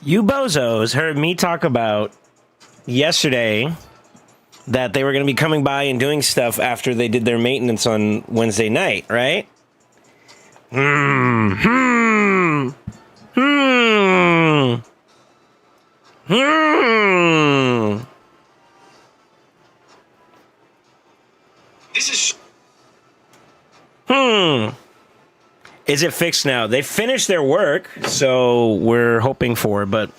You bozos heard me talk about yesterday that they were going to be coming by and doing stuff after they did their maintenance on Wednesday night, right? Hmm. Hmm. Hmm. Hmm. This is Hmm. Is it fixed now? They finished their work, so we're hoping for it, but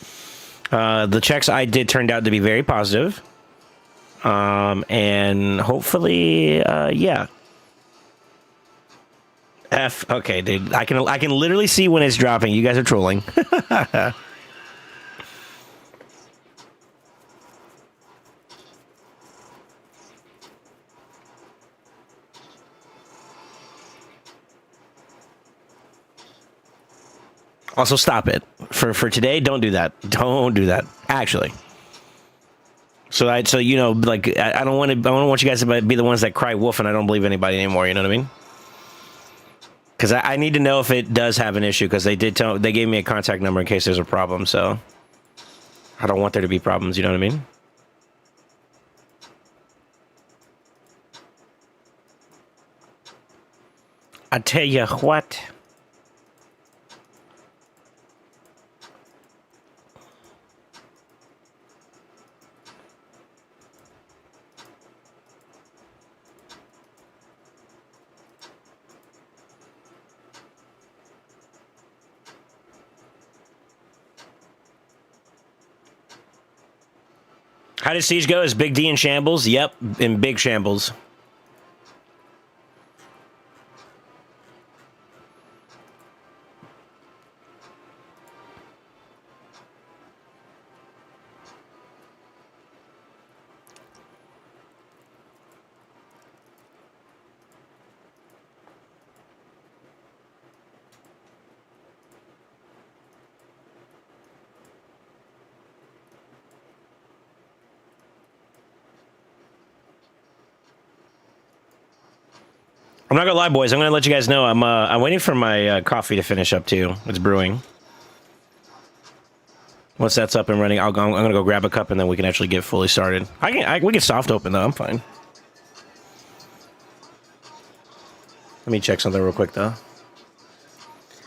the checks I did turned out to be very positive. And hopefully, yeah. F. Okay, dude. I can literally see when it's dropping. You guys are trolling. Also, stop it for today. Don't do that. Don't do that. Actually. So you know, like I don't want to. I don't want you guys to be the ones that cry wolf, and I don't believe anybody anymore. You know what I mean? Because I need to know if it does have an issue. Because they gave me a contact number in case there's a problem. So I don't want there to be problems. You know what I mean? I tell you what. How did Siege go? Is Big D in shambles? Yep, in big shambles. I'm not gonna lie, boys. I'm gonna let you guys know. I'm waiting for my coffee to finish up too. It's brewing. Once that's up and running, I'm gonna go grab a cup and then we can actually get fully started. We can soft open though. I'm fine. Let me check something real quick though.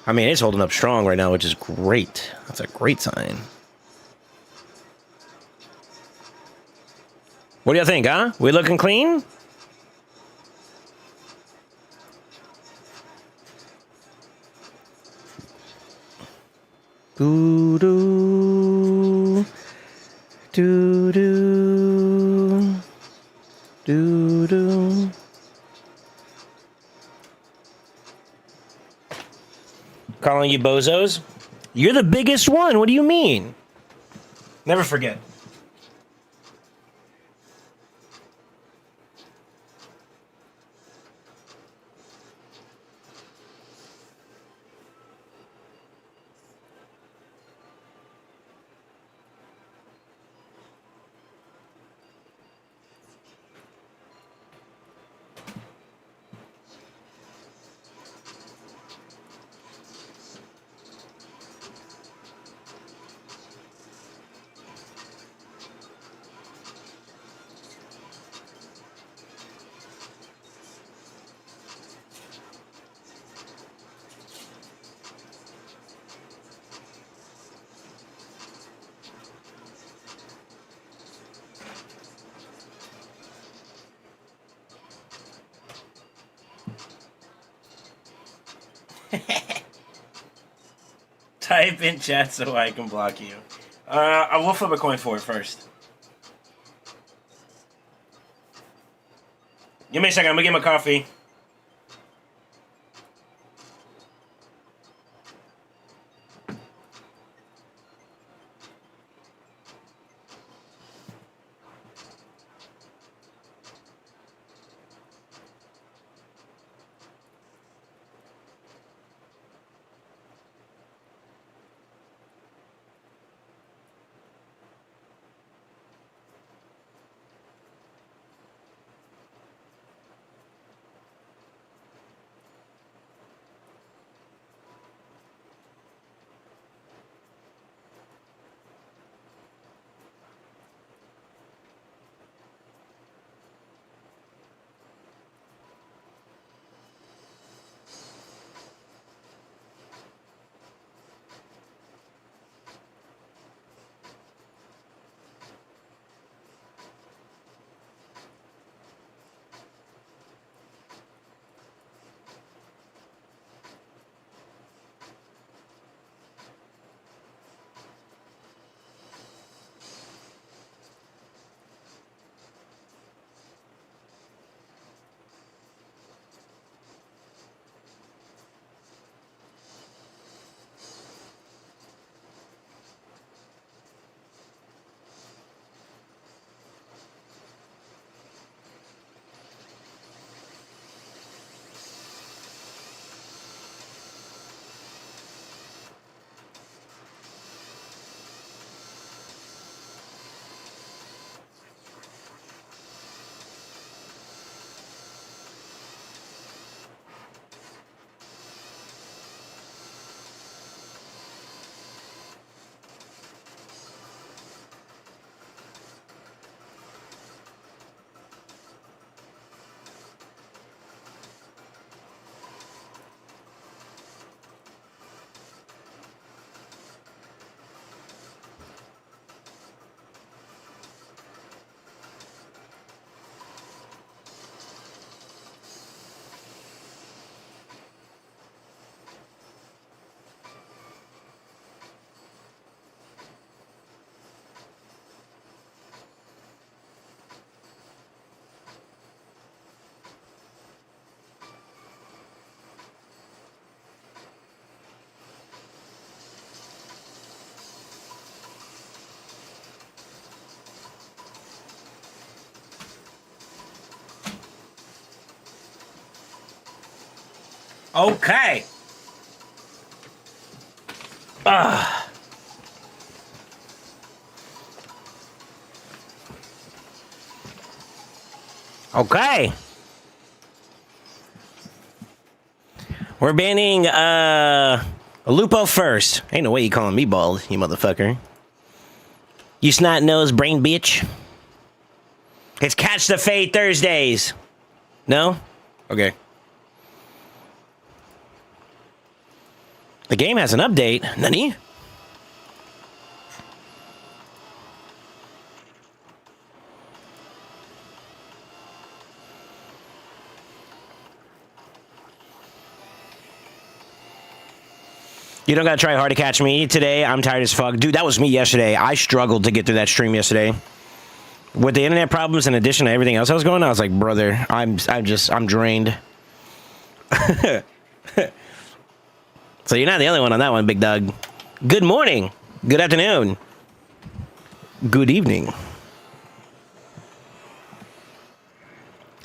I mean, it's holding up strong right now, which is great. That's a great sign. What do you think, huh? We looking clean? Doo doo doo doo doo doo. Calling you bozos? You're the biggest one. What do you mean? Never forget. Type in chat so I can block you. I will flip a coin for it first. Give me a second. I'm gonna get my coffee. Okay. Okay. We're banning Lupo first. Ain't no way you calling me bald, you motherfucker. You snot-nosed brain bitch. It's Catch the Fade Thursdays. No? Okay. The game has an update. Nani? You don't gotta try hard to catch me today. I'm tired as fuck. Dude, that was me yesterday. I struggled to get through that stream yesterday. With the internet problems in addition to everything else I was going on, I was like, brother, I'm drained. So you're not the only one on that one, big dog. Good morning. Good afternoon. Good evening.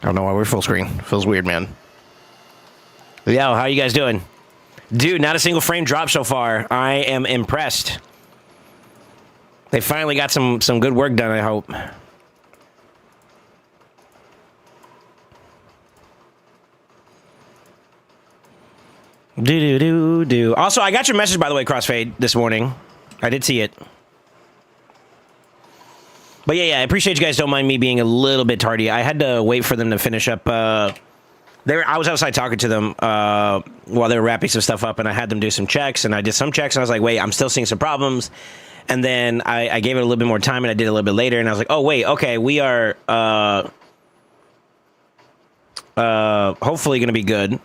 I don't know why we're full screen. Feels weird, man. Yo, how you guys doing? Dude, not a single frame drop so far. I am impressed. They finally got some good work done, I hope. Do. Also, I got your message, by the way, Crossfade, this morning. I did see it. But yeah, I appreciate you guys don't mind me being a little bit tardy. I had to wait for them to finish up. I was outside talking to them while they were wrapping some stuff up, and I had them do some checks, and I did some checks, and I was like, wait, I'm still seeing some problems. And then I gave it a little bit more time, and I did it a little bit later, and I was like, oh, wait, okay, we are hopefully going to be good.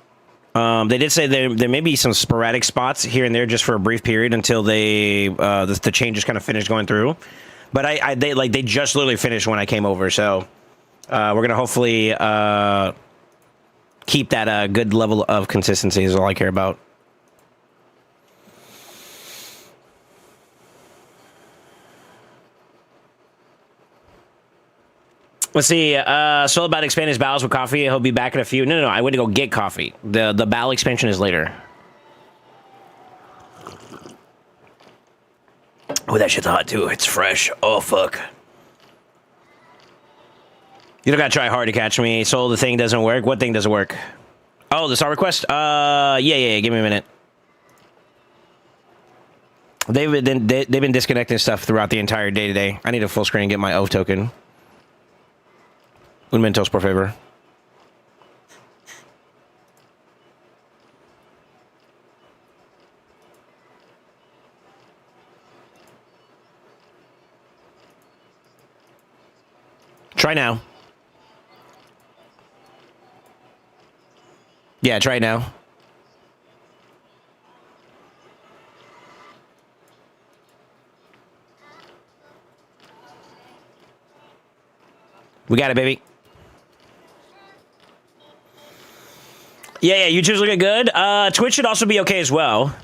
They did say there may be some sporadic spots here and there just for a brief period until the changes kind of finished going through. But they just literally finished when I came over, so we're gonna hopefully keep that good level of consistency is all I care about. Let's see. Soul about to expand his bowels with coffee. He'll be back in a few. No. I went to go get coffee. The bowel expansion is later. Oh, that shit's hot too. It's fresh. Oh, fuck. You don't gotta try hard to catch me. Soul, the thing doesn't work. What thing doesn't work? Oh, the star request? Yeah. Give me a minute. They've been disconnecting stuff throughout the entire day today. I need a full screen and get my oath token. Un momentos, por favor. Try now. Yeah, try now. We got it, baby. Yeah, YouTube's looking good. Twitch should also be okay as well.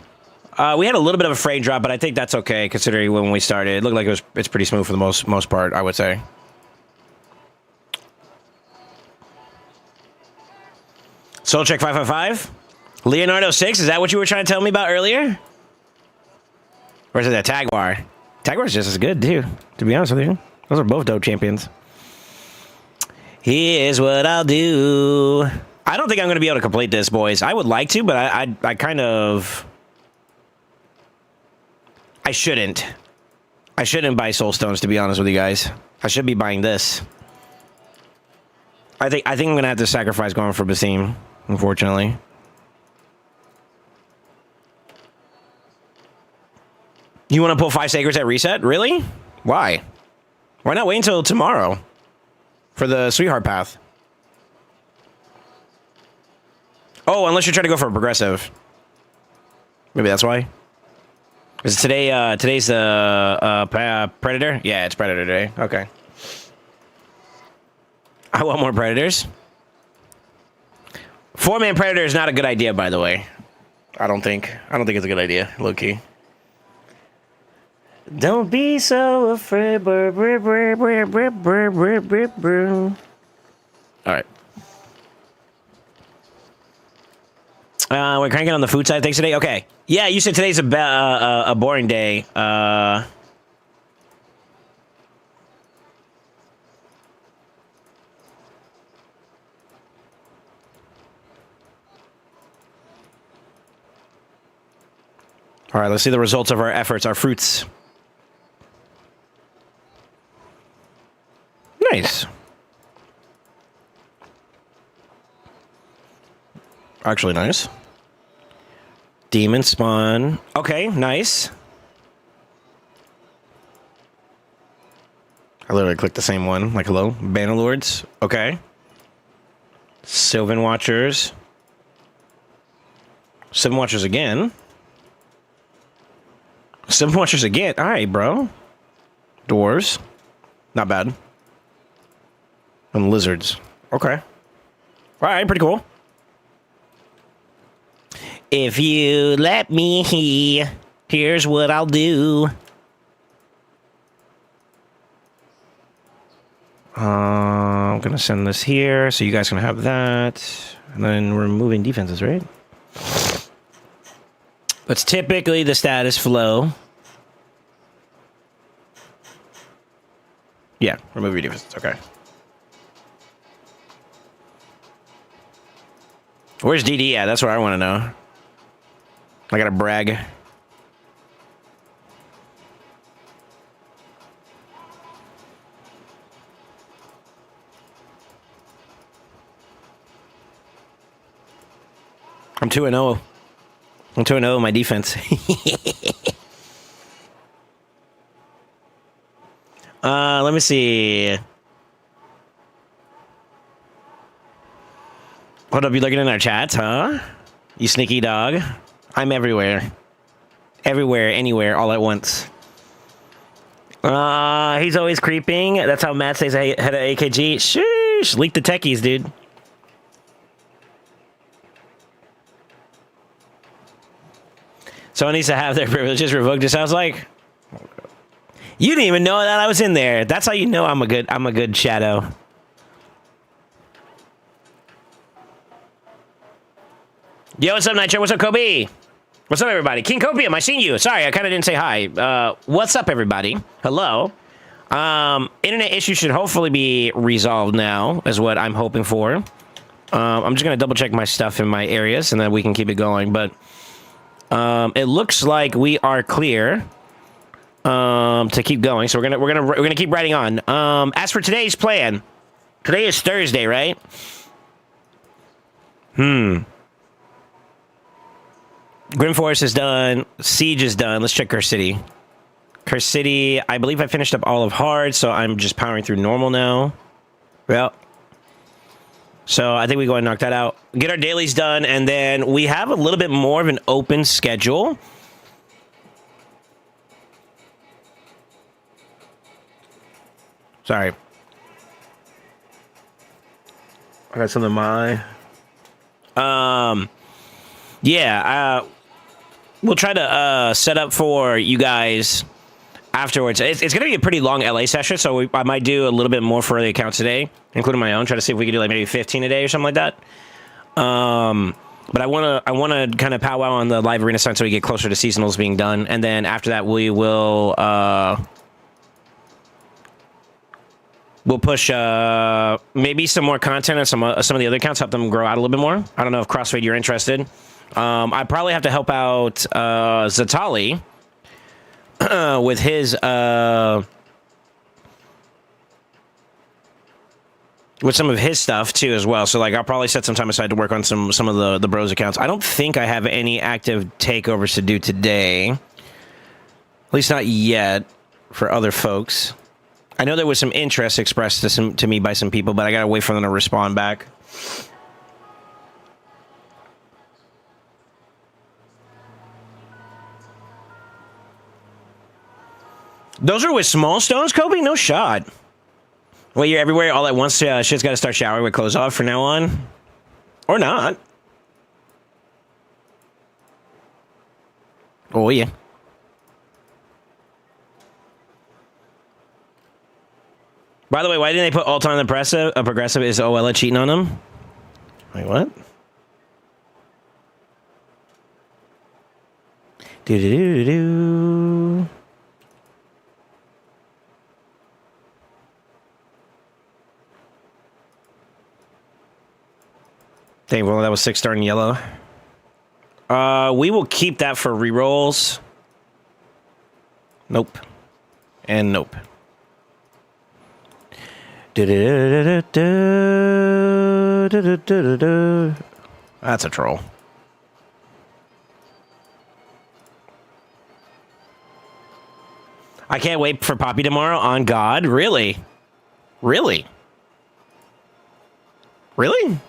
We had a little bit of a frame drop, but I think that's okay considering when we started. It looked like it's pretty smooth for the most part, I would say. Soul check 555. Leonardo 6, is that what you were trying to tell me about earlier? Or is it that Tagwar? Tagwar's just as good, too, to be honest with you. Those are both dope champions. Here's what I'll do. I don't think I'm going to be able to complete this, boys. I would like to, but I kind of... I shouldn't. I shouldn't buy soul stones, to be honest with you guys. I should be buying this. I think I'm going to have to sacrifice going for Basim, unfortunately. You want to pull 5 Sacreds at reset? Really? Why? Why not wait until tomorrow for the Sweetheart Path? Oh, unless you're trying to go for a progressive. Maybe that's why. Is it today? Today's Predator? Yeah, it's Predator Day. Okay. I want more Predators. 4-man Predator is not a good idea, by the way. I don't think it's a good idea, low key. Don't be so afraid. All right. We're cranking on the food side of things today. Okay. Yeah, you said today's a boring day. All right, let's see the results of our efforts, our fruits. Nice. Actually, nice. Demon spawn. Okay, nice. I literally clicked the same one. Like, hello? Bannerlords. Okay. Sylvan Watchers. Sylvan Watchers again. Sylvan Watchers again. All right, bro. Dwarves. Not bad. And lizards. Okay. All right, pretty cool. If you let me, here's what I'll do. I'm going to send this here, so you guys can have that. And then we're moving defenses, right? That's typically the status flow. Yeah, remove your defenses. Okay. Where's DD at? That's what I want to know. I gotta brag. I'm 2-0. I'm 2-0 in my defense. Let me see. Hold up, you looking in our chats, huh? You sneaky dog. I'm everywhere. Everywhere, anywhere, all at once. He's always creeping. That's how Matt stays ahead of AKG. Sheesh, leak the techies, dude. Someone needs to have their privileges revoked, it sounds like. You didn't even know that I was in there. That's how you know I'm a good shadow. Yo, what's up, Nitro? What's up, Kobe? What's up, everybody? King Copium, I seen you. Sorry, I kind of didn't say hi. What's up, everybody? Hello. Internet issues should hopefully be resolved now, is what I'm hoping for. I'm just going to double check my stuff in my areas, and then we can keep it going. But it looks like we are clear to keep going. So we're gonna keep writing on. As for today's plan, today is Thursday, right? Grim Forest is done. Siege is done. Let's check Curse City. Curse City, I believe I finished up all of hard, so I'm just powering through normal now. Well, so I think we go and knock that out. Get our dailies done, and then we have a little bit more of an open schedule. Sorry. I got something in my... Yeah, we'll try to set up for you guys afterwards. It's going to be a pretty long LA session, so I might do a little bit more for the account today, including my own. Try to see if we can do like maybe 15 a day or something like that. But I want to kind of powwow on the live arena side so we get closer to seasonals being done, and then after that we will we'll push maybe some more content on some of the other accounts, help them grow out a little bit more. I don't know if Crossfade you're interested. I probably have to help out Zatali with his with some of his stuff too as well. So like I'll probably set some time aside to work on some of the bros accounts. I don't think I have any active takeovers to do today. At least not yet for other folks. I know there was some interest expressed to me by some people, but I gotta wait for them to respond back. Those are with small stones, Kobe? No shot. Well, you're everywhere all at once. Shit's got to start showering with clothes off from now on. Or not. Oh, yeah. By the way, why didn't they put alt on the progressive? Is OLA cheating on them? Wait, what? Do-do-do-do-do. Dang, well, that was 6-star in yellow. We will keep that for rerolls. Nope. And nope. That's a troll. I can't wait for Poppy tomorrow. On God, really? Really? Really?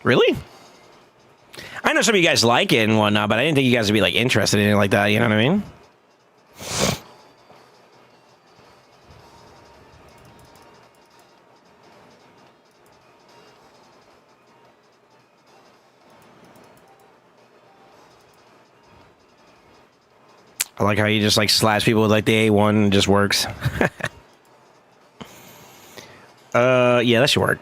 Really? I know some of you guys like it and whatnot, but I didn't think you guys would be like interested in it like that. You know what I mean? I like how you just like slash people with like the A1 and it just works. Yeah, that should work.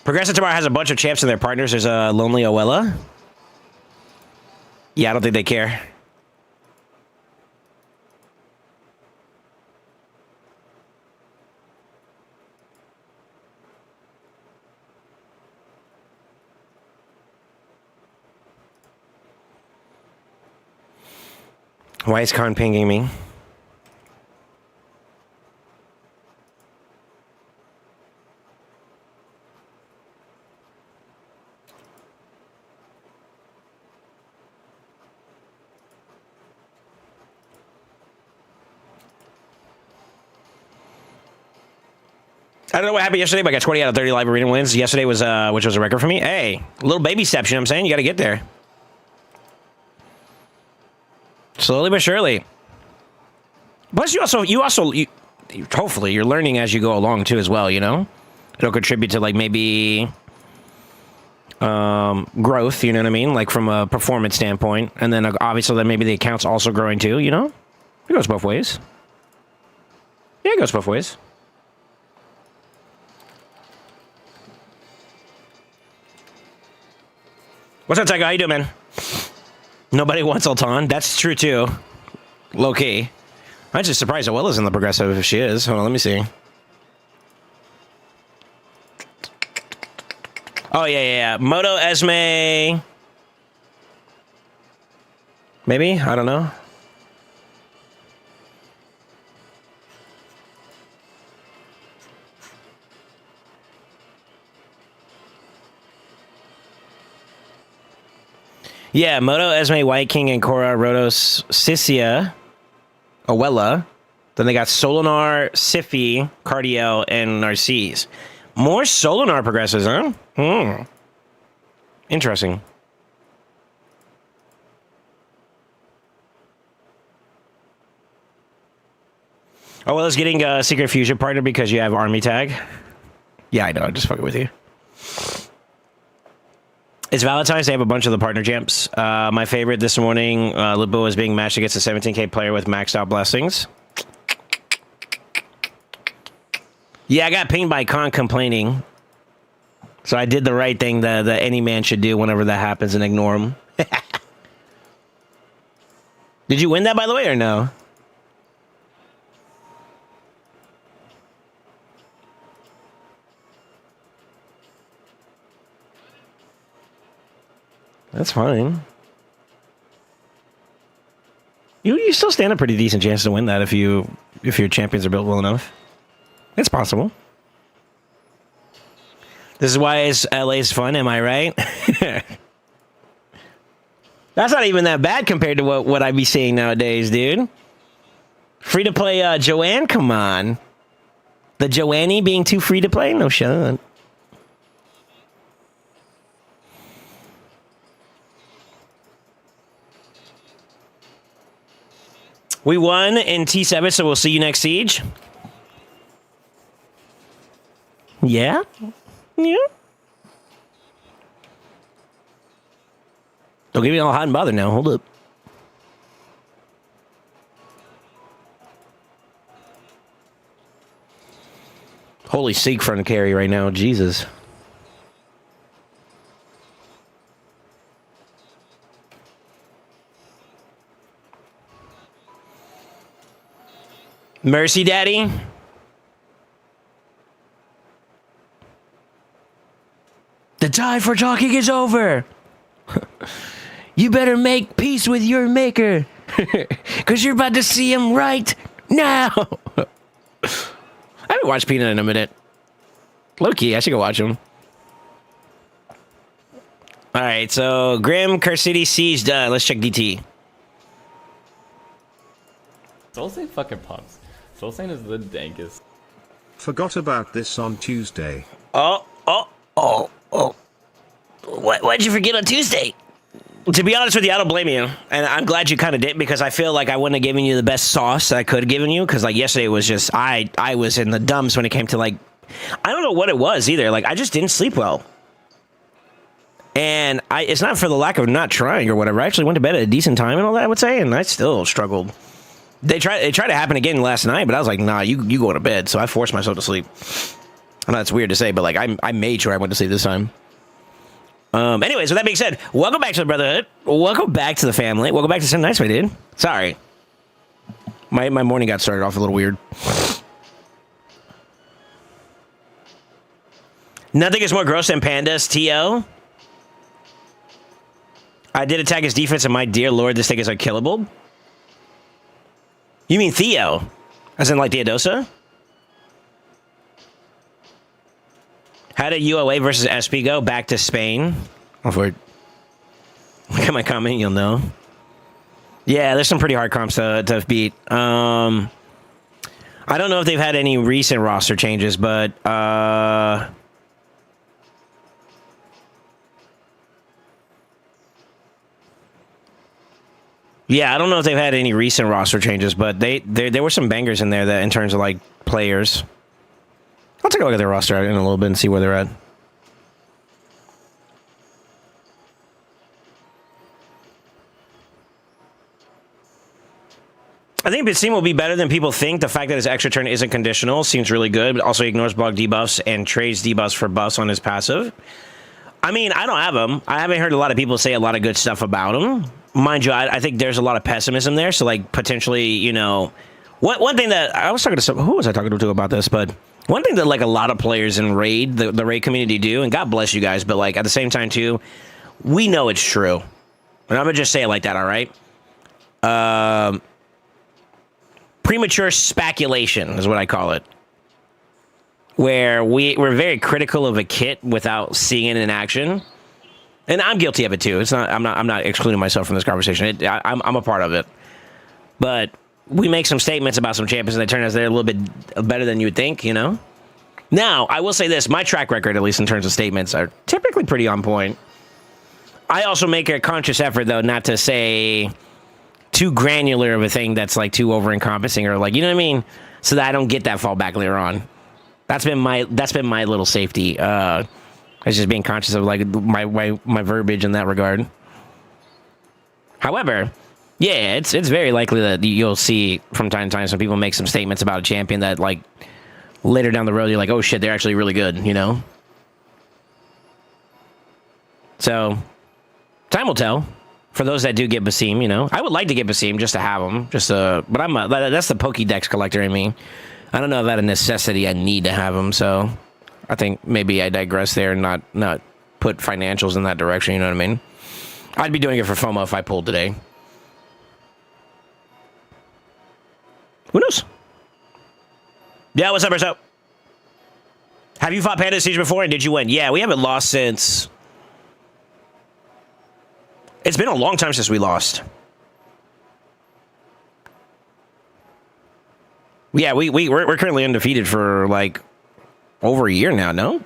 Progressive tomorrow has a bunch of champs and their partners. There's a Lonely Oella. Yeah, I don't think they care. Why is Khan pinging me? I don't know what happened yesterday, but I got 20 out of 30 live arena wins. Yesterday was, which was a record for me. Hey, a little baby steps, you know what I'm saying? You got to get there. Slowly but surely. Plus, hopefully, you're learning as you go along, too, as well, you know? It'll contribute to, like, maybe growth, you know what I mean? Like, from a performance standpoint. And then, obviously, then maybe the account's also growing, too, you know? It goes both ways. Yeah, it goes both ways. What's up, Tiger? How you doing, man? Nobody wants Altan. That's true, too. Low-key. I'm just surprised Oella's in the progressive if she is. Hold on, let me see. Oh, yeah. Moto, Esme. Maybe? I don't know. Yeah, Moto, Esme, White King, and Korra, Rotos, Sissia, Oella. Then they got Solinar, Sify, Cardiel, and Narcisse. More Solinar progressives, huh? Interesting. Oella's getting a Secret Fusion partner because you have Army Tag. Yeah, I know. I'm just fucking with you. It's Valentine's. They have a bunch of the partner champs. My favorite this morning, Libo is being matched against a 17k player with maxed out blessings. Yeah, I got pinged by Khan complaining. So I did the right thing that any man should do whenever that happens and ignore him. Did you win that, by the way, or no? That's fine. You still stand a pretty decent chance to win that if your champions are built well enough. It's possible. This is why LA's fun, am I right? That's not even that bad compared to what I be seeing nowadays, dude. Free to play Joanne, come on. The Joanne being too free to play? No shot. We won in T7, so we'll see you next Siege. Yeah? Yeah? Don't get me all hot and bothered now. Hold up. Holy Seek front carry right now. Jesus. Mercy, Daddy. The time for talking is over. You better make peace with your maker. Because you're about to see him right now. I haven't watched Peanut in a minute. Low-key, I should go watch him. Alright, so Grim, Curse City, Siege done. Let's check DT. SoulSaint fucking pumps. SoulSaint is the dankest. Forgot about this on Tuesday. Oh. What'd you forget on Tuesday? To be honest with you, I don't blame you. And I'm glad you kind of did, because I feel like I wouldn't have given you the best sauce I could have given you. Because, like, yesterday was just, I was in the dumps when it came to, like, I don't know what it was either. Like, I just didn't sleep well. And it's not for the lack of not trying or whatever. I actually went to bed at a decent time and all that, I would say. And I still struggled. It tried to happen again last night, but I was like, nah, you go to bed. So I forced myself to sleep. I know that's weird to say, but, like, I made sure I went to sleep this time. Anyways, with that being said, welcome back to the Brotherhood. Welcome back to the family. Welcome back to Sunday Nights, my dude. Sorry. My morning got started off a little weird. Nothing is more gross than pandas, T.O. I did attack his defense, and my dear lord, this thing is unkillable. You mean Theo? As in, like, Theodosa? How did UOA versus SP go? Back to Spain. Oh, for it. Look at my comment, you'll know. Yeah, there's some pretty hard comps to beat. I don't know if they've had any recent roster changes, but yeah, I don't know if they've had any recent roster changes, but there were some bangers in there that in terms of like players. I'll take a look at their roster in a little bit and see where they're at. I think Bitseem will be better than people think. The fact that his extra turn isn't conditional seems really good, but also ignores block debuffs and trades debuffs for buffs on his passive. I mean, I don't have him. I haven't heard a lot of people say a lot of good stuff about him. Mind you, I think there's a lot of pessimism there. So, like, potentially, you know, one thing that I was talking to who was I talking to about this? But one thing that, like, a lot of players in Raid, the Raid community do, and God bless you guys, but, like, at the same time, too, we know it's true. And I'm going to just say it like that, all right? Premature speculation is what I call it. Where we're very critical of a kit without seeing it in action. And I'm guilty of it, too. It's not. I'm not excluding myself from this conversation. I'm a part of it. But we make some statements about some champions, and they turn out they're a little bit better than you would think, you know? Now, I will say this. My track record, at least in terms of statements, are typically pretty on point. I also make a conscious effort, though, not to say too granular of a thing that's, like, too over-encompassing or, like, you know what I mean? So that I don't get that fallback later on. That's been my little safety. It's just being conscious of, like, my verbiage in that regard. However, yeah, it's very likely that you'll see from time to time some people make some statements about a champion that, like, later down the road you're like, oh shit, they're actually really good, you know? So, time will tell. For those that do get Basim, you know, I would like to get Basim just to have him, but that's the Pokédex collector in me. I don't know if that a necessity I need to have him, so I think maybe I digress there and not put financials in that direction, you know what I mean? I'd be doing it for FOMO if I pulled today. Who knows? Yeah, what's up, Urso? Have you fought Panda Siege before and did you win? Yeah, we haven't lost since... It's been a long time since we lost. Yeah, we're currently undefeated for, like, over a year now, no?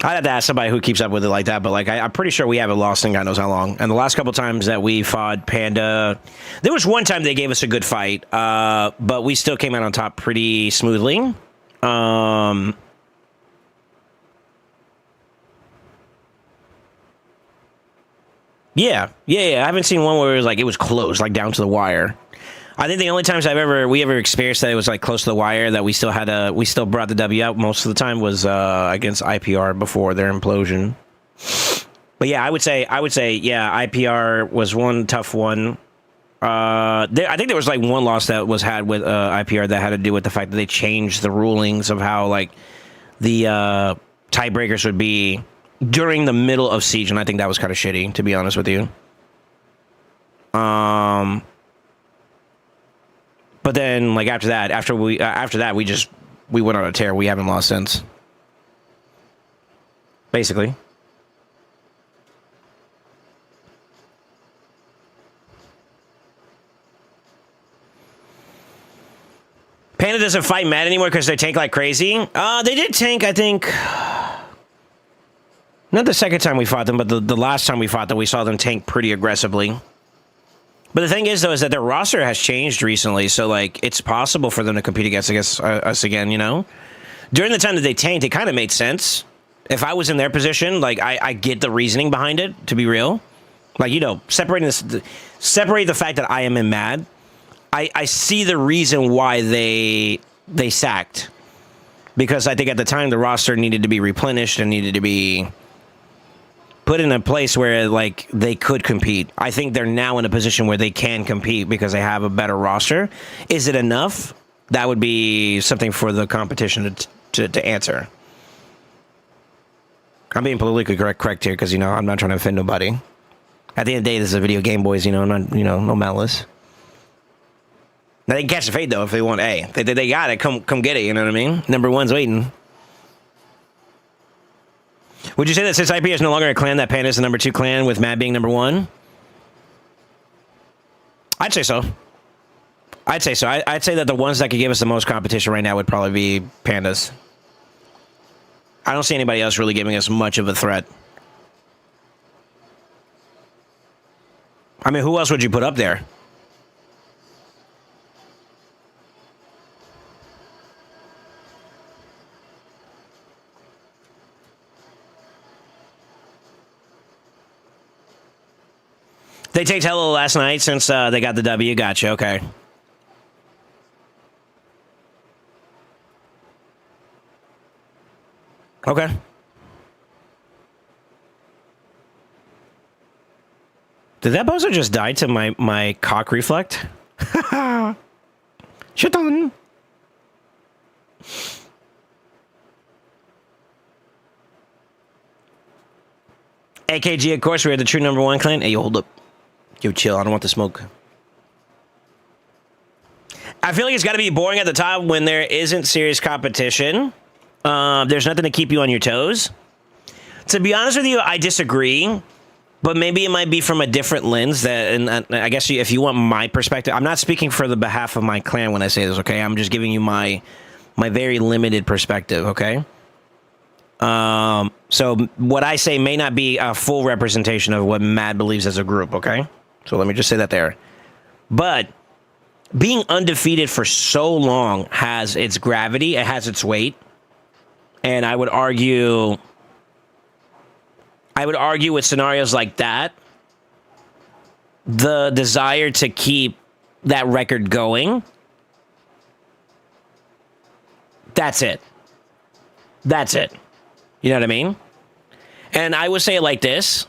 I'd have to ask somebody who keeps up with it like that, but, like, I'm pretty sure we haven't lost in God knows how long. And the last couple times that we fought Panda, there was one time they gave us a good fight, but we still came out on top pretty smoothly. Yeah. I haven't seen one where it was close, like, down to the wire. I think the only times we ever experienced that it was like close to the wire that we still brought the W out most of the time was against IPR before their implosion. But yeah, I would say yeah, IPR was one tough one. I think there was like one loss that was had with IPR that had to do with the fact that they changed the rulings of how like the tiebreakers would be during the middle of Siege, and I think that was kind of shitty, to be honest with you. But then like after that we went on a tear. We haven't lost since. Basically. Panda doesn't fight Mad anymore because they tank like crazy. They did tank, I think. Not the second time we fought them, but the last time we fought them, we saw them tank pretty aggressively. But the thing is, though, is that their roster has changed recently, so like it's possible for them to compete against us again. You know, during the time that they tanked, it kind of made sense. If I was in their position, like I get the reasoning behind it. To be real, like you know, separate the fact that I am in Mad. I see the reason why they sacked, because I think at the time the roster needed to be replenished and needed to be put in a place where like they could compete. I think they're now in a position where they can compete because they have a better roster. Is it enough? That would be something for the competition to answer. I'm being politically correct here because, you know, I'm not trying to offend nobody. At the end of the day, this is a video game, boys, you know, not, you know, no malice. Now, they can catch the fade, though, if they want. Hey, they got it. Come get it, you know what I mean? Number one's waiting. Would you say that since IP is no longer a clan, that Panda is the number 2 clan, with Mad being number 1? I'd say so. I'd say so. I'd say that the ones that could give us the most competition right now would probably be Pandas. I don't see anybody else really giving us much of a threat. I mean, who else would you put up there? They take Hello last night since they got the W. Gotcha. Okay. Okay. Did that buzzer just die to my cock reflect? Shit on. AKG, of course, we are the true number 1 clan. Hey, yo, hold up. Yo, chill. I don't want the smoke. I feel like it's got to be boring at the top when there isn't serious competition. There's nothing to keep you on your toes. To be honest with you, I disagree. But maybe it might be from a different lens. And I guess if you want my perspective, I'm not speaking for the behalf of my clan when I say this, okay? I'm just giving you my very limited perspective, okay? So what I say may not be a full representation of what Mad believes as a group, okay? So let me just say that there. But being undefeated for so long has its gravity, it has its weight. And I would argue with scenarios like that, the desire to keep that record going, that's it. That's it. You know what I mean? And I would say it like this.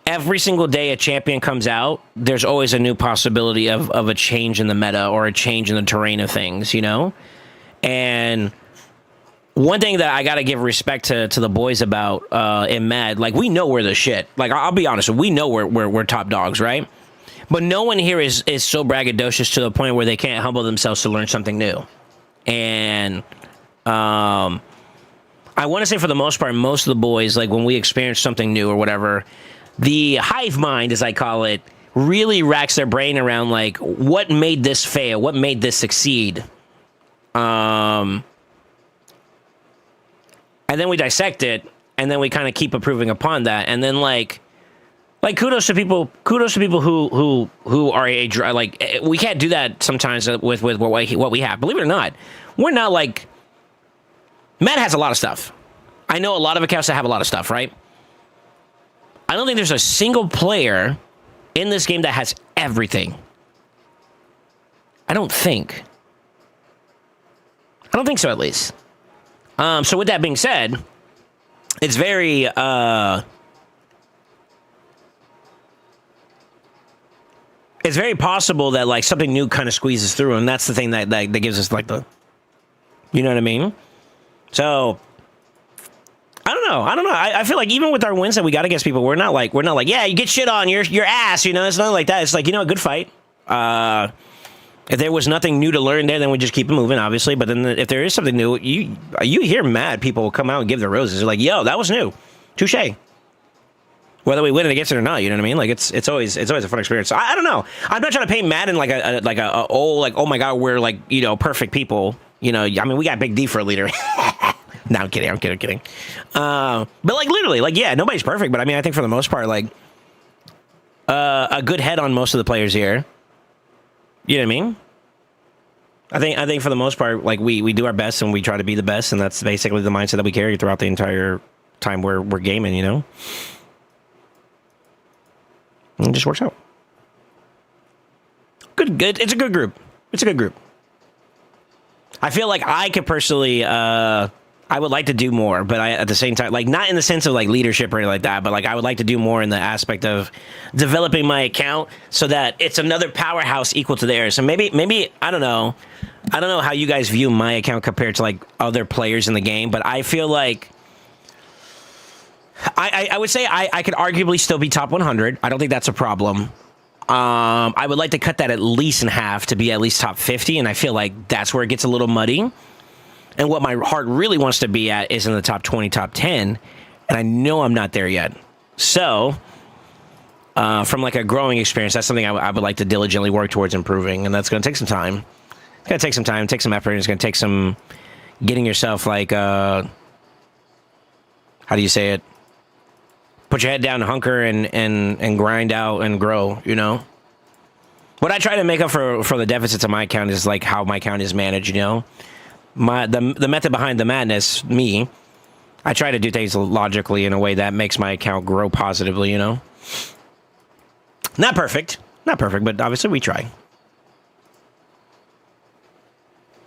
Every single day a champion comes out, there's always a new possibility of a change in the meta or a change in the terrain of things, you know? And one thing that I got to give respect to the boys about in Mad, like, we know we're the shit. Like, I'll be honest, we know we're top dogs, right? But no one here is so braggadocious to the point where they can't humble themselves to learn something new. And I want to say for the most part, most of the boys, like, when we experience something new or whatever, the hive mind, as I call it, really racks their brain around, like, what made this fail? What made this succeed? And then we dissect it, and then we kind of keep improving upon that. And then, like kudos to people who are like, we can't do that sometimes with what we have. Believe it or not, we're not like, Matt has a lot of stuff. I know a lot of accounts that have a lot of stuff, right? I don't think there's a single player in this game that has everything. I don't think so, at least. So with that being said, it's very possible that like something new kind of squeezes through, and that's the thing that gives us like the, you know what I mean? So I don't know. I feel like even with our wins that we got against people, we're not like, yeah, you get shit on your ass, you know. It's not like that. It's like, you know, a good fight. If there was nothing new to learn there, then we just keep it moving, obviously. But then if there is something new, you hear mad people will come out and give their roses. They're like, yo, that was new. Touche. Whether we win it against it or not, you know what I mean? Like it's always a fun experience. So I don't know. I'm not trying to paint Madden like a oh my god, we're like, you know, perfect people. You know, I mean, we got Big D for a leader. No, I'm kidding. But like literally, like yeah, nobody's perfect. But I mean, I think for the most part, like a good head on most of the players here. You know what I mean? I think for the most part, like we do our best and we try to be the best, and that's basically the mindset that we carry throughout the entire time we're gaming. You know, and it just works out. Good. It's a good group. I feel like I could personally, I would like to do more, but I, at the same time, like not in the sense of like leadership or anything like that, but like I would like to do more in the aspect of developing my account so that it's another powerhouse equal to theirs. So maybe I don't know how you guys view my account compared to like other players in the game, but I feel like I would say I could arguably still be top 100. I don't think that's a problem. I would like to cut that at least in half to be at least top 50, and I feel like that's where it gets a little muddy. And what my heart really wants to be at is in the top 20, top 10, and I know I'm not there yet. So, from like a growing experience, that's something I would like to diligently work towards improving, and that's going to take some time. It's going to take some time, take some effort, and it's going to take some getting yourself like, how do you say it? Put your head down, hunker, and grind out and grow, you know? What I try to make up for the deficits of my account is like how my account is managed, you know? The method behind the madness, me, I try to do things logically in a way that makes my account grow positively, you know? Not perfect, but obviously we try.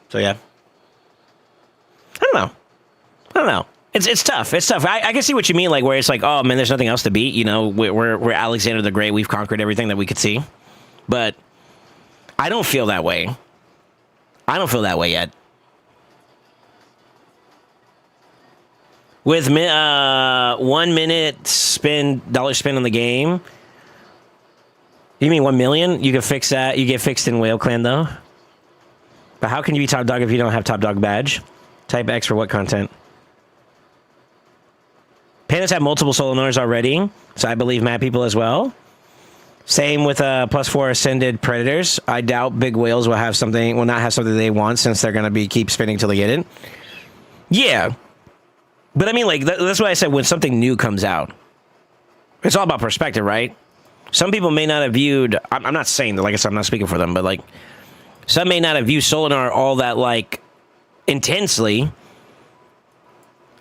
So yeah. I don't know. It's tough. I can see what you mean, like where it's like, oh man, there's nothing else to beat. You know, we're Alexander the Great. We've conquered everything that we could see. But I don't feel that way. I don't feel that way yet. With 1 minute dollar spin on the game. You mean 1 million? You can fix that. You get fixed in Whale Clan though. But how can you be top dog if you don't have top dog badge? Type X for what content? Pandas have multiple solo owners already, so I believe mad people as well. Same with +4 ascended predators. I doubt big whales will not have something they want since they're gonna keep spinning till they get it. Yeah, but I mean, like that's why I said when something new comes out, it's all about perspective, right? Some people may not have viewed. I'm not saying that, like I said, I'm not speaking for them, but like some may not have viewed Solinar all that like intensely,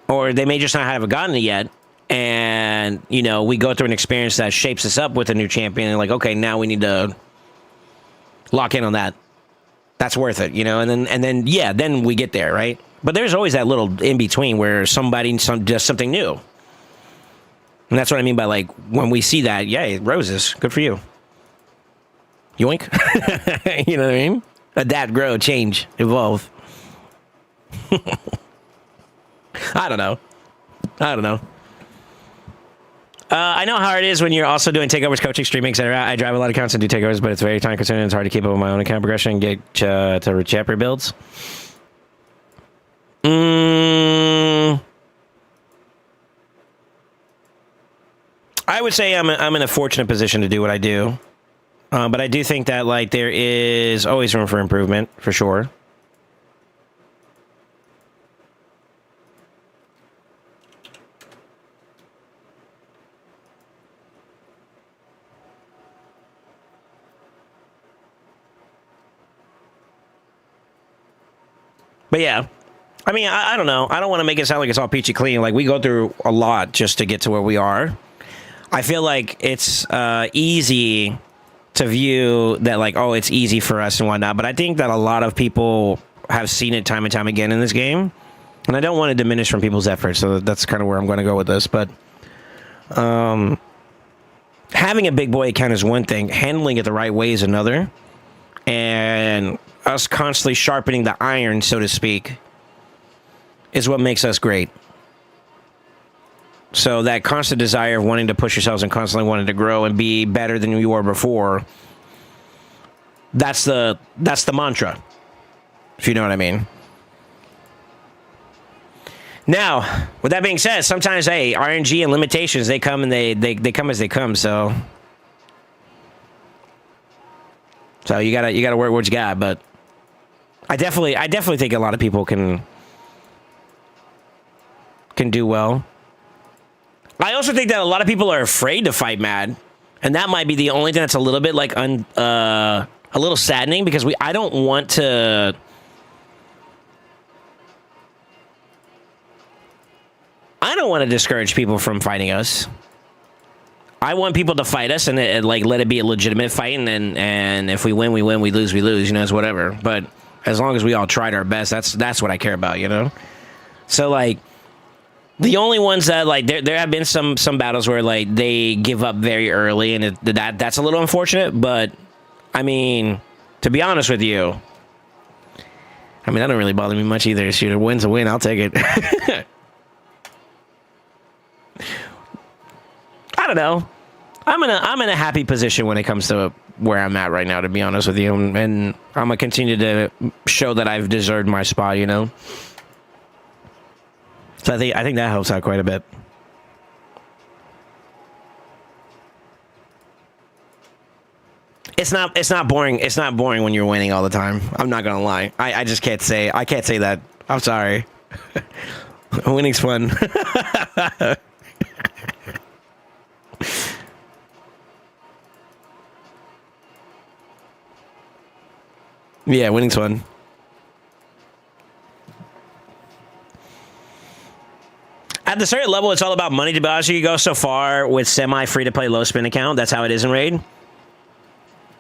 or they may just not have gotten it yet. And, you know, we go through an experience that shapes us up with a new champion. And like, okay, now we need to lock in on that. That's worth it, you know? And then, yeah, then we get there, right? But there's always that little in-between where somebody does something new. And that's what I mean by, like, when we see that, yay, roses, good for you. Yoink. You know what I mean? Adapt, grow, change, evolve. I don't know. I know how it is when you're also doing takeovers, coaching, streaming, etc. I drive a lot of accounts and do takeovers, but it's very time consuming. It's hard to keep up with my own account progression and get to chapter builds. I would say I'm in a fortunate position to do what I do, but I do think that like there is always room for improvement for sure. But yeah, I mean, I don't know. I don't want to make it sound like it's all peachy clean. Like, we go through a lot just to get to where we are. I feel like it's easy to view that like, oh, it's easy for us and whatnot. But I think that a lot of people have seen it time and time again in this game. And I don't want to diminish from people's efforts. So that's kind of where I'm going to go with this. But having a big boy account is one thing. Handling it the right way is another. And us constantly sharpening the iron, so to speak, is what makes us great. So that constant desire of wanting to push yourselves and constantly wanting to grow and be better than you were before, that's the mantra, if you know what I mean. Now, with that being said, sometimes, hey, RNG and limitations, they come and they come as they come, so you gotta work what you got. But I definitely think a lot of people can do well. I also think that a lot of people are afraid to fight Mad, and that might be the only thing that's a little bit like a little saddening, because I don't want to. I don't want to discourage people from fighting us. I want people to fight us and like let it be a legitimate fight, and if we win, we win. We lose, we lose. You know, it's whatever. But as long as we all tried our best, that's what I care about. You know. So like, the only ones that like there have been some battles where like they give up very early, and that's a little unfortunate. But I mean, to be honest with you, I mean, that don't really bother me much either. Shoot, a win's a win. I'll take it. I don't know. I'm in a happy position when it comes to where I'm at right now, to be honest with you, and I'm gonna continue to show that I've deserved my spot. You know. So I think that helps out quite a bit. It's not boring. It's not boring when you're winning all the time. I'm not gonna lie. I just can't say. I can't say that. I'm sorry. Winning's fun. Yeah, winning's fun. At the certain level, it's all about money. To be honest, you go so far with semi-free-to-play low-spin account. That's how it is in Raid.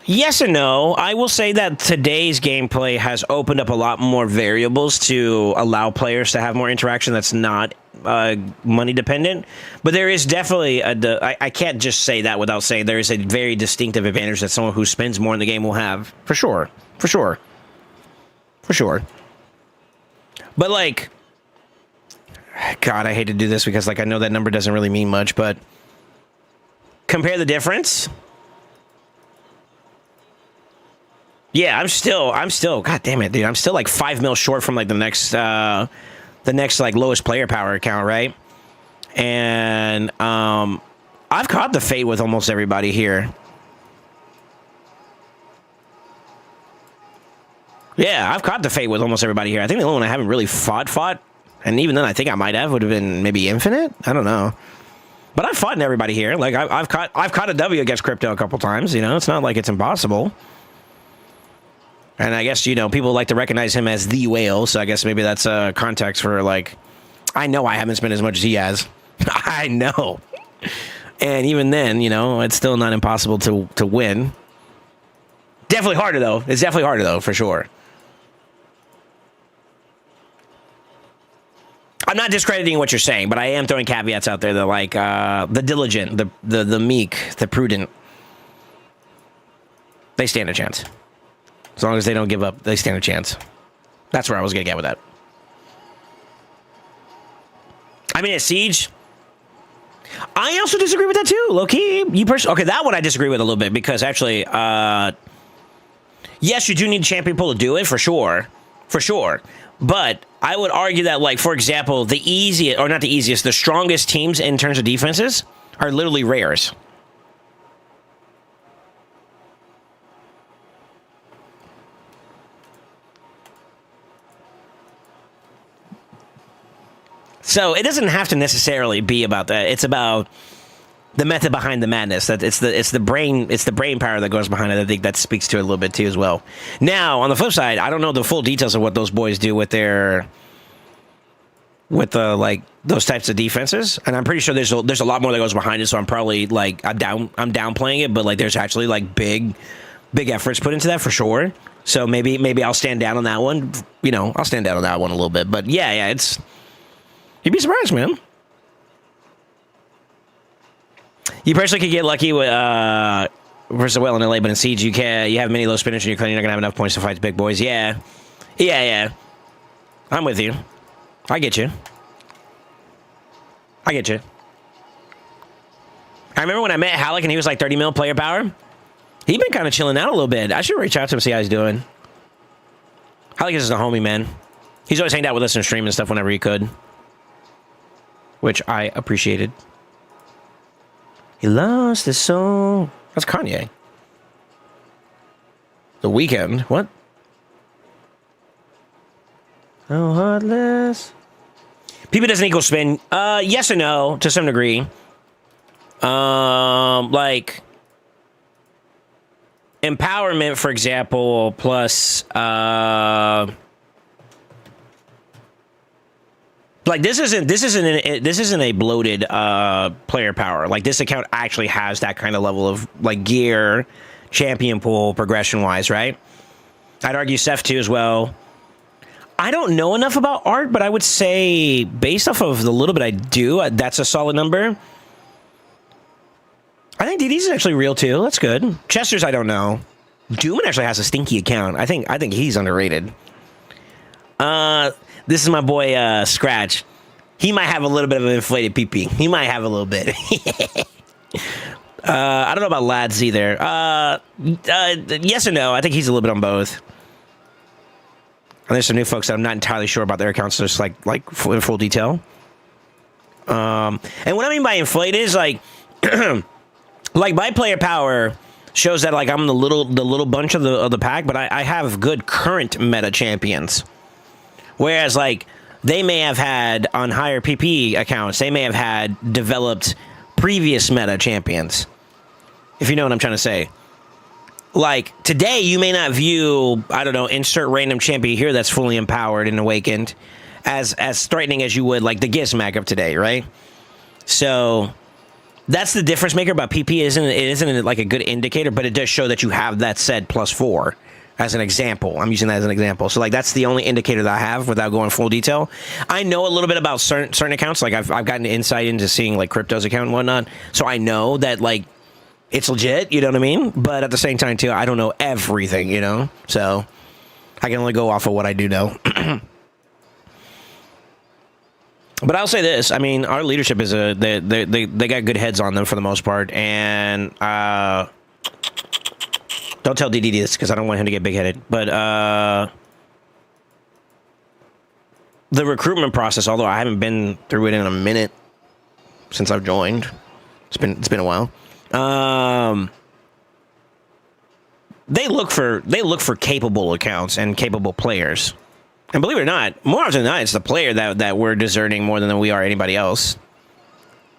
Yes and no. I will say that today's gameplay has opened up a lot more variables to allow players to have more interaction that's not money dependent. But there is definitely I can't just say that without saying there is a very distinctive advantage that someone who spends more in the game will have. For sure. For sure. For sure. But like, God, I hate to do this because like I know that number doesn't really mean much, but compare the difference. Yeah, I'm still, God damn it, dude. I'm still like 5 mil short from like the next like lowest player power account, right? And I've caught the fate with almost everybody here. Yeah, I've caught the fate with almost everybody here. I think the only one I haven't really fought, and even then I think I might have, would have been maybe Infinite. I don't know. But I've fought everybody here. Like I've caught a W against Crypto a couple times. You know, it's not like it's impossible. And I guess, you know, people like to recognize him as the whale, so I guess maybe that's a context for, like, I know I haven't spent as much as he has. I know. And even then, you know, it's still not impossible to win. Definitely harder, though. It's definitely harder, though, for sure. I'm not discrediting what you're saying, but I am throwing caveats out there that, like, the diligent, the meek, the prudent, they stand a chance. As long as they don't give up, they stand a chance. That's where I was going to get with that. I mean, at Siege, I also disagree with that too. Low-key, okay, that one I disagree with a little bit because actually, yes, you do need a champion pool to do it, for sure. For sure. But I would argue that, like, for example, the easiest, or not the easiest, the strongest teams in terms of defenses are literally rares. So it doesn't have to necessarily be about that. It's about the method behind the madness. That it's the brain power that goes behind it. I think that speaks to it a little bit too as well. Now, on the flip side, I don't know the full details of what those boys do with their with like those types of defenses, and I'm pretty sure there's a lot more that goes behind it. So I'm probably like I'm downplaying it, but like there's actually like big efforts put into that for sure. So maybe I'll stand down on that one. You know, I'll stand down on that one a little bit. But yeah, it's you'd be surprised, man. You personally could get lucky with versus a whale in LA, but in Siege you have many low spinners and you're not gonna have enough points to fight the big boys. Yeah. I'm with you. I get you. I remember when I met Halleck and he was like 30 mil player power. He's been kind of chilling out a little bit. I should reach out to him, see how he's doing. Halleck is just a homie, man. He's always hanged out with us and stream and stuff whenever he could, which I appreciated. He lost his soul. That's Kanye. The Weeknd. What? Oh, heartless. PP doesn't equal spin. Yes and no, to some degree. Like empowerment, for example, plus like this isn't a bloated player power. Like this account actually has that kind of level of like gear, champion pool progression wise, right? I'd argue Seth too as well. I don't know enough about art, but I would say based off of the little bit I do, that's a solid number. I think DD's is actually real too. That's good. Chester's I don't know. Dooman actually has a stinky account. I think he's underrated. This is my boy Scratch. He might have a little bit of an inflated PP. He might have a little bit. I don't know about Lads either. Yes and no. I think he's a little bit on both. And there's some new folks that I'm not entirely sure about their accounts, just like in full detail. And what I mean by inflated is like, like my player power shows that like I'm the little bunch of the pack, but I have good current meta champions. Whereas like they may have had on higher PP accounts, they may have had developed previous meta champions. If you know what I'm trying to say. Like, today, you may not view, I don't know, insert random champion here that's fully empowered and awakened as threatening as you would, like, the Gizmac of today, right? So, that's the difference maker about PP. It isn't like a good indicator, but it does show that you have that said +4 as an example. I'm using that as an example. So, like, that's the only indicator that I have without going full detail. I know a little bit about certain accounts. Like, I've gotten insight into seeing, like, Crypto's account and whatnot. So, I know that, like, it's legit, you know what I mean? But at the same time, too, I don't know everything, you know? So, I can only go off of what I do know. But I'll say this. I mean, our leadership is they got good heads on them for the most part. And don't tell DD this because I don't want him to get big-headed. But the recruitment process, although I haven't been through it in a minute since I've joined. It's been a while. They look for capable accounts and capable players, and believe it or not, more often than not, it's the player that we're deserting more than we are anybody else.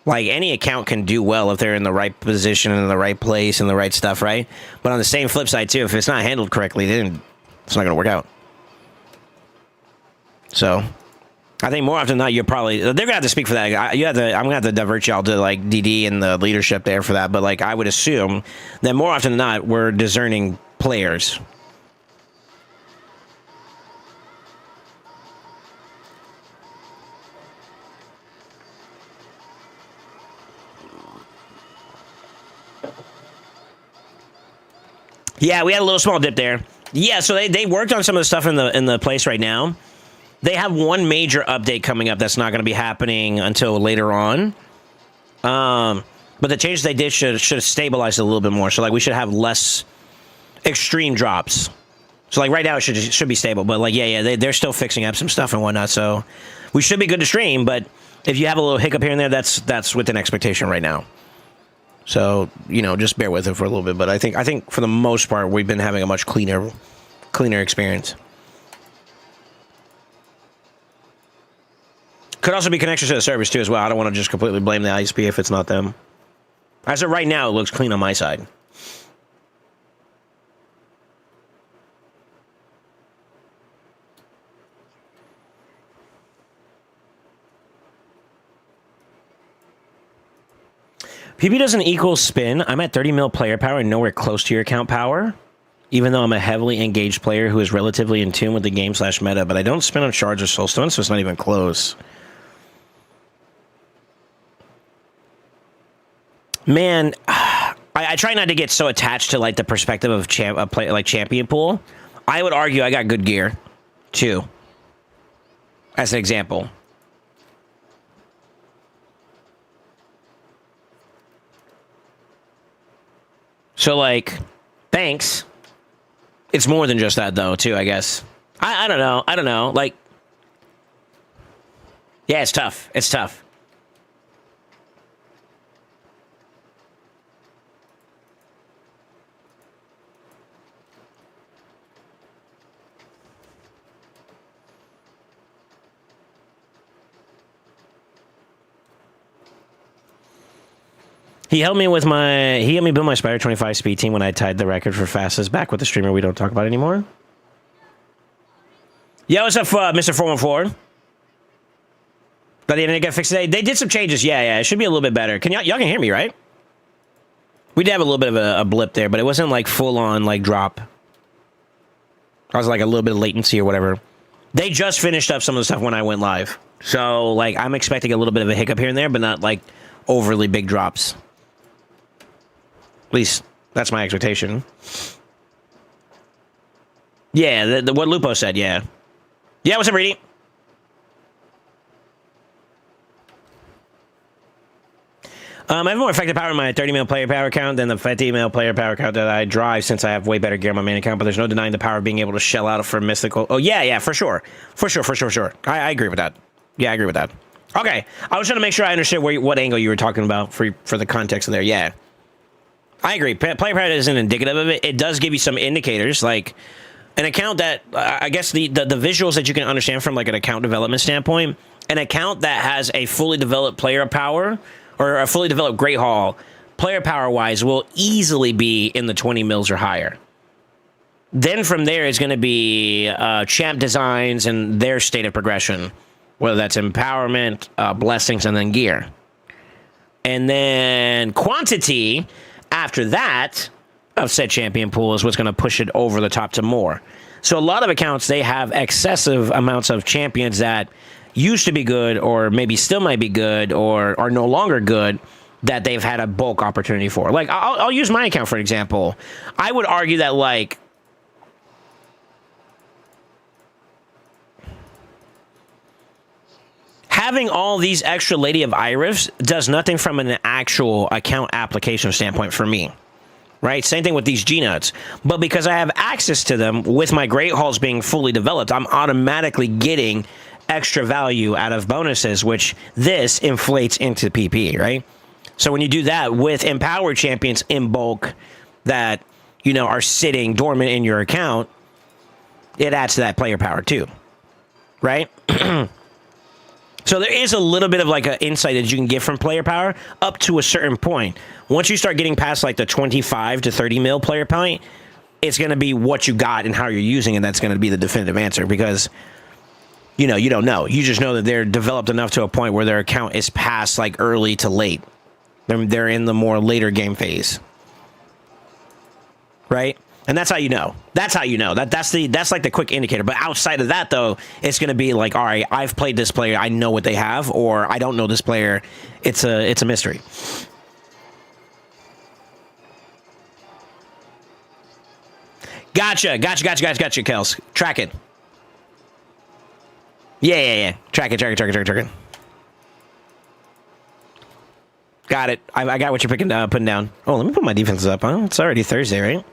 Like any account can do well if they're in the right position and in the right place and the right stuff, right? But on the same flip side too, if it's not handled correctly, then it's not going to work out. So. I think more often than not, they're gonna have to speak for that. I'm gonna have to divert y'all to like DD and the leadership there for that. But like, I would assume that more often than not, we're discerning players. Yeah, we had a little small dip there. Yeah, so they worked on some of the stuff in the place right now. They have one major update coming up that's not going to be happening until later on. But the changes they did should have stabilized it a little bit more. So, like, we should have less extreme drops. So, like, right now it should be stable. But, like, they're still fixing up some stuff and whatnot. So, we should be good to stream. But if you have a little hiccup here and there, that's within expectation right now. So, you know, just bear with it for a little bit. But I think for the most part, we've been having a much cleaner experience. Could also be connections to the servers, too, as well. I don't want to just completely blame the ISP if it's not them. As of right now, it looks clean on my side. PB doesn't equal spin. I'm at 30 mil player power and nowhere close to your account power, even though I'm a heavily engaged player who is relatively in tune with the game / meta, but I don't spin on shards or soulstone, so it's not even close. Man, I try not to get so attached to like the perspective of champion pool. I would argue I got good gear, too, as an example. So, like, thanks. It's more than just that, though, too, I guess. I don't know. I don't know. Like, yeah, it's tough. It's tough. He helped me build my Spider 25 speed team when I tied the record for fastest back with the streamer we don't talk about anymore. Yo, what's up, Mr. 414? But the internet got fixed today. They did some changes. Yeah, it should be a little bit better. Y'all can hear me, right? We did have a little bit of a blip there, but it wasn't like full on like drop. I was like a little bit of latency or whatever. They just finished up some of the stuff when I went live. So like I'm expecting a little bit of a hiccup here and there, but not like overly big drops. At least that's my expectation. Yeah, what Lupo said, yeah. Yeah, what's up, Reedy? I have more effective power in my 30 mil player power count than the 50 mil player power count that I drive since I have way better gear on my main account, but there's no denying the power of being able to shell out for mythical. Oh, yeah, for sure. For sure. I agree with that. Yeah, I agree with that. Okay, I was trying to make sure I understood what angle you were talking about for the context of there, yeah. I agree. Player power isn't indicative of it. It does give you some indicators, like an account that, I guess the visuals that you can understand from like an account development standpoint, an account that has a fully developed player power or a fully developed Great Hall, player power-wise, will easily be in the 20 mils or higher. Then from there is going to be champ designs and their state of progression, whether that's empowerment, blessings, and then gear. And then quantity after that of said champion pool is what's going to push it over the top to more. So a lot of accounts, they have excessive amounts of champions that used to be good or maybe still might be good or are no longer good that they've had a bulk opportunity for. Like, I'll use my account for example. I would argue that, like, having all these extra Lady of Iris does nothing from an actual account application standpoint for me, right? Same thing with these G-Nuts. But because I have access to them with my Great Halls being fully developed, I'm automatically getting extra value out of bonuses, which this inflates into PP, right? So when you do that with empowered champions in bulk that, you know, are sitting dormant in your account, it adds to that player power too, right? So there is a little bit of like an insight that you can get from player power up to a certain point. Once you start getting past like the 25 to 30 mil player point, it's going to be what you got and how you're using it. That's going to be the definitive answer because, you know, you don't know. You just know that they're developed enough to a point where their account is past like early to late. They're in the more later game phase. Right? And that's how you know. That's how you know. That's like the quick indicator. But outside of that, though, it's going to be like, all right, I've played this player. I know what they have, or I don't know this player. It's a mystery. Gotcha, Kels. Track it. Yeah. Track it. Got it. I got what you're putting down. Oh, let me put my defenses up, huh? It's already Thursday, right?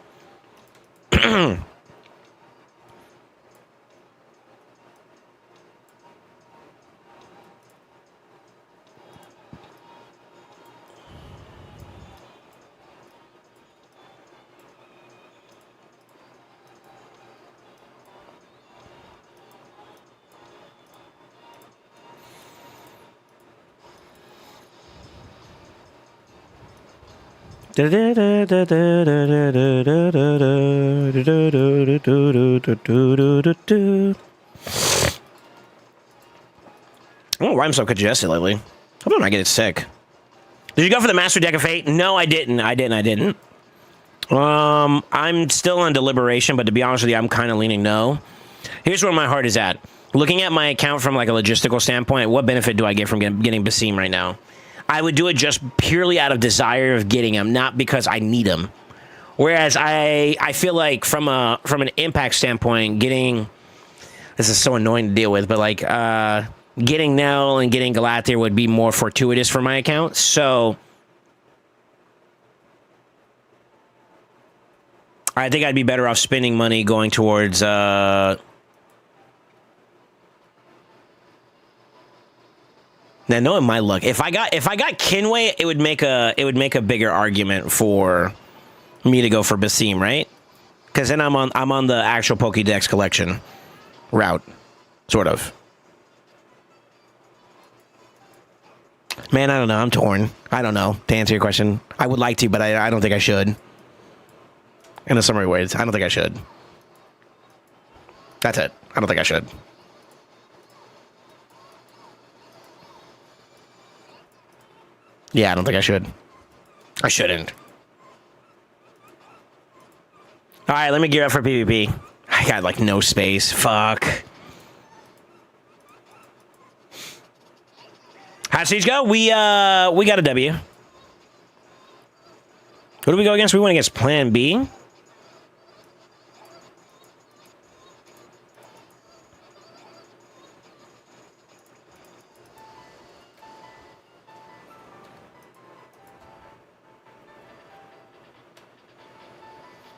Oh, why I'm so congested lately. Hope I'm not getting sick. Did you go for the Master Deck of Fate? No, I didn't. I didn't. I'm still on deliberation, but to be honest with you, I'm kind of leaning no. Here's where my heart is at. Looking at my account from like a logistical standpoint, what benefit do I get from getting Basim right now? I would do it just purely out of desire of getting him, not because I need him. Whereas I feel like from an impact standpoint, getting, this is so annoying to deal with, but like getting Nell and getting Galathier would be more fortuitous for my account. So I think I'd be better off spending money going towards now, knowing my luck, if I got Kinway, it would make a bigger argument for me to go for Basim, right? Because then I'm on the actual Pokédex collection route, sort of. Man, I don't know. I'm torn. I don't know. To answer your question, I would like to, but I don't think I should. In a summary words, I don't think I should. That's it. I don't think I should. Yeah, I don't think I should. I shouldn't. All right, let me gear up for PvP. I got like no space. Fuck. How'd Siege go? We got a W. Who do we go against? We went against Plan B.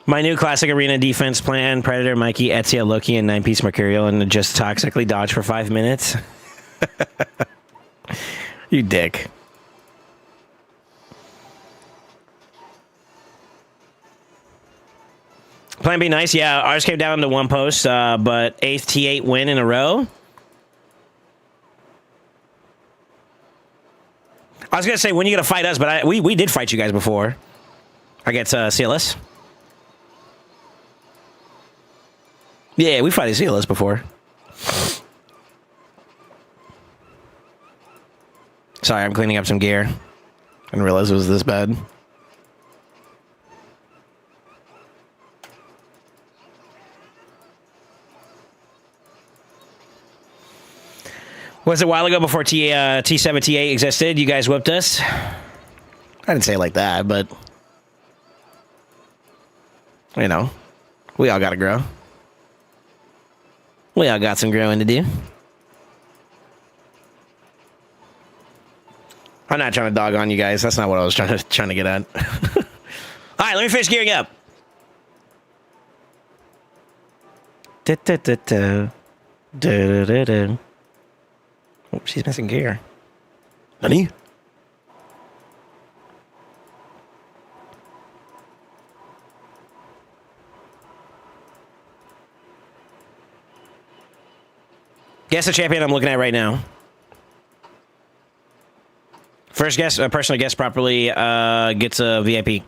My new classic arena defense plan: Predator, Mikey, Ezia, Loki, and 9-piece Mercurial, and just toxically dodge for 5 minutes. You dick. Plan B, nice. Yeah, ours came down to one post, but 8th T8 win in a row. I was gonna say when you gonna fight us, but we did fight you guys before. Against CLS. Yeah, we fought CLS before. Sorry, I'm cleaning up some gear. I didn't realize it was this bad. Was it a while ago before T7, T8 existed? You guys whipped us? I didn't say it like that, but you know, we all gotta grow. We all got some growing to do. I'm not trying to dog on you guys. That's not what I was trying to get at. All right, let me finish gearing up. Oh, she's missing gear. Honey? Guess the champion I'm looking at right now. First guess, person to guess properly gets a VIP.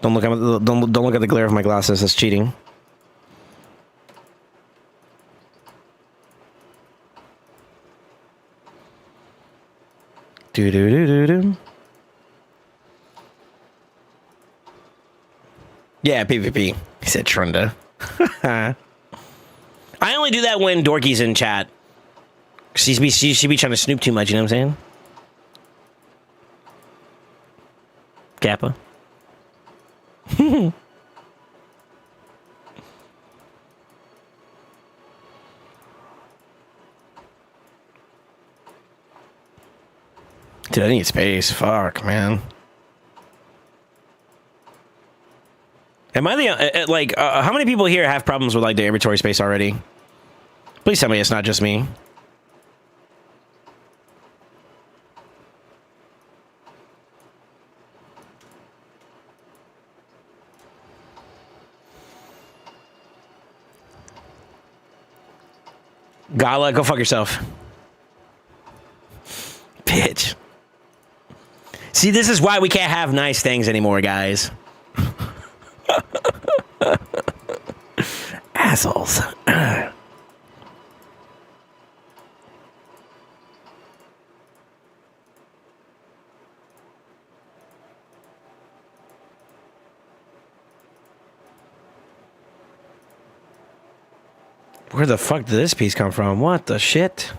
Don't look at the glare of my glasses. That's cheating. Do do do do do. Yeah, PvP. He said Trunda. I only do that when Dorky's in chat. She be trying to snoop too much, you know what I'm saying? Kappa. Dude, I need space. Fuck, man. Am I the, how many people here have problems with, like, the inventory space already? Please tell me it's not just me. Gala, go fuck yourself. Bitch. See, this is why we can't have nice things anymore, guys. Assholes. Where the fuck did this piece come from? What the shit?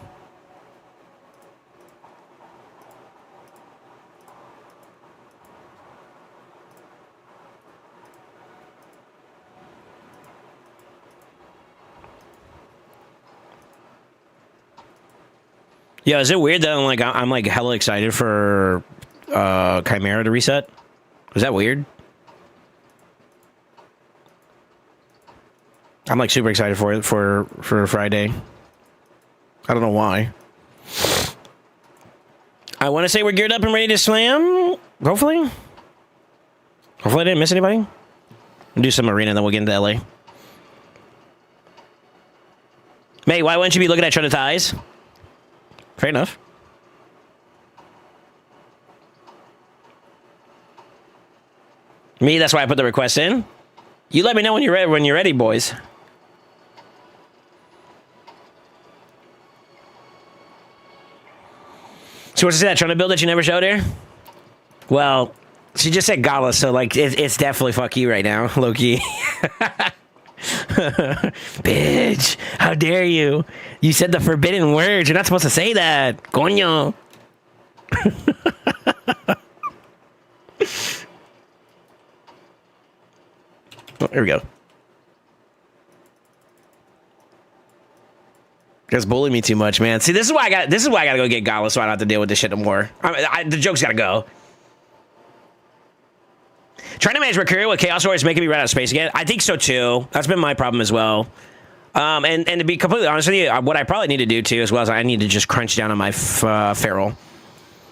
Yeah, is it weird that I'm like hella excited for Chimera to reset? Is that weird? I'm like super excited for it for Friday. I don't know why. I want to say we're geared up and ready to slam. Hopefully. Hopefully I didn't miss anybody. We'll do some arena, then we'll get into LA. May, why wouldn't you be looking at Trinity Ties? Fair enough. Me, that's why I put the request in. You let me know when you're ready, boys. So what's that? Trying to build that you never showed her? Well, she just said gala, so like it's definitely fuck you right now, low-key. Bitch, how dare you? You said the forbidden words. You're not supposed to say that. Coño. Oh, here we go. You guys bully me too much, man. See, this is why I gotta go get Gala so I don't have to deal with this shit no more. The joke's gotta go. Trying to manage Mercurial with Chaos Warrior is making me run out of space again. I think so too. That's been my problem as well. And to be completely honest with you, what I probably need to do too, as well, is I need to just crunch down on my feral.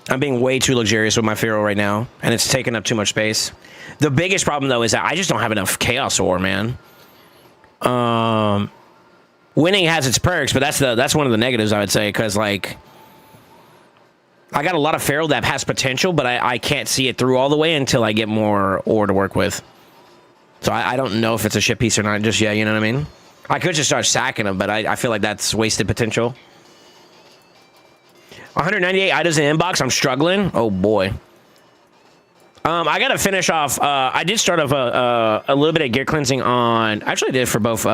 I'm being way too luxurious with my feral right now, and it's taking up too much space. The biggest problem though is that I just don't have enough Chaos Ore, man. Winning has its perks, but that's one of the negatives, I would say, because like I got a lot of feral that has potential, but I can't see it through all the way until I get more ore to work with. So I don't know if it's a shit piece or not just yet, you know what I mean? I could just start sacking them, but I feel like that's wasted potential. 198 items in inbox. I'm struggling. Oh boy. I gotta finish off. I did start off a little bit of gear cleansing on. Actually, I did for both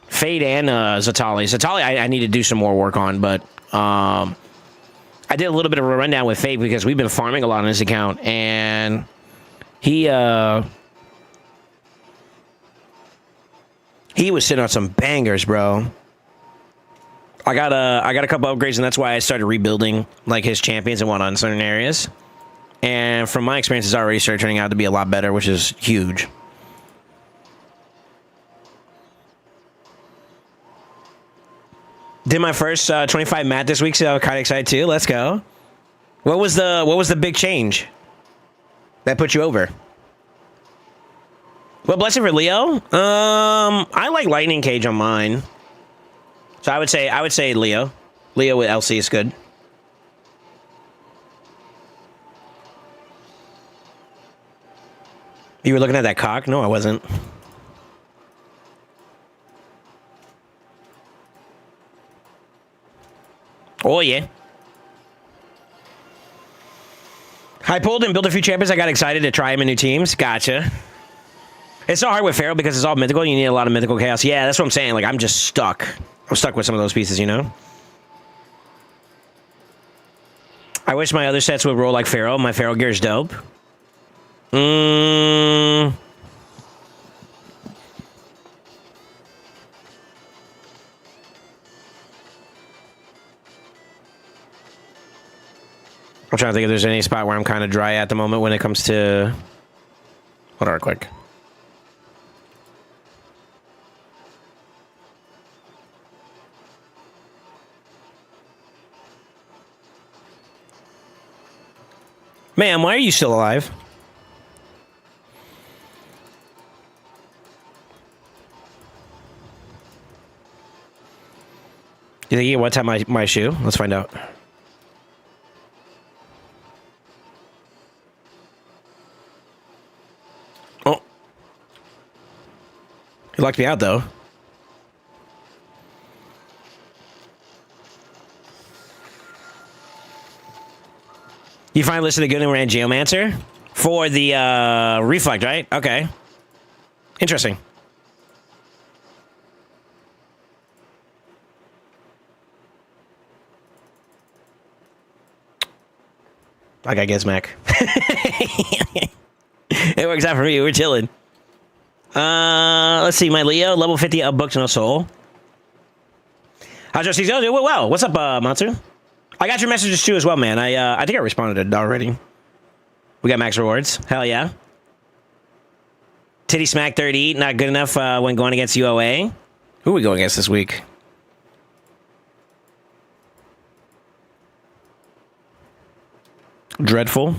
Fade and Zatali. Zatali, I need to do some more work on, but I did a little bit of a rundown with Fade because we've been farming a lot on his account, and he was sitting on some bangers, bro. I got a couple upgrades, and that's why I started rebuilding like his champions and whatnot in certain areas. And from my experience, it's already started turning out to be a lot better, which is huge. Did my first 25 mat this week, so I'm kind of excited too. Let's go. What was the big change that put you over? Well, blessing for Leo. I like Lightning Cage on mine. So I would say Leo. Leo with LC is good. You were looking at that cock? No, I wasn't. Oh yeah. I pulled and built a few champions. I got excited to try them in new teams. Gotcha. It's so hard with Pharaoh because it's all mythical. You need a lot of mythical chaos. Yeah, that's what I'm saying. Like, I'm just stuck. I'm stuck with some of those pieces, you know? I wish my other sets would roll like Pharaoh. My Pharaoh gear is dope. I'm trying to think if there's any spot where I'm kind of dry at the moment when it comes to... Hold on quick. Ma'am, why are you still alive? You think you want to tap my shoe? Let's find out. Oh. You locked me out, though. You finally listened to Good and Ran Geomancer? For the Reflect, right? Okay. Interesting. Like I guess, Mac. It works out for me. We're chilling. Let's see. My Leo, level 50, booked, no soul. How's your season? Well, what's up, Matsu? I got your messages too as well, man. I think I responded already. We got max rewards. Hell yeah. Titty smack 30, not good enough when going against UOA. Who are we going against this week? Dreadful.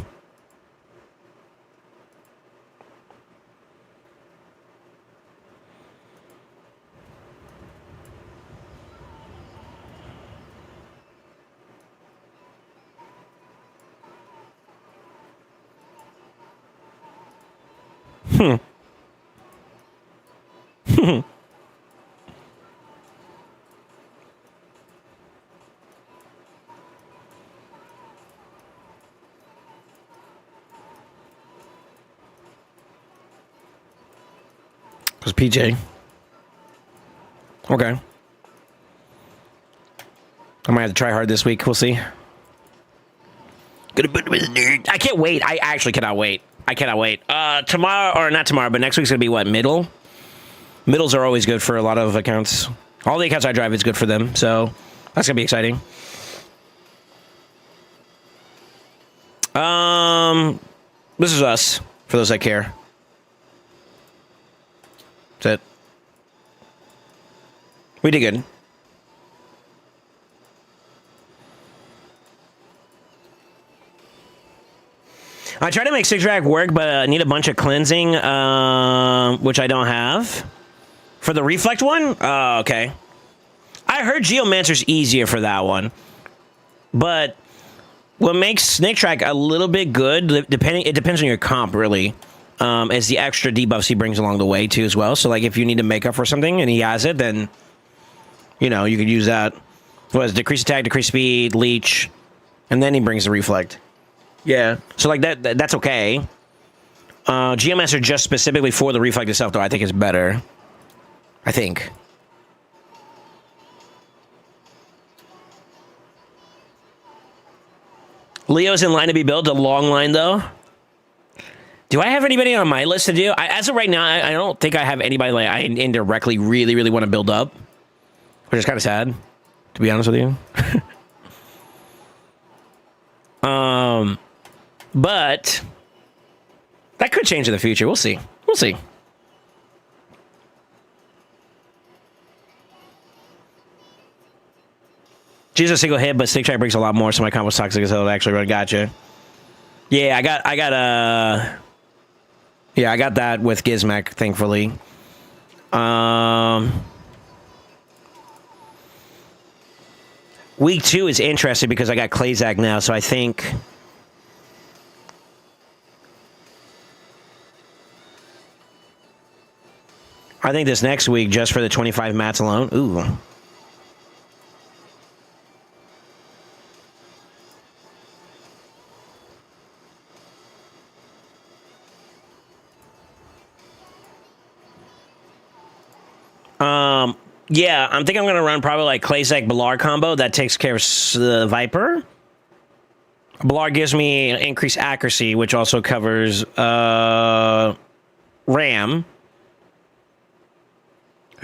Was PJ. Okay. I might have to try hard this week. We'll see. I can't wait. I actually cannot wait. I cannot wait. Tomorrow, or not tomorrow, but next week's going to be what? Middle? Middles are always good for a lot of accounts. All the accounts I drive is good for them. So that's going to be exciting. This is us, for those that care. That's it. We did good. I tried to make six rack work, but I need a bunch of cleansing, which I don't have. For the reflect one? Oh, okay. I heard Geomancer's easier for that one. But what makes Snake Track a little bit good, it depends on your comp, really, is the extra debuffs he brings along the way, too, as well. So, like, if you need to make up for something and he has it, then, you know, you could use that. What is it? Decrease attack, decrease speed, leech, and then he brings the reflect. Yeah. So, like, that's okay. Geomancer just specifically for the reflect itself, though, I think is better. I think. Leo's in line to be built. A long line, though. Do I have anybody on my list to do? As of right now, I don't think I have anybody like I indirectly really want to build up. Which is kind of sad, to be honest with you. But that could change in the future. We'll see. We'll see. She's a single hit, but Stick Track breaks a lot more, so my combo's toxic as hell. Actually, really gotcha. Yeah, I got that with Gizmac, thankfully. Week 2 is interesting because I got Clayzak now, so I think this next week, just for the 25 mats alone. Ooh. Yeah, I'm thinking I'm going to run probably like Clayzak Balar combo that takes care of the Viper. Balar gives me increased accuracy, which also covers Ram. And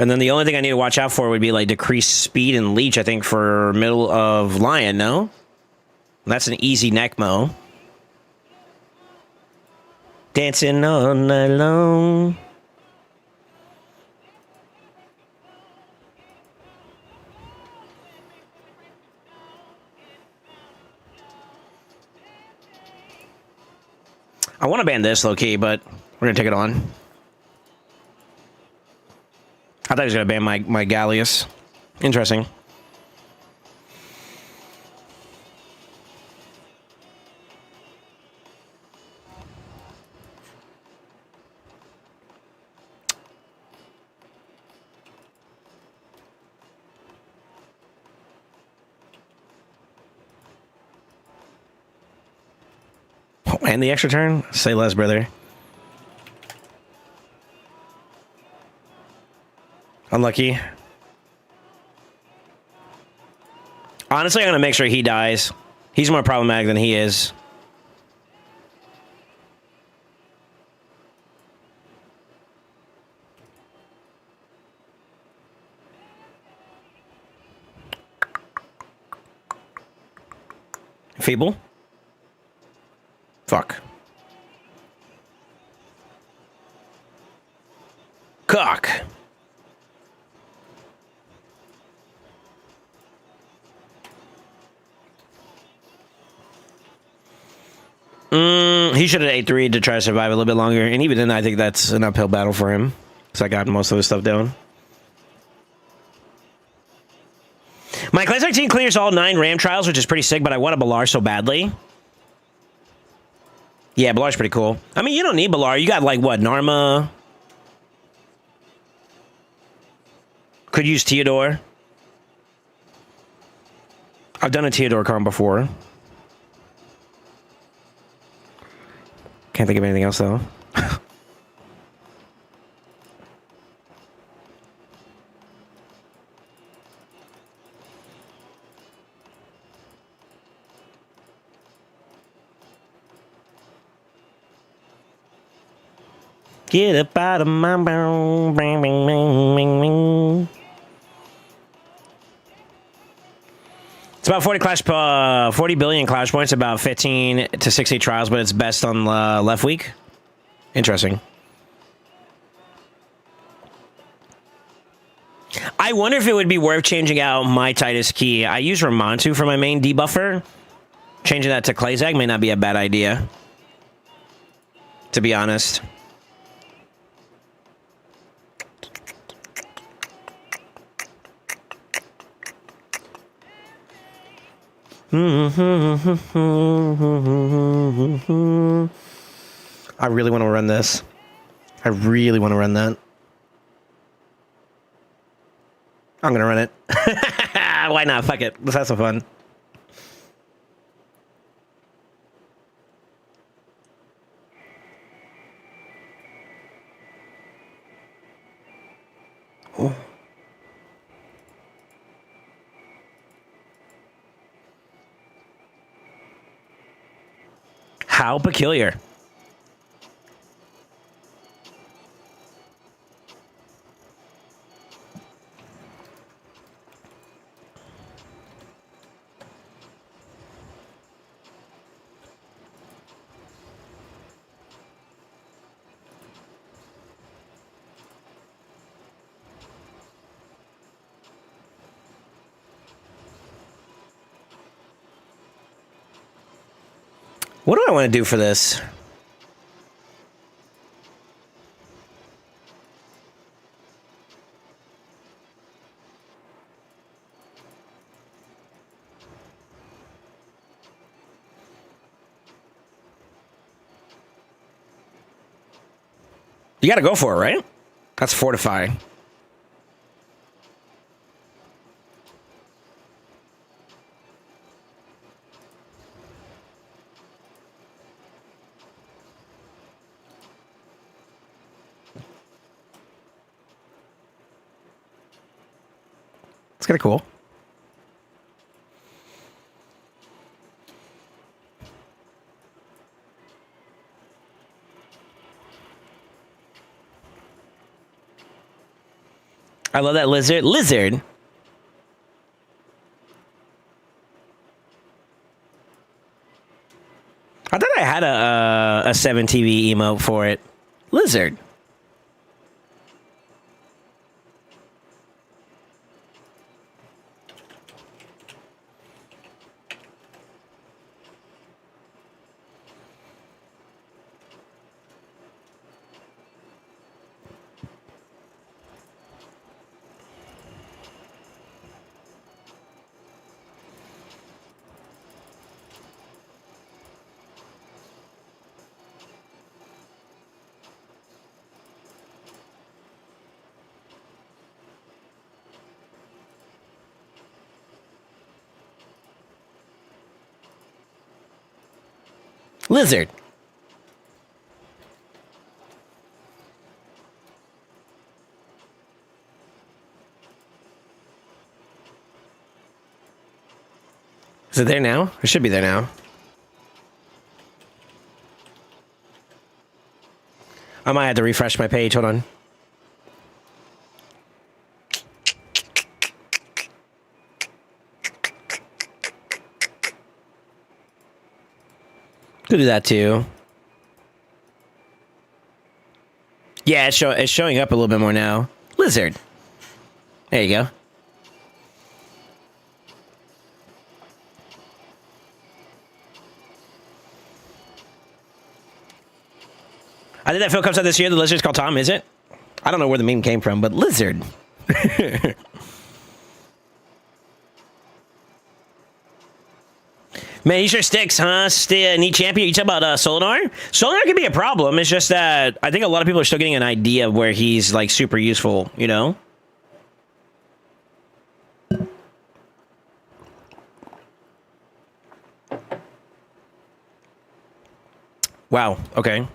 then the only thing I need to watch out for would be like decreased speed and leech, I think, for middle of Lion, no? That's an easy Necmo. Dancing all night long. I want to ban this low-key, but we're going to take it on. I thought he was going to ban my Gallius. Interesting. And the extra turn? Say less, brother. Unlucky. Honestly, I'm going to make sure he dies. He's more problematic than he is. Feeble? Fuck. Cock. He should have ate 3 to try to survive a little bit longer. And even then, I think that's an uphill battle for him. So I got most of the stuff down. My Class 19 clears all 9 Ram trials, which is pretty sick, but I want a Balar so badly. Yeah, Balar's pretty cool. I mean, you don't need Balar. You got, like, what, Narma? Could use Theodore. I've done a Theodore card before. Can't think of anything else, though. Get up out of my bound. Bang, bang, bang, bang, bang. It's about 40 billion clash points, about 15 to 60 trials, but it's best on left week. Interesting. I wonder if it would be worth changing out my Titus key. I use Ramontu for my main debuffer. Changing that to Clayzag may not be a bad idea, to be honest. I really want to run this. I really want to run that. I'm gonna run it. Why not? Fuck it. Let's have some fun. Oh. How peculiar. What do I want to do for this? You got to go for it, right? That's fortify. It's kind of cool. I love that lizard. Lizard. I thought I had a 7 TV emote for it. Lizard. Lizard. Is it there now? It should be there now. I might have to refresh my page. Hold on. Could do that too. Yeah, it's showing up a little bit more now. Lizard. There you go. I think that film comes out this year. The Lizard's called Tom, is it? I don't know where the meme came from, but Lizard. Man, he sure sticks, huh? Neat champion. You talk about Solinar? Solinar could be a problem. It's just that I think a lot of people are still getting an idea of where he's like super useful, you know? Wow, okay.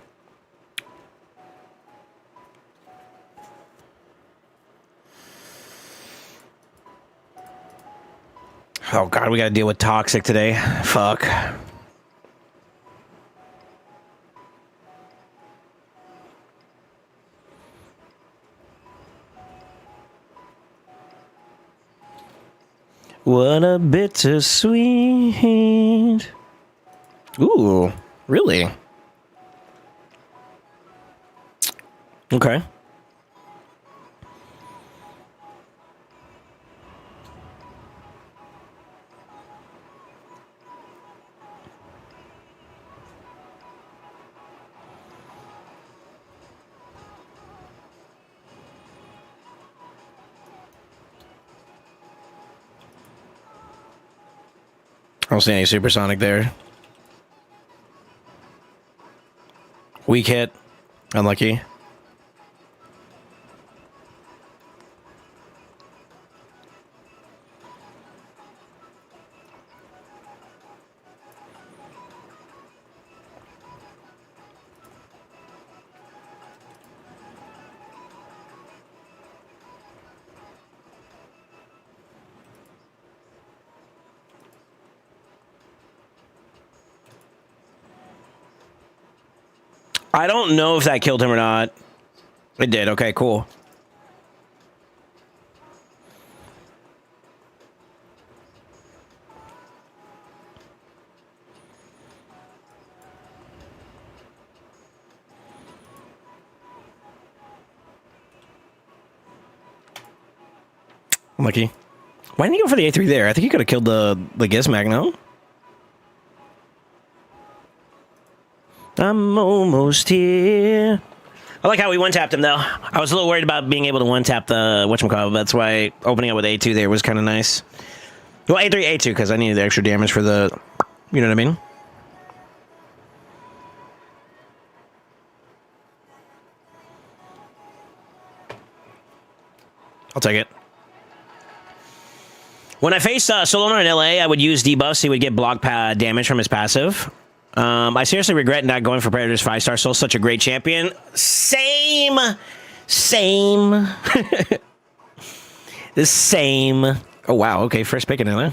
Oh god, we gotta deal with Toxic today. Fuck. What a bittersweet. Ooh, really? Okay. I don't see any supersonic there. Weak hit. Unlucky. I don't know if that killed him or not. It did. Okay, cool. Lucky. Why didn't he go for the A3 there? I think he could have killed the Gizmag, no? I'm almost here. I like how we one-tapped him, though. I was a little worried about being able to one-tap the whatchamacallit. That's why opening up with A2 there was kind of nice. Well, A3, A2, because I needed the extra damage for the... You know what I mean? I'll take it. When I faced Solinar in LA, I would use debuffs. He would get block damage from his passive. I seriously regret not going for Predator's 5-star Soul. Such a great champion. Same. The same. Oh, wow. Okay, first pick in LA.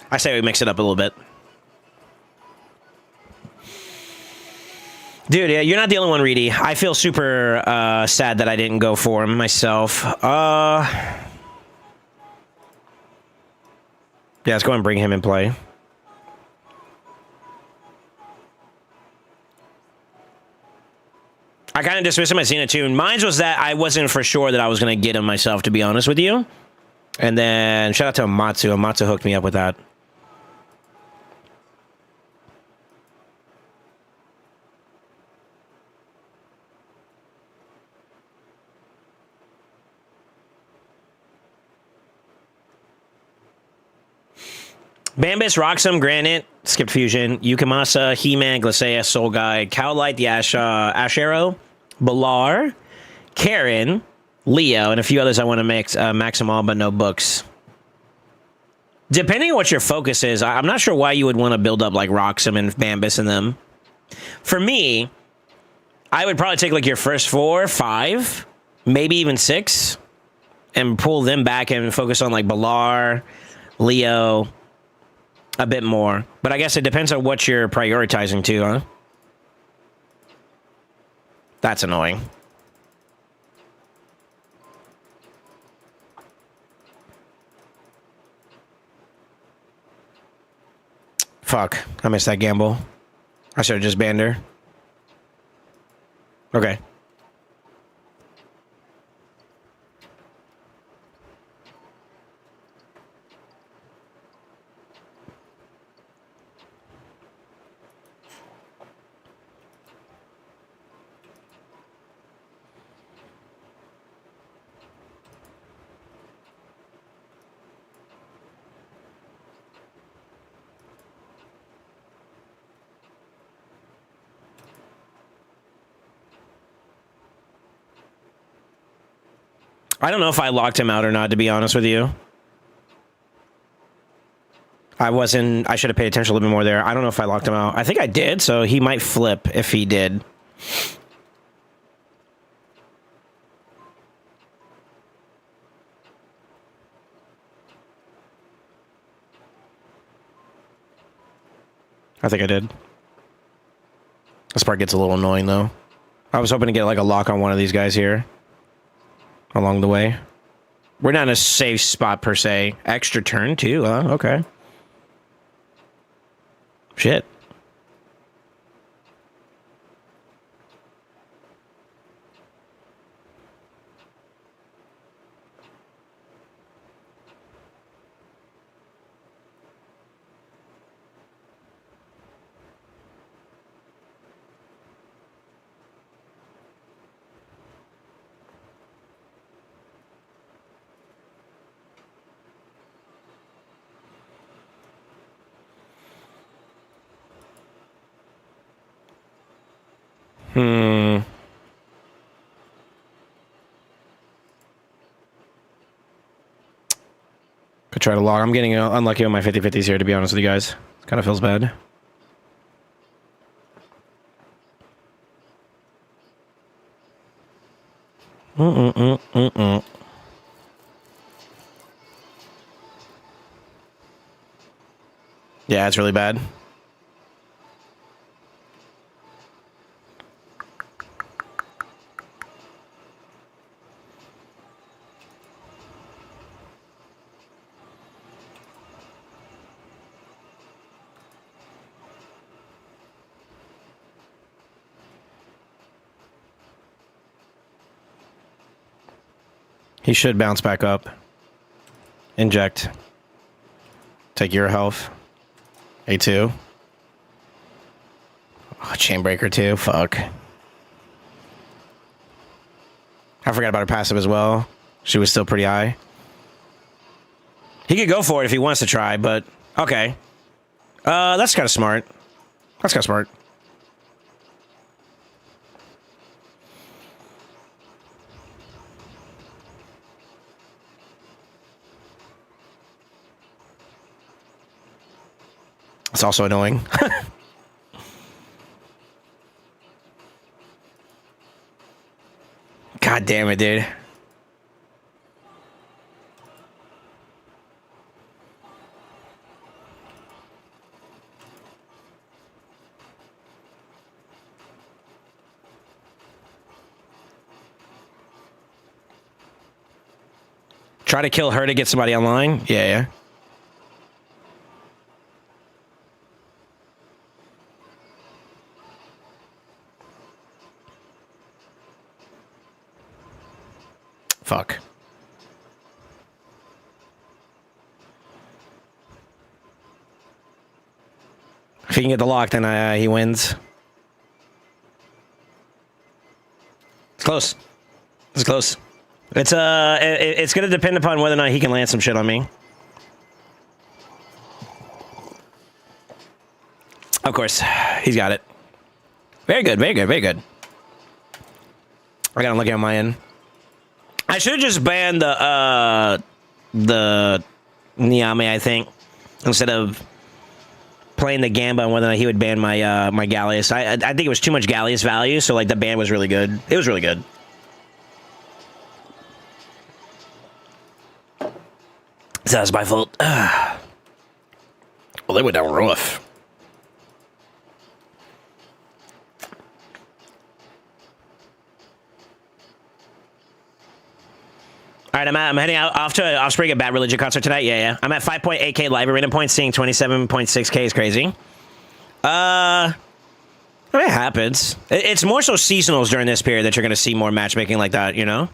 I say we mix it up a little bit. Dude, yeah, you're not the only one, Reedy. I feel super sad that I didn't go for him myself. Yeah, let's go and bring him in play. I kind of dismissed him at Cena too. Mine was that I wasn't for sure that I was going to get him myself, to be honest with you. And then shout out to Amatsu. Amatsu hooked me up with that. Bambus, Roxum, Granite, Skipped Fusion, Yukimasa, He-Man, Glaceus, Soul Guide, Cowlight, the Ash Arrow, Balar, Karen, Leo, and a few others I want to mix, max them all, but no books. Depending on what your focus is, I'm not sure why you would want to build up like Roxum and Bambus in them. For me, I would probably take like your first 4, 5, maybe even 6, and pull them back and focus on like Balar, Leo, a bit more. But I guess it depends on what you're prioritizing too, huh? That's annoying. Fuck. I missed that gamble. I should have just banned her. Okay. I don't know if I locked him out or not, to be honest with you. I should have paid attention a little bit more there. I don't know if I locked him out. I think I did, so he might flip if he did. I think I did. This part gets a little annoying, though. I was hoping to get, like, a lock on one of these guys here. Along the way. We're not in a safe spot, per se. Extra turn, too, huh? Okay. Shit. Could try to log. I'm getting unlucky on my 50-50s here, to be honest with you guys. Kind of feels bad. Yeah, it's really bad. He should bounce back up. Inject. Take your health. A2. Oh, Chainbreaker too. Fuck. I forgot about her passive as well. She was still pretty high. He could go for it if he wants to try, but okay. That's kind of smart. That's kind of smart. It's also annoying. God damn it, dude. Try to kill her to get somebody online? Yeah, yeah. Fuck. If he can get the lock, then he wins. It's close. It's close. It's gonna depend upon whether or not he can land some shit on me. Of course, he's got it. Very good, very good, very good. I got him looking on my end. I should have just banned the Niame, I think, instead of playing the Gamba and whether or not he would ban my my Gallius. I think it was too much Gallius value, so like the ban was really good. It was really good. So that's my fault. Well, they went down rough. All right, I'm heading out off to Offspring at Bad Religion concert tonight. Yeah. I'm at 5.8k live arena points, seeing 27.6k is crazy. I mean, it happens. It's more so seasonals during this period that you're going to see more matchmaking like that, you know?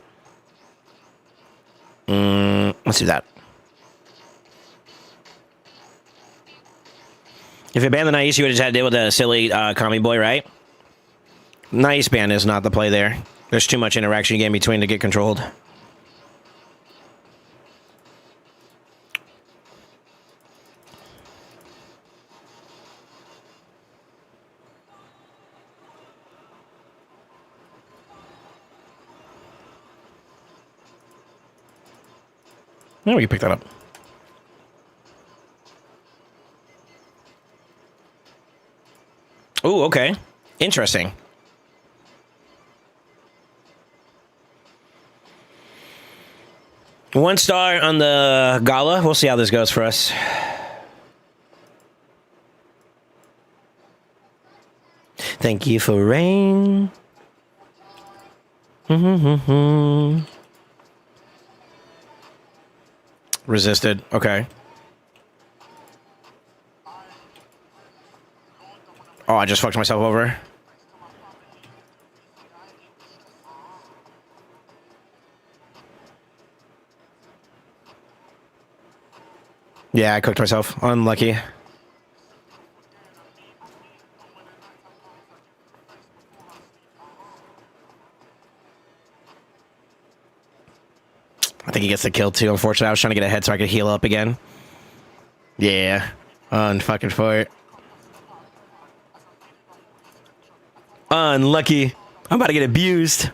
Let's do that. If you banned the Nice, you would have just had to deal with a silly commie boy, right? Nice ban is not the play there. There's too much interaction you get in between to get controlled. No, we can pick that up. Ooh, okay. Interesting. One star on the gala. We'll see how this goes for us. Thank you for rain. Resisted. Okay. Oh, I just fucked myself over. Yeah, I cooked myself. Unlucky. I think he gets the kill too, unfortunately. I was trying to get ahead so I could heal up again. Yeah. Unfucking for it. Unlucky. I'm about to get abused.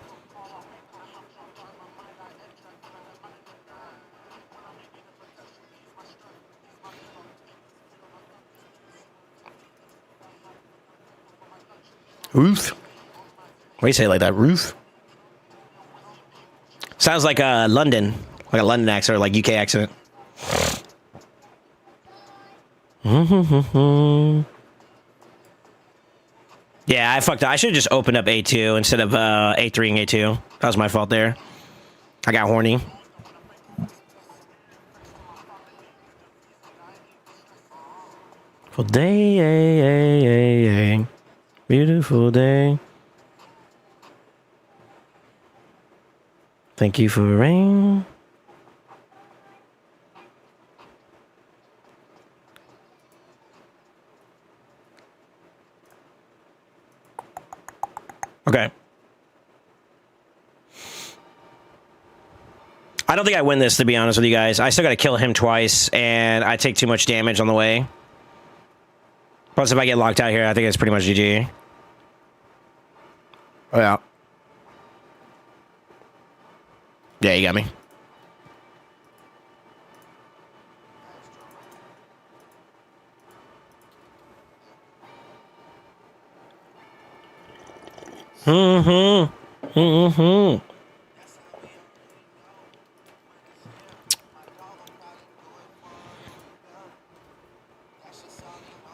Ruth. Why do you say it like that? Ruth? Sounds like London. Like a London accent or like UK accent. Yeah, I fucked up. I should have just opened up A2 instead of A3 and A2. That was my fault there. I got horny. Full day. Beautiful day. Thank you for rain. Okay. I don't think I win this, to be honest with you guys. I still got to kill him twice, and I take too much damage on the way. Plus, if I get locked out here, I think it's pretty much GG. Oh, yeah. Yeah, you got me.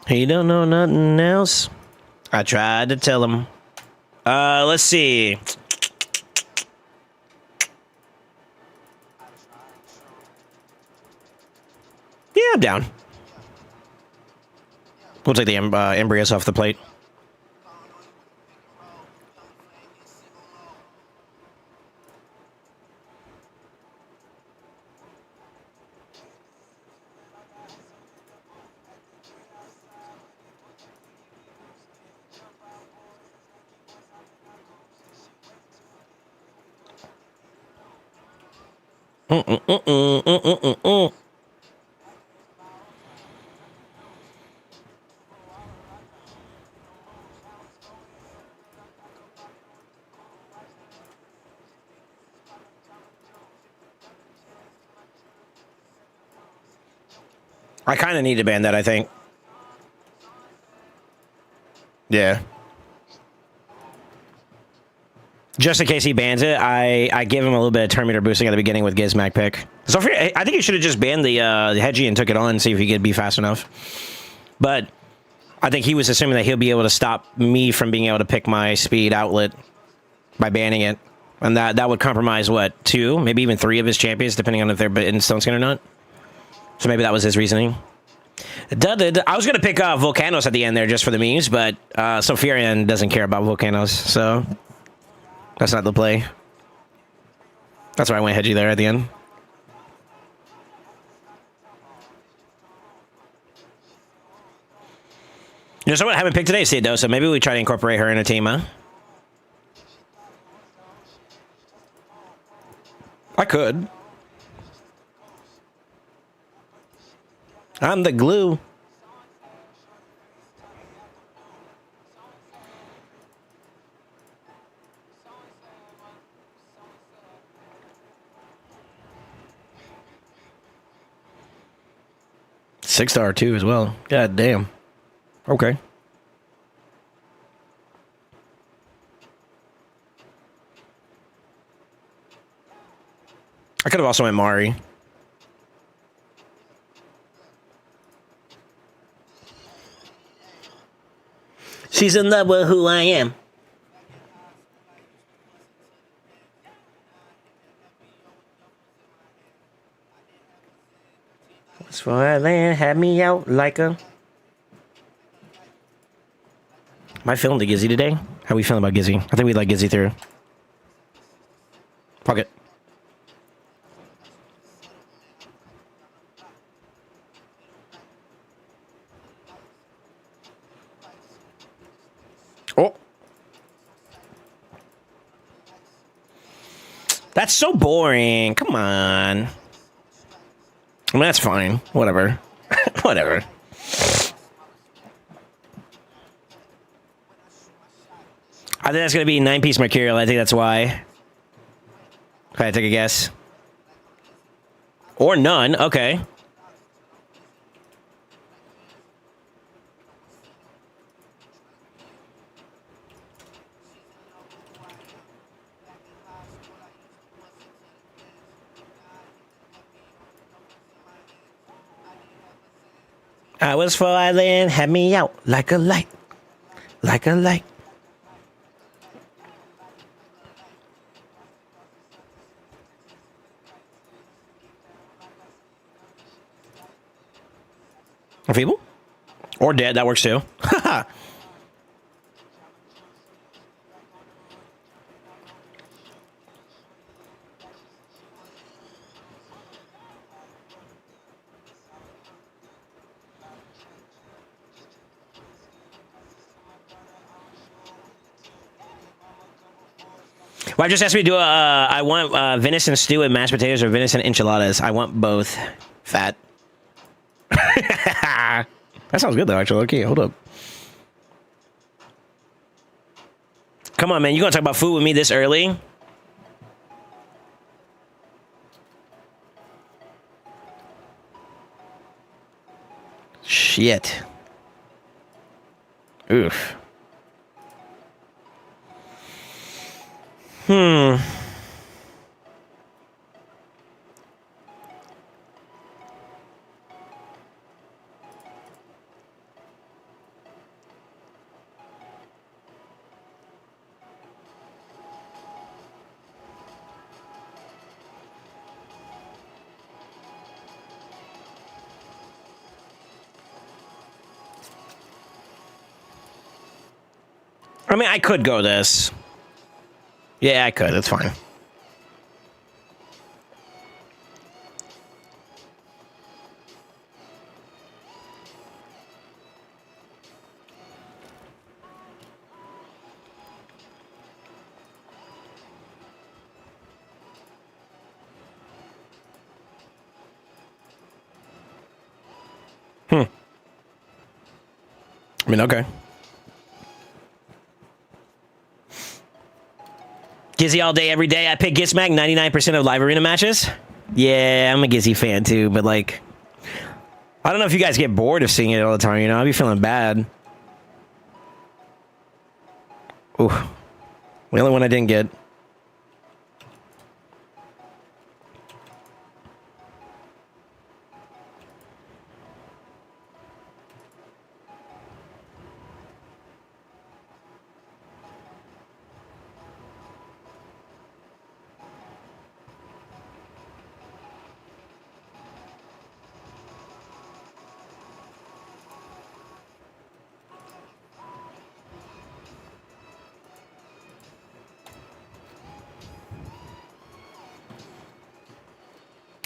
He don't know nothing else. I tried to tell him. Let's see. Yeah, I'm down. We'll take the embryos off the plate. I kind of need to ban that, I think. Yeah. Just in case he bans it, I give him a little bit of turn meter boosting at the beginning with Gizmac pick. So I think he should have just banned the Hedgie and took it on and see if he could be fast enough. But I think he was assuming that he'll be able to stop me from being able to pick my speed outlet by banning it. And that would compromise, what, 2, maybe even 3 of his champions, depending on if they're in Stone Skin or not. So maybe that was his reasoning. I was going to pick Volcanos at the end there just for the memes, but Sophirian doesn't care about Volcanos, so that's not the play. That's why I went Hedgie there at the end. You know someone I haven't picked today, Sid, though, so maybe we try to incorporate her in a team, huh? I could. I'm the glue. Six-star too as well. God damn. Okay. I could have also went Mari. She's in love with who I am. What's for I land had me out like a... Am I feeling the Gizzy today? How are we feeling about Gizzy? I think we like Gizzy through. Fuck it. Oh. That's so boring. Come on. I mean, that's fine. Whatever. Whatever. I think that's going to be 9-piece Mercurial. I think that's why. Can I take a guess? Or none. Okay. I was falling, had me out like a light. Like a light. Feeble? Or dead, that works too. Well, I just asked me to do I want venison stew and mashed potatoes or venison enchiladas. I want both. Fat. That sounds good though, actually. Okay, hold up. Come on, man. You gonna talk about food with me this early? Shit. Oof. I mean, I could go this. Yeah, I could. It's fine. I mean, okay. Gizzy all day, every day. I pick Gizmag 99% of live arena matches. Yeah, I'm a Gizzy fan too, but like, I don't know if you guys get bored of seeing it all the time, you know? I'll be feeling bad. Ooh. The only one I didn't get.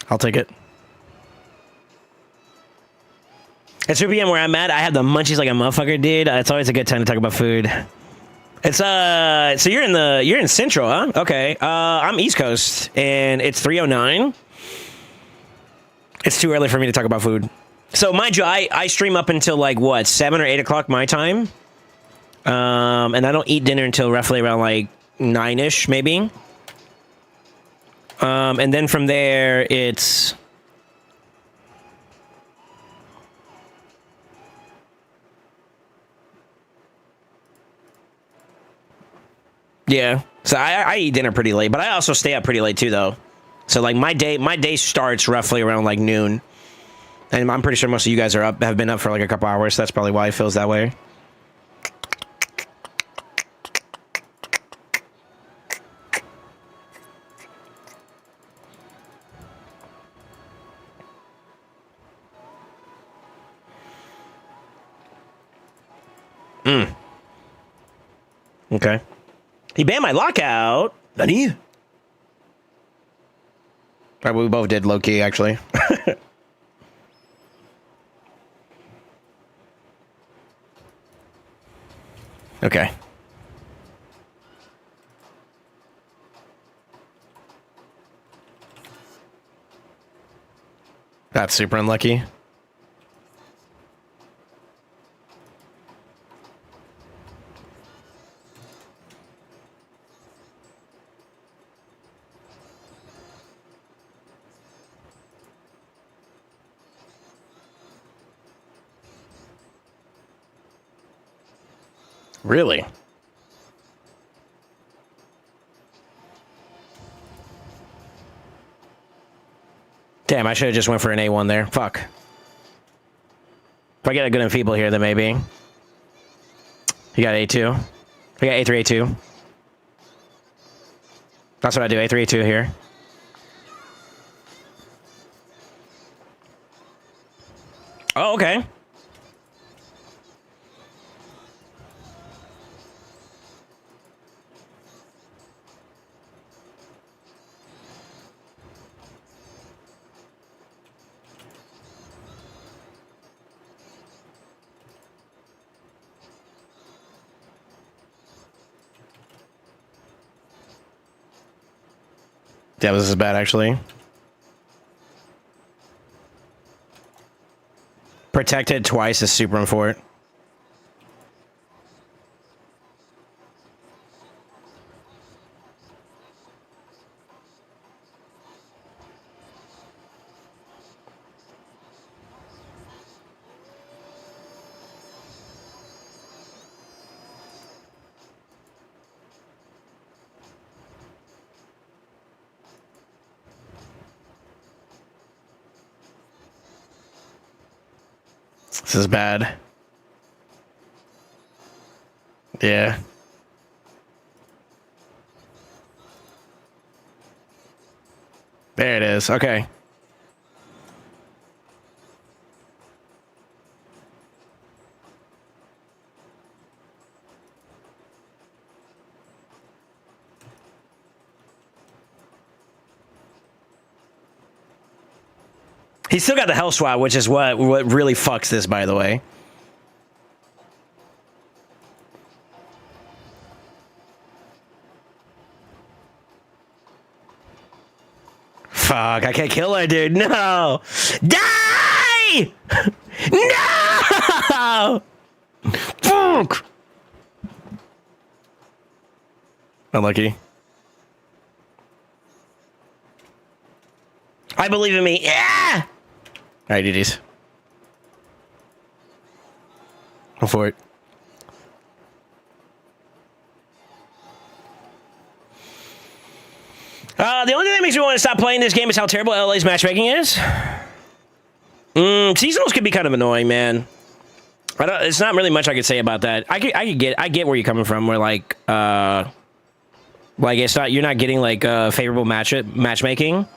I'll take it. It's 3 p.m. where I'm at. I have the munchies like a motherfucker, dude. It's always a good time to talk about food. It's so you're in Central, huh? Okay. I'm East Coast, and it's 3:09. It's too early for me to talk about food. So mind you, I stream up until like what 7 or 8 o'clock my time, and I don't eat dinner until roughly around like 9ish maybe. And then from there it's. Yeah, so I eat dinner pretty late, but I also stay up pretty late too, though. So like my day starts roughly around like noon, and I'm pretty sure most of you guys have been up for like a couple hours. So that's probably why it feels that way. Okay. He banned my lockout. Nani? Probably we both did low key, actually. Okay. That's super unlucky. Really? Damn, I should have just went for an A1 there. Fuck. If I get a good enfeeble here, then maybe. You got A2. We got A3, A2. That's what I do, A3, A2 here. Oh, okay. Yeah, this is bad, actually. Protected twice is super important. This is bad. Yeah. There it is. Okay. He's still got the hell swap, which is what really fucks this, by the way. Fuck, I can't kill her, dude. No! Die! No! Fuck! Unlucky. I believe in me. Yeah! Alright, GG's. Go for it. The only thing that makes me want to stop playing this game is how terrible LA's matchmaking is. Seasonals can be kind of annoying, man. It's not really much I could say about that. I get where you're coming from. Where like it's not, you're not getting like favorable matchmaking.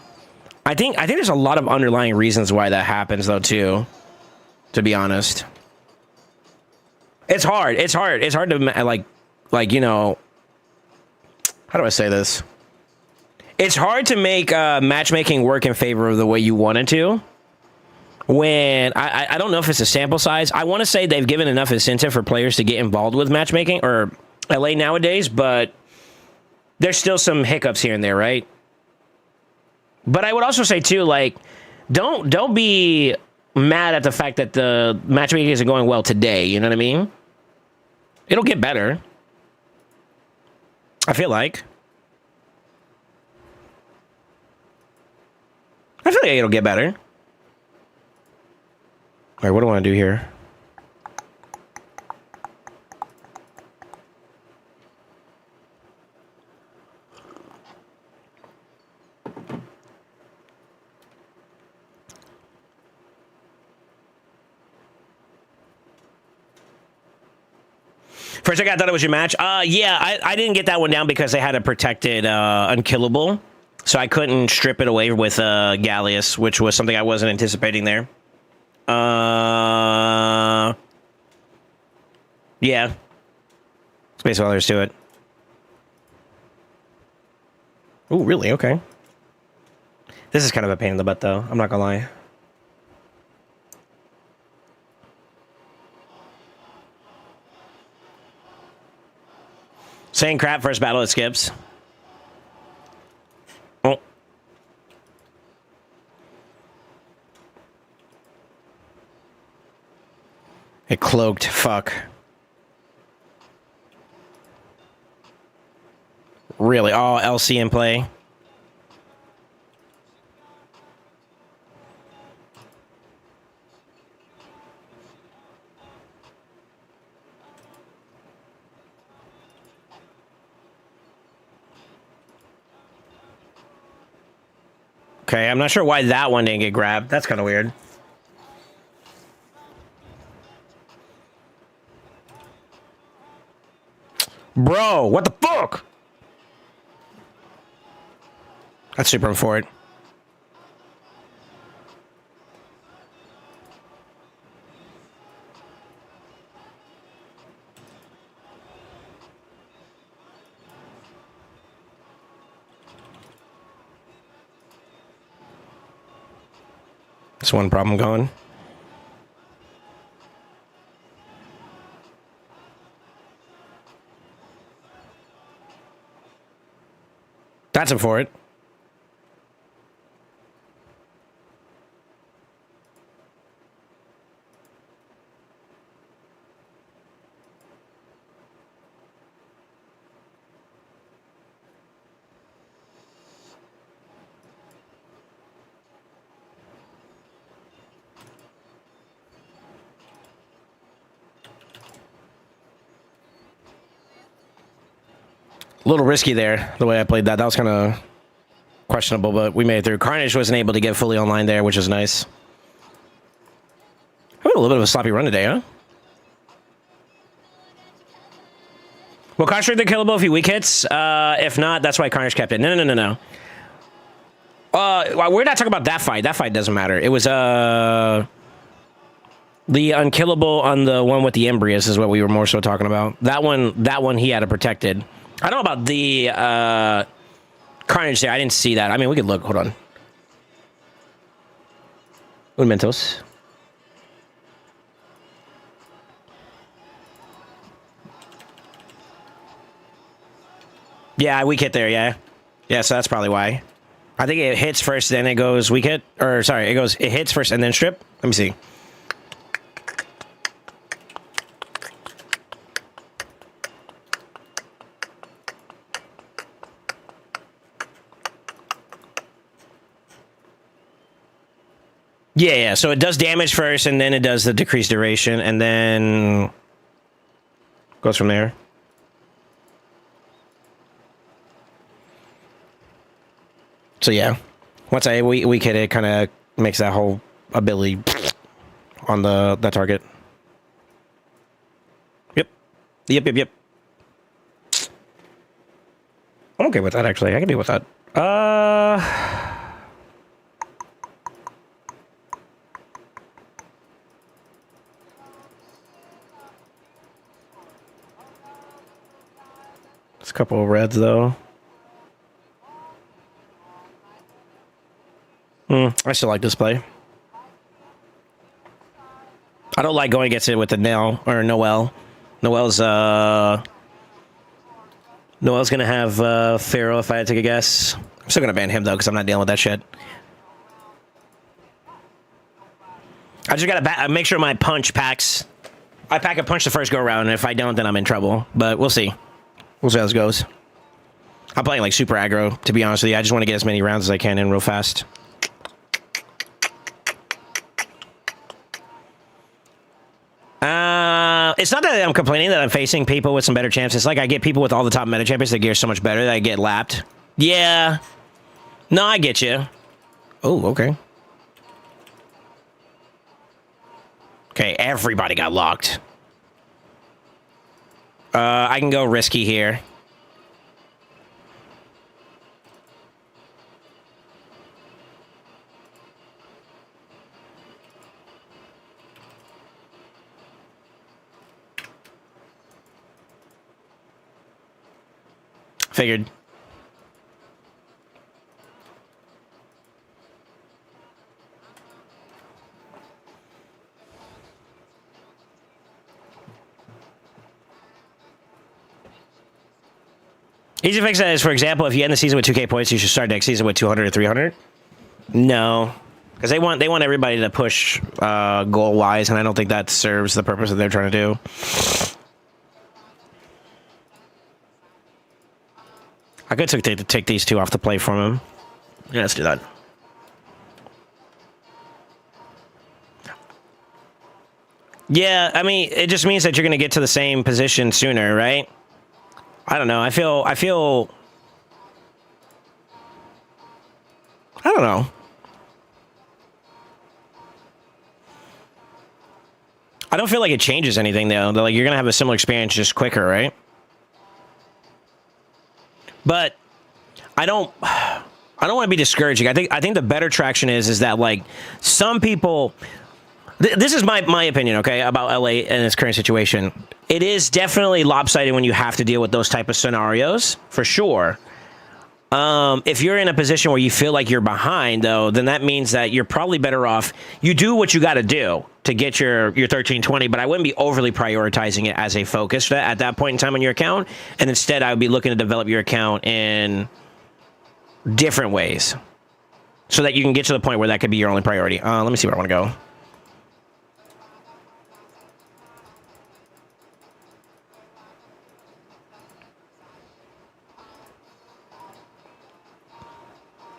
I think there's a lot of underlying reasons why that happens though too. To be honest, it's hard. It's hard to like you know. How do I say this? It's hard to make matchmaking work in favor of the way you want it to. When I don't know if it's a sample size. I want to say they've given enough incentive for players to get involved with matchmaking or LA nowadays, but there's still some hiccups here and there, right? But I would also say too, like, don't be mad at the fact that the matchmaking isn't going well today. You know what I mean? It'll get better. I feel like it'll get better. All right, what do I want to do here? For a second, I thought it was your match. Yeah, I didn't get that one down because they had a protected unkillable. So I couldn't strip it away with Gallius, which was something I wasn't anticipating there. Yeah. That's basically all there's to it. Oh, really? Okay. This is kind of a pain in the butt, though. I'm not gonna lie. Saying crap first battle, it skips. Oh. It cloaked. Fuck. Really? Oh, LC in play. Okay, I'm not sure why that one didn't get grabbed. That's kind of weird. Bro, what the fuck? That's super for it. That's one problem going. That's it for it. A little risky there, the way I played that. That was kind of questionable, but we made it through. Carnage wasn't able to get fully online there, which is nice. Having a little bit of a sloppy run today, huh? Will Carnage the killable if he weak hits? If not, that's why Carnage kept it. No. We're not talking about that fight. That fight doesn't matter. It was the unkillable on the one with the Embrius is what we were more so talking about. That one he had it protected. I don't know about the Carnage there. I didn't see that. I mean, we could look. Hold on. Un Mentos. Yeah, weak hit there, yeah. Yeah, so that's probably why. I think it hits first, then it goes weak hit. Or, sorry, it hits first and then strip. Let me see. Yeah, so it does damage first, and then it does the decreased duration, and then goes from there. So yeah, once I weak hit it, kind of makes that whole ability on that target. Yep. I'm okay with that, actually. I can deal with that. There's a couple of reds, though. I still like this play. I don't like going against it with the Nell or Noel. Noel's gonna have Pharaoh if I had to take a guess. I'm still gonna ban him though because I'm not dealing with that shit. I just gotta make sure my punch packs. I pack a punch the first go around, and if I don't, then I'm in trouble. But we'll see. We'll see how this goes. I'm playing like super aggro, to be honest with you. I just want to get as many rounds as I can in real fast. It's not that I'm complaining that I'm facing people with some better champs. It's like I get people with all the top meta champions that gear so much better that I get lapped. Yeah. No, I get you. Oh, okay. Okay, everybody got locked. I can go risky here. Figured. Easy fix that is, for example, if you end the season with 2K points, you should start next season with 200 or 300. No, because they want everybody to push goal wise, and I don't think that serves the purpose that they're trying to do. I could take these two off the play from him. Yeah, let's do that. Yeah, I mean, it just means that you're going to get to the same position sooner, right? I don't know. I don't know. I don't feel like it changes anything, though. Like, you're going to have a similar experience just quicker, right? But I don't want to be discouraging. I think the better traction is that, like, some people... This is my opinion, okay, about LA and its current situation. It is definitely lopsided when you have to deal with those type of scenarios, for sure. If you're in a position where you feel like you're behind, though, then that means that you're probably better off. You do what you got to do to get your 1320, but I wouldn't be overly prioritizing it as a focus at that point in time on your account. And instead, I would be looking to develop your account in different ways so that you can get to the point where that could be your only priority. Let me see where I want to go.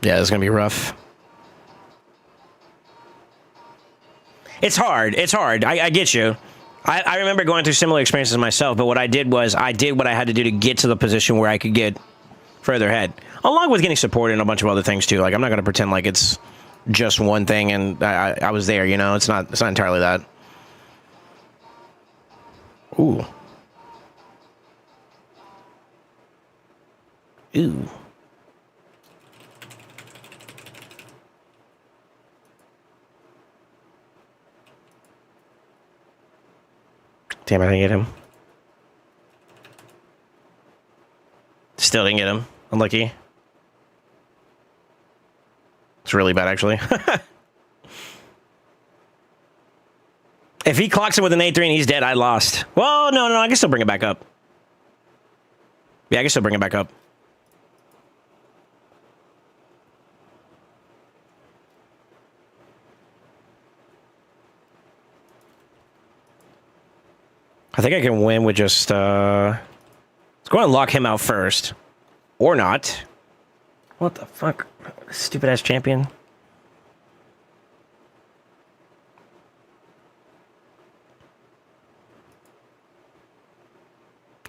Yeah, it's going to be rough. It's hard. It's hard. I get you. I remember going through similar experiences myself, but what I did was I did what I had to do to get to the position where I could get further ahead, along with getting support and a bunch of other things, too. Like, I'm not going to pretend like it's just one thing and I was there, you know? It's not entirely that. Ooh. Ooh. Damn, I didn't get him. Still didn't get him. Unlucky. It's really bad, actually. If he clocks him with an A3 and he's dead, I lost. Well, no, I can still bring it back up. Yeah, I can still bring it back up. I think I can win with just, let's go and lock him out first. Or not. What the fuck? Stupid-ass champion.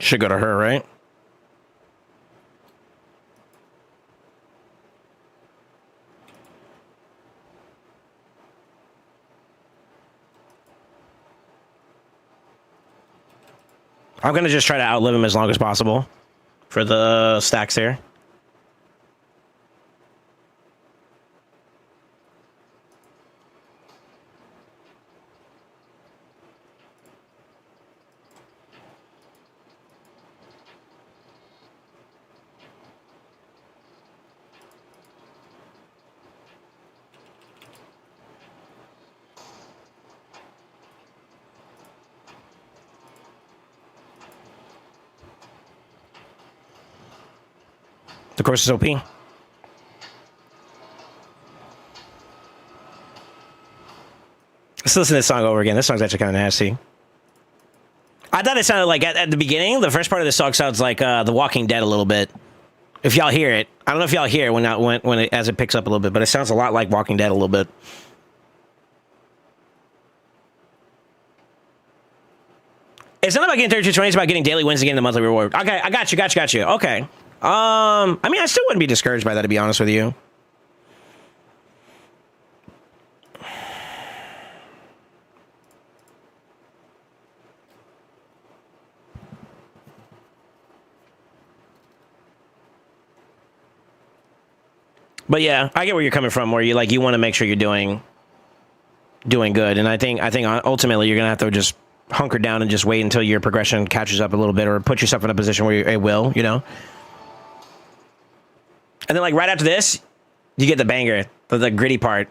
Should go to her, right? I'm going to just try to outlive him as long as possible for the stacks here. The course is OP. Let's listen to this song over again. This song's actually kind of nasty. I thought it sounded like at the beginning, the first part of the song sounds like The Walking Dead a little bit. If y'all hear it, I don't know if y'all hear it when it as it picks up a little bit, but it sounds a lot like Walking Dead a little bit. It's not about getting 3220, it's about getting daily wins and getting the monthly reward. Okay, I got you. Okay. I mean, I still wouldn't be discouraged by that, to be honest with you. But yeah, I get where you're coming from, where you want to make sure you're doing good, and I think ultimately you're gonna have to just hunker down and just wait until your progression catches up a little bit, or put yourself in a position where it will, you know. And then like right after this, you get the banger, the gritty part.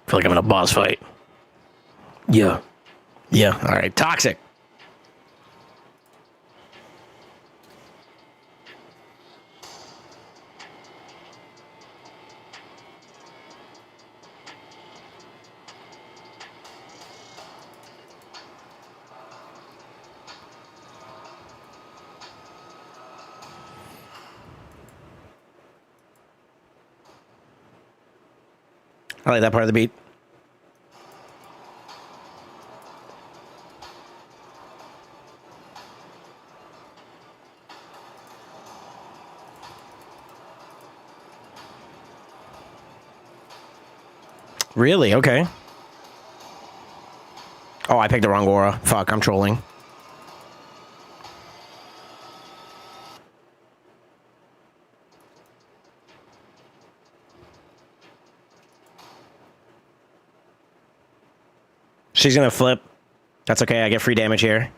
I feel like I'm in a boss fight. Yeah. Yeah. All right. Toxic. I like that part of the beat. Really? Okay. Oh, I picked the wrong aura. Fuck, I'm trolling. She's gonna flip. That's okay, I get free damage here.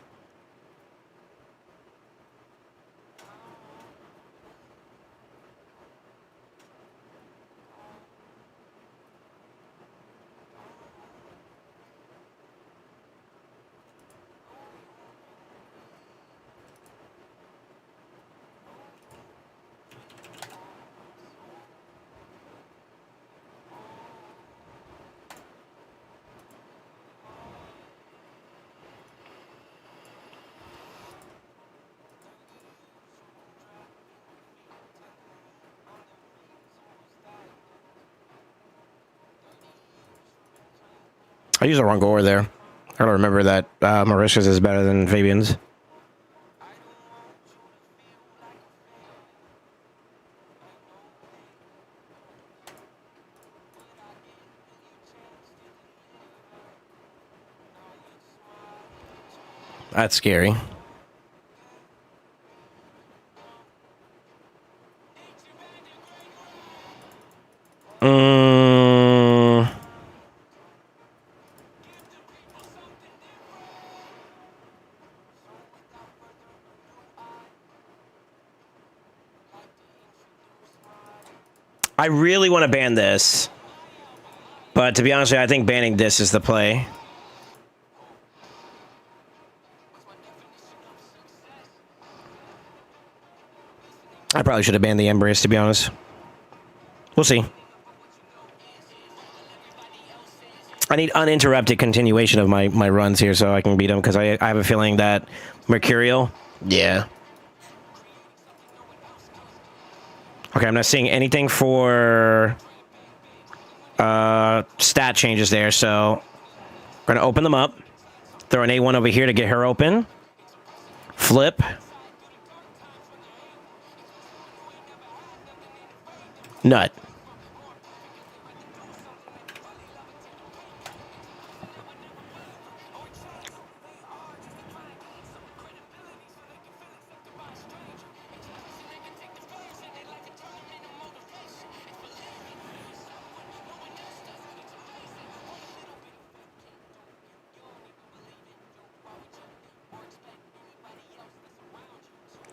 I used the wrong aura there. I gotta remember that Marisha's is better than Fabian's. That's scary. I really want to ban this, but to be honest with you, I think banning this is the play. I probably should have banned the Embrace, to be honest. We'll see. I need uninterrupted continuation of my runs here so I can beat him, because I have a feeling that Mercurial, yeah. Okay, I'm not seeing anything for stat changes there, so we're gonna open them up. Throw an A1 over here to get her open. Flip. Nut.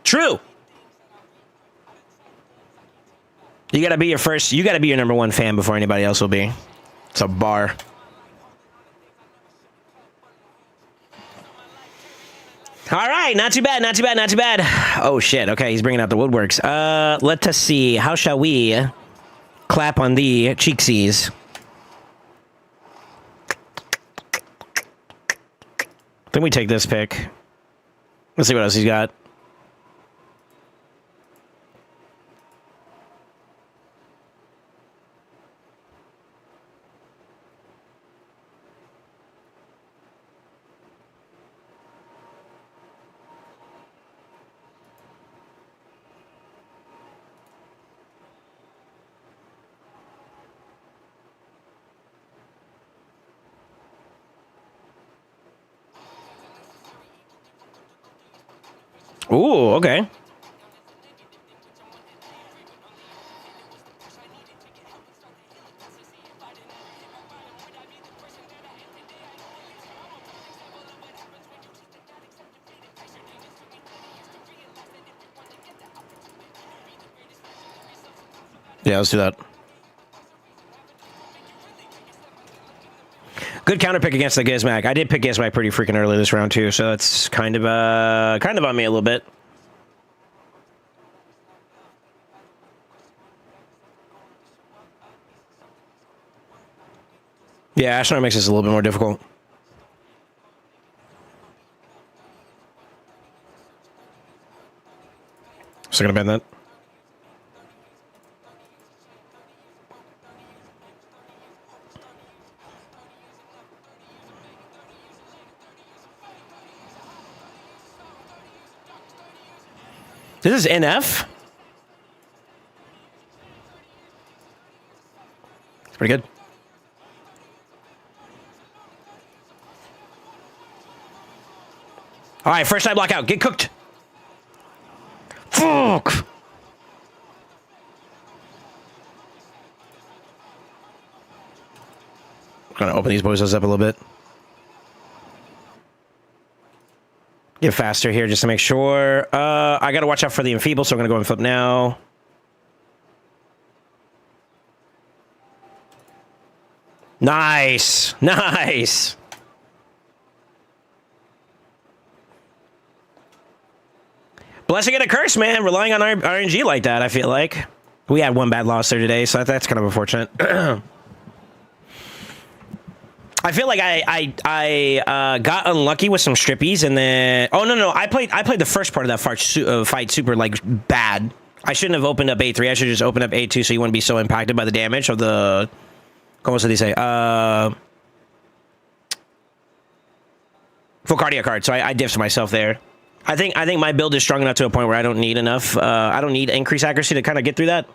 True. You gotta be your number one fan before anybody else will be. It's a bar. right, not too bad, not too bad, not too bad. Oh shit. Okay, he's bringing out the woodworks. Let us see. How shall we clap on the cheeksies? Then we take this pick. Let's see what else he's got. Ooh, okay. Yeah, let's do that. Good counter pick against the Gizmac. I did pick Gizmac pretty freaking early this round too, so that's kind of on me a little bit. Yeah, Ashnard makes this a little bit more difficult. Still gonna bend that. This is NF. It's pretty good. All right, first time blockout. Get cooked. Fuck. I'm gonna open these boys up a little bit. Get faster here just to make sure. I gotta watch out for the enfeeble, so I'm gonna go and flip now. Nice. Nice. Blessing and a curse, man. Relying on RNG like that, I feel like. We had one bad loss there today, so that's kind of unfortunate. I feel like I got unlucky with some strippies, and then no, I played the first part of that fight super like bad. I shouldn't have opened up A3. I should just open up A2 so you wouldn't be so impacted by the damage of the. Como se dice? Full cardia card. So I diffed myself there. I think my build is strong enough to a point where I don't need enough. I don't need increased accuracy to kind of get through that.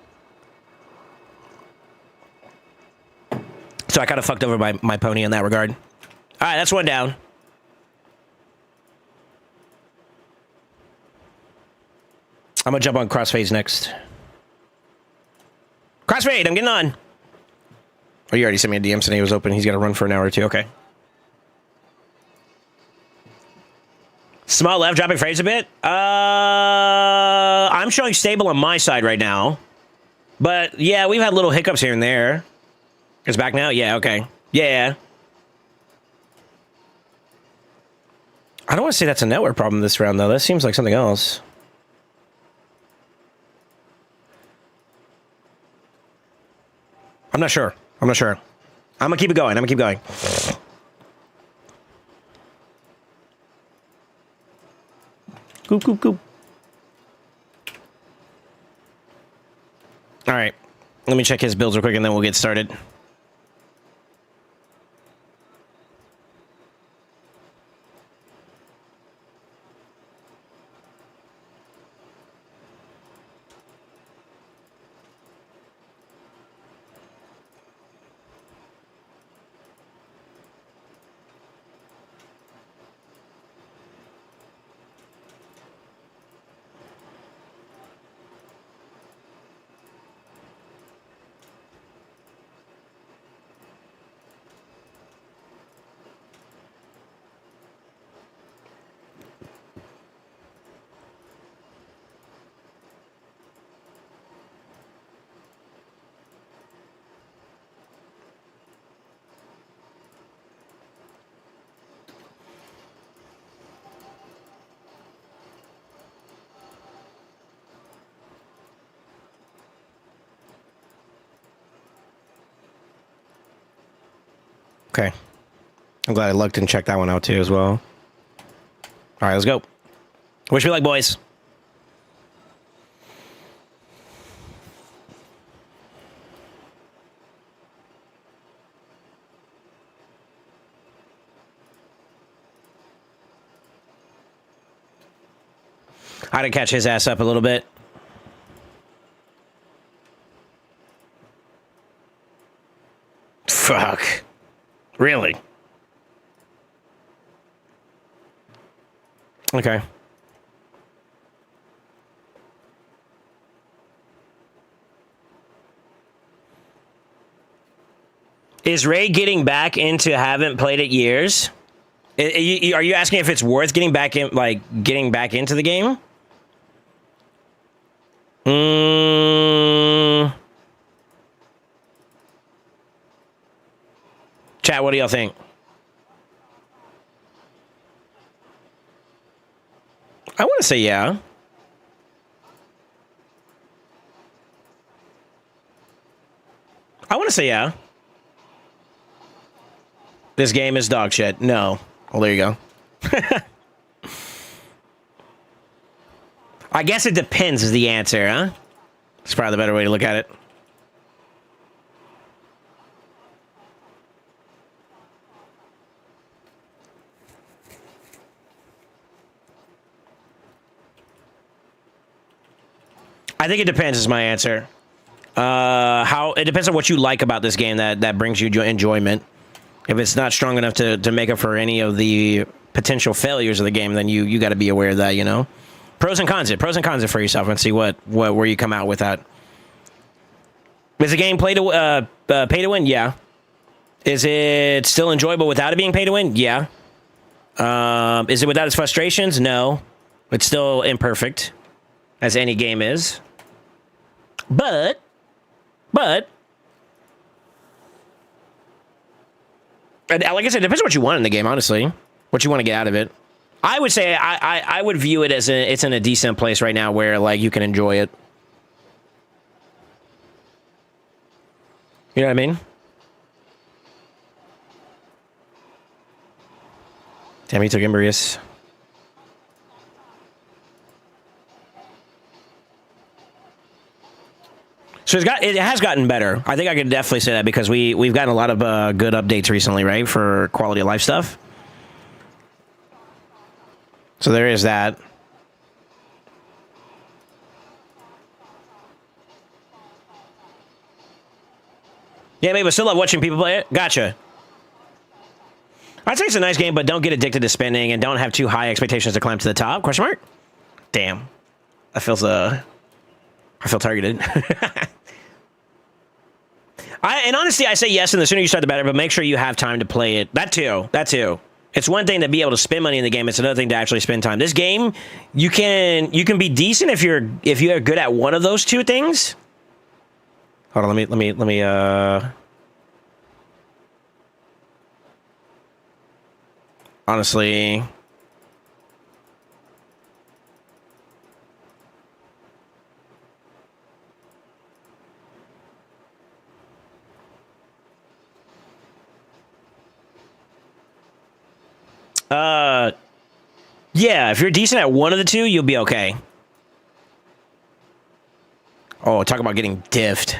So I kind of fucked over my pony in that regard. All right, that's one down. I'm gonna jump on crossfades next. Crossfade, I'm getting on. Oh, you already sent me a DM saying he was open. He's got to run for an hour or two. Okay. Small left, dropping frames a bit. I'm showing stable on my side right now. But, yeah, we've had little hiccups here and there. It's back now? Yeah, okay. Yeah. I don't want to say that's a network problem this round, though. That seems like something else. I'm not sure. I'm not sure. I'm going to keep it going. I'm going to keep going. Goop, goop, goop. All right. Let me check his builds real quick, and then we'll get started. Okay. I'm glad I looked and checked that one out too as well. All right, let's go. Wish me luck, boys. I had to catch his ass up a little bit. Fuck. Really? Okay. Is Ray getting back into haven't played it years? Are you asking if it's worth getting back in, like getting back into the game? Chat, what do y'all think? I want to say yeah. I want to say yeah. This game is dog shit. No. Well, there you go. I guess it depends is the answer, huh? It's probably the better way to look at it. I think it depends is my answer. How it depends on what you like about this game that brings you enjoyment. If it's not strong enough to make up for any of the potential failures of the game, then you got to be aware of that, you know? Pros and cons it for yourself and see where you come out with that. Is the game pay to win? Yeah. Is it still enjoyable without it being pay to win? Yeah. Is it without its frustrations? No. It's still imperfect, as any game is. But and like I said, it depends on what you want in the game, honestly. What you want to get out of it. I would say I would view it as it's in a decent place right now where like you can enjoy it. You know what I mean? Damn, he took Imberius. So it has gotten better. I think I could definitely say that because we've gotten a lot of good updates recently, right, for quality of life stuff. So there is that. Yeah, maybe I still love watching people play it. Gotcha. I'd say it's a nice game, but don't get addicted to spending and don't have too high expectations to climb to the top. Question mark? Damn. That feels I feel targeted. And honestly, I say yes, and the sooner you start, the better. But make sure you have time to play it. That too. It's one thing to be able to spend money in the game. It's another thing to actually spend time. This game, you can be decent if you're good at one of those two things. Hold on, let me. Honestly. Yeah, if you're decent at one of the two, you'll be okay. Oh, talk about getting diffed.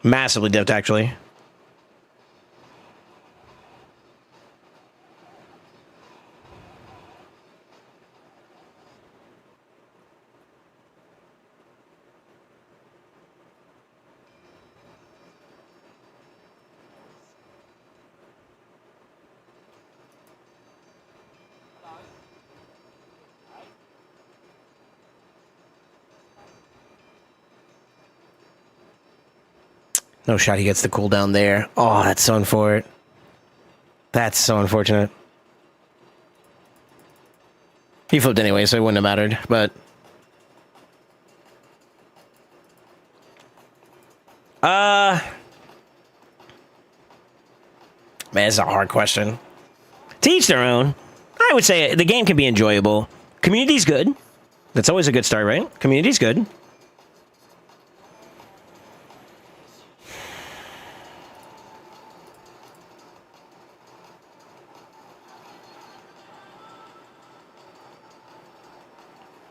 Massively diffed, actually. No shot he gets the cooldown there. Oh, that's so unfortunate. That's so unfortunate. He flipped anyway, so it wouldn't have mattered, but... Man, it's a hard question. To each their own. I would say the game can be enjoyable. Community's good. That's always a good start, right? Community's good.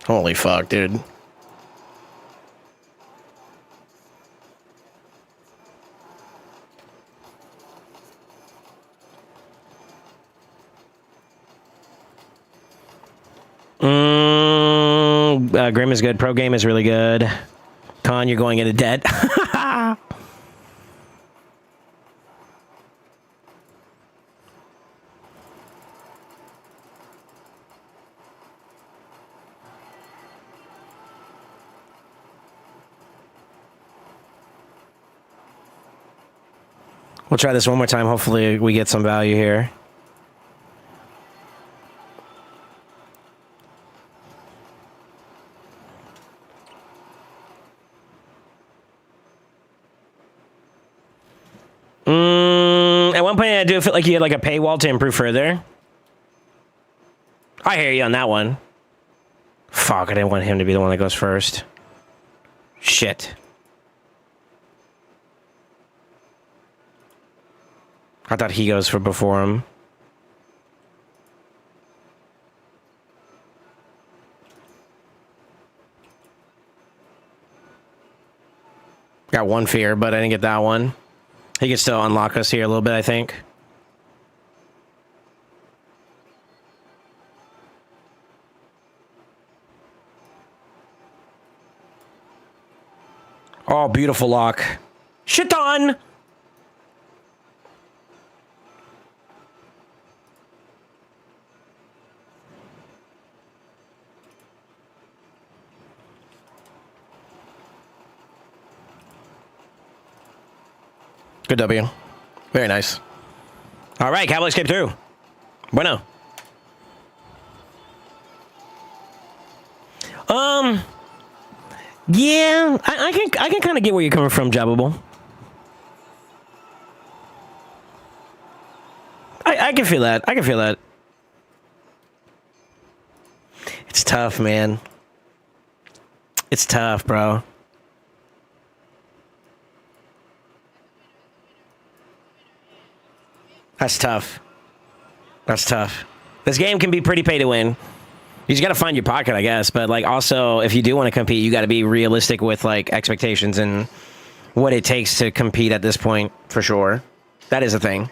Holy fuck, dude. Grim is good. Pro game is really good. Con, you're going into debt. We'll try this one more time. Hopefully we get some value here. At one point I do feel like you had like a paywall to improve further. I hear you on that one. Fuck, I didn't want him to be the one that goes first. Shit. I thought he goes for before him. Got one fear, but I didn't get that one. He can still unlock us here a little bit, I think. Oh, beautiful lock. Shit on! Good W. Very nice. All right, Cowboys came through. Bueno. Yeah, I can kind of get where you're coming from, Jabbable. I can feel that. I can feel that. It's tough, man. It's tough, bro. That's tough. That's tough. This game can be pretty pay to win. You just got to find your pocket, I guess. But like, also, if you do want to compete, you got to be realistic with like expectations and what it takes to compete at this point, for sure. That is a thing.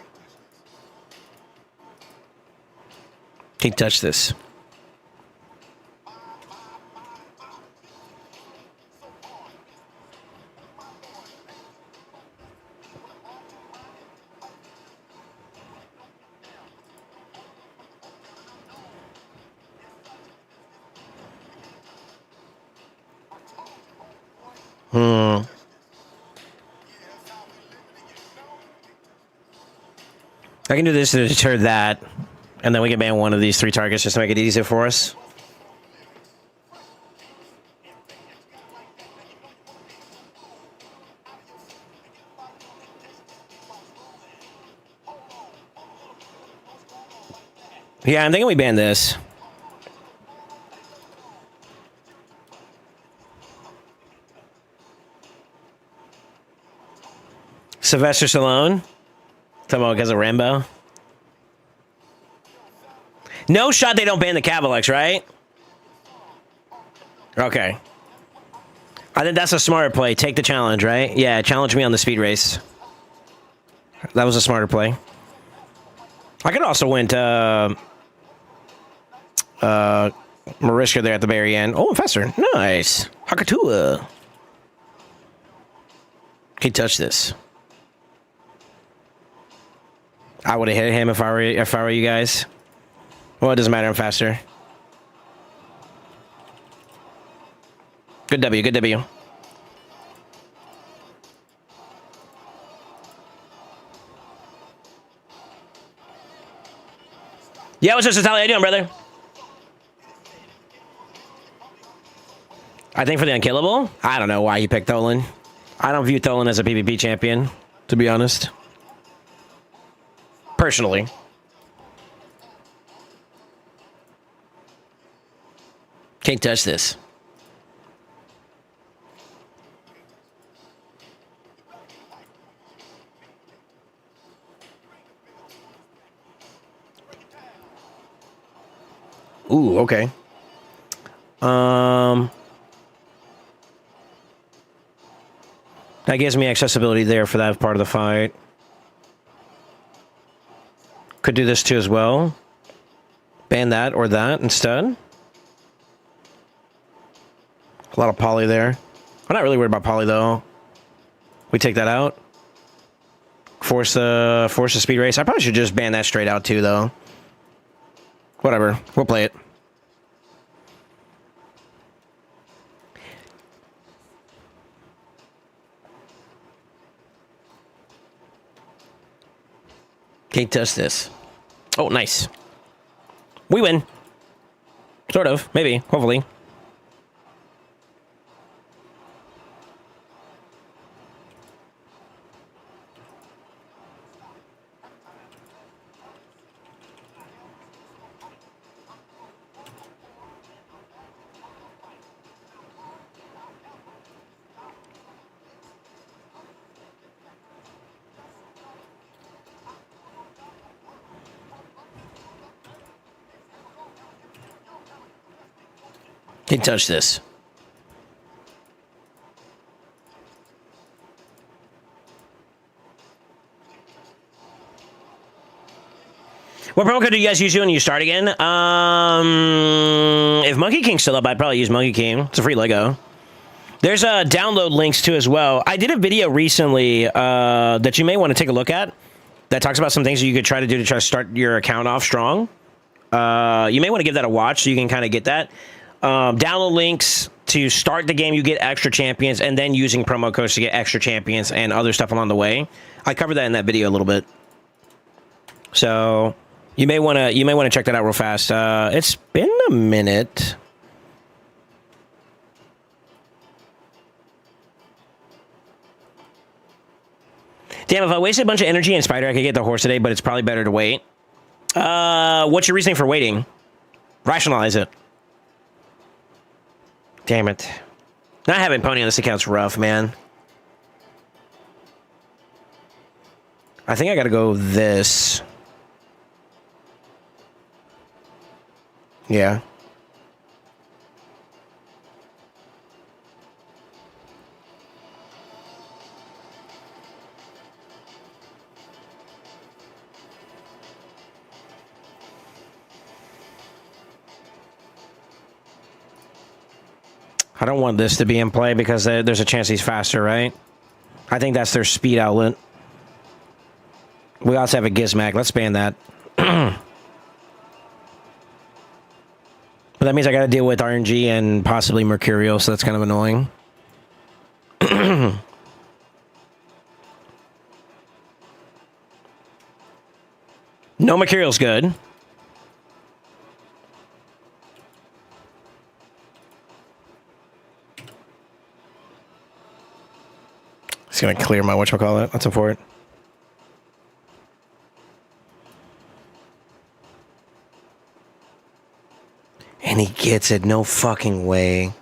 Can't touch this. I can do this to deter that, and then we can ban one of these 3 targets just to make it easier for us. Yeah, I'm thinking we ban this. Sylvester Stallone. Talking about because of Rambo. No shot they don't ban the Cavalex, right? Okay. I think that's a smarter play. Take the challenge, right? Yeah, challenge me on the speed race. That was a smarter play. I could also went Mariska there at the very end. Oh, Infestor. Nice. Hakatua. Can you touch this? I would have hit him if I were you guys. Well, it doesn't matter. I'm faster. Good W. Good W. Yeah, what's up, Sally? How you doing, brother? I think for the unkillable, I don't know why he picked Tholen. I don't view Tholen as a PvP champion, to be honest. Personally. Can't touch this. Ooh, okay. That gives me accessibility there for that part of the fight. Could do this too as well. Ban that or that instead. A lot of poly there. I'm not really worried about poly though. We take that out. Force the speed race. I probably should just ban that straight out too though. Whatever. We'll play it. Can't touch this. Oh, nice. We win. Sort of. Maybe. Hopefully. Can't touch this. What promo code do you guys use when you start again? If Monkey King's still up, I'd probably use Monkey King. It's a free Lego. There's download links too as well. I did a video recently that you may want to take a look at that talks about some things that you could try to do to try to start your account off strong. You may want to give that a watch so you can kind of get that. Download links to start the game, you get extra champions, and then using promo codes to get extra champions and other stuff along the way. I covered that in that video a little bit. So you may want to check that out real fast. It's been a minute. Damn, if I wasted a bunch of energy in Spider, I could get the horse today, but it's probably better to wait. What's your reasoning for waiting? Rationalize it. Damn it. Not having Pony on this account's rough, man. I think I gotta go this. Yeah. I don't want this to be in play because there's a chance he's faster, right? I think that's their speed outlet. We also have a Gizmac. Let's ban that. But that means I got to deal with RNG and possibly Mercurial, so that's kind of annoying. No Mercurial's good. It's going to clear my whatchamacallit. That's important. And he gets it. No fucking way.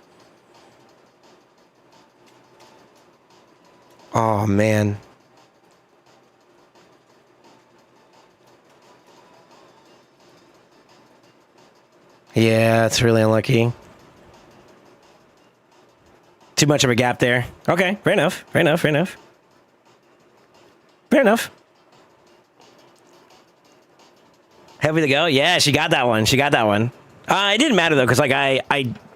Oh, man. Yeah, it's really unlucky. Too much of a gap there. Okay, fair enough. Fair enough. Fair enough. Fair enough. Heavy to go? Yeah, she got that one. She got that one. It didn't matter though, because like I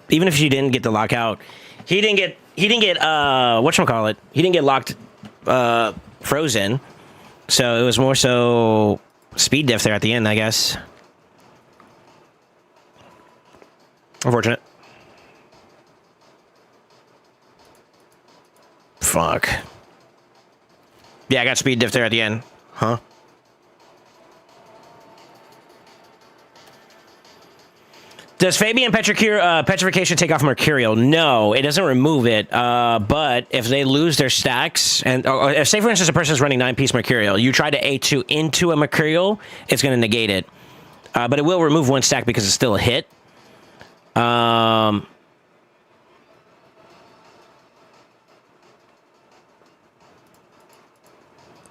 even if she didn't get the lockout, he didn't get whatchamacallit, he didn't get locked frozen. So it was more so speed diff there at the end, I guess. Unfortunate. Fuck. Yeah, I got speed diff there at the end. Huh? Does Fabian Petrification take off Mercurial? No, it doesn't remove it. But if they lose their stacks, and if, say for instance, a person is running 9-piece Mercurial, you try to A2 into a Mercurial, it's going to negate it. But it will remove one stack because it's still a hit.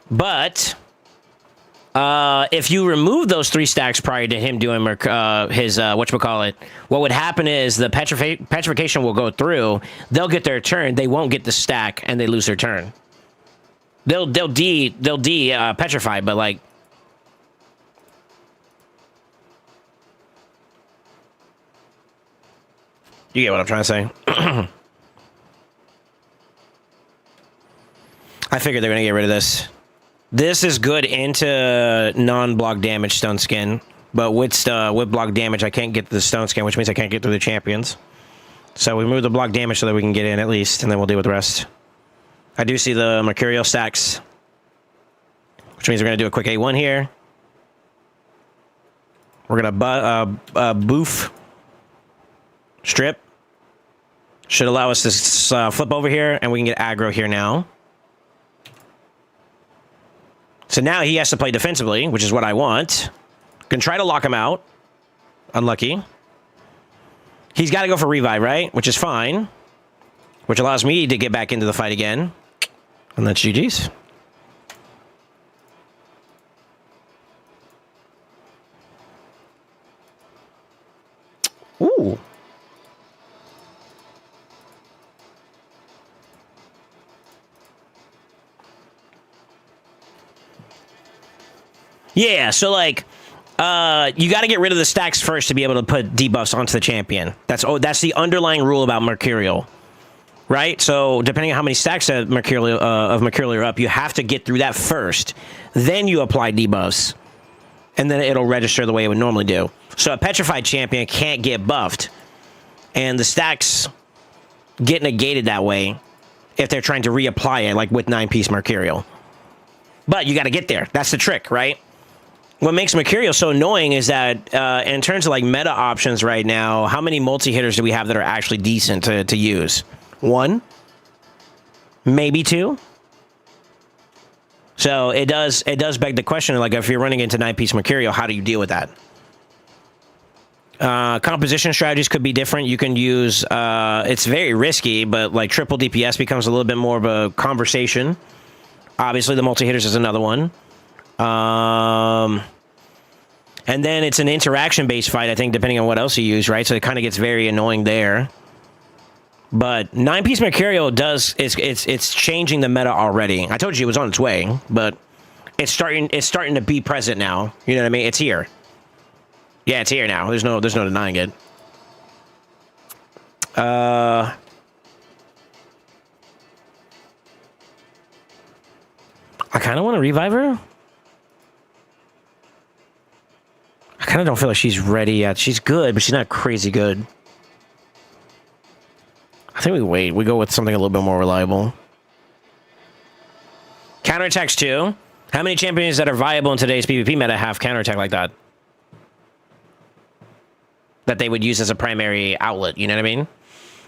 But If you remove those 3 stacks prior to him doing his whatchamacallit, what would happen is the petrification will go through. They'll get their turn. They won't get the stack, and they lose their turn. They'll petrify, but like. You get what I'm trying to say? I figured they're going to get rid of this. This is good into non-block damage stone skin, but with block damage, I can't get the stone skin, which means I can't get through the champions. So we move the block damage so that we can get in at least, and then we'll deal with the rest. I do see the Mercurial stacks, which means we're going to do a quick A1 here. We're going to boof. Strip. Should allow us to flip over here, and we can get aggro here now. So now he has to play defensively, which is what I want. Can try to lock him out. Unlucky. He's got to go for revive, right? Which is fine. Which allows me to get back into the fight again. And that's GG's. Ooh. Yeah, so like, you got to get rid of the stacks first to be able to put debuffs onto the champion. That's the underlying rule about Mercurial, right? So depending on how many stacks of Mercurial are up, you have to get through that first. Then you apply debuffs, and then it'll register the way it would normally do. So a petrified champion can't get buffed, and the stacks get negated that way if they're trying to reapply it, like with 9-piece Mercurial. But you got to get there. That's the trick, right? What makes Mercurial so annoying is that in terms of like meta options right now, how many multi-hitters do we have that are actually decent to use? 1? Maybe 2? So it does beg the question, like if you're running into 9-piece Mercurial, how do you deal with that? Composition strategies could be different. You can use, it's very risky, but like triple DPS becomes a little bit more of a conversation. Obviously the multi-hitters is another one. And then it's an interaction-based fight, I think, depending on what else you use, right? So it kind of gets very annoying there. But 9-piece Mercurial it's changing the meta already. I told you it was on its way, but it's starting to be present now. You know what I mean? It's here. Yeah, it's here now. There's no denying it. I kind of want to revive her. I kind of don't feel like she's ready yet. She's good, but she's not crazy good. I think we wait. We go with something a little bit more reliable. Counterattacks too. How many champions that are viable in today's PvP meta have counterattack like that? That they would use as a primary outlet, you know what I mean?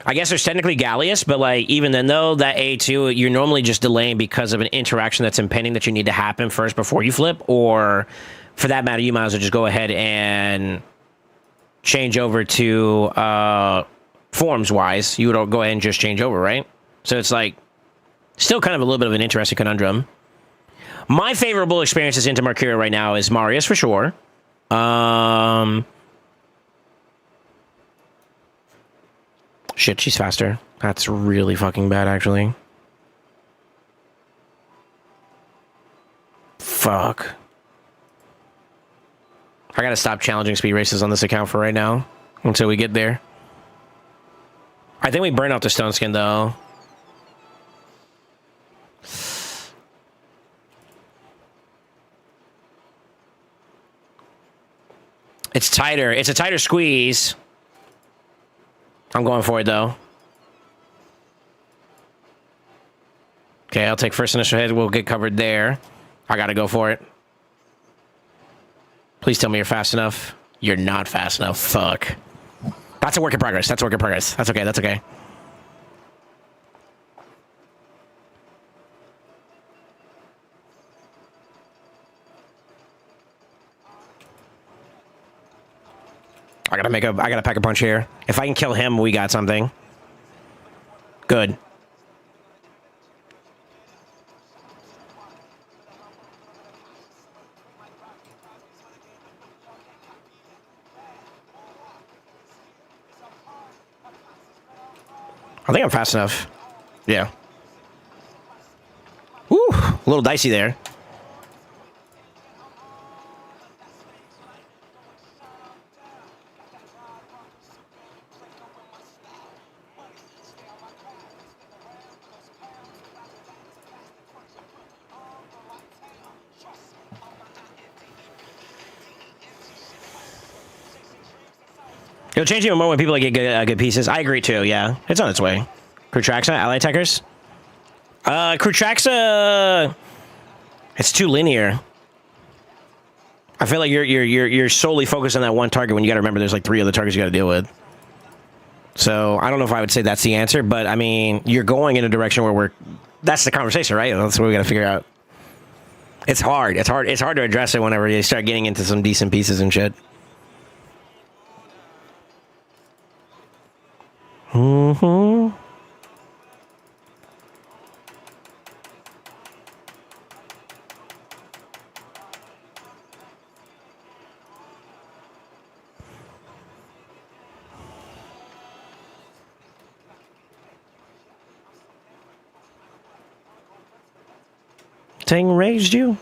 I guess there's technically Gallius, but like even then though, that A2, you're normally just delaying because of an interaction that's impending that you need to happen first before you flip, or for that matter, you might as well just go ahead and change over to forms-wise. You would go ahead and just change over, right? So it's like still kind of a little bit of an interesting conundrum. My favorable experiences into Mercurial right now is Marius for sure. Shit, she's faster. That's really fucking bad, actually. Fuck. I gotta stop challenging speed races on this account for right now until we get there. I think we burn out the stone skin, though. It's tighter. It's a tighter squeeze. I'm going for it, though. Okay, I'll take first initial hit. We'll get covered there. I gotta go for it. Please tell me you're fast enough. You're not fast enough. Fuck. That's a work in progress. That's a work in progress. That's okay. That's okay. I gotta pack a punch here. If I can kill him, we got something. Good. I think I'm fast enough. Yeah. Woo! A little dicey there. It'll change even more when people get good pieces. I agree too. Yeah, it's on its way. Crutraxa, ally attackers. Crutraxa, it's too linear. I feel like you're solely focused on that one target when you got to remember there's like 3 other targets you got to deal with. So I don't know if I would say that's the answer, but I mean you're going in a direction where that's the conversation, right? That's what we got to figure out. It's hard. It's hard to address it whenever you start getting into some decent pieces and shit. Mm-hmm. Ting raised you?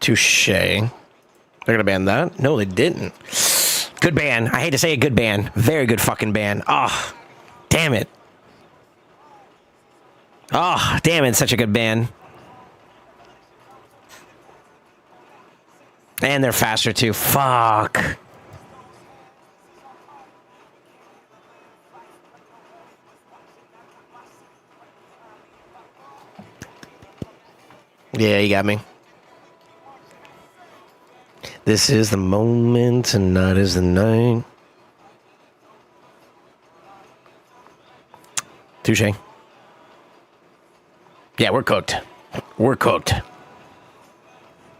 Touche. They're gonna ban that? No, they didn't. Good ban. I hate to say it, good ban. Very good fucking ban. Oh, damn it. Oh, damn it, such a good ban. And they're faster too. Fuck. Yeah, you got me. This is the moment, tonight is the night. Touche. Yeah, we're cooked. We're cooked.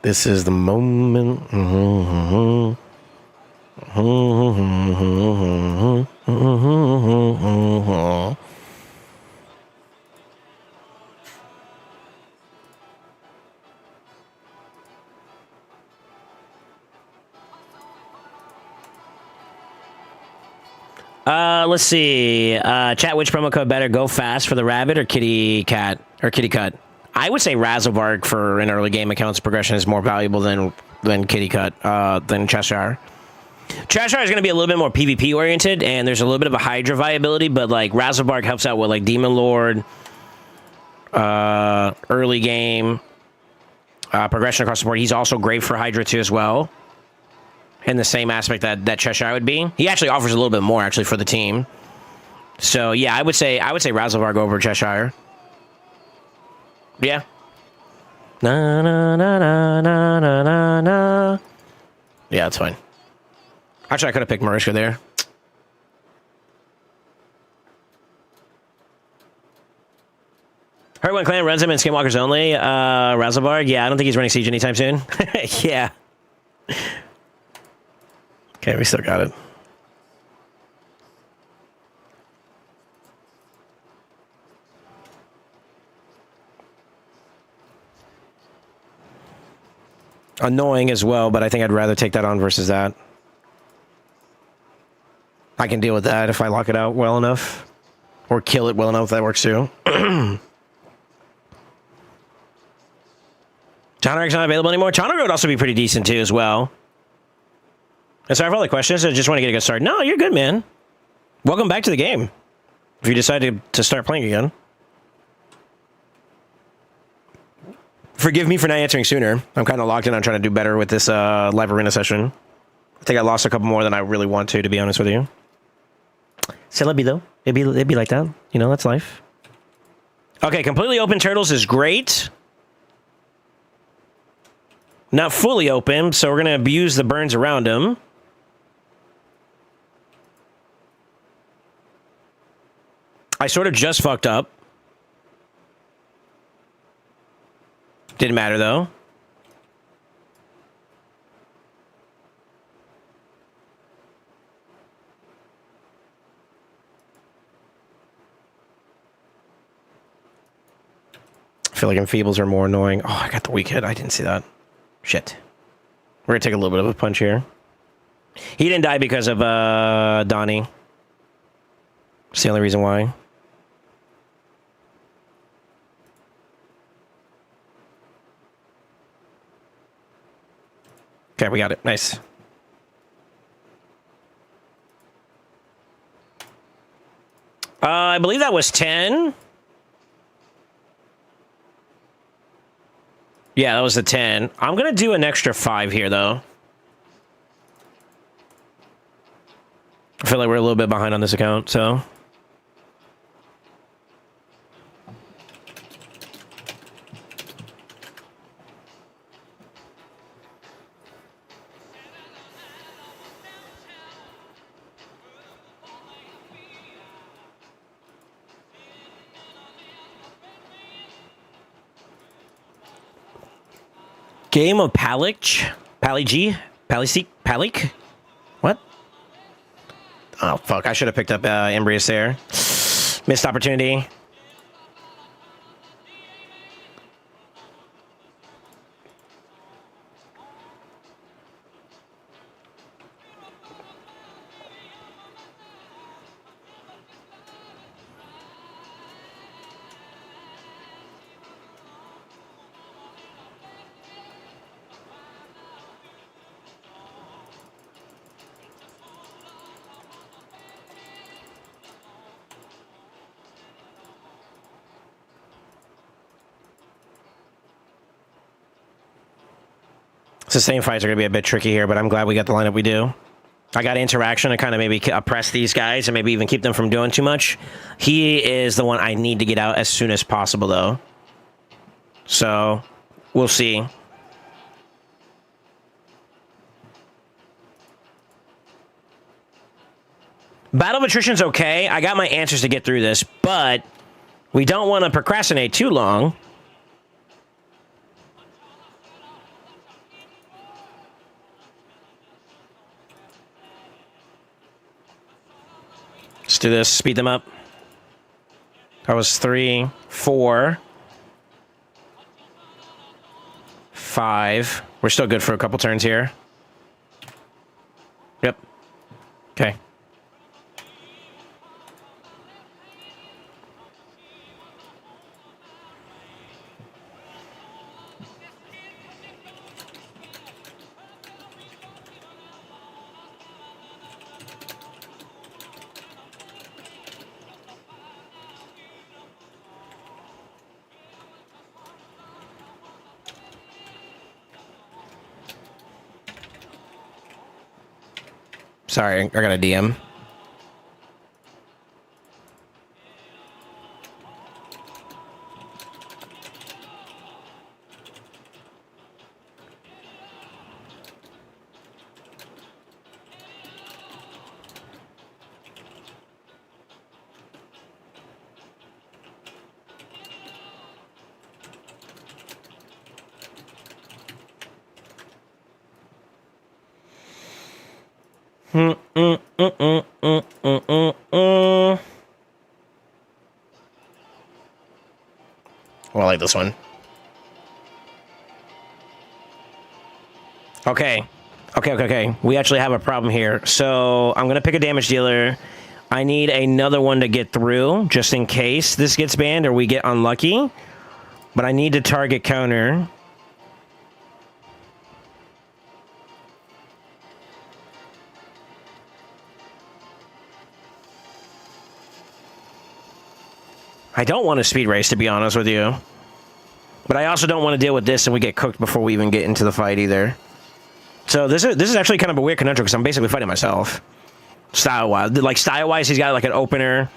This is the moment. Let's see. Chat, which promo code better? Go fast for the rabbit or kitty cat or kitty cut? I would say Razzlebark for an early game account's progression is more valuable than kitty cut, than Cheshire. Cheshire is going to be a little bit more PvP oriented, and there's a little bit of a Hydra viability, but like Razzlebark helps out with like Demon Lord, early game, progression across the board. He's also great for Hydra too as well. In the same aspect that Cheshire would be. He actually offers a little bit more actually for the team. So yeah, I would say Razzlebark over Cheshire. Yeah. Na na na na na na na na. Yeah, that's fine. Actually, I could have picked Mariska there. Heard one clan runs him in Skinwalkers only. Razzlebark. Yeah, I don't think he's running Siege anytime soon. Yeah. Okay, we still got it. Annoying as well, but I think I'd rather take that on versus that. I can deal with that if I lock it out well enough. Or kill it well enough, that works too. John Eric's not available anymore. Chana would also be pretty decent too as well. And sorry for all the questions. I just want to get a good start. No, you're good, man. Welcome back to the game. If you decide to start playing again. Forgive me for not answering sooner. I'm kind of locked in on trying to do better with this live arena session. I think I lost a couple more than I really want to be honest with you. Celebi, though. It'd be like that. You know, that's life. Okay, completely open turtles is great. Not fully open, so we're going to abuse the burns around him. I sort of just fucked up. Didn't matter, though. I feel like enfeebles are more annoying. Oh, I got the weak hit. I didn't see that. Shit. We're going to take a little bit of a punch here. He didn't die because of Donnie. It's the only reason why. Okay, we got it. Nice. I believe that was 10. Yeah, that was a 10. I'm going to do an extra 5 here, though. I feel like we're a little bit behind on this account, so... Game of Palich? Palik? What? Oh, fuck. I should have picked up Embrius there. Missed opportunity. Sustained fights are going to be a bit tricky here, but I'm glad we got the lineup we do. I got interaction to kind of maybe oppress these guys and maybe even keep them from doing too much. He is the one I need to get out as soon as possible, though. So, we'll see. Battle of Attrition's okay. I got my answers to get through this, but we don't want to procrastinate too long. Let's do this. Speed them up. That was 3, 4, 5. We're still good for a couple turns here. Yep. Okay. Sorry, I got a DM. Well, I like this one. Okay. Okay. We actually have a problem here. So I'm going to pick a damage dealer. I need another one to get through, just in case this gets banned or we get unlucky. But I need to target counter. I don't want a speed race, to be honest with you. But I also don't want to deal with this and we get cooked before we even get into the fight either. So this is actually kind of a weird conundrum because I'm basically fighting myself. Style-wise. Like, style-wise, he's got like an opener.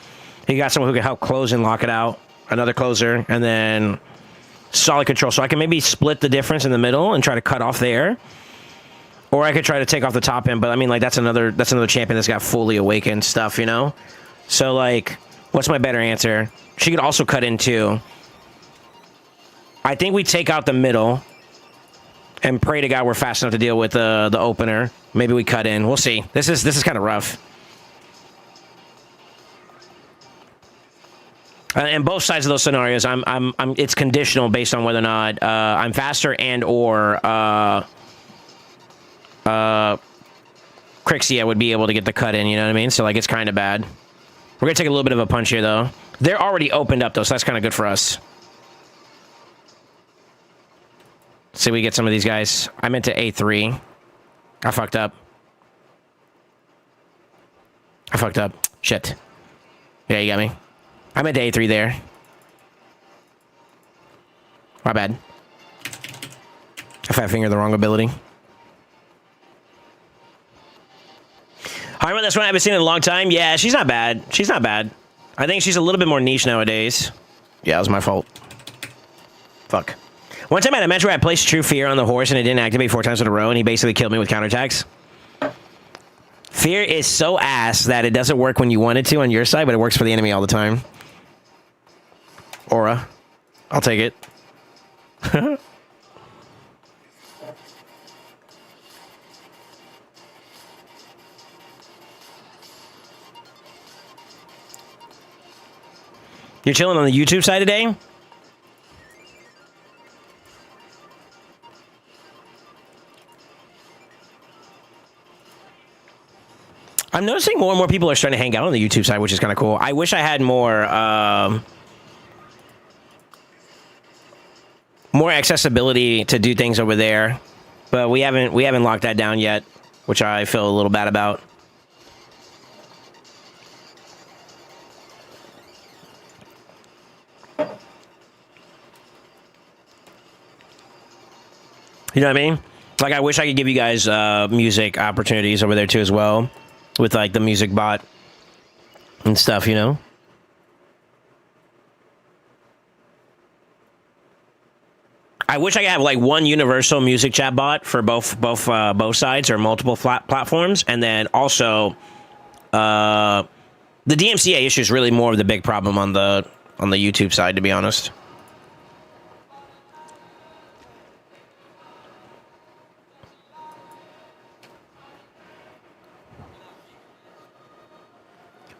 He got someone who can help close and lock it out. Another closer. And then solid control. So I can maybe split the difference in the middle and try to cut off there. Or I could try to take off the top end. But I mean, like, that's another champion that's got fully awakened stuff, you know? So, like, what's my better answer? She could also cut in too. I think we take out the middle and pray to God we're fast enough to deal with the opener. Maybe we cut in. We'll see. This is kind of rough. And both sides of those scenarios, it's conditional based on whether or not I'm faster and or Crixia would be able to get the cut in. You know what I mean? So like it's kind of bad. We're going to take a little bit of a punch here, though. They're already opened up, though, so that's kind of good for us. Let's see if we get some of these guys. I meant to A3. I fucked up. Shit. Yeah, you got me. I meant to A3 there. My bad. I fat fingered the wrong ability. Harman, that's one I haven't seen in a long time. Yeah, she's not bad. I think she's a little bit more niche nowadays. Yeah, it was my fault. Fuck. One time I had a match where I placed True Fear on the horse and it didn't activate 4 times in a row, and he basically killed me with counterattacks. Fear is so ass that it doesn't work when you want it to on your side, but it works for the enemy all the time. Aura. I'll take it. You're chilling on the YouTube side today? I'm noticing more and more people are starting to hang out on the YouTube side, which is kind of cool. I wish I had more accessibility to do things over there, but we haven't locked that down yet, which I feel a little bad about. You know what I mean? Like, I wish I could give you guys music opportunities over there too as well, with like the music bot and stuff, you know? I wish I could have like one universal music chat bot for both sides or multiple platforms, and then also the DMCA issue is really more of the big problem on the YouTube side, to be honest.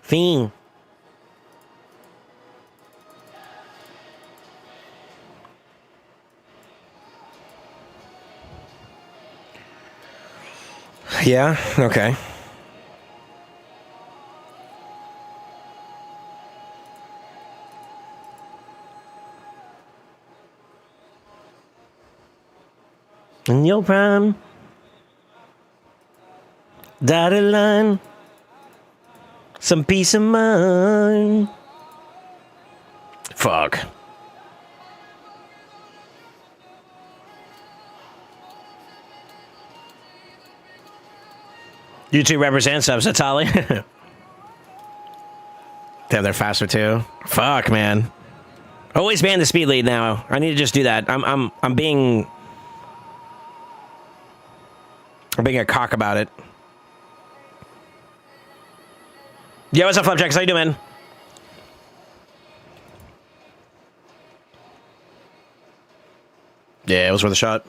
Fiend. Yeah, okay. In your prime, dotted line, some peace of mind. Fuck. YouTube represents subs, Atali. Damn, they're faster too. Fuck, man. Always ban the speed lead now. I need to just do that. I'm being a cock about it. Yo, what's up, Flapjacks? How you doing, man? Yeah, it was worth a shot.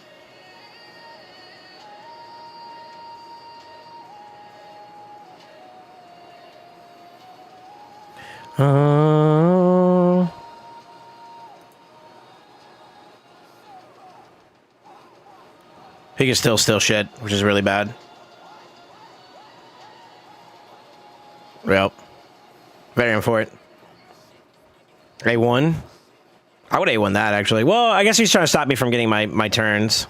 He can still shit, which is really bad. Yep. Very unfortunate. A1? I would A1 that, actually. Well, I guess he's trying to stop me from getting my turns.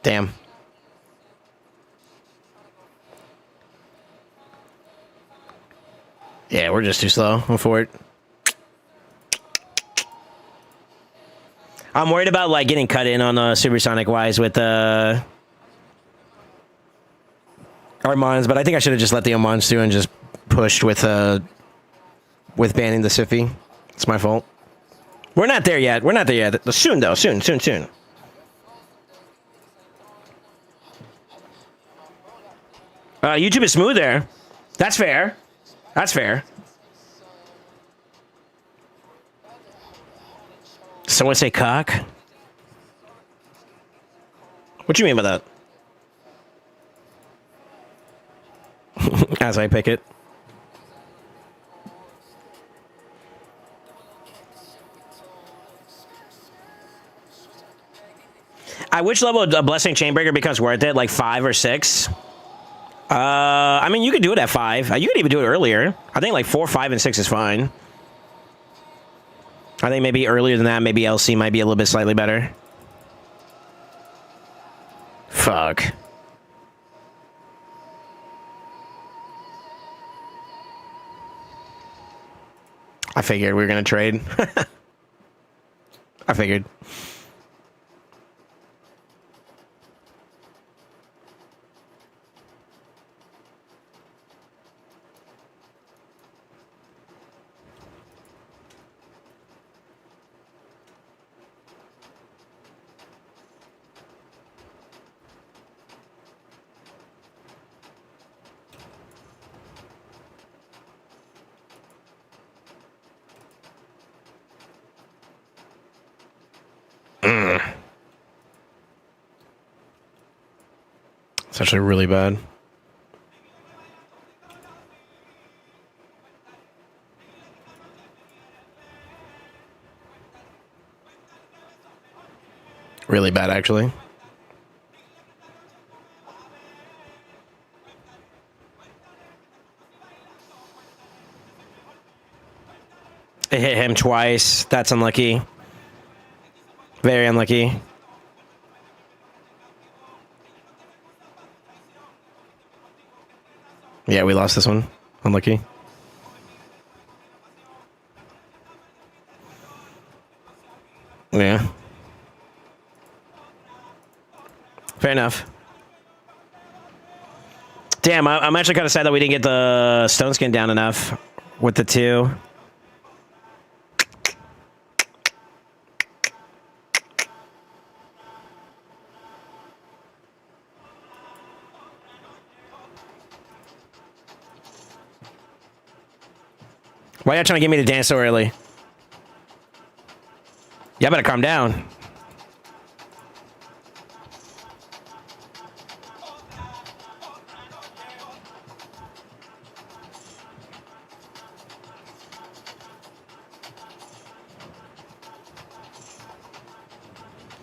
Damn. Yeah, we're just too slow for it. I'm worried about like getting cut in on supersonic wise with Armands, but I think I should have just let the Armands through and just pushed with banning the Siffy. It's my fault. We're not there yet. We're not there yet. Soon though. Soon. YouTube is smooth there. That's fair. That's fair. Someone say cock? What do you mean by that? As I pick it. At which level a Blessing Chainbreaker becomes worth it? Like 5 or 6? I mean, you could do it at 5. You could even do it earlier. I think like 4, 5, and 6 is fine. I think maybe earlier than that, maybe LC might be a little bit slightly better. Fuck. I figured we were going to trade. I figured. It's actually really bad. Really bad, actually. It hit him twice. That's unlucky. Very unlucky. Yeah, we lost this one. Unlucky. Yeah. Fair enough. Damn, I'm actually kind of sad that we didn't get the stone skin down enough with the 2. Why are you trying to get me to dance so early? Y'all better calm down.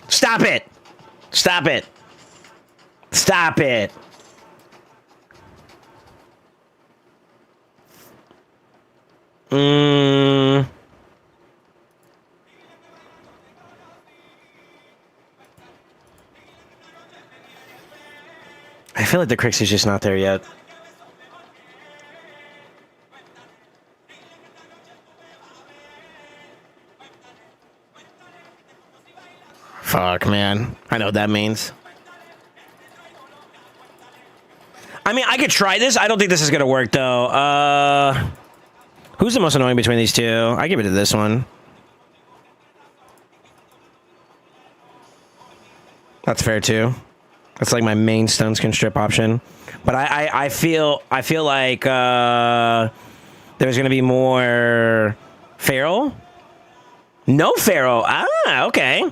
Stop it! Stop it! Stop it! I feel like the Crixie's just not there yet. Fuck, man. I know what that means. I mean, I could try this. I don't think this is gonna work, though. Who's the most annoying between these two? I give it to this one. That's fair, too. That's like my main stone skin strip option. But I feel like there's gonna be more Feral. No Feral. Ah, okay.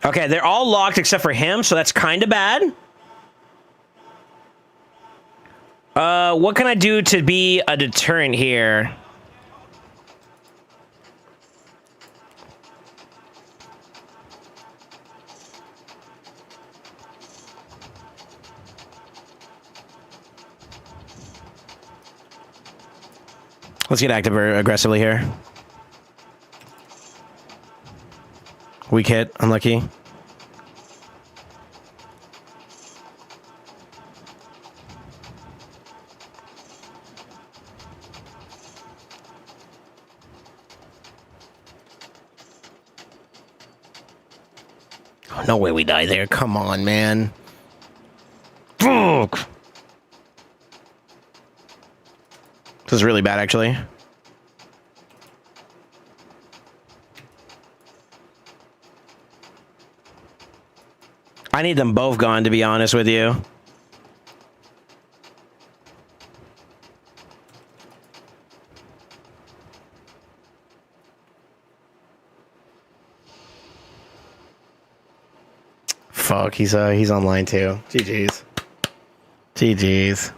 Okay, they're all locked except for him, so that's kind of bad. What can I do to be a deterrent here? Let's get active aggressively here. Weak hit, unlucky. Oh, no way we die there. Come on, man. Fuck. This is really bad, actually. I need them both gone, to be honest with you. Fuck, he's online too. GG's. GG's.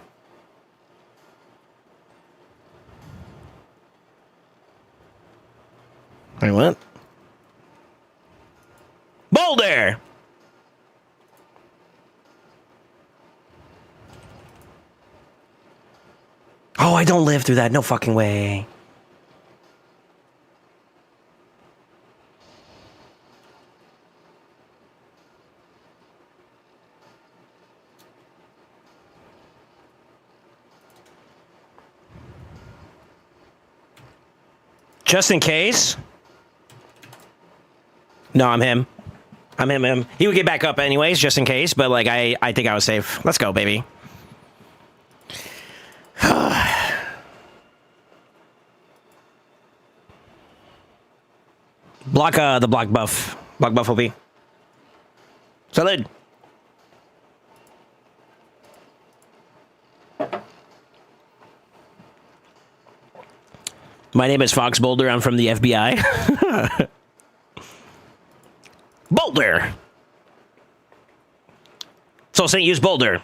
Wait, what? I don't live through that. No fucking way. Just in case. No, I'm him. I'm him. He would get back up anyways, just in case. But like, I think I was safe. Let's go, baby. Block the block buff. Block buff OP. Salud. My name is Fox Boulder. I'm from the FBI. Boulder. SoulSaint used Boulder.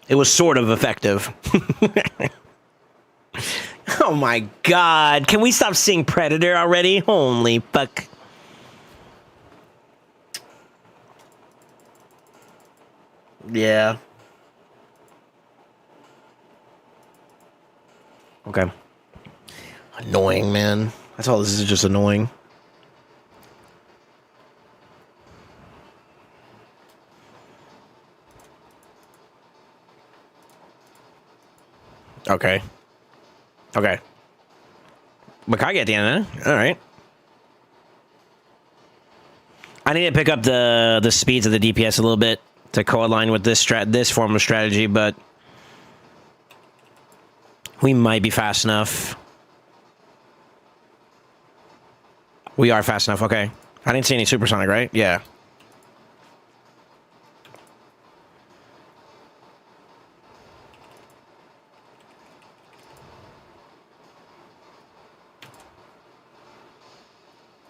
It was sort of effective. Oh my god. Can we stop seeing Predator already? Holy fuck. Yeah. Okay. Annoying, man. That's all this is, just annoying. Okay. Okay. Mikage at the end, huh? Alright. I need to pick up the speeds of the DPS a little bit to co-align with this form of strategy, but we might be fast enough. We are fast enough, okay. I didn't see any supersonic, right? Yeah.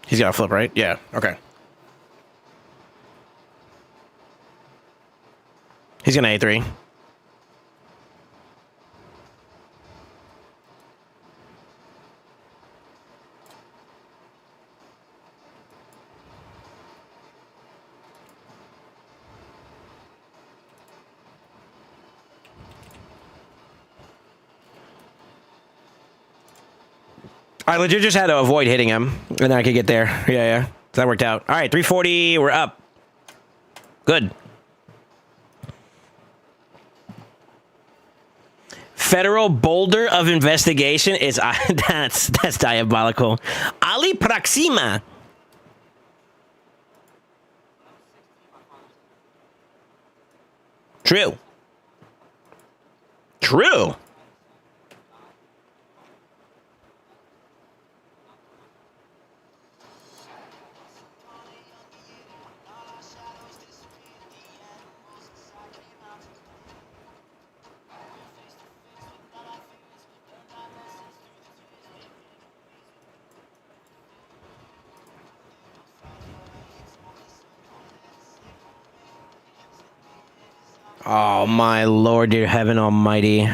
He's got a flip, right? Yeah, okay. He's gonna A3. I legit just had to avoid hitting him, and then I could get there. Yeah. So that worked out. All right, 340, we're up. Good. Federal Boulder of Investigation is... that's diabolical. Ali Proxima. True. True. Oh, my Lord, dear heaven almighty.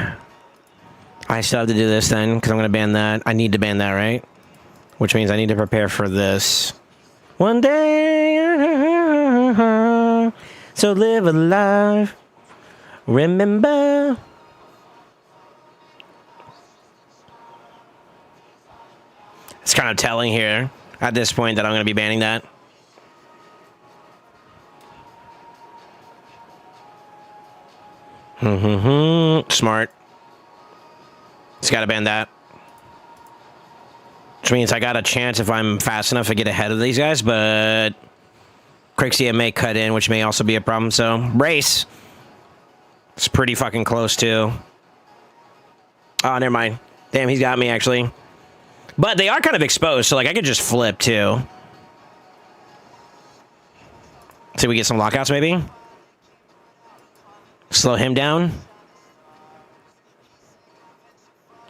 I still have to do this then, because I'm going to ban that. I need to ban that, right? Which means I need to prepare for this. One day, so live a life. Remember. It's kind of telling here at this point that I'm going to be banning that. Smart. Just gotta ban that. Which means I got a chance if I'm fast enough to get ahead of these guys, but Crixia may cut in, which may also be a problem, so brace. It's pretty fucking close too. Oh, never mind. Damn, he's got me actually. But they are kind of exposed, so like I could just flip too. See if we get some lockouts maybe. Slow him down.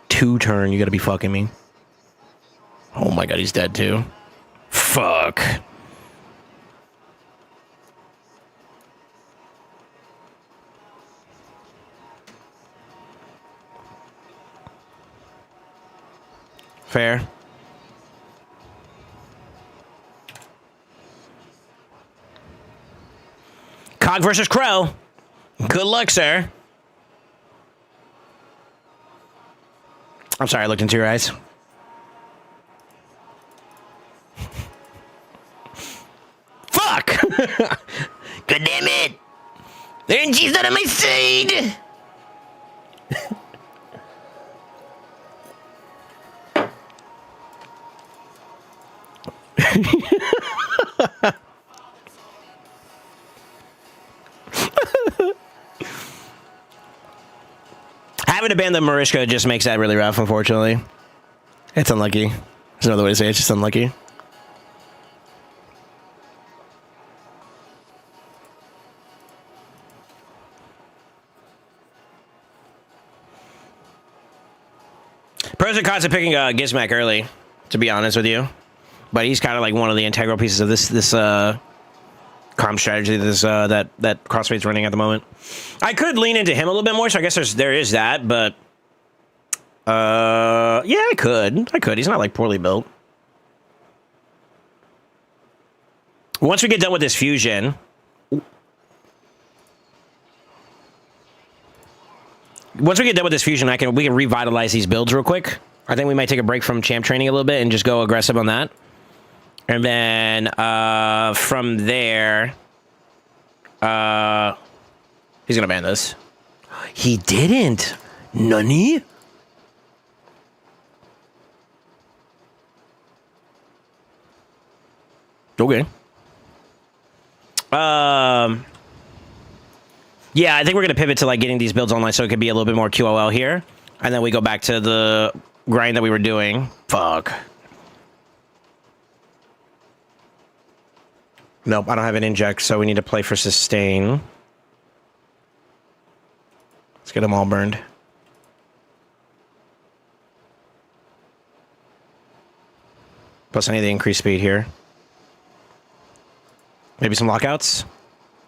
2-turn, you gotta be fucking me. Oh my god, he's dead too. Fuck. Fair. Cog versus Crow. Good luck, sir. I'm sorry, I looked into your eyes. Fuck! God damn it! RNG's not on my side! Having to ban the Marishka just makes that really rough, unfortunately. It's unlucky. There's another way to say it, it's just unlucky. Pros and cons of picking Gizmac early, to be honest with you. But he's kind of like one of the integral pieces of this comp strategy that CrossFade's running at the moment. I could lean into him a little bit more, so I guess there is that, but yeah, I could. He's not like poorly built. Once we get done with this fusion, we can revitalize these builds real quick. I think we might take a break from champ training a little bit and just go aggressive on that. And then from there, he's gonna ban this. He didn't. Nani? Okay. Yeah, I think we're gonna pivot to like getting these builds online so it could be a little bit more QOL here, and then we go back to the grind that we were doing. Fuck. Nope, I don't have an inject, so we need to play for sustain. Let's get them all burned. Plus I need the increased speed here. Maybe some lockouts?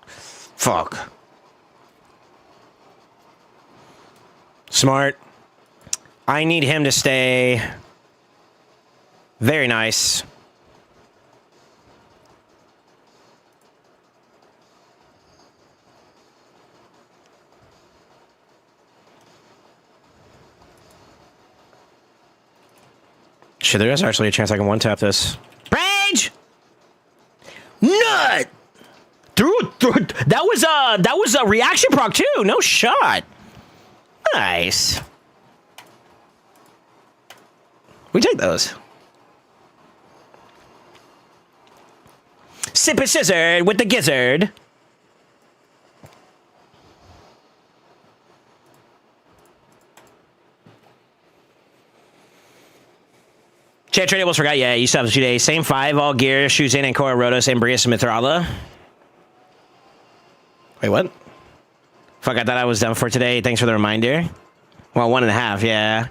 Fuck. Smart. I need him to stay. Very nice. Shit, there is actually a chance I can one-tap this. Rage! Nut! Through that was a reaction proc too. No shot. Nice. We take those. Sip a scissor with the gizzard. Chat trade almost forgot. Yeah, you still have 2 days. Same 5, all gear, shoes in, and Cora Rodos, and Brias Mithrala. Wait, what? Fuck, I thought I was done for today. Thanks for the reminder. Well, 1.5, yeah.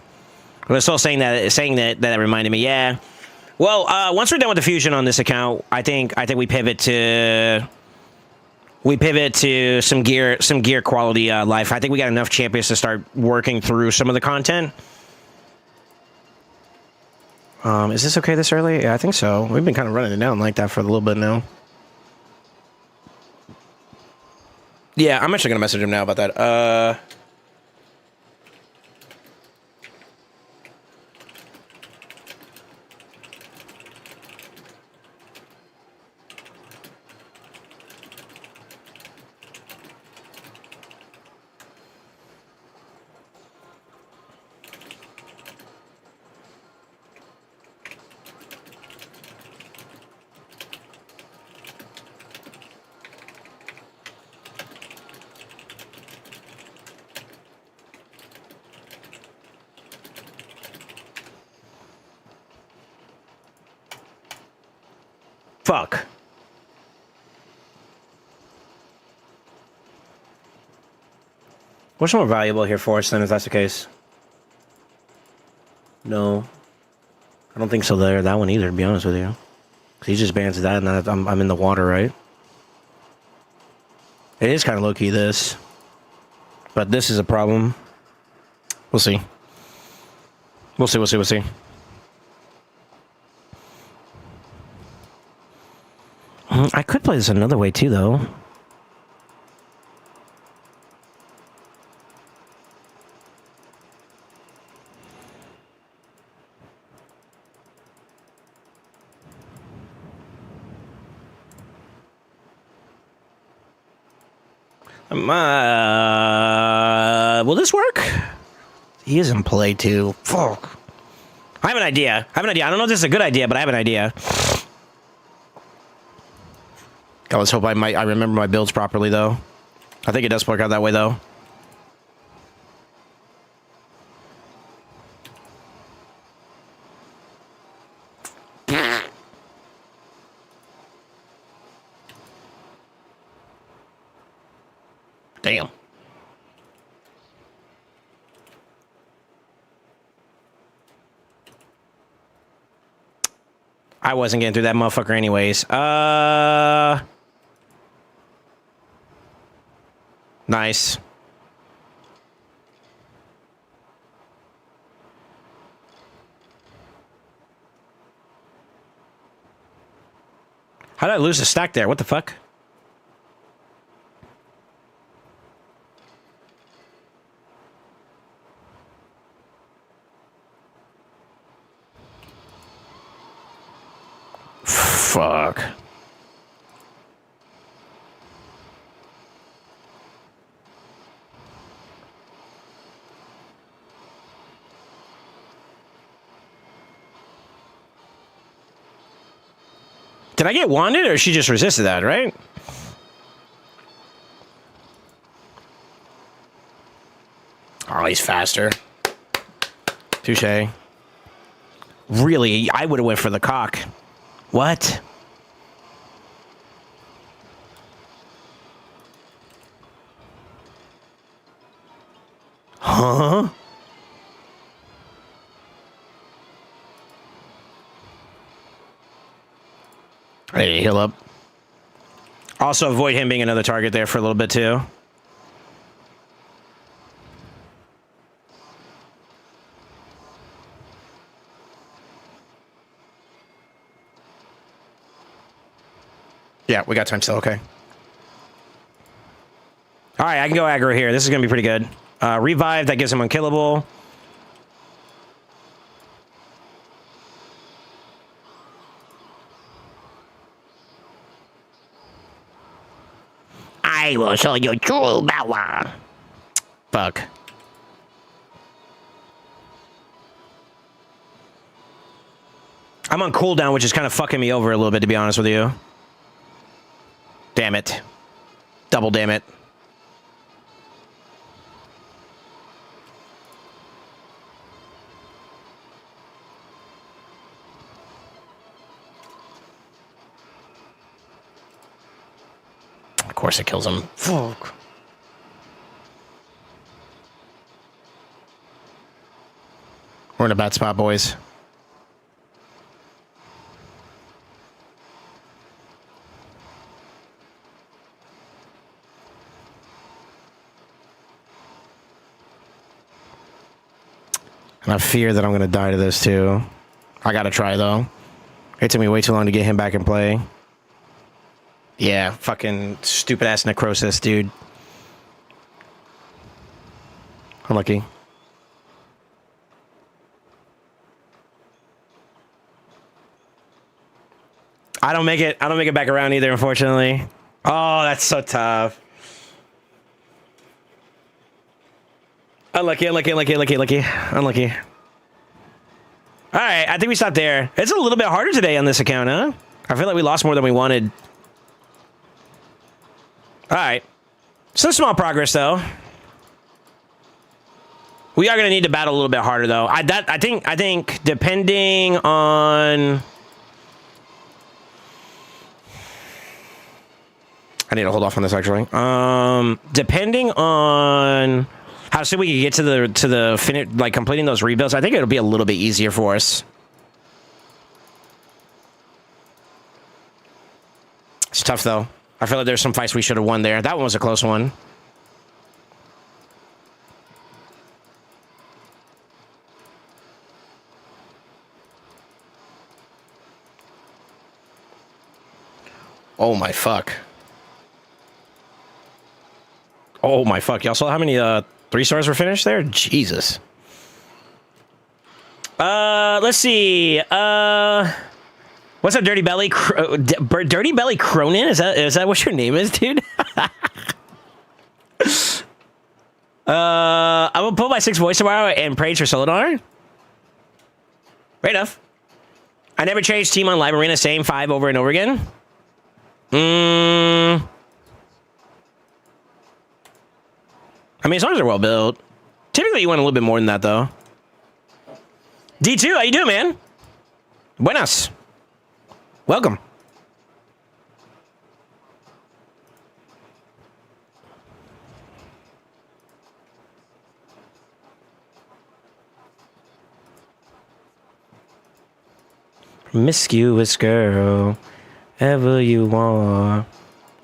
I was still saying that reminded me, yeah. Well, once we're done with the fusion on this account, I think we pivot to some gear quality life. I think we got enough champions to start working through some of the content. Is this okay this early? Yeah, I think so. We've been kind of running it down like that for a little bit now. Yeah, I'm actually gonna message him now about that. Fuck. What's more valuable here for us then, if that's the case? No. I don't think so there, that one either, to be honest with you. 'Cause he just bans that and then I'm in the water, right? It is kind of low-key, this. But this is a problem. We'll see. We'll see. I could play this another way too, though. Will this work? He is in play too. Fuck. I have an idea. I don't know if this is a good idea, but I have an idea. God, let's hope I remember my builds properly, though. I think it does work out that way, though. Damn. I wasn't getting through that motherfucker anyways. Nice. How did I lose a stack there? What the fuck? Fuck. Did I get wanded or she just resisted that, right? Oh, he's faster. Touche. Really, I would have went for the cock. What? Huh? I need to heal up. Also, avoid him being another target there for a little bit, too. Yeah, we got time still, okay. All right, I can go aggro here. This is going to be pretty good. Revive, that gives him unkillable. I will show you true power. Fuck. I'm on cooldown, which is kind of fucking me over a little bit, to be honest with you. Damn it. Double damn it. Of course it kills him. Fuck. We're in a bad spot, boys. And I fear that I'm going to die to this, too. I got to try, though. It took me way too long to get him back in play. Yeah, fucking stupid-ass necrosis, dude. Unlucky. I don't make it back around either, unfortunately. Oh, that's so tough. Unlucky. All right, I think we stopped there. It's a little bit harder today on this account, huh? I feel like we lost more than we wanted. All right. Some small progress, though. We are going to need to battle a little bit harder, though. I think depending on... I need to hold off on this, actually. Depending on how soon we can get to the finish, like completing those rebuilds, I think it'll be a little bit easier for us. It's tough, though. I feel like there's some fights we should have won there. That one was a close one. Oh my fuck. Oh my fuck. Y'all saw how many 3-stars were finished there? Jesus. Let's see. What's up, Dirty Belly? Dirty Belly Cronin? Is that what your name is, dude? I will pull my 6 voice tomorrow and praise for Solidar. Right enough. I never changed team on Live Arena, same 5 over and over again. I mean, as long as they're well built. Typically, you want a little bit more than that, though. D2, how you doing, man? Buenas. Welcome. Promiscuous girl, ever you want,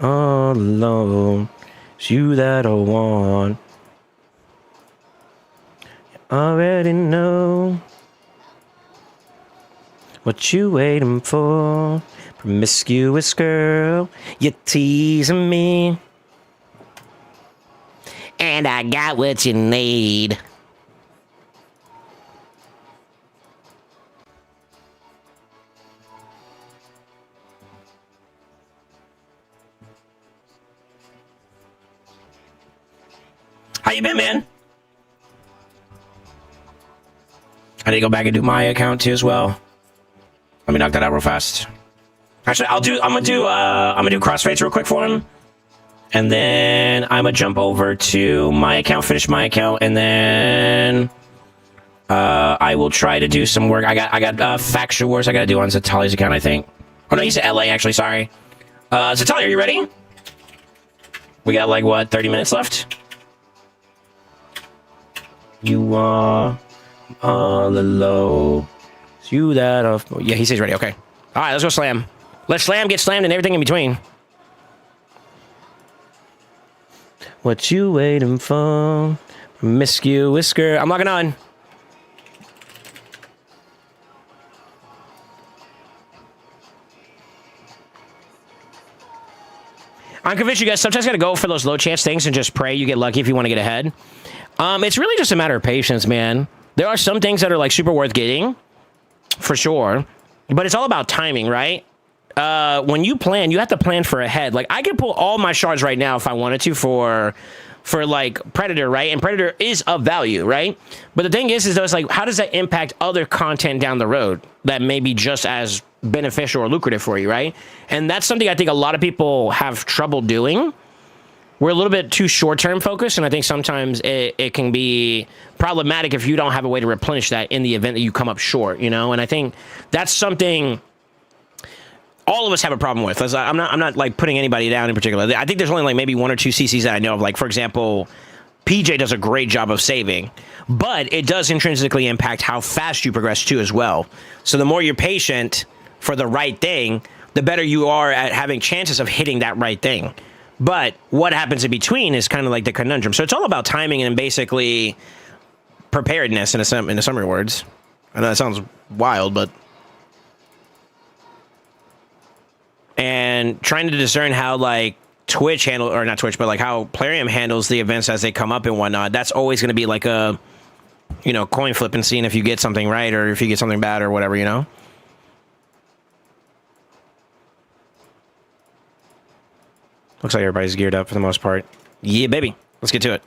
all alone, it's you that I want. You already know what you waiting for, promiscuous girl, you're teasing me, and I got what you need. How you been, man? I need to go back and do my account too as well. Let me knock that out real fast. Actually, I'm gonna do crossfades real quick for him, and then I'm gonna jump over to my account, finish my account, and then I will try to do some work. I got faction wars I gotta do on Zatali's account, I think. Oh no, he's at LA actually. Sorry. Zatali, are you ready? We got like what, 30 minutes left? You are all alone. It's you that are... Yeah, he says ready. Okay. All right, let's go slam. Let's slam, get slammed, and everything in between. What you waiting for? Promiscuous girl. I'm logging on. I'm convinced you guys sometimes got to go for those low chance things and just pray you get lucky if you want to get ahead. It's really just a matter of patience, man. There are some things that are like super worth getting, for sure, but it's all about timing, right? When you plan, you have to plan for ahead. Like I could pull all my shards right now if I wanted to for like Predator, right? And Predator is of value, right? But the thing is though, it's like, how does that impact other content down the road that may be just as beneficial or lucrative for you, right? And that's something I think a lot of people have trouble doing. We're a little bit too short-term focused, and I think sometimes it can be problematic if you don't have a way to replenish that in the event that you come up short, you know? And I think that's something all of us have a problem with. I'm not like putting anybody down in particular. I think there's only like maybe 1 or 2 CCs that I know of. Like, for example, PJ does a great job of saving, but it does intrinsically impact how fast you progress too as well. So the more you're patient for the right thing, the better you are at having chances of hitting that right thing. But what happens in between is kind of like the conundrum. So it's all about timing and basically preparedness in a summary words. I know that sounds wild, but... And trying to discern how like Twitch or not Twitch, but like how Plarium handles the events as they come up and whatnot. That's always going to be like a, you know, coin flip and seeing if you get something right or if you get something bad or whatever, you know? Looks like everybody's geared up for the most part. Yeah, baby. Let's get to it.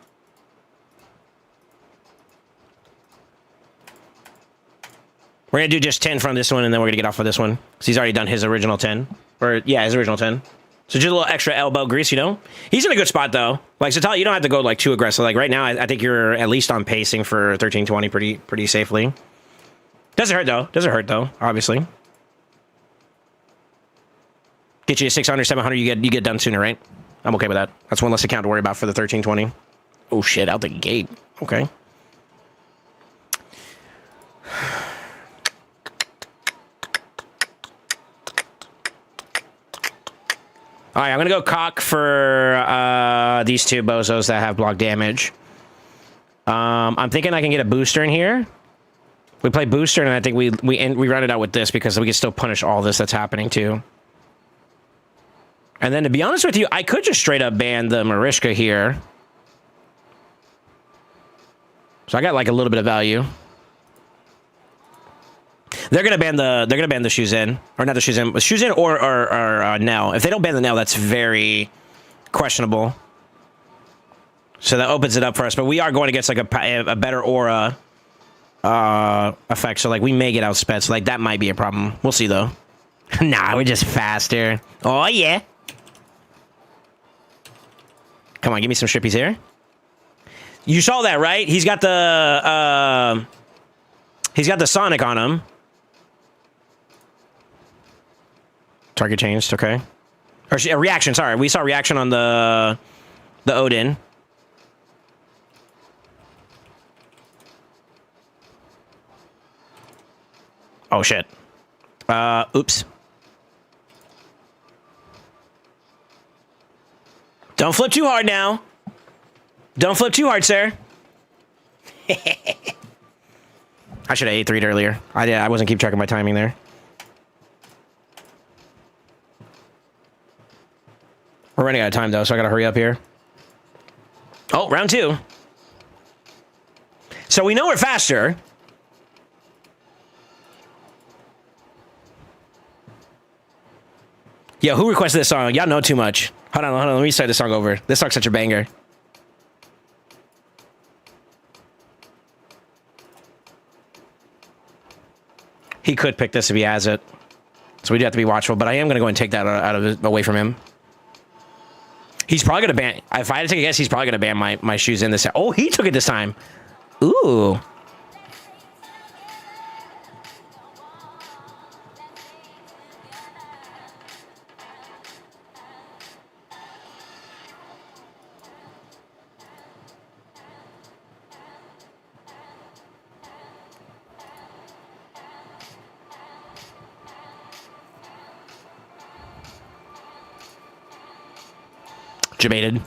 We're going to do just 10 from this one, and then we're going to get off of this one. Because he's already done his original 10. Or, yeah, his original 10. So just a little extra elbow grease, you know? He's in a good spot, though. Like, Satali, you don't have to go, like, too aggressive. Like, right now, I think you're at least on pacing for 1320 pretty safely. Doesn't hurt, though. Obviously. Get you to 600, 700, you get done sooner, right? I'm okay with that. That's one less account to worry about for the 1320. Oh, shit, out the gate. Okay. All right, I'm going to go cock for these 2 bozos that have block damage. I'm thinking I can get a booster in here. We play booster, and I think we run it out with this because we can still punish all this that's happening, too. And then, to be honest with you, I could just straight up ban the Marishka here. So I got like a little bit of value. They're gonna ban the Shuzin, or not the Shuzin or Nell. If they don't ban the Nell, that's very questionable. So that opens it up for us. But we are going against like a better aura effect. So like we may get outsped. So like that might be a problem. We'll see though. Nah, we're just faster. Oh yeah. Come on, give me some strippies here. You saw that, right? He's got the Sonic on him. Target changed, okay. Or a reaction, sorry. We saw reaction on the Odin. Oh shit. Oops. Don't flip too hard now. Don't flip too hard, sir. I should have A3'd earlier. I wasn't keep track of my timing there. We're running out of time, though, so I gotta hurry up here. Oh, round 2. So we know we're faster. Yo, who requested this song? Y'all know too much. Hold on, let me start this song over. This song's such a banger. He could pick this if he has it. So we do have to be watchful, but I am going to go and take that away from him. He's probably going to ban... If I had to take a guess, he's probably going to ban my shoes in this... Oh, he took it this time. Ooh. Debated.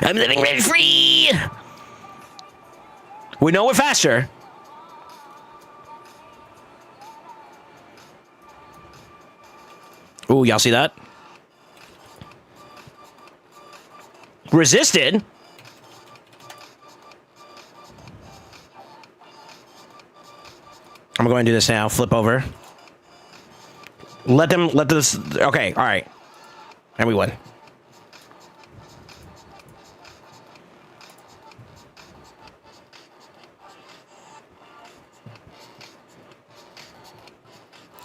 I'm living rent free. We know we're faster. Ooh, y'all see that? Resisted. I'm going to do this now. Flip over. Let this... Okay, all right. And we win.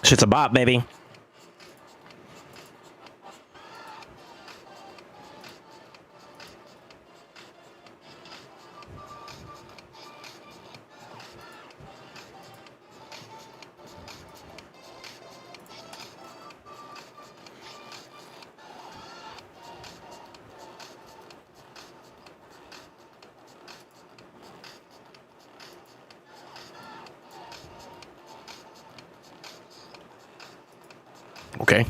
Shit's a bop, baby. Okay.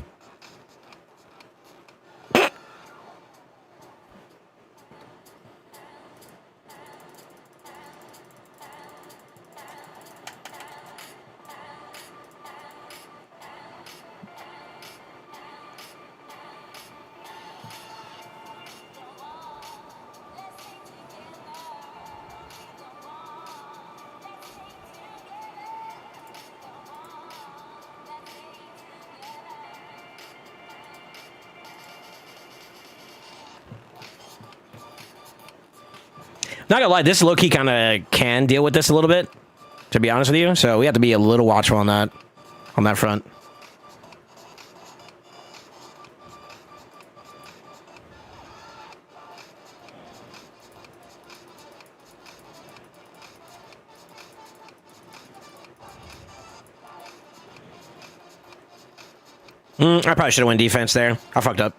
Not gonna lie, this low-key kind of can deal with this a little bit, to be honest with you. So we have to be a little watchful on that front. I probably should have went defense there. I fucked up.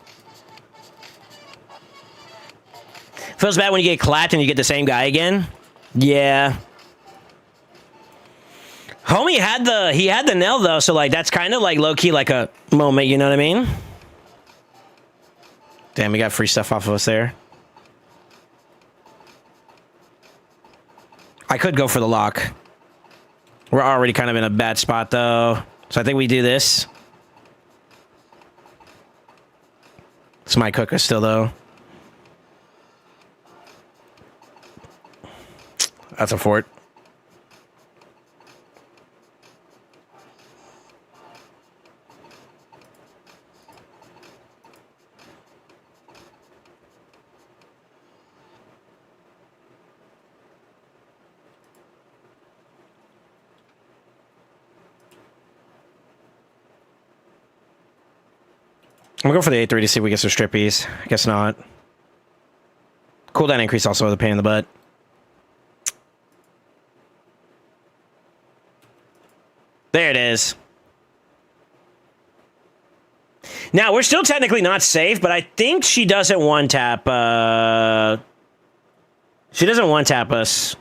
Feels bad when you get clapped and you get the same guy again. Yeah. Homie had the nail though, so like that's kind of like low key like a moment, you know what I mean? Damn, we got free stuff off of us there. I could go for the lock. We're already kind of in a bad spot though. So I think we do this. This might cook us still though. That's a fort. I'm gonna go for the A3 to see if we get some strippies. I guess not. Cooldown increase also the pain in the butt. There it is. Now, we're still technically not safe, but I think she doesn't one-tap, she doesn't one-tap us.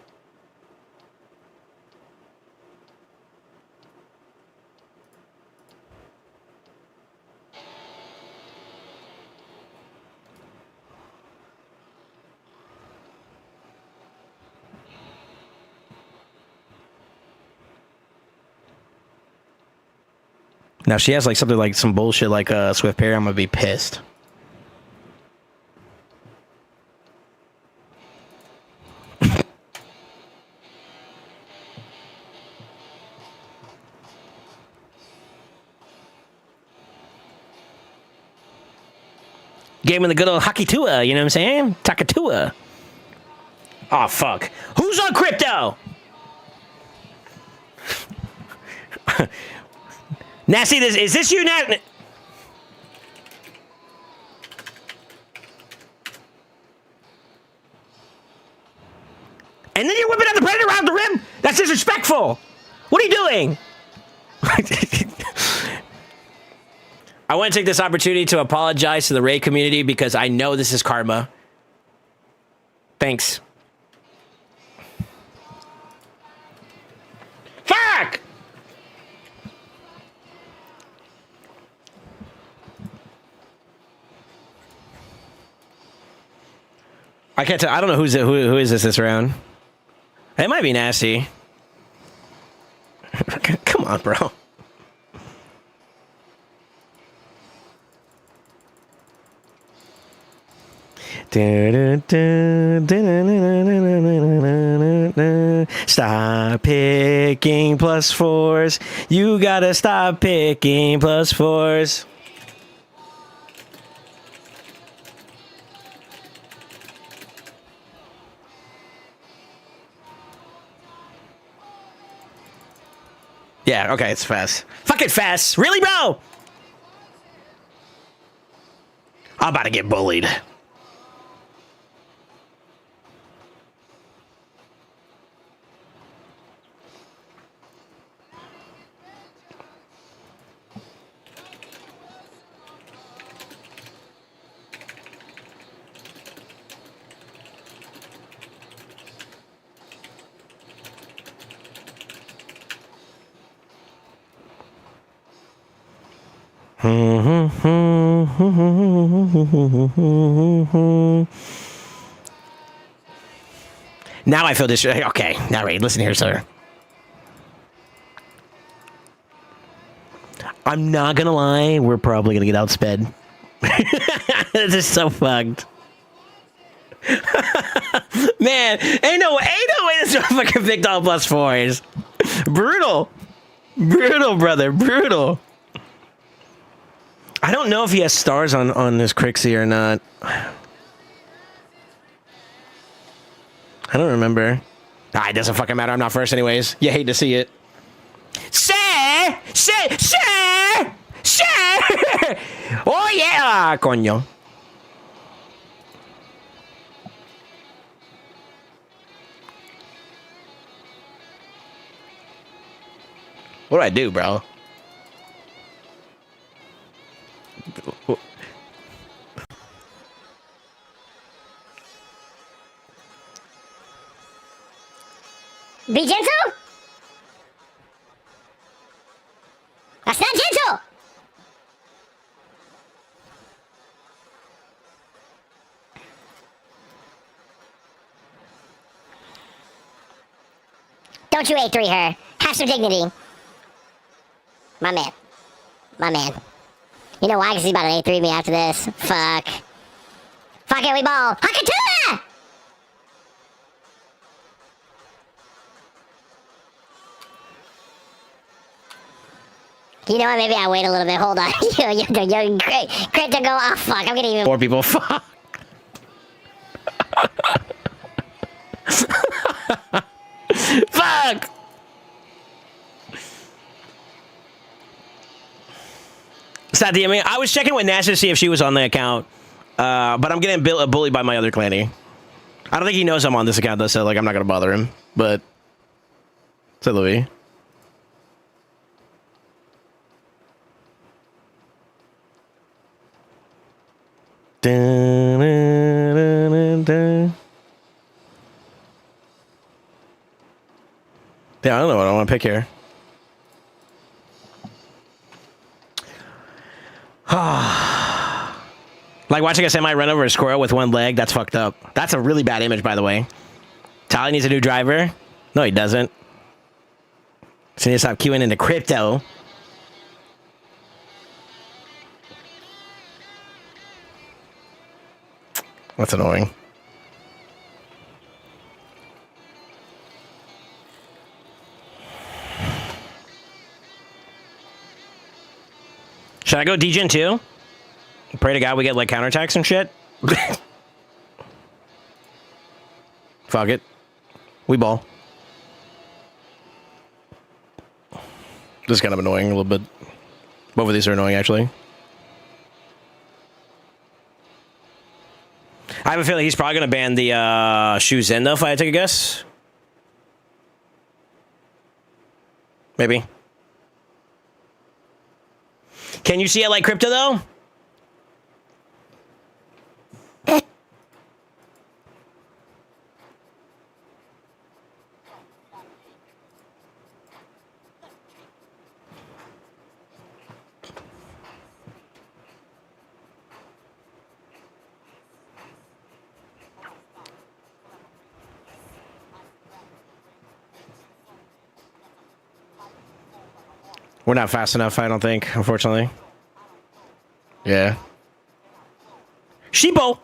Now, if she has like something like some bullshit like Swift Parry, I'm gonna be pissed. Gave him the good old Hakitua, you know what I'm saying? Takatua. Oh, fuck. Who's on crypto? Nasty, is this you, Nat? And then you're whipping out the predator around the rim? That's disrespectful. What are you doing? I want to take this opportunity to apologize to the Ray community because I know this is karma. Thanks. Fuck! I can't tell. I don't know who is this round. It might be Nasty. Come on, bro. Stop picking +4s. You gotta stop picking +4s. Yeah, okay, it's fast. Fucking fast. Really, bro? I'm about to get bullied. Now I feel this. Okay, now right. Listen here, sir. I'm not gonna lie. We're probably gonna get outsped. This is so fucked. Man, ain't no way this motherfucker picked all +4s. Brutal, brutal, brother, brutal. I don't know if he has stars on this Crixie or not. I don't remember. Ah, it doesn't fucking matter. I'm not first anyways. You hate to see it. Sir! Oh yeah, coño. What do I do, bro? Be gentle? That's not gentle! Don't you A3 her. Have some dignity. My man. My man. You know why? Because he's about to A3 me after this. Fuck. Fuck it, we ball. Hakatuna! You know what? Maybe I wait a little bit. Hold on. Yo, great to go. Oh, fuck. I'm getting even More people. Fuck. Fuck. Stop DMing. I was checking with Nash to see if she was on the account, but I'm getting bullied by my other clanny. I don't think he knows I'm on this account though, so like I'm not gonna bother him. But say Louis. Dun, dun, dun, dun. Yeah, I don't know what I want to pick here. Like watching a semi run over a squirrel with one leg, that's fucked up. That's a really bad image, by the way. Tally needs a new driver. No, he doesn't. So he needs to stop queuing into crypto. That's annoying. Should I go degen too? Pray to God we get like counterattacks and shit. Fuck it. We ball. This is kind of annoying a little bit. Both of these are annoying actually. I have a feeling he's probably going to ban the shoes in though, if I had to take a guess. Maybe. Can you see it like crypto though? We're not fast enough, I don't think, unfortunately. Yeah. Sheeple!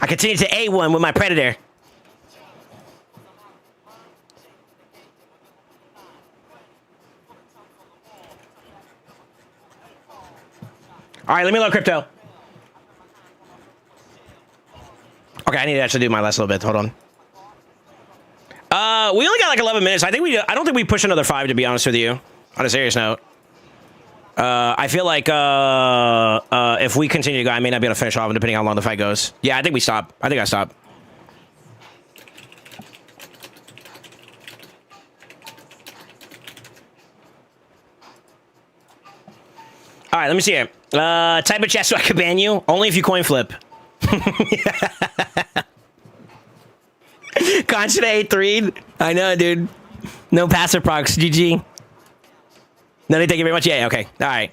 I continue to A1 with my predator. All right, let me load crypto. Okay, I need to actually do my last little bit. Hold on. We only got like 11 minutes. I don't think we push another 5, to be honest with you. On a serious note. I feel like if we continue to go, I may not be able to finish off, depending on how long the fight goes. Yeah, I think we stop. I think I stop. All right, let me see here. Type of chat so I can ban you. Only if you coin flip. Concha 8-3. I know, dude. No passive procs. GG. No, thank you very much. Yeah, okay. All right.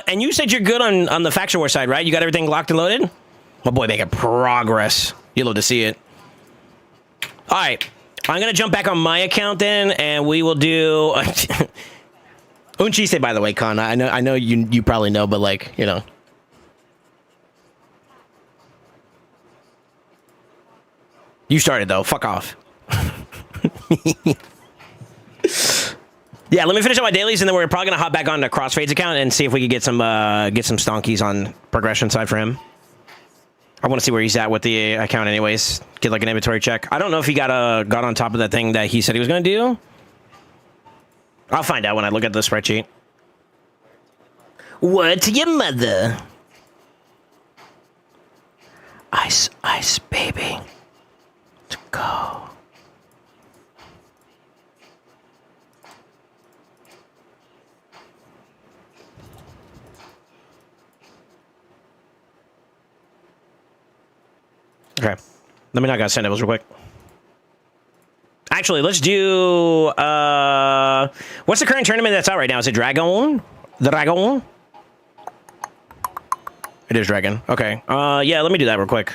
And you said you're good on the faction war side, right? You got everything locked and loaded? My boy making progress. You'd love to see it. All right. I'm going to jump back on my account then, and we will do... Unchise, by the way, Con. I know you probably know, but like, you know. You started, though. Fuck off. Yeah, let me finish up my dailies, and then we're probably gonna hop back on the Crossfade's account and see if we can get some stonkies on progression side for him. I want to see where he's at with the account, anyways. Get like an inventory check. I don't know if he got on top of that thing that he said he was gonna do. I'll find out when I look at the spreadsheet. What to your mother? Ice, ice, baby. To go. Okay. Let me knock out send real quick. Actually, let's do what's the current tournament that's out right now? Is it Dragon? Dragon? It is Dragon. Okay. Yeah, let me do that real quick.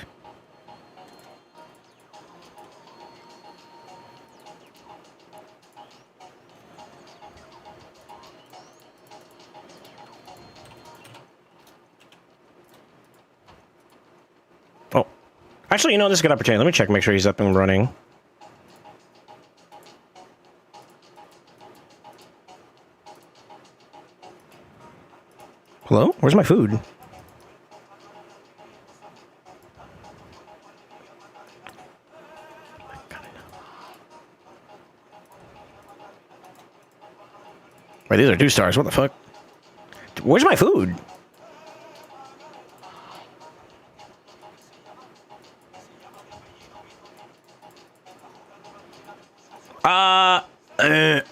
Oh. Actually, you know, this is a good opportunity. Let me check, make sure he's up and running. Hello? Where's my food? Wait, these are 2 stars. What the fuck? Where's my food?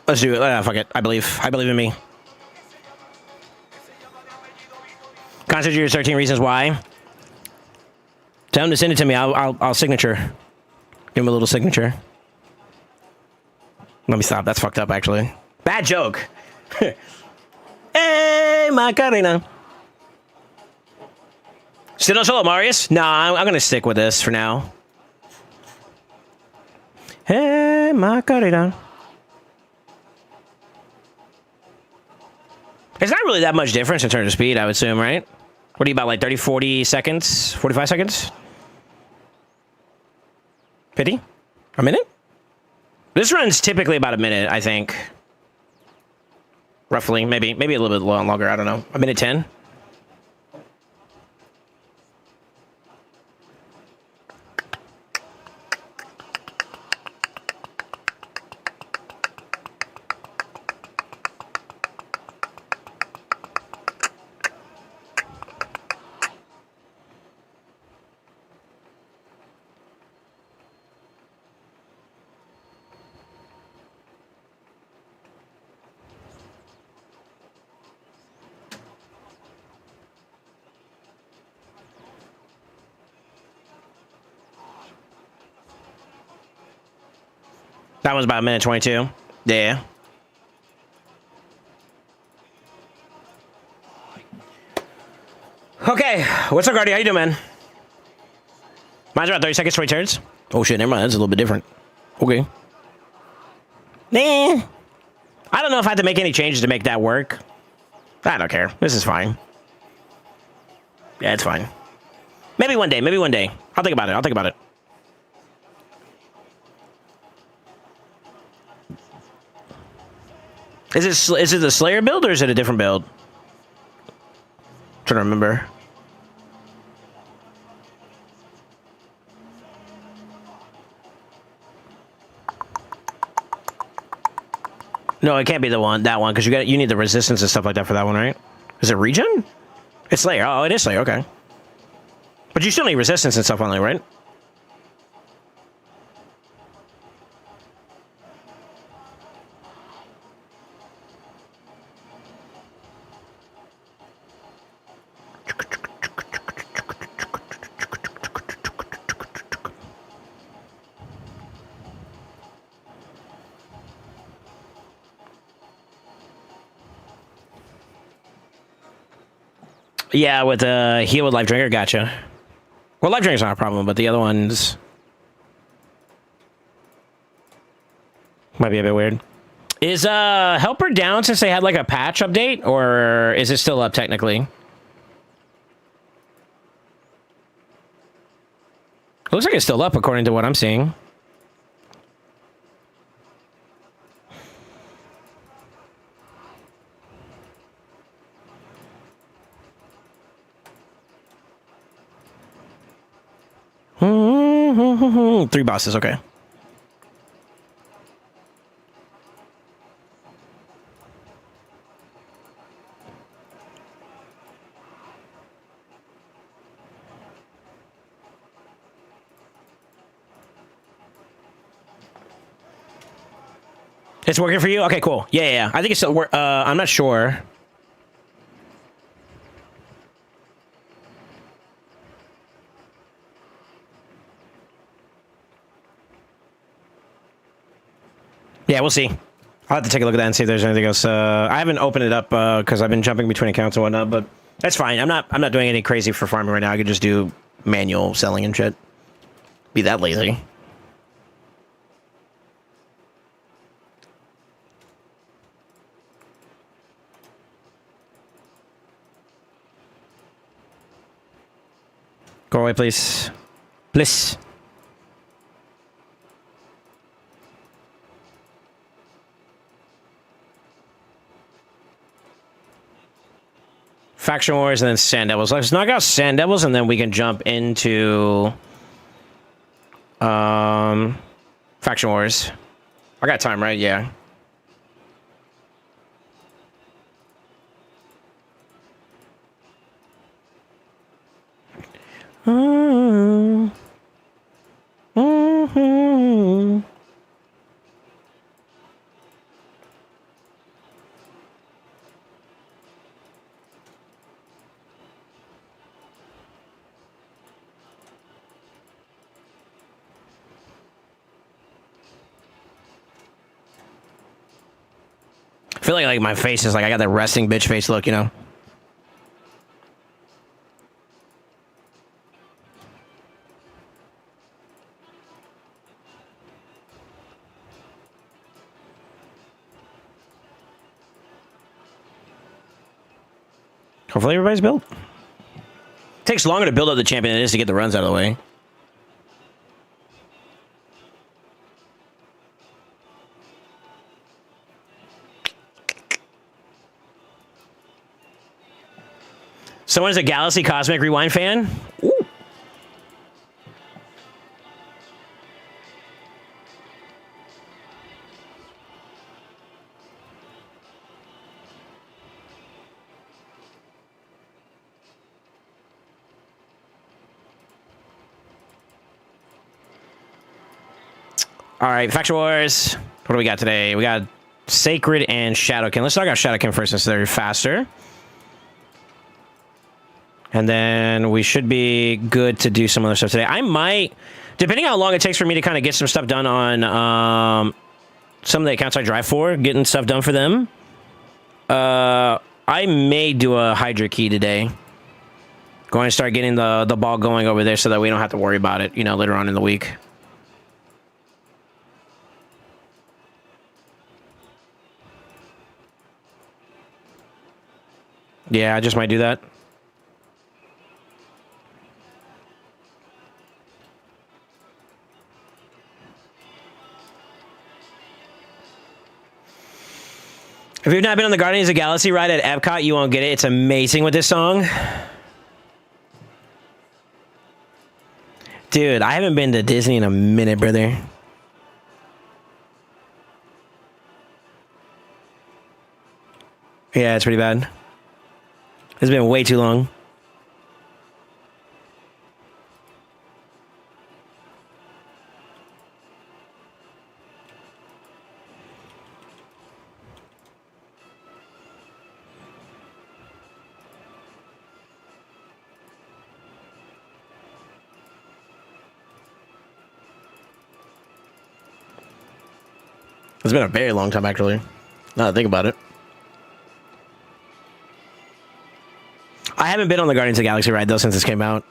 Let's do it. Fuck it. I believe in me. Concentrate your 13 reasons why. Tell him to send it to me. I'll signature. Give him a little signature. Let me stop. That's fucked up, actually. Bad joke. Hey, Macarena. Still no solo, Marius? Nah, I'm gonna stick with this for now. Hey, Macarena. It's not really that much difference in terms of speed, I would assume, right? What are you about, like 30, 40 seconds? 45 seconds? 50? A minute? This runs typically about a minute, I think. Roughly, maybe a little bit longer, I don't know. A minute 10? That one's about a minute 22. Yeah. Okay. What's up, Guardy? How you doing, man? Mine's about 30 seconds, 20 turns. Oh, shit. Never mind. That's a little bit different. Okay. Nah. I don't know if I have to make any changes to make that work. I don't care. This is fine. Yeah, it's fine. Maybe one day. Maybe one day. I'll think about it. I'll think about it. Is it the Slayer build or is it a different build? I'm trying to remember. No, it can't be that one because you need the resistance and stuff like that for that one, right? Is it regen? It's Slayer. Oh, it is Slayer. Okay. But you still need resistance and stuff on there, right? Yeah, with heal with Life Drinker, gotcha. Well, Life Drinker's not a problem, but the other ones might be a bit weird. Is Helper down since they had like a patch update, or is it still up technically? Looks like it's still up according to what I'm seeing. Three bosses, okay. It's working for you? Okay, cool. Yeah, yeah, yeah. I think it's still I'm not sure. Yeah, we'll see. I'll have to take a look at that and see if there's anything else. I haven't opened it up because I've been jumping between accounts and whatnot, but that's fine. I'm not doing anything crazy for farming right now. I could just do manual selling and shit. Be that lazy. Go away, please. Please. Faction Wars and then Sand Devils. Let's knock out Sand Devils and then we can jump into Faction Wars. I got time, right? Yeah. I feel like my face is like I got that resting bitch face look, you know? Hopefully everybody's built. Takes longer to build up the champion than it is to get the runs out of the way. Someone is a Galaxy Cosmic Rewind fan? Ooh. All right, Faction Wars. What do we got today? We got Sacred and Shadowkin. Let's talk about Shadowkin first since they're faster. And then we should be good to do some other stuff today. I might, depending on how long it takes for me to kind of get some stuff done on some of the accounts I drive for, getting stuff done for them, I may do a Hydra key today. Going to start getting the ball going over there so that we don't have to worry about it, you know, later on in the week. Yeah, I just might do that. If you've not been on the Guardians of the Galaxy ride at Epcot, you won't get it. It's amazing with this song. Dude, I haven't been to Disney in a minute, brother. Yeah, it's pretty bad. It's been way too long. It's been a very long time, actually. Now that I think about it. I haven't been on the Guardians of the Galaxy ride, though, since this came out.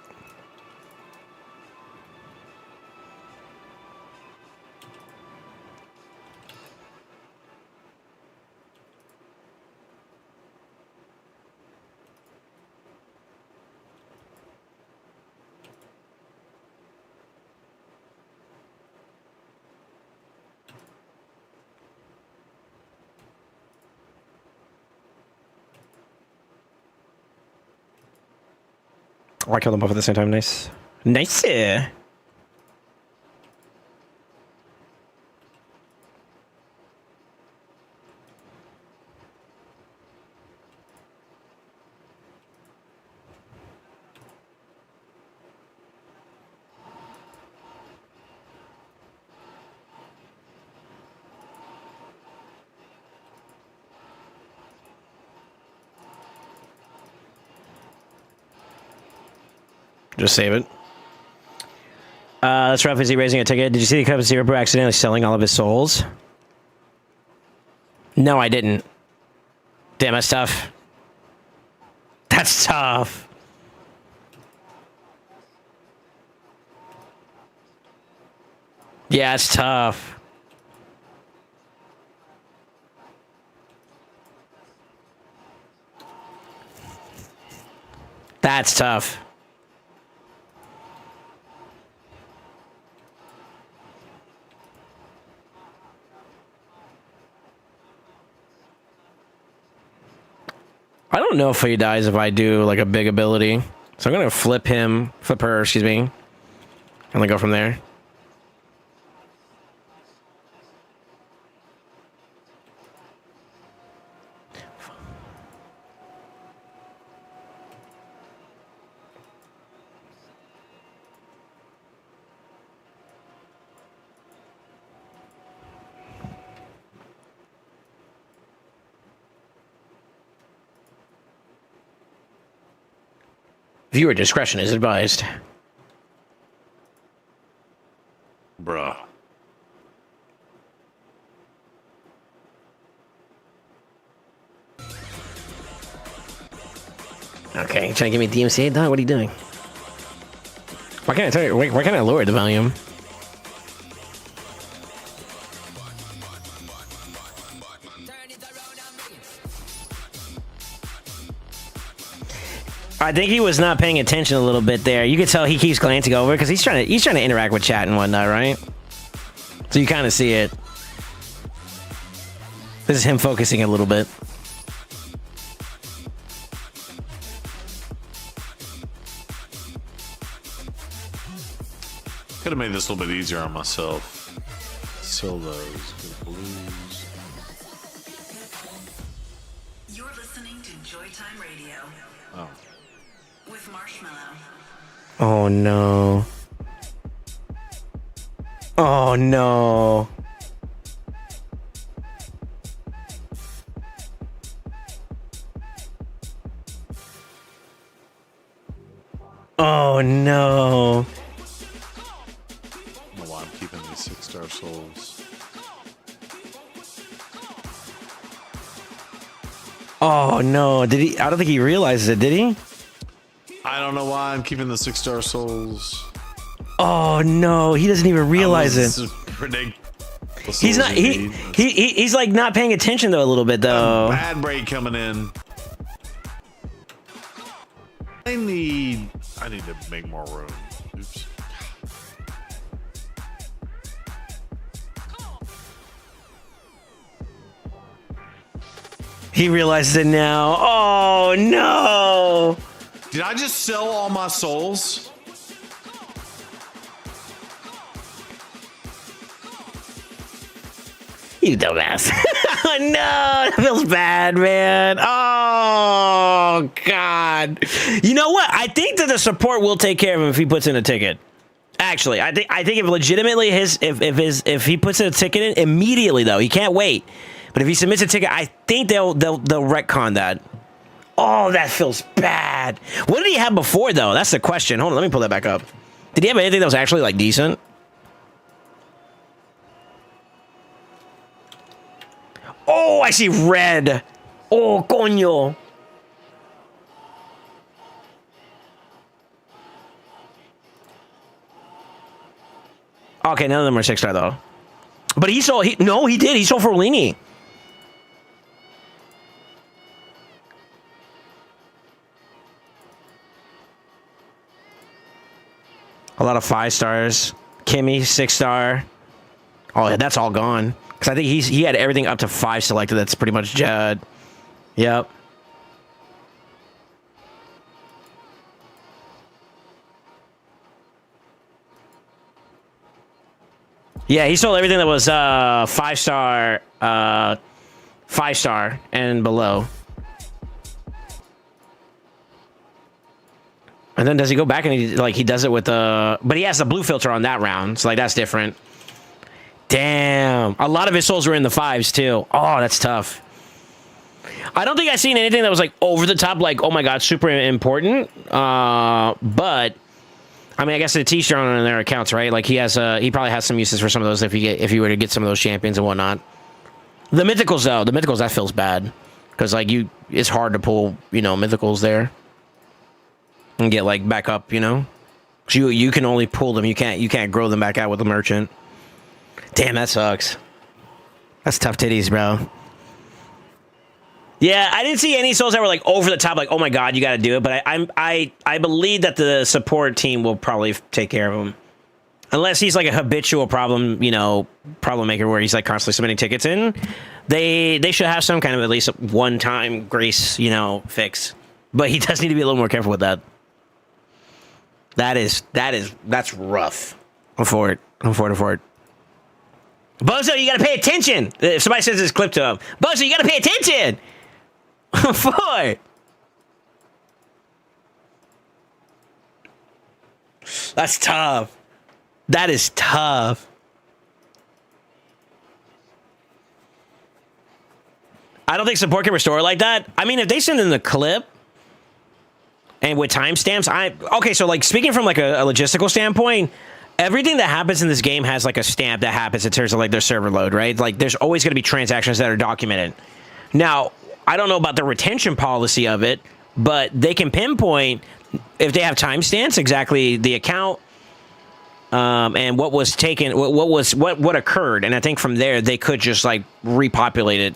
Oh, I killed them both at the same time. Nice. Nice. Just save it. That's rough. Is he raising a ticket? Did you see the Cup of Zero accidentally selling all of his souls? No, I didn't. Damn, that's tough. That's tough. Yeah, it's tough. That's tough. I don't know if he dies if I do like a big ability. So I'm gonna flip her, excuse me. And then go from there. Viewer discretion is advised. Bruh. Okay, trying to give me DMCA? Dog, what are you doing? Why can't I tell you? Why can't I lower the volume? I think he was not paying attention a little bit there. You could tell he keeps glancing over because he's trying to interact with chat and whatnot, right? So you kind of see it. This is him focusing a little bit. Could have made this a little bit easier on myself. Sell those. Good blues. You're listening to Joytime Radio. Oh. With Marshmallow. Oh no. Oh no. Oh no. I don't know why I'm keeping these 6-star souls. Oh no. Did he? I don't think he realizes it, did he? I don't know why I'm keeping the 6-star souls. Oh no. He doesn't even realize it. He's not. He's like not paying attention though a little bit though. Bad break coming in. I need to make more room. Oops. He realizes it now. Oh no. Did I just sell all my souls? You dumbass. Oh, no, that feels bad, man. Oh, God. You know what? I think that the support will take care of him if he puts in a ticket. Actually, I think if legitimately if he puts in a ticket in immediately though, he can't wait. But if he submits a ticket, I think they'll retcon that. Oh, that feels bad. What did he have before though? That's the question. Hold on, let me pull that back up. Did he have anything that was actually like decent? Oh, I see red. Oh, coño. Okay, none of them are 6-star though. But he sold. He did. He sold for Lini. A lot of 5-stars. Kimmy 6-star. Oh, yeah, that's all gone. Because I think he had everything up to 5 selected. That's pretty much Judd. Yep. Yeah, he sold everything that was 5-star, 5-star and below. And then does he go back and he does it with but he has the blue filter on that round, so like that's different. Damn, a lot of his souls were in the 5s too. Oh, that's tough. I don't think I've seen anything that was like over the top, like oh my god, super important. But I mean, I guess the T-shirt on their accounts, right? Like he probably has some uses for some of those if you were to get some of those champions and whatnot. The mythicals though, that feels bad because like it's hard to pull mythicals there and get like back up, So you can only pull them, you can't grow them back out with the merchant. Damn, that sucks. That's tough titties, bro. Yeah, I didn't see any souls that were like over the top, like, oh my god, you got to do it. But I believe that the support team will probably take care of him, unless he's like a habitual problem maker where he's like constantly submitting tickets in. They should have some kind of at least one time grace, fix. But he does need to be a little more careful with that. That's rough. I'm for it. Bozo, you got to pay attention. If somebody says this clip to him, Bozo, you got to pay attention. For that's tough. That is tough. I don't think support can restore like that. I mean, if they send in the clip and with timestamps, okay. So, like, speaking from like a logistical standpoint, everything that happens in this game has like a stamp that happens in terms of like their server load, right? Like, there's always going to be transactions that are documented. Now, I don't know about the retention policy of it, but they can pinpoint if they have timestamps exactly the account and what was taken, what occurred, and I think from there they could just like repopulate it.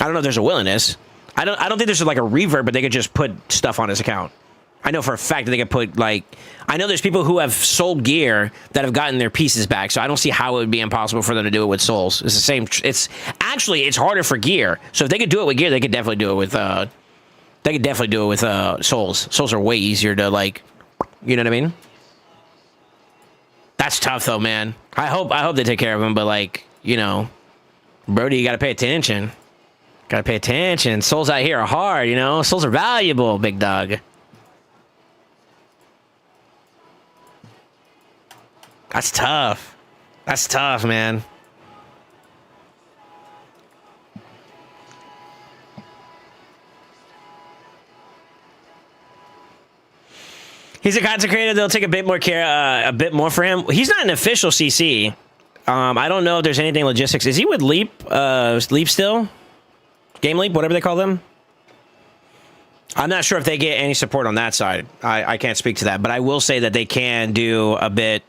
I don't know if there's a willingness. I don't think there's like a revert, but they could just put stuff on his account. I know for a fact that they could put like, I know there's people who have sold gear that have gotten their pieces back, so I don't see how it would be impossible for them to do it with souls. It's the same. It's harder for gear. So if they could do it with gear, they could definitely do it with. Souls. Souls are way easier to like. You know what I mean? That's tough though, man. I hope they take care of him, but like Brody, you got to pay attention. Got to pay attention. Souls out here are hard. Souls are valuable, big dog. That's tough. That's tough, man. He's a content creator. They'll take a bit more care, a bit more for him. He's not an official CC. I don't know if there's anything logistics. Is he with Leap? Leap still? Game Leap, whatever they call them. I'm not sure if they get any support on that side. I can't speak to that, but I will say that they can do a bit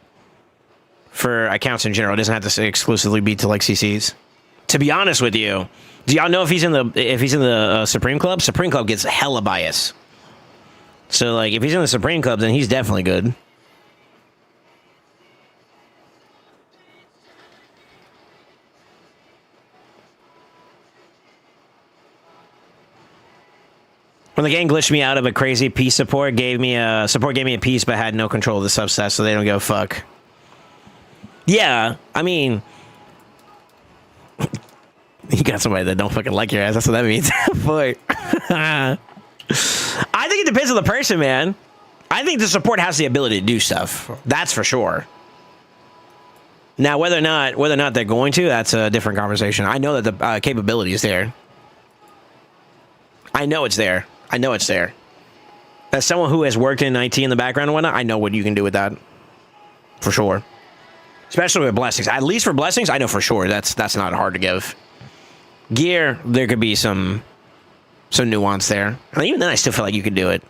for accounts in general. It doesn't have to exclusively be to like CCs. To be honest with you, do y'all know if he's in the Supreme Club? Supreme Club gets hella bias. So like if he's in the Supreme Club, then he's definitely good. When the game glitched me out of a crazy piece, support gave me a piece but had no control of the subset, so they don't give a fuck. Yeah, I mean, you got somebody that don't fucking like your ass. That's what that means. Boy. I think it depends on the person, man. I think the support has the ability to do stuff. That's for sure. Now, whether or not they're going to, that's a different conversation. I know that the capability is there. I know it's there. As someone who has worked in IT in the background and whatnot, I know what you can do with that. For sure. Especially with blessings. At least for blessings, I know for sure that's not hard to give. Gear, there could be some nuance there. I mean, even then, I still feel like you could do it.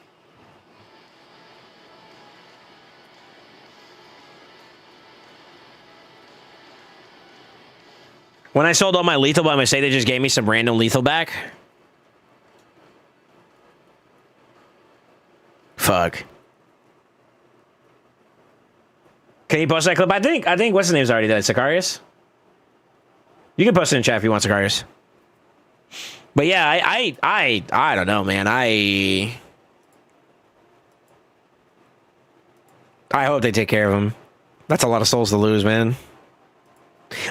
When I sold all my lethal by mistake, they just gave me some random lethal back. Fuck. Can you post that clip? I think what's his name's already done. Sicarius? You can post it in chat if you want, Sicarius. But yeah, I don't know, man. I hope they take care of him. That's a lot of souls to lose, man.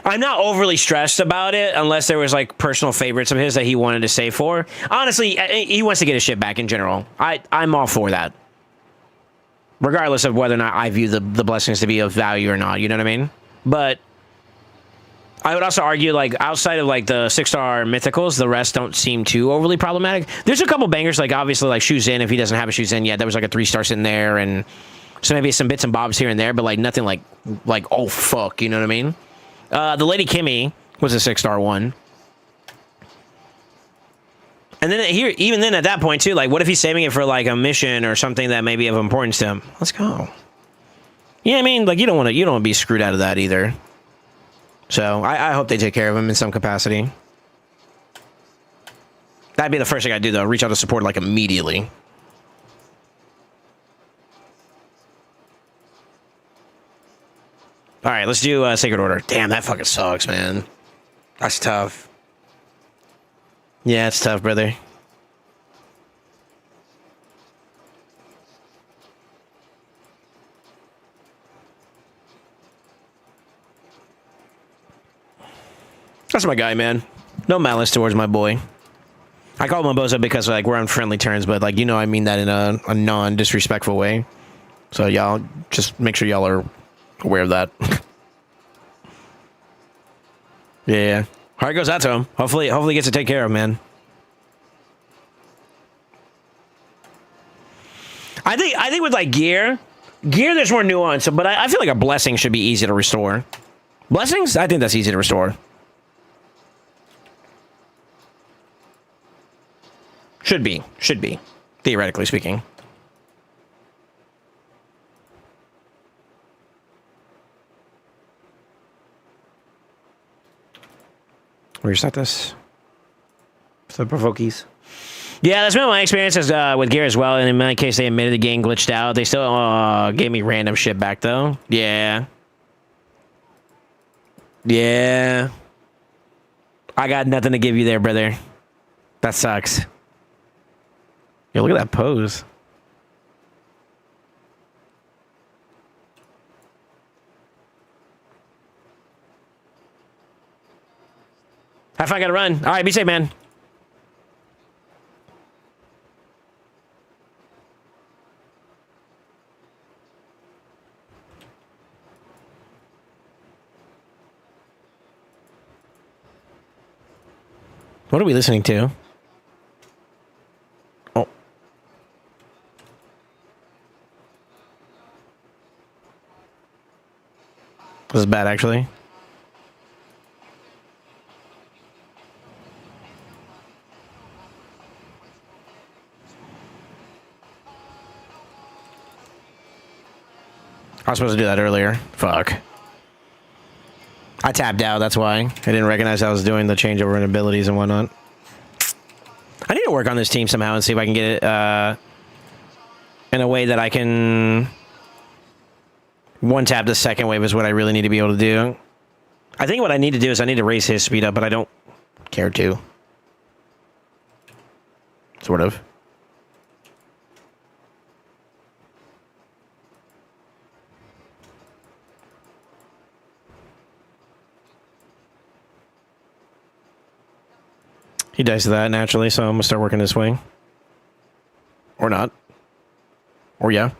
I'm not overly stressed about it unless there was like personal favorites of his that he wanted to save for. Honestly, he wants to get his shit back in general. I'm all for that. Regardless of whether or not I view the blessings to be of value or not, you know what I mean? But I would also argue, like, outside of like the 6-star mythicals, the rest don't seem too overly problematic. There's a couple bangers, like obviously like Shoes In, if he doesn't have a Shoes In yet. There was like a 3-star sitting there, and So maybe some bits and bobs here and there, but like nothing like oh fuck, you know what I mean? The Lady Kimmy was a 6-star one. And then here, even then at that point too, like what if he's saving it for like a mission or something that may be of importance to him? Let's go. Yeah, I mean, like you don't want to be screwed out of that either. So I hope they take care of him in some capacity. That'd be the first thing I'd do though. Reach out to support like immediately. All right, let's do Sacred Order. Damn, that fucking sucks, man. That's tough. Yeah, it's tough, brother. That's my guy, man. No malice towards my boy. I call him a bozo because like we're on friendly terms, but like I mean that in a non-disrespectful way. So y'all just make sure y'all are aware of that. Yeah. Heart goes out to him. Hopefully he gets to take care of him, man. I think with like gear there's more nuance, but I feel like a blessing should be easy to restore. Blessings? I think that's easy to restore. Should be, theoretically speaking. Reset this. The provokies. Yeah, that's been my experiences with gear as well. And in my case, they admitted the game glitched out. They still gave me random shit back though. Yeah. Yeah. I got nothing to give you there, brother. That sucks. Yo, look at that pose. Have fun, gotta run. All right, be safe, man. What are we listening to? Oh. This is bad, actually. I was supposed to do that earlier. Fuck. I tapped out, that's why. I didn't recognize I was doing the changeover in abilities and whatnot. I need to work on this team somehow and see if I can get it in a way that I can one-tap the second wave is what I really need to be able to do. I think what I need to do is I need to raise his speed up, but I don't care to. Sort of. He dies to that naturally, so I'm gonna start working this way. Or not. Or yeah.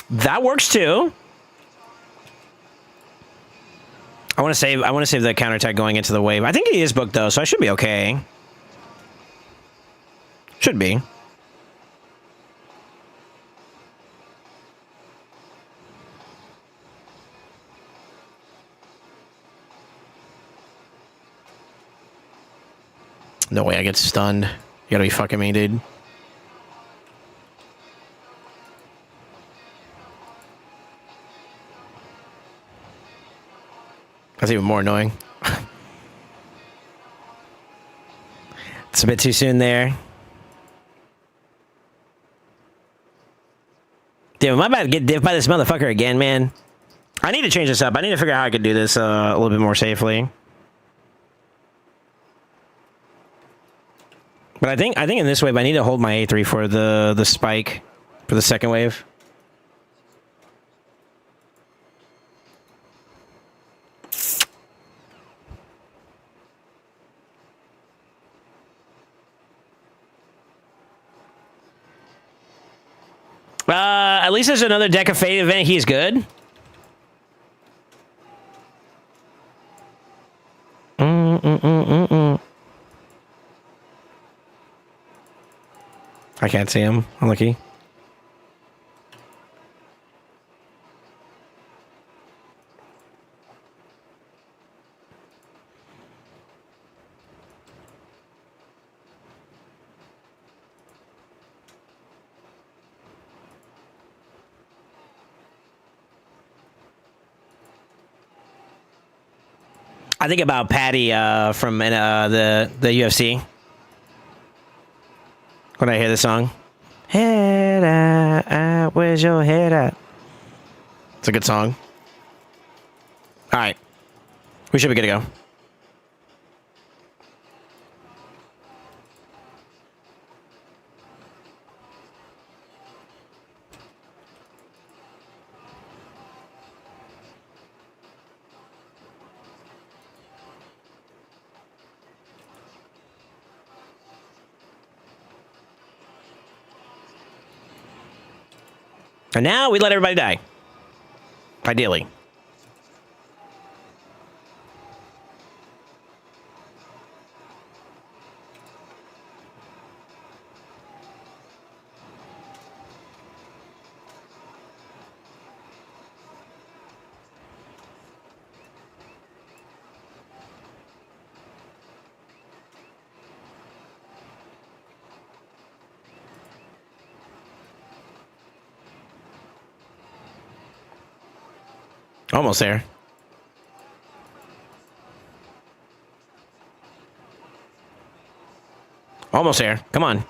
That works too. I want to save the counterattack going into the wave. I think he is booked though, so I should be okay. Should be. No way I get stunned. You gotta be fucking me, dude. That's even more annoying. It's a bit too soon there. Damn, am I about to get diffed by this motherfucker again, man? I need to change this up. I need to figure out how I could do this a little bit more safely. But I think in this wave I need to hold my A3 for the spike for the second wave. At least there's another Deck of Fate event. He's good. I can't see him. Unlucky. I think about Patty from the UFC when I hear the song. Head at, where's your head at? It's a good song. All right, we should be good to go. And now we let everybody die. Ideally. Almost there. Almost there. Come on.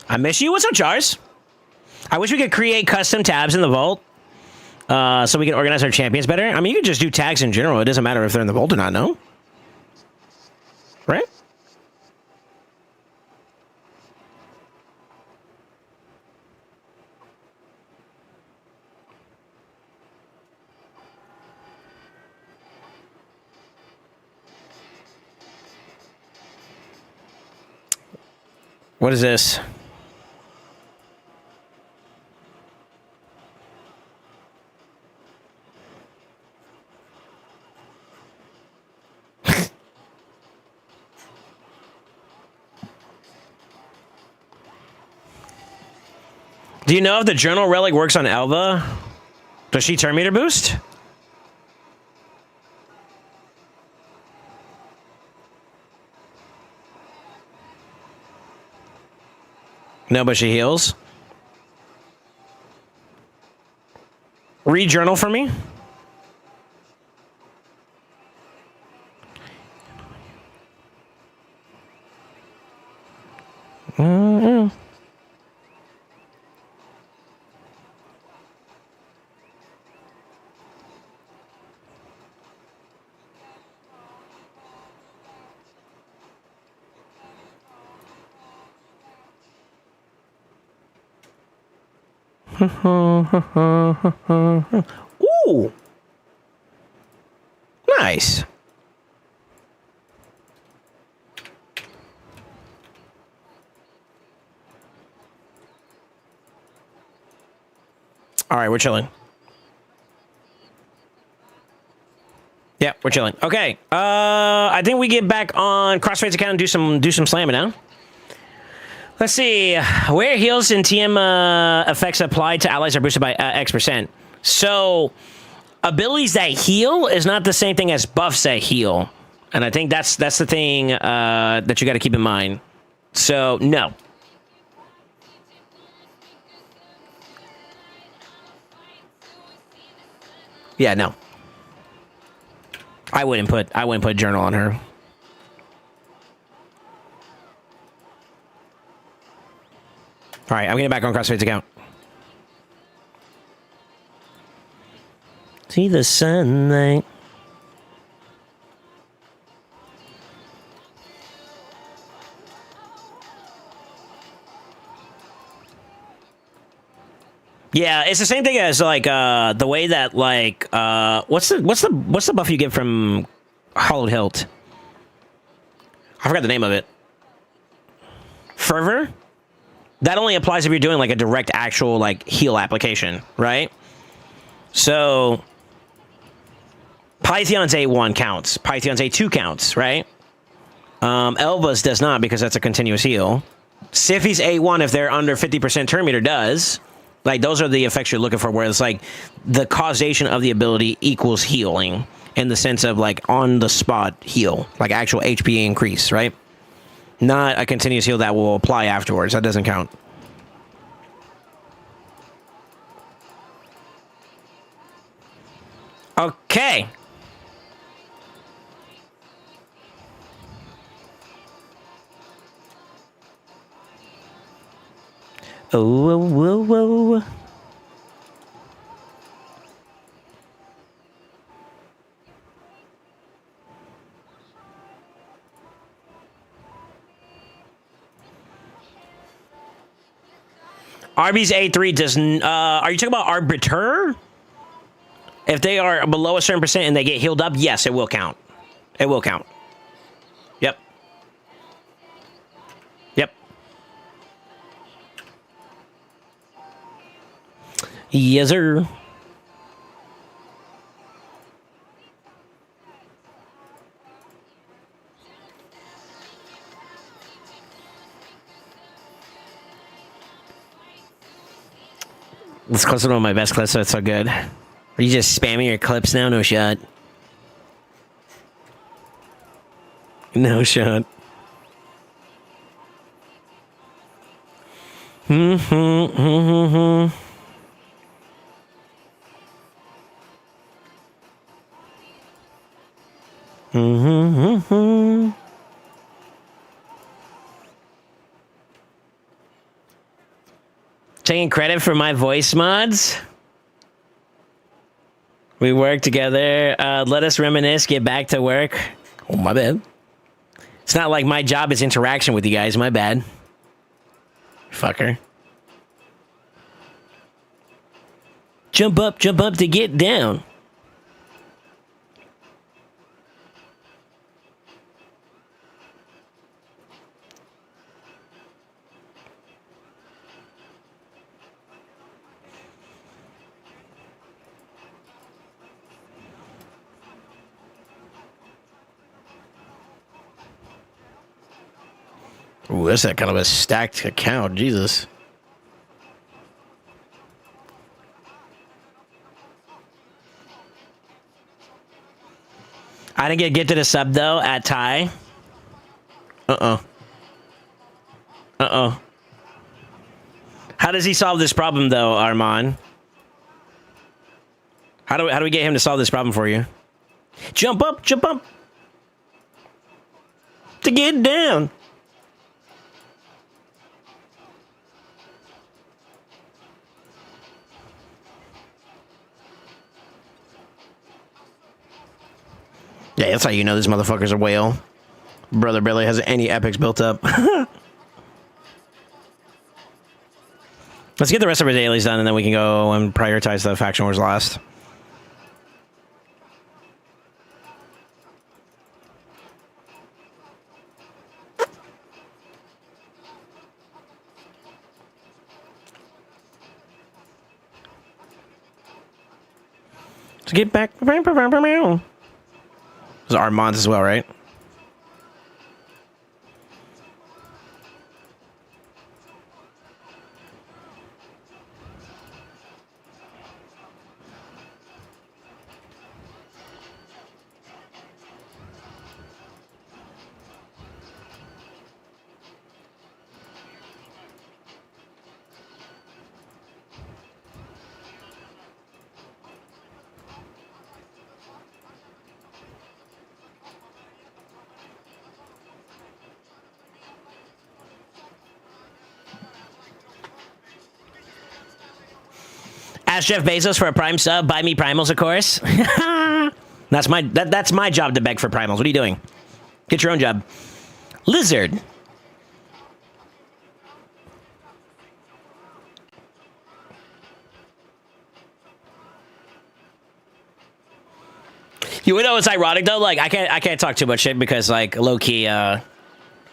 I miss you. What's up, Jars? I wish we could create custom tabs in the vault so we can organize our champions better. I mean, you could just do tags in general. It doesn't matter if they're in the vault or not, no? Right? What is this? Do you know if the journal relic works on Elva? Does she turn meter boost? No, but she heals. Read journal for me. Ooh. Nice. All right, we're chilling. Yeah, we're chilling. Okay. I think we get back on Crossfade's account and do some slamming now. Let's see. Where heals and TM effects applied to allies are boosted by X%. So, abilities that heal is not the same thing as buffs that heal. And I think that's the thing that you got to keep in mind. So, no. Yeah, no. I wouldn't put journal on her. All right, I'm getting back on Crossfade's account. See the sunlight. Yeah, it's the same thing as like the way that like what's the buff you get from Hollowed Hilt? I forgot the name of it. Fervor? That only applies if you're doing like a direct actual like heal application, right? So Pythion's A1 counts. Pythion's A2 counts, right? Elva's does not because that's a continuous heal. Siphi's A1 if they're under 50% turn meter does. Like those are the effects you're looking for where it's like the causation of the ability equals healing in the sense of like on the spot heal, like actual HP increase, right? Not a continuous heal that will apply afterwards. That doesn't count. Okay. Oh, whoa, whoa, whoa. Arby's A3 doesn't. Are you talking about Arbiter? If they are below a certain percent and they get healed up, yes, it will count. It will count. Yep. Yep. Yes, sir. This clip's one of my best clips, so it's so good. Are you just spamming your clips now? No shot. No shot. Taking credit for my voice mods. We work together. Let us reminisce. Get back to work. Oh, my bad. It's not like my job is interaction with you guys. My bad. Fucker. Jump up to get down. Ooh, that's that kind of a stacked account. Jesus. I didn't get to the sub, though, at Ty. Uh-oh. Uh-oh. How does he solve this problem, though, Armand? How do we get him to solve this problem for you? Jump up to get down. Yeah, that's how you know this motherfucker's a whale. Brother barely has any epics built up. Let's get the rest of our dailies done, and then we can go and prioritize the faction wars last. Let's get back. Those are Armands as well, right? Ask Jeff Bezos for a Prime sub. Buy me Primals, of course. That's my job to beg for Primals. What are you doing? Get your own job. Lizard. You know what's ironic though? Like I can't talk too much shit because like low key,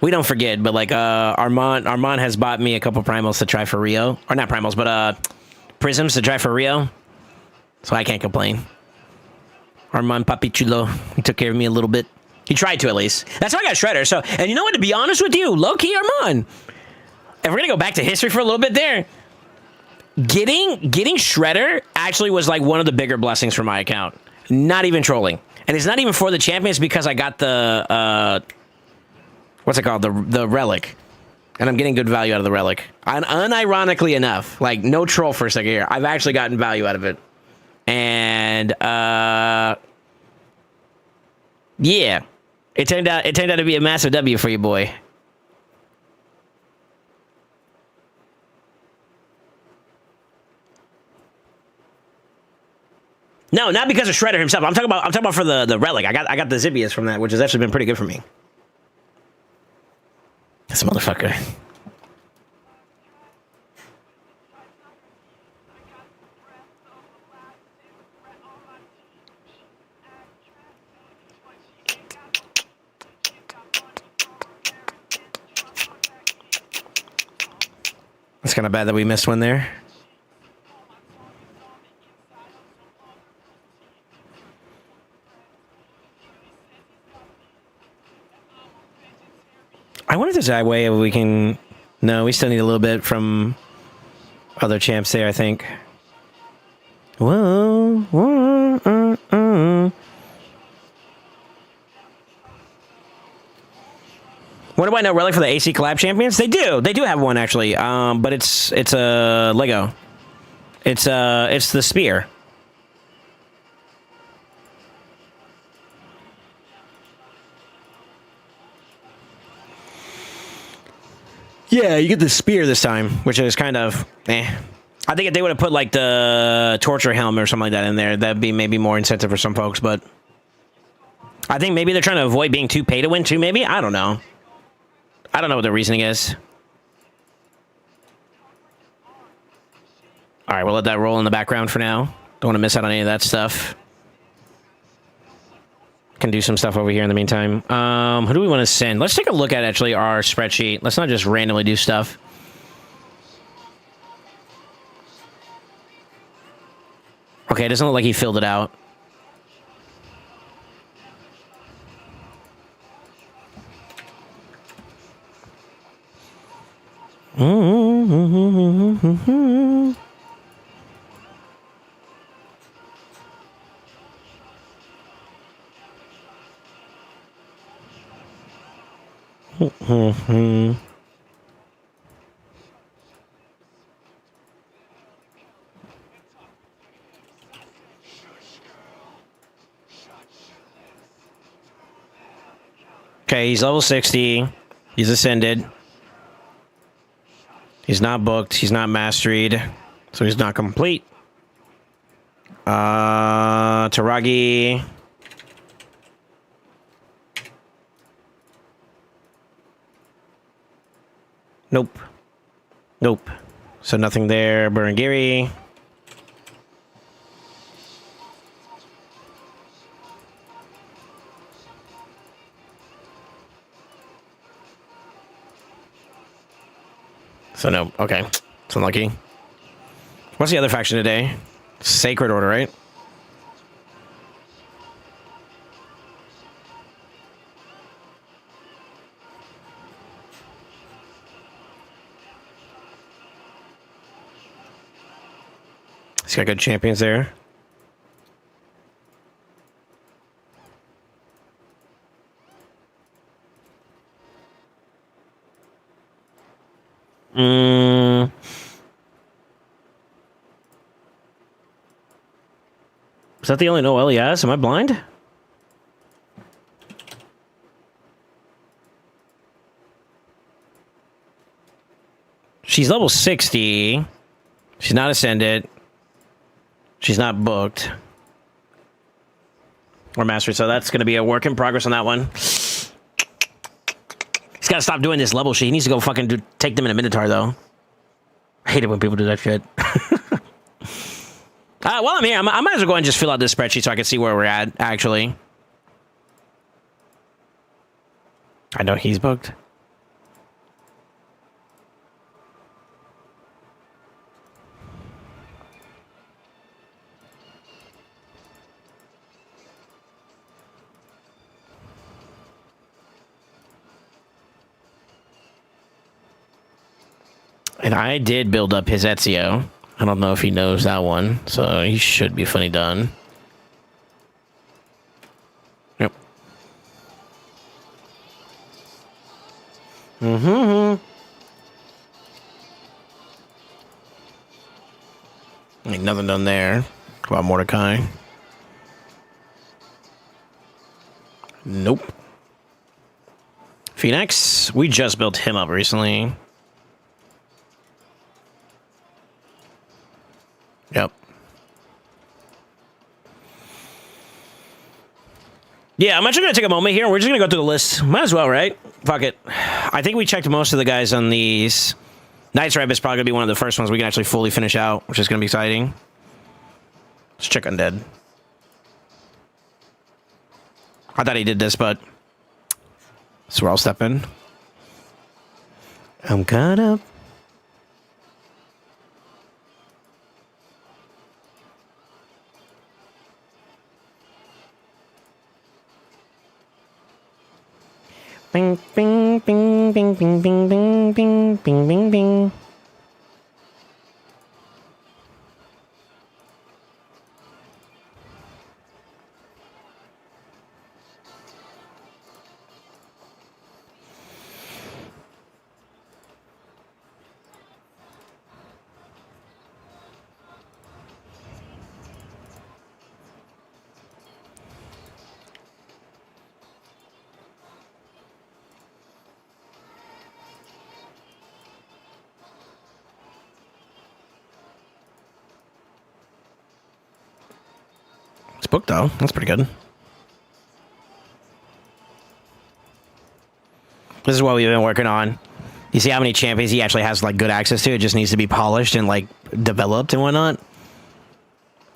we don't forget, but like Armand has bought me a couple primals to try for Rio, or not primals, but prisms to try for Rio, so I can't complain. Armand Papi Chulo, he took care of me a little bit. He tried to at least. That's why I got Shredder. So, and you know what? To be honest with you, low key Armand. If we're gonna go back to history for a little bit there, getting Shredder actually was like one of the bigger blessings for my account. Not even trolling, and it's not even for the champions because I got the what's it called, the relic, and I'm getting good value out of the relic. And unironically enough, like no troll for a second here, I've actually gotten value out of it, and yeah, it turned out to be a massive W for you, boy. No, not because of Shredder himself. I'm talking about for the relic. I got the Zibius from that, which has actually been pretty good for me. This motherfucker. It's kind of bad that we missed one there. I wonder if there's a way we can... No, we still need a little bit from other champs there, I think. Whoa, whoa, What do I know? Relic for the AC Collab Champions? They do have one actually. But it's a Lego. It's the spear. Yeah, you get the spear this time, which is kind of eh. I think if they would have put like the torture helmet or something like that in there, that'd be maybe more incentive for some folks. But I think maybe they're trying to avoid being too pay to win too. Maybe I don't know. I don't know what the reasoning is. All right, we'll let that roll in the background for now. Don't want to miss out on any of that stuff. Can do some stuff over here in the meantime. Who do we want to send? Let's take a look at actually our spreadsheet. Let's not just randomly do stuff. Okay, it doesn't look like he filled it out. Okay, he's level 60. He's ascended. He's not booked. He's not mastered. So he's not complete. Taragi. Nope. Nope. So nothing there. Burangiri. So no. Okay. It's unlucky. What's the other faction today? Sacred Order, right? He's got good champions there. Is that the only Noel he has? Am I blind? She's level 60. She's not ascended. She's not booked. Or mastered, so that's going to be a work in progress on that one. He's got to stop doing this level shit. He needs to go fucking take them in a Minotaur, though. I hate it when people do that shit. While I'm here, I might as well go ahead and just fill out this spreadsheet so I can see where we're at, actually. I know he's booked. And I did build up his Ezio. I don't know if he knows that one, so he should be funny done. Yep. Ain't nothing done there. How about Mordecai? Nope. Phoenix, we just built him up recently. Yep. Yeah, I'm actually going to take a moment here. We're just going to go through the list. Might as well, right? Fuck it. I think we checked most of the guys on these. Knight's Rep is probably going to be one of the first ones we can actually fully finish out, which is going to be exciting. Let's check Undead. I thought he did this, but that's where I'll step in. I'm caught up. Bing, bing, bing, bing, bing, bing, bing, bing, bing, bing, bing. It's booked though. That's pretty good. This is what we've been working on. You see how many champions he actually has like good access to? It just needs to be polished and like developed and whatnot.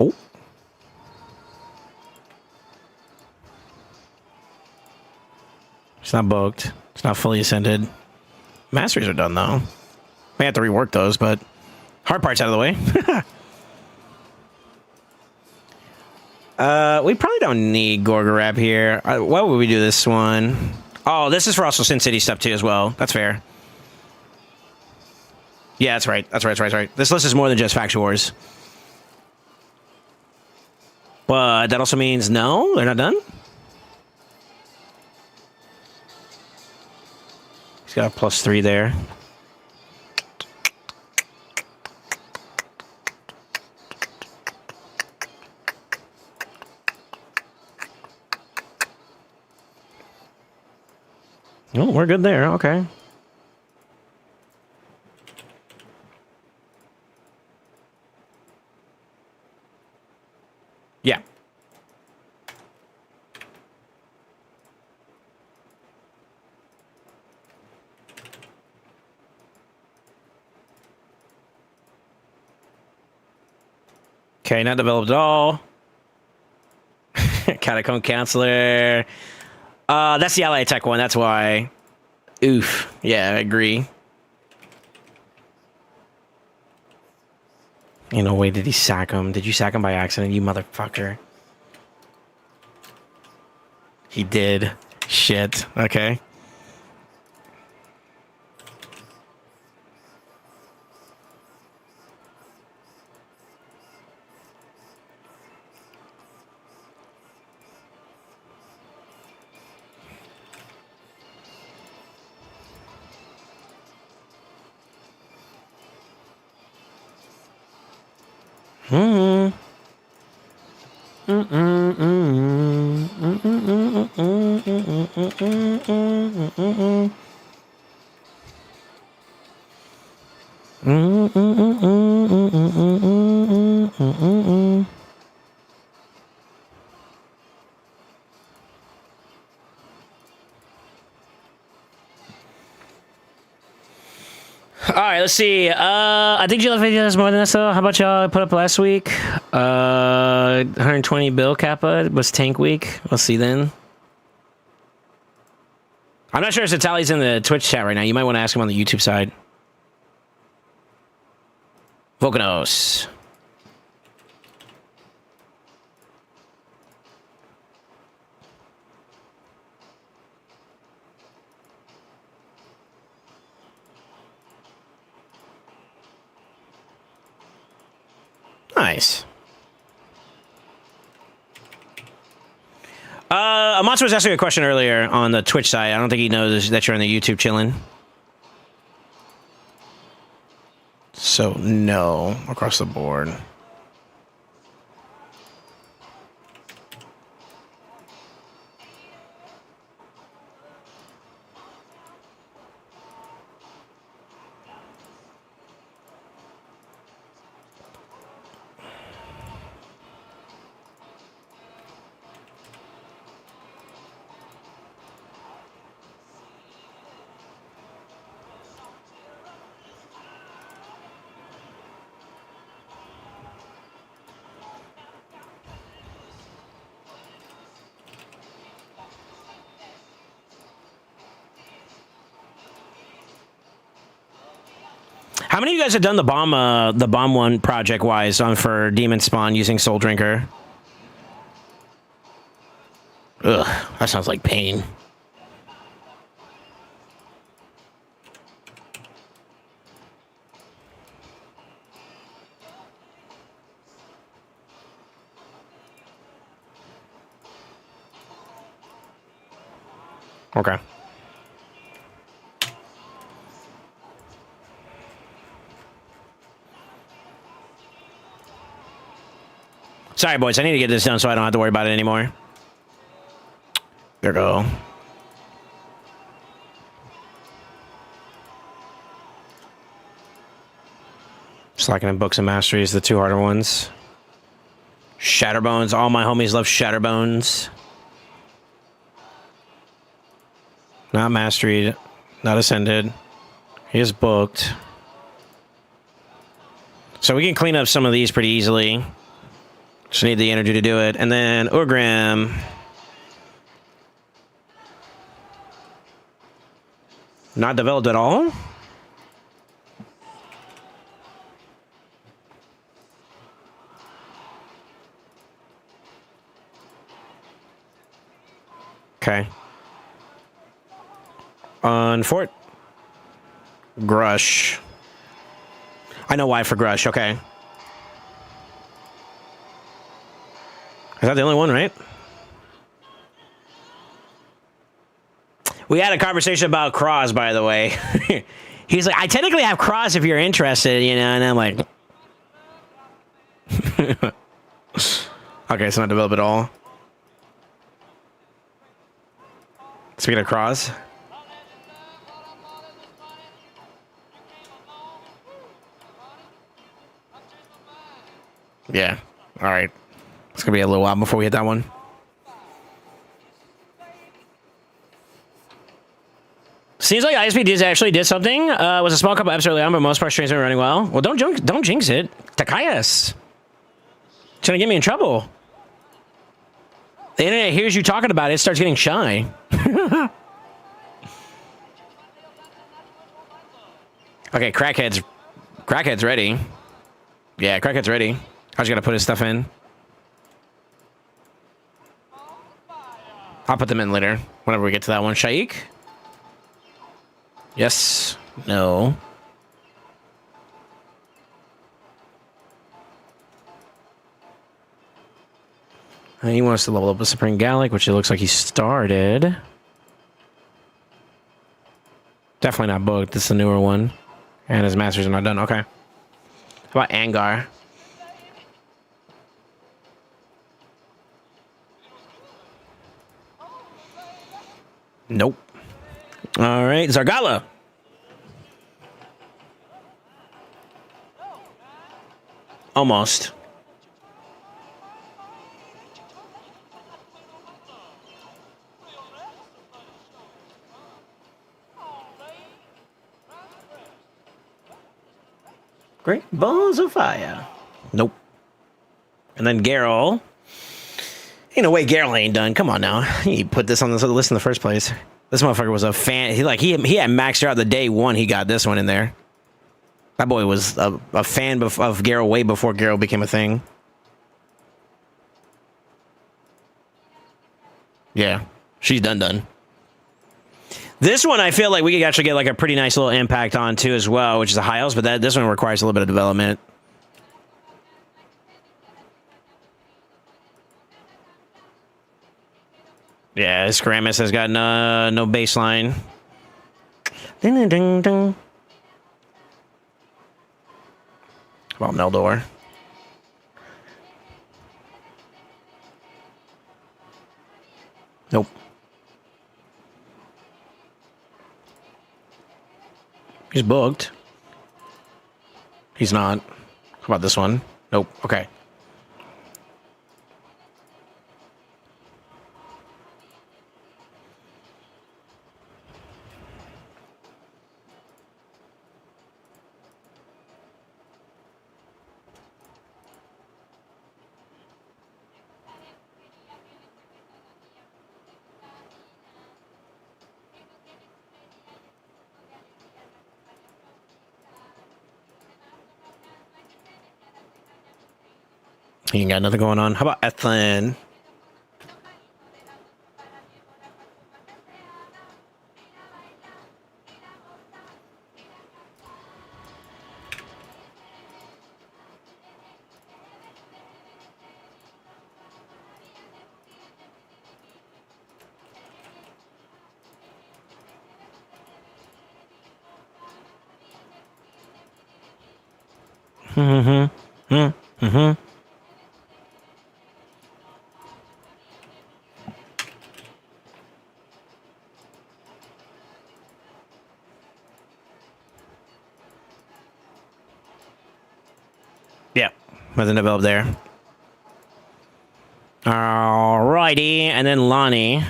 Oh. It's not booked. It's not fully ascended. Masters are done though. May have to rework those, but hard part's out of the way. We probably don't need Gorgorab here. Why would we do this one? Oh, this is for also Sin City stuff too as well. That's fair. Yeah, that's right. That's right. This list is more than just Faction Wars. But that also means no, they're not done. He's got a +3 there. Oh, we're good there. Okay. Yeah. Okay, not developed at all. Catacomb Counselor. That's the ally tech one. That's why. Oof. Yeah, I agree. You know, wait, did he sack him? Did you sack him by accident, you motherfucker? He did. Shit. Okay. All right, let's see. I think GLF has more than this, though. How about y'all put up last week? 120 bill Kappa was tank week. We'll see then. I'm not sure if Tally's in the Twitch chat right now. You might want to ask him on the YouTube side. Volcanos. Nice. Amatsu was asking a question earlier on the Twitch side. I don't think he knows that you're on the YouTube chilling. So, no, across the board. How many of you guys have done the bomb one project wise on for Demon Spawn using Soul Drinker? Ugh, that sounds like pain. Okay. Sorry, boys. I need to get this done so I don't have to worry about it anymore. There we go. Slacking in books and masteries, the two harder ones. Shatterbones. All my homies love Shatterbones. Not mastered. Not ascended. He is booked. So we can clean up some of these pretty easily. Just need the energy to do it. And then Urgram. Not developed at all? Okay. On Fort. Grush. I know why for Grush, okay. Is that the only one, right? We had a conversation about Cross, by the way. He's like, I technically have Cross if you're interested, you know, and I'm like... Okay, it's not developed at all. Speaking of Cross. Yeah, alright. It's gonna be a little while before we hit that one. Seems like ISP actually did something. Was a small couple eps early on, but most part streams are running well. Well, don't jinx it. Takayas. Trying to get me in trouble. The internet hears you talking about it, starts getting shy. Okay, Crackhead's ready. Yeah, Crackhead's ready. I just gotta put his stuff in. I'll put them in later, whenever we get to that one. Shaik? Yes. No. And he wants to level up a Supreme Gallic, which it looks like he started. Definitely not booked. This is the newer one. And his masters are not done. Okay. How about Angar? Nope. All right, Zargala. Almost. Great balls of fire. Nope. And then Garrel. Ain't no way Garrel ain't done. Come on now. He put this on this list in the first place. This motherfucker was a fan. He had maxed out the day one. He got this one in there. That boy was a fan of Garrel way before Garrel became a thing. Yeah, she's done. This one I feel like we could actually get like a pretty nice little impact on too as well, which is a high elves, but this one requires a little bit of development. Yeah, Scramus has got no baseline. Ding ding ding ding. Come on, Meldor. Nope. He's booked. He's not. How about this one? Nope. Okay. He ain't got nothing going on. How about Ethlin? Yeah, nothing developed there. Alrighty, and then Lonnie.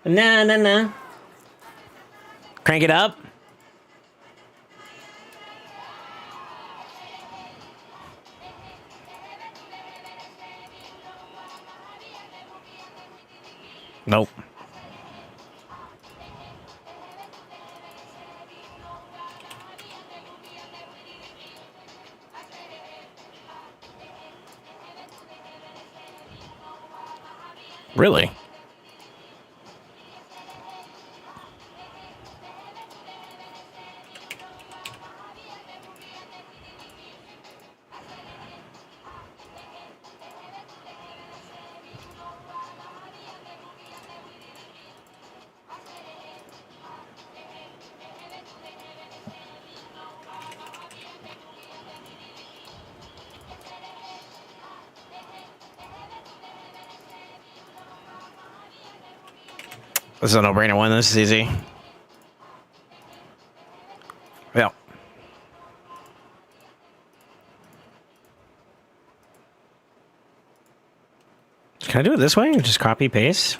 Nah. Crank it up. Nope. Really? This is a no-brainer one. This is easy. Yeah. Can I do it this way? Just copy, paste?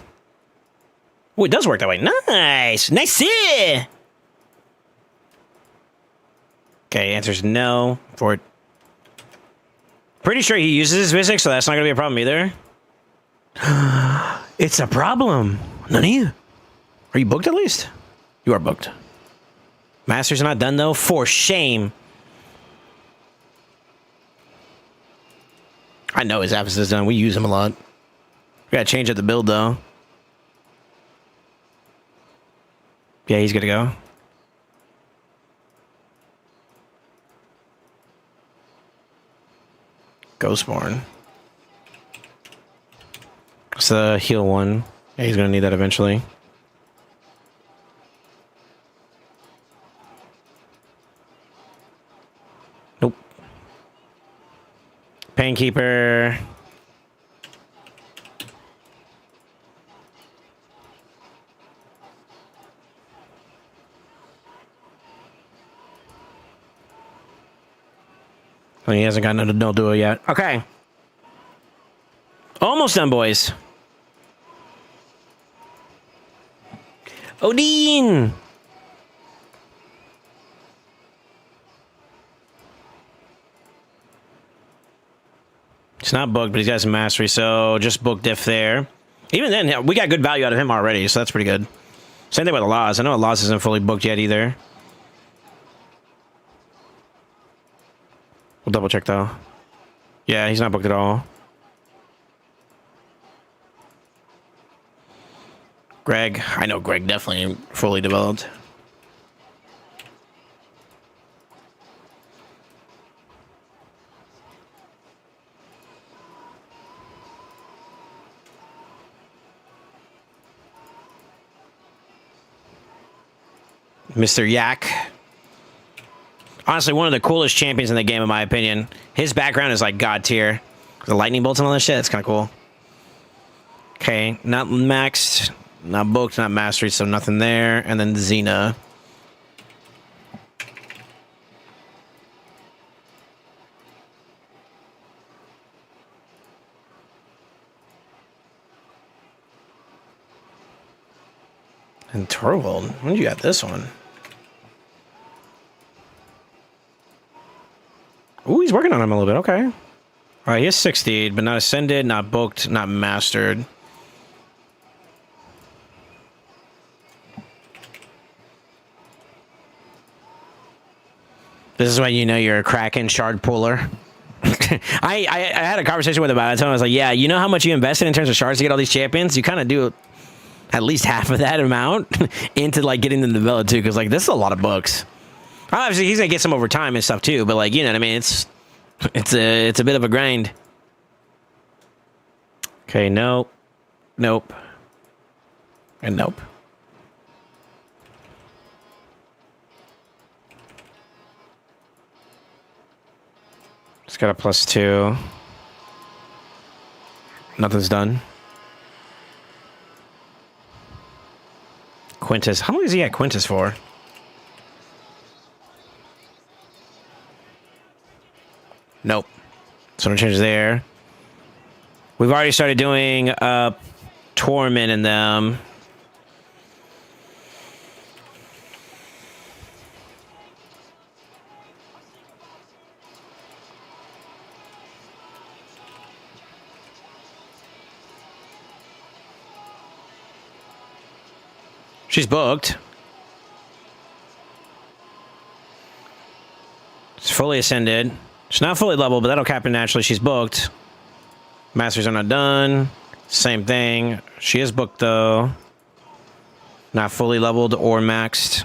Oh, it does work that way. Nice! Nice! Okay, answer's no. For pretty sure he uses his physics, so that's not going to be a problem either. It's a problem. None of you. Are you booked at least? You are booked. Masters not done though? For shame. I know his absence is done. We use him a lot. We gotta change up the build though. Yeah, he's gonna go. Ghostborn. It's the heal one. Yeah, he's gonna need that eventually. Nope. Painkeeper. Oh, he hasn't gotten a no duo yet. Okay. Almost done, boys. Odin! It's not booked, but he's got some mastery, so just book diff there. Even then, we got good value out of him already, so that's pretty good. Same thing with Laws. I know Laws isn't fully booked yet either. We'll double check though. Yeah, he's not booked at all. Greg. I know Greg definitely fully developed. Mr. Yak. Honestly, one of the coolest champions in the game, in my opinion. His background is like god tier. The lightning bolts and all that shit, it's kind of cool. Okay, not maxed, not booked, not mastery, so nothing there. And then Xena. And Torvald, when did you got this one? Ooh, he's working on him a little bit. Okay. All right, he has 60, but not ascended, not booked, not mastered. This is when you know you're a Kraken shard puller. I had a conversation with him about it. I was like, yeah, you know how much you invested in terms of shards to get all these champions? You kind of do at least half of that amount into like getting them developed too, because like this is a lot of books. Obviously, he's gonna get some over time and stuff too, but like, you know what I mean? It's a bit of a grind. Okay, nope, nope, and nope. It's got a +2. Nothing's done. Quintus, how long is he at Quintus for? Nope. So no changes there. We've already started doing Torment in them. She's booked. It's fully ascended. She's not fully leveled, but that'll cap it naturally. She's booked. Masters are not done. Same thing. She is booked, though. Not fully leveled or maxed.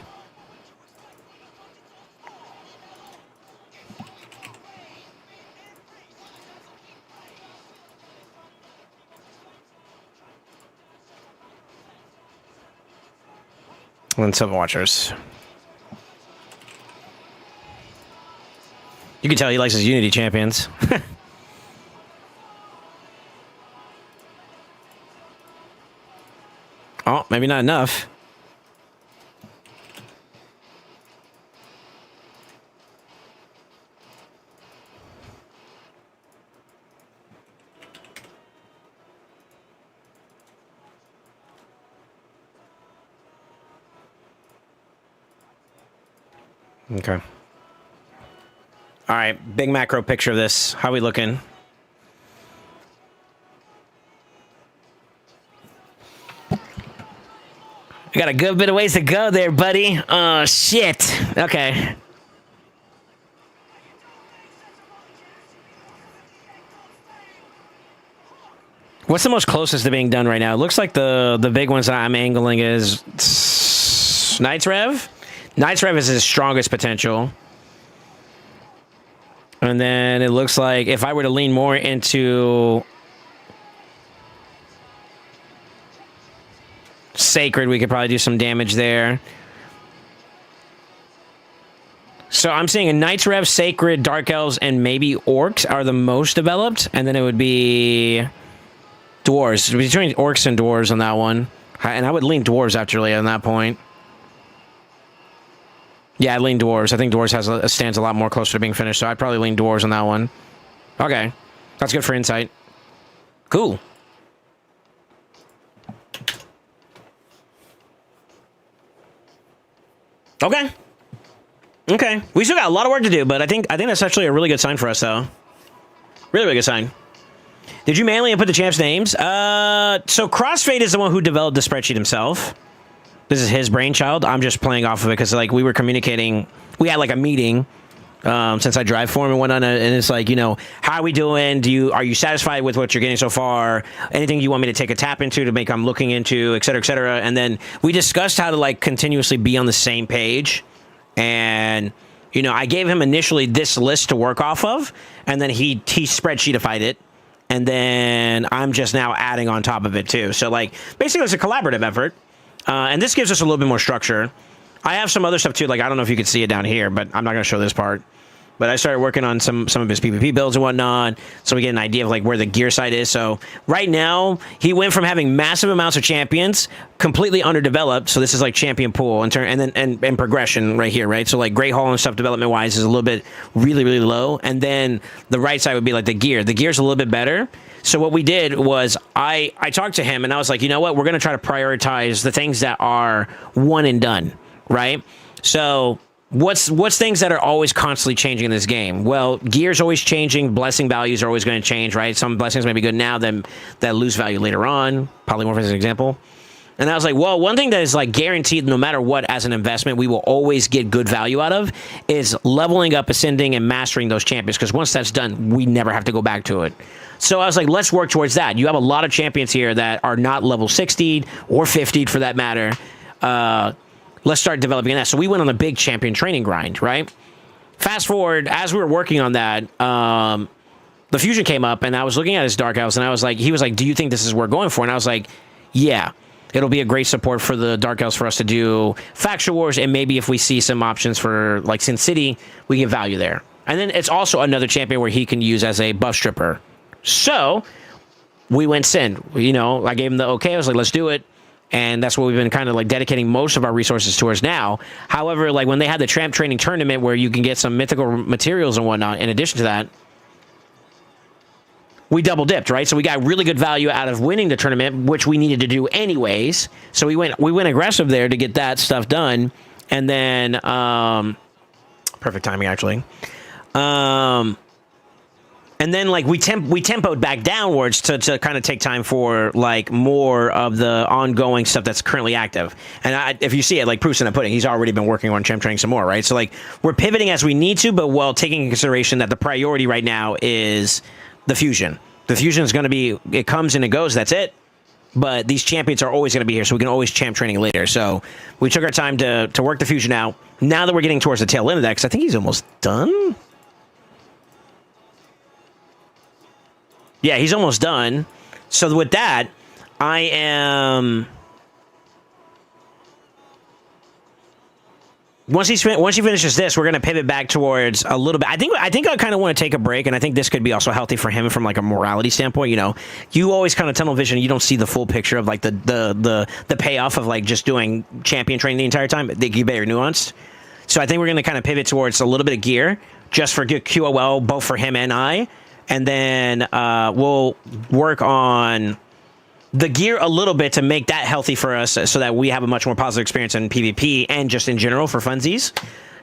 And then 7 Watchers. You can tell he likes his Unity champions. Oh, maybe not enough. Okay. All right, big macro picture of this. How we looking? I got a good bit of ways to go there, buddy. Oh, shit. Okay. What's the most closest to being done right now? It looks like the big ones that I'm angling is Knight's Rev. Knight's Rev is his strongest potential. And then it looks like if I were to lean more into Sacred, we could probably do some damage there. So I'm seeing a Knight's Rev, Sacred, Dark Elves, and maybe Orcs are the most developed. And then it would be Dwarves. Between Orcs and Dwarves on that one. And I would lean Dwarves actually on that point. Yeah, I'd lean Dwarves. I think Dwarves stands a lot more closer to being finished, so I'd probably lean Dwarves on that one. Okay. That's good for insight. Cool. Okay. Okay. We still got a lot of work to do, but I think that's actually a really good sign for us, though. Really, really good sign. Did you manually input the champs' names? So Crossfade is the one who developed the spreadsheet himself. This is his brainchild. I'm just playing off of it because like we were communicating. We had like a meeting since I drive for him and whatnot, and it's like, you know, how are we doing? Are you satisfied with what you're getting so far? Anything you want me to take a tap into to make I'm looking into, et cetera, et cetera. And then we discussed how to like continuously be on the same page. And you know, I gave him initially this list to work off of, and then he spreadsheetified it. And then I'm just now adding on top of it too. So like basically it's a collaborative effort. And this gives us a little bit more structure. I have some other stuff too. Like, I don't know if you can see it down here, but I'm not going to show this part. But I started working on some of his PvP builds and whatnot, so we get an idea of like where the gear side is. So right now, he went from having massive amounts of champions, completely underdeveloped. So this is like champion pool and then progression right here, right? So like Great Hall and stuff development wise is a little bit really low, and then the right side would be like the gear. The gear's a little bit better. So what we did was I talked to him and I was like, you know what? We're going to try to prioritize the things that are one and done, right? So what's things that are always constantly changing in this game? Well, gear's always changing. Blessing values are always going to change, right? Some blessings may be good now, then that lose value later on. Polymorph is an example. And I was like, well, one thing that is like guaranteed no matter what as an investment, we will always get good value out of is leveling up, ascending, and mastering those champions. Because once that's done, we never have to go back to it. So I was like, let's work towards that. You have a lot of champions here that are not level 60 or 50 for that matter. Let's start developing that. So we went on a big champion training grind, right? Fast forward, as we were working on that, the fusion came up, and I was looking at his Dark Elves, and I was like, he was like, do you think this is what we're going for? And I was like, yeah. It'll be a great support for the Dark Elves for us to do Faction Wars, and maybe if we see some options for, like, Sin City, we get value there. And then it's also another champion where he can use as a buff stripper. So we went Sin. You know, I gave him the okay. I was like, let's do it. And that's what we've been kind of like dedicating most of our resources towards now. However, like when they had the Tramp Training Tournament where you can get some mythical materials and whatnot, in addition to that, we double dipped, right? So we got really good value out of winning the tournament, which we needed to do anyways. So we went aggressive there to get that stuff done. And then, perfect timing actually. And then like we tempoed back downwards to kind of take time for like more of the ongoing stuff that's currently active. And if you see it, like proof's in the pudding, he's already been working on Champ Training some more, right? So like we're pivoting as we need to, but while taking into consideration that the priority right now is the fusion. The fusion is going to be, it comes and it goes, that's it. But these champions are always going to be here, so we can always champ training later. So we took our time to work the fusion out. Now that we're getting towards the tail end of that, because I think he's almost done. Yeah, he's almost done. So with that, I am... Once he finishes this, we're going to pivot back towards a little bit. I think I kind of want to take a break, and I think this could be also healthy for him from like a morality standpoint. You know, you always kind of tunnel vision. You don't see the full picture of like the payoff of like just doing champion training the entire time. They get very nuanced. So I think we're going to kind of pivot towards a little bit of gear just for good QOL, both for him and I. And then we'll work on the gear a little bit to make that healthy for us so that we have a much more positive experience in PvP and just in general for funsies.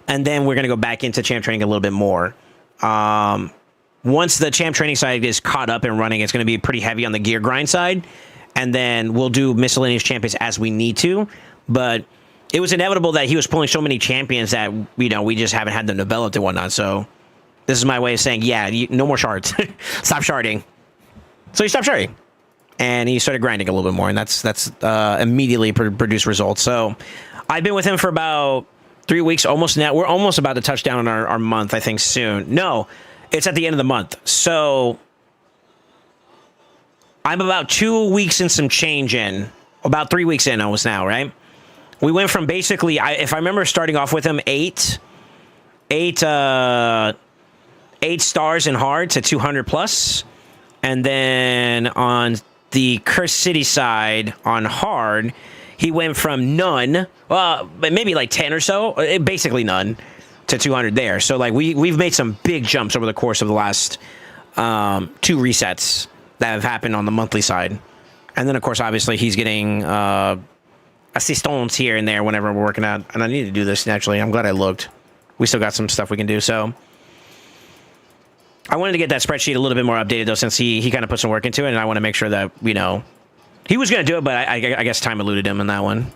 And then we're going to go back into champ training a little bit more. Once the champ training side is caught up and running, it's going to be pretty heavy on the gear grind side. And then we'll do miscellaneous champions as we need to. But it was inevitable that he was pulling so many champions that, you know, we just haven't had them developed and whatnot. So this is my way of saying, yeah, no more shards. Stop sharding. So he stopped sharding. And he started grinding a little bit more, and that's immediately produced results. So I've been with him for about 3 weeks, almost now. We're almost about to touch down on our month, I think, soon. No, it's at the end of the month. So I'm about 2 weeks and some change in, about 3 weeks in almost now, right? We went from basically, if I remember starting off with him, eight stars in hard to 200 plus. And then on the Cursed City side on hard, he went from none, well, maybe like 10 or so, basically none, to 200 there. So like we've made some big jumps over the course of the last 2 resets that have happened on the monthly side. And then of course, obviously he's getting assistance here and there whenever we're working out. And I need to do this actually. I'm glad I looked. We still got some stuff we can do. So I wanted to get that spreadsheet a little bit more updated though, since he kind of put some work into it, and I want to make sure that he was gonna do it, but I guess time eluded him in that one.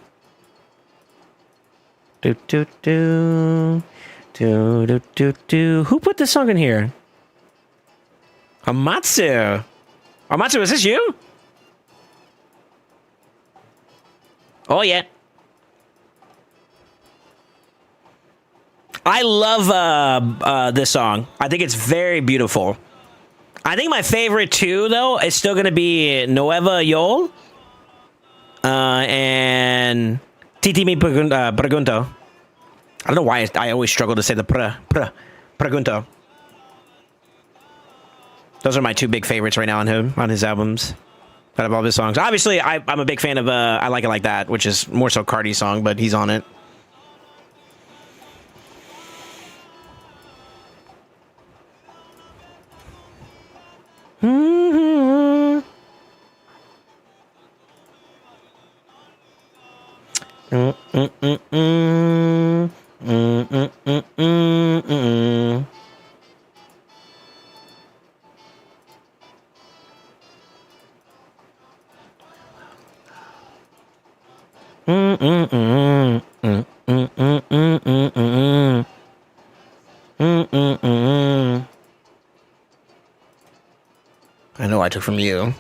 Do do do do do do do. Who put this song in here? Amatsu. Amatsu, is this you? Oh yeah. I love this song. I think it's very beautiful. I think my favorite two, though, is still going to be Nueva Yol and Titi Mi Pregunto. I don't know why I always struggle to say the Pregunto. Those are my two big favorites right now on his albums. Out of all his songs. Obviously, I'm a big fan of I Like It Like That, which is more so Cardi's song, but he's on it. I know I took from you.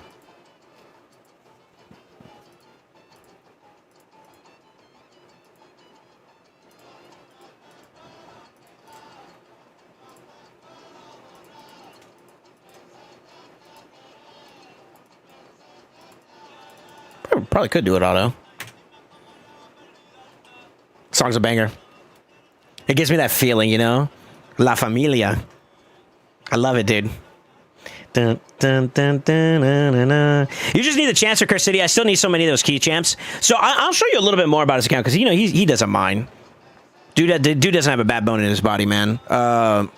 Probably could do it auto. Song's a banger. It gives me that feeling, you know? La Familia. I love it, dude. Dun, dun, dun, dun, dun, dun, dun. You just need the chance for Curse City. I still need so many of those key champs. So I'll show you a little bit more about his account because he doesn't mind. Dude doesn't have a bad bone in his body, man. But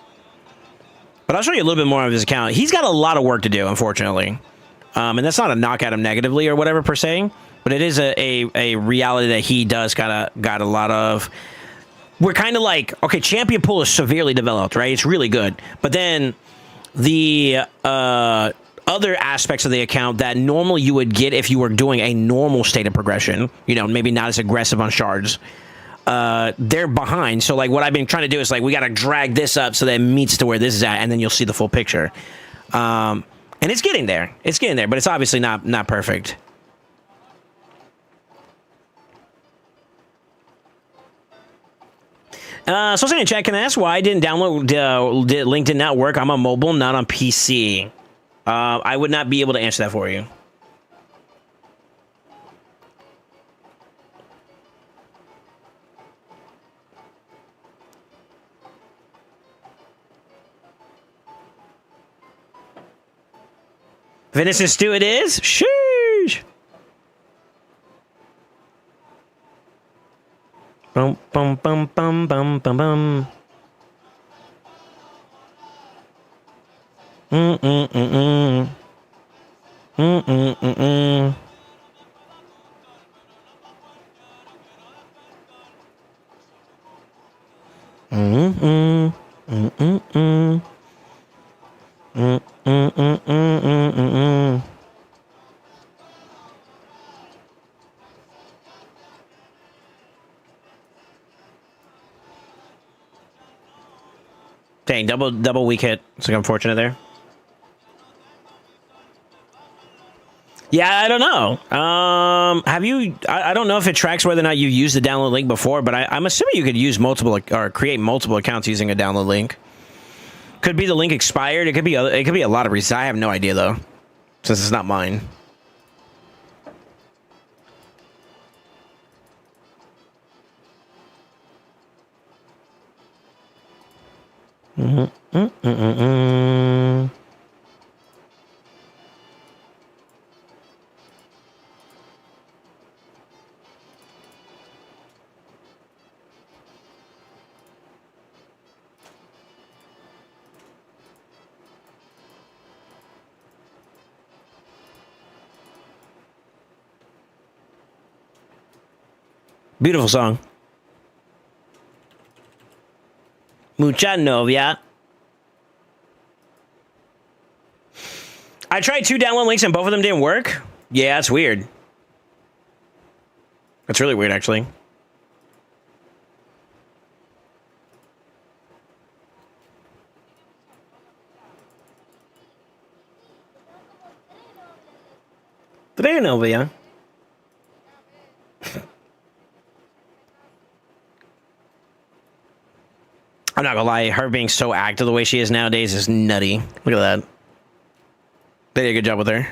I'll show you a little bit more of his account. He's got a lot of work to do, unfortunately. And that's not a knock at him negatively or whatever per se, but it is a reality that he does got a lot of. We're kind of like, okay, champion pool is severely developed, right? It's really good, but then the other aspects of the account that normally you would get if you were doing a normal state of progression, maybe not as aggressive on shards, they're behind. So like what I've been trying to do is like we got to drag this up so that it meets to where this is at, and then you'll see the full picture. And it's getting there. It's getting there, but it's obviously not perfect. SoulSaint in chat, can I ask why I didn't download, link did not work? I'm on mobile, not on PC. I would not be able to answer that for you. Venison stew it is? Sheesh! Bum bum bum bum bum bum bum. Mm mm mm mm. Mm mm mm mm. Mm mm mm mm mm. Mm mm mm mm mm mm. Dang, double weak hit. It's like unfortunate there. Yeah, I don't know. Have you? I don't know if it tracks whether or not you used the download link before, but I'm assuming you could use multiple or create multiple accounts using a download link. Could be the link expired. It could be a lot of reasons. I have no idea though, since it's not mine. Mm-hmm. Mm-mm-mm-mm. Beautiful song. Mucha novia. I tried 2 download links and both of them didn't work. Yeah, that's weird. That's really weird, actually. Tres novia. I'm not gonna lie, her being so active the way she is nowadays is nutty. Look at that. They did a good job with her.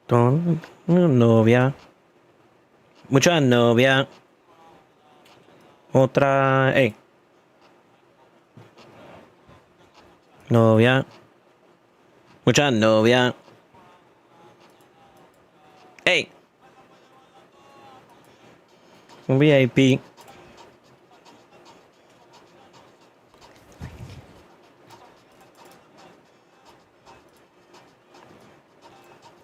Don novia. Mucha novia. Otra. Hey. Novia. Mucha novia. Hey. Un VIP.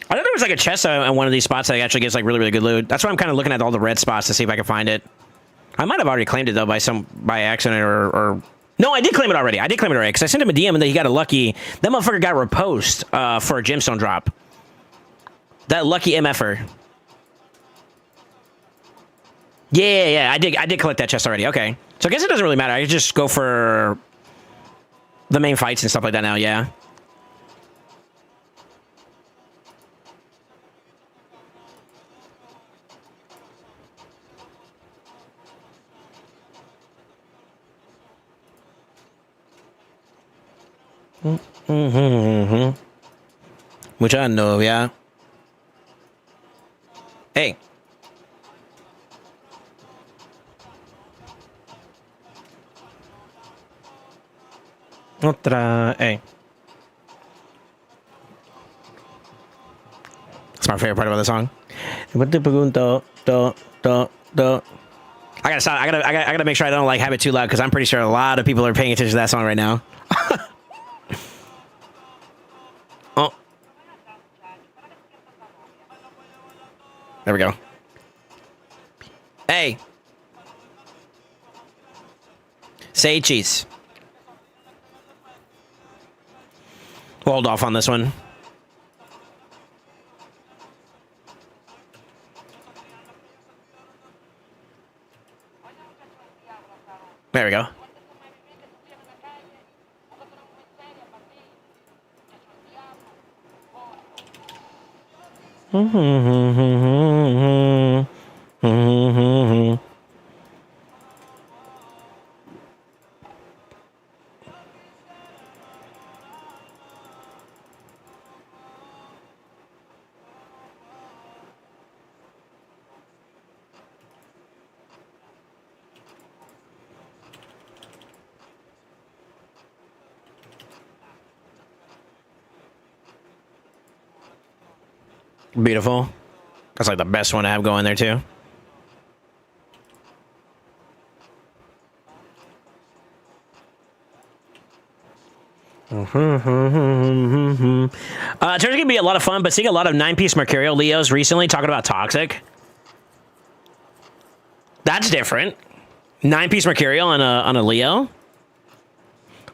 I thought there was like a chest on one of these spots that actually gives like really, really good loot. That's why I'm kind of looking at all the red spots to see if I can find it. I might have already claimed it though by accident or no, I did claim it already. I did claim it already because I sent him a DM and then he got a lucky. That motherfucker got repost for a gemstone drop. That lucky MFer. Yeah. I did collect that chest already. Okay, so I guess it doesn't really matter. I just go for the main fights and stuff like that now. Yeah. Mucha novia. Hey. Otra. Hey. That's my favorite part about the song. I gotta stop. I gotta make sure I don't like have it too loud because I'm pretty sure a lot of people are paying attention to that song right now. Oh. There we go. Hey. Say cheese. We'll hold off on this one. There we go. Beautiful. That's like the best one to have going there too. It's going to be a lot of fun, but seeing a lot of 9-piece Mercurial Leos recently talking about toxic. That's different. 9-piece Mercurial on a Leo.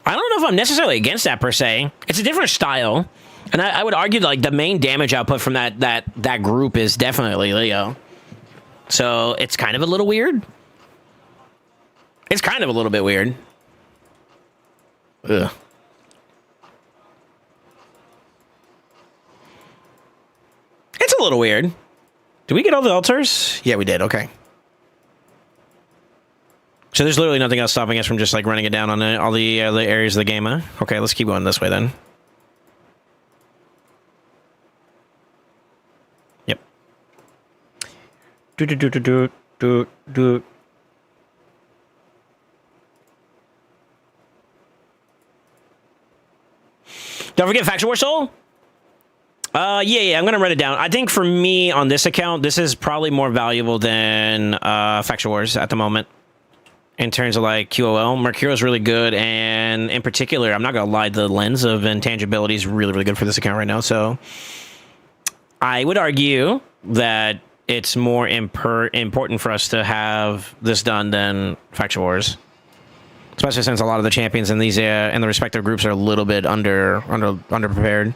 I don't know if I'm necessarily against that per se. It's a different style. And I would argue like the main damage output from that group is definitely Leo. So it's kind of a little weird. It's kind of a little bit weird. Ugh. It's a little weird. Did we get all the altars? Yeah, we did. Okay. So there's literally nothing else stopping us from just like running it down on all the areas of the game, huh? Okay, let's keep going this way then. Yep. Do. Don't forget Faction War Soul. Yeah, I'm gonna write it down. I think for me on this account, this is probably more valuable than Faction Wars at the moment. In terms of like QOL, Mercurial is really good, and in particular, I'm not gonna lie, the lens of intangibility is really, really good for this account right now. So I would argue that it's more important for us to have this done than Faction Wars. especially since a lot of the champions in these in the respective groups are a little bit underprepared.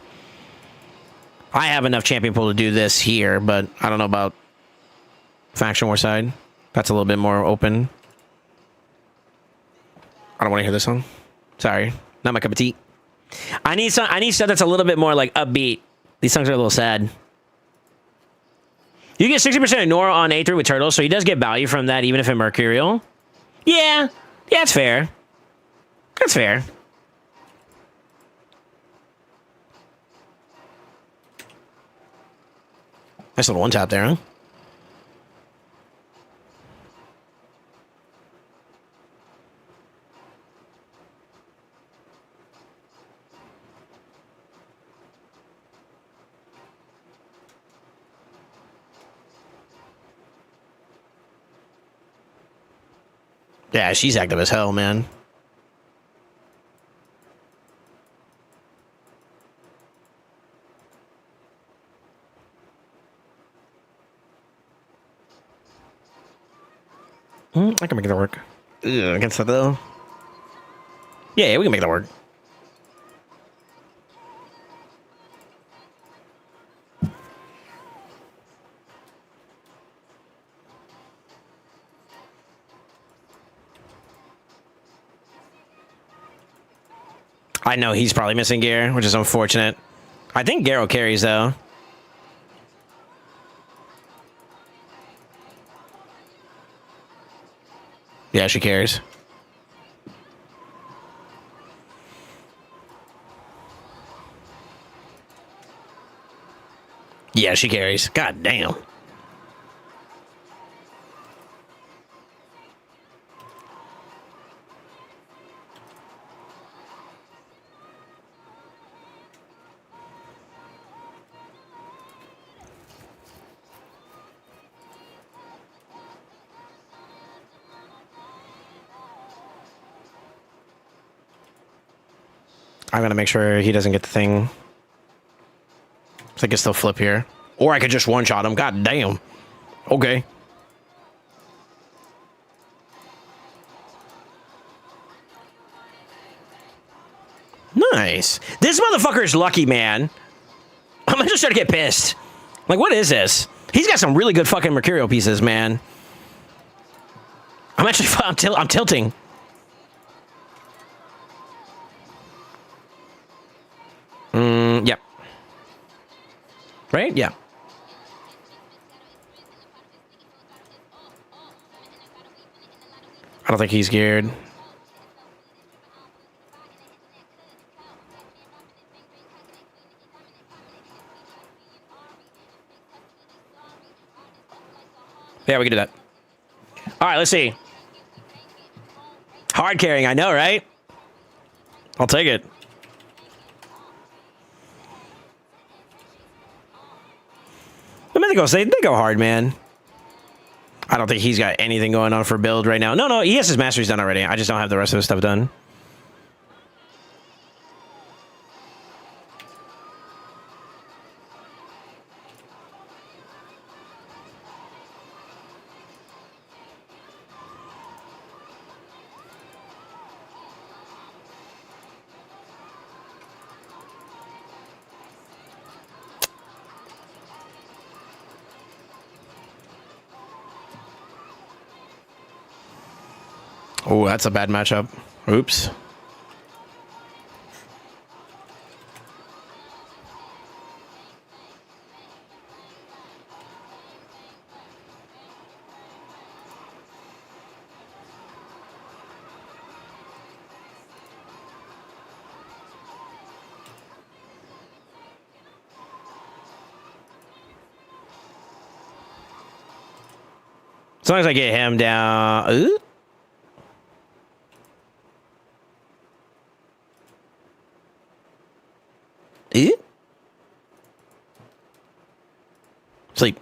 I have enough champion pool to do this here, but I don't know about faction war side. That's a little bit more open. I don't want to hear this song. Sorry, not my cup of tea. I need stuff that's a little bit more like upbeat. These songs are a little sad. You get 60% ignore on A3 with turtles, so he does get value from that, even if in Mercurial. Yeah, that's fair. That's fair. Nice little one tap there, huh? Yeah, she's active as hell, man. I can make that work. Ugh, against that, though. Yeah, we can make that work. I know he's probably missing gear, which is unfortunate. I think Garo carries, though. Yeah, she carries. Yeah, she carries. God damn. I'm gonna make sure he doesn't get the thing. So I can still flip here. Or I could just one-shot him. God damn. Okay. Nice. This motherfucker is lucky, man. I'm just trying to get pissed. Like, what is this? He's got some really good fucking Mercurial pieces, man. I'm actually... I'm tilting. Yep. Right? Yeah. I don't think he's geared. Yeah, we can do that. All right, let's see. Hard carrying, I know, right? I'll take it. The Mythicals, they go hard, man. I don't think he's got anything going on for build right now. No, he has his masteries done already. I just don't have the rest of his stuff done. Oh, that's a bad matchup. Oops. As long as I get him down. Ooh. Sleep.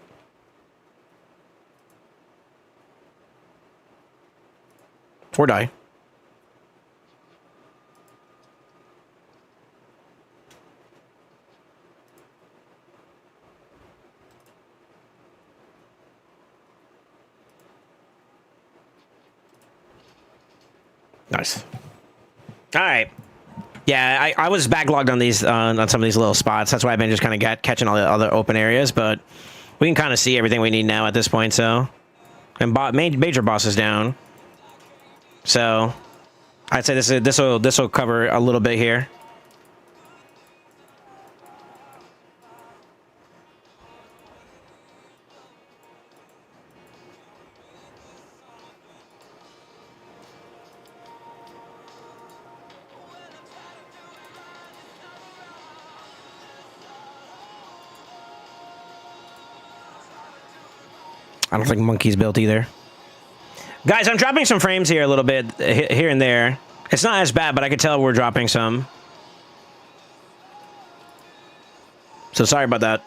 Or die. Nice. All right. Yeah, I was backlogged on these on some of these little spots. That's why I've been just kind of catching all the other open areas. But we can kind of see everything we need now at this point. So, and major boss is down. So, I'd say this will cover a little bit here. I don't think Monkey's built either. Guys, I'm dropping some frames here a little bit, here and there. It's not as bad, but I could tell we're dropping some. So sorry about that.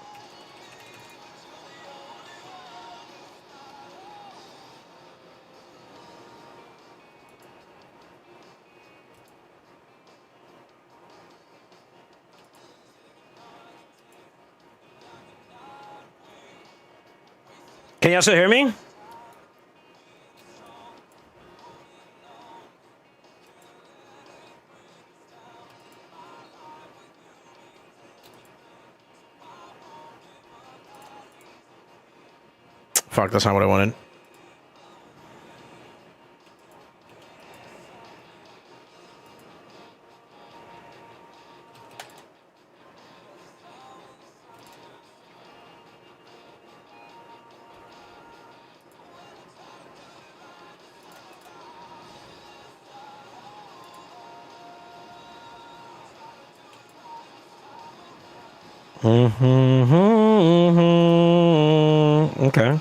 Can you also hear me? Fuck, that's not what I wanted. Okay.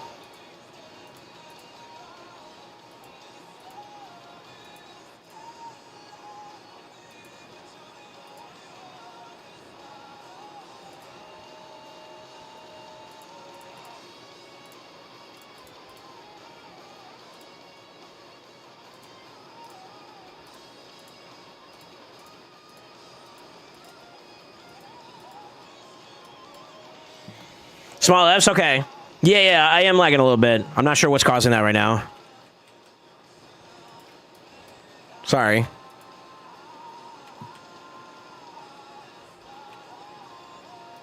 Small F's, okay. Yeah, I am lagging a little bit. I'm not sure what's causing that right now. Sorry.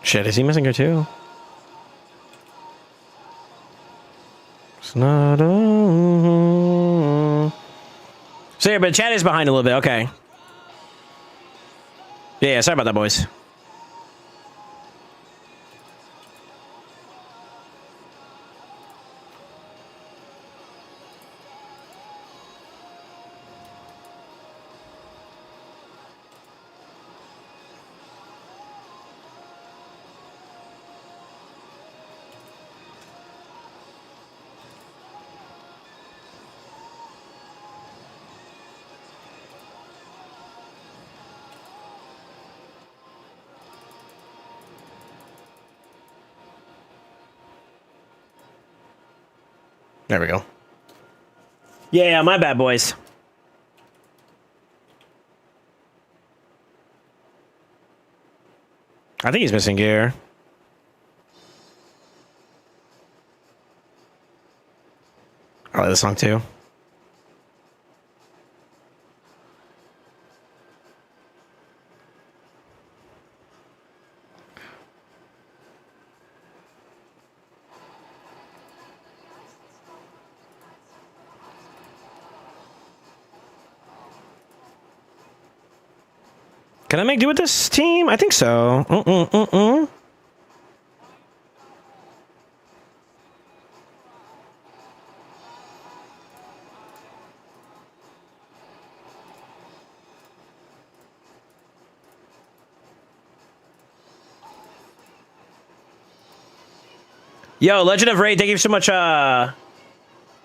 Shit, is he missing her too? It's not So yeah, but chat is behind a little bit, okay. Yeah, sorry about that, boys. There we go. Yeah, my bad, boys. I think he's missing gear. I like this song too. Can I make do with this team? I think so. Yo, Legend of Raid, thank you so much, for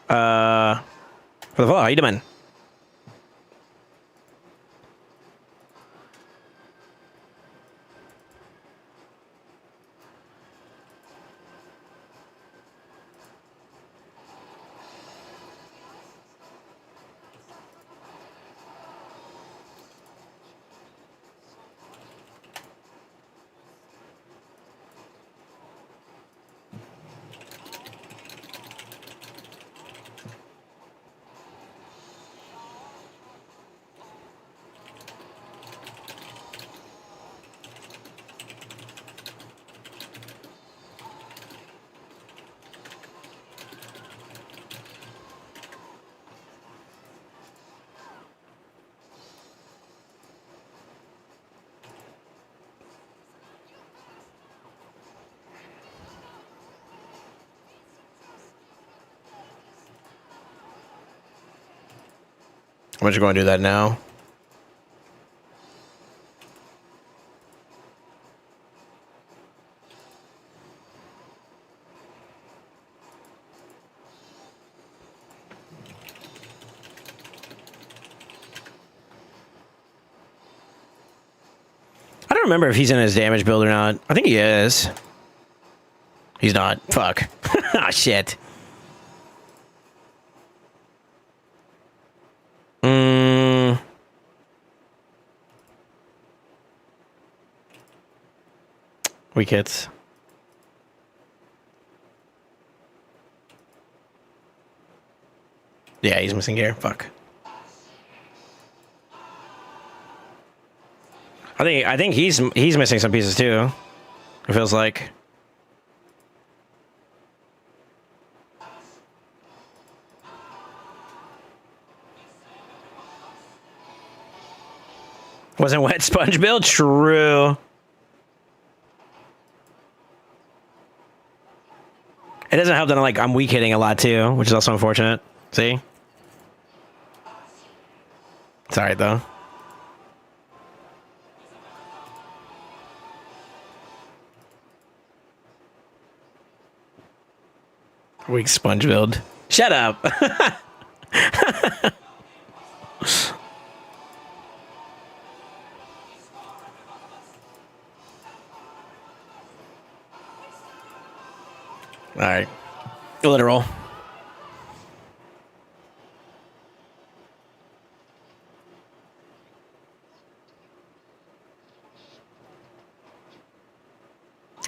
the follow. How you doing? I'm just going to do that now. I don't remember if he's in his damage build or not. I think he is. He's not. Fuck. Ah, shit. Weak hits. Yeah, he's missing gear. Fuck. I think he's missing some pieces too. It feels like. Wasn't wet sponge build? True. It doesn't help that I'm weak hitting a lot too, which is also unfortunate. See? It's alright though. Weak sponge build. Shut up. All right. We'll let it roll.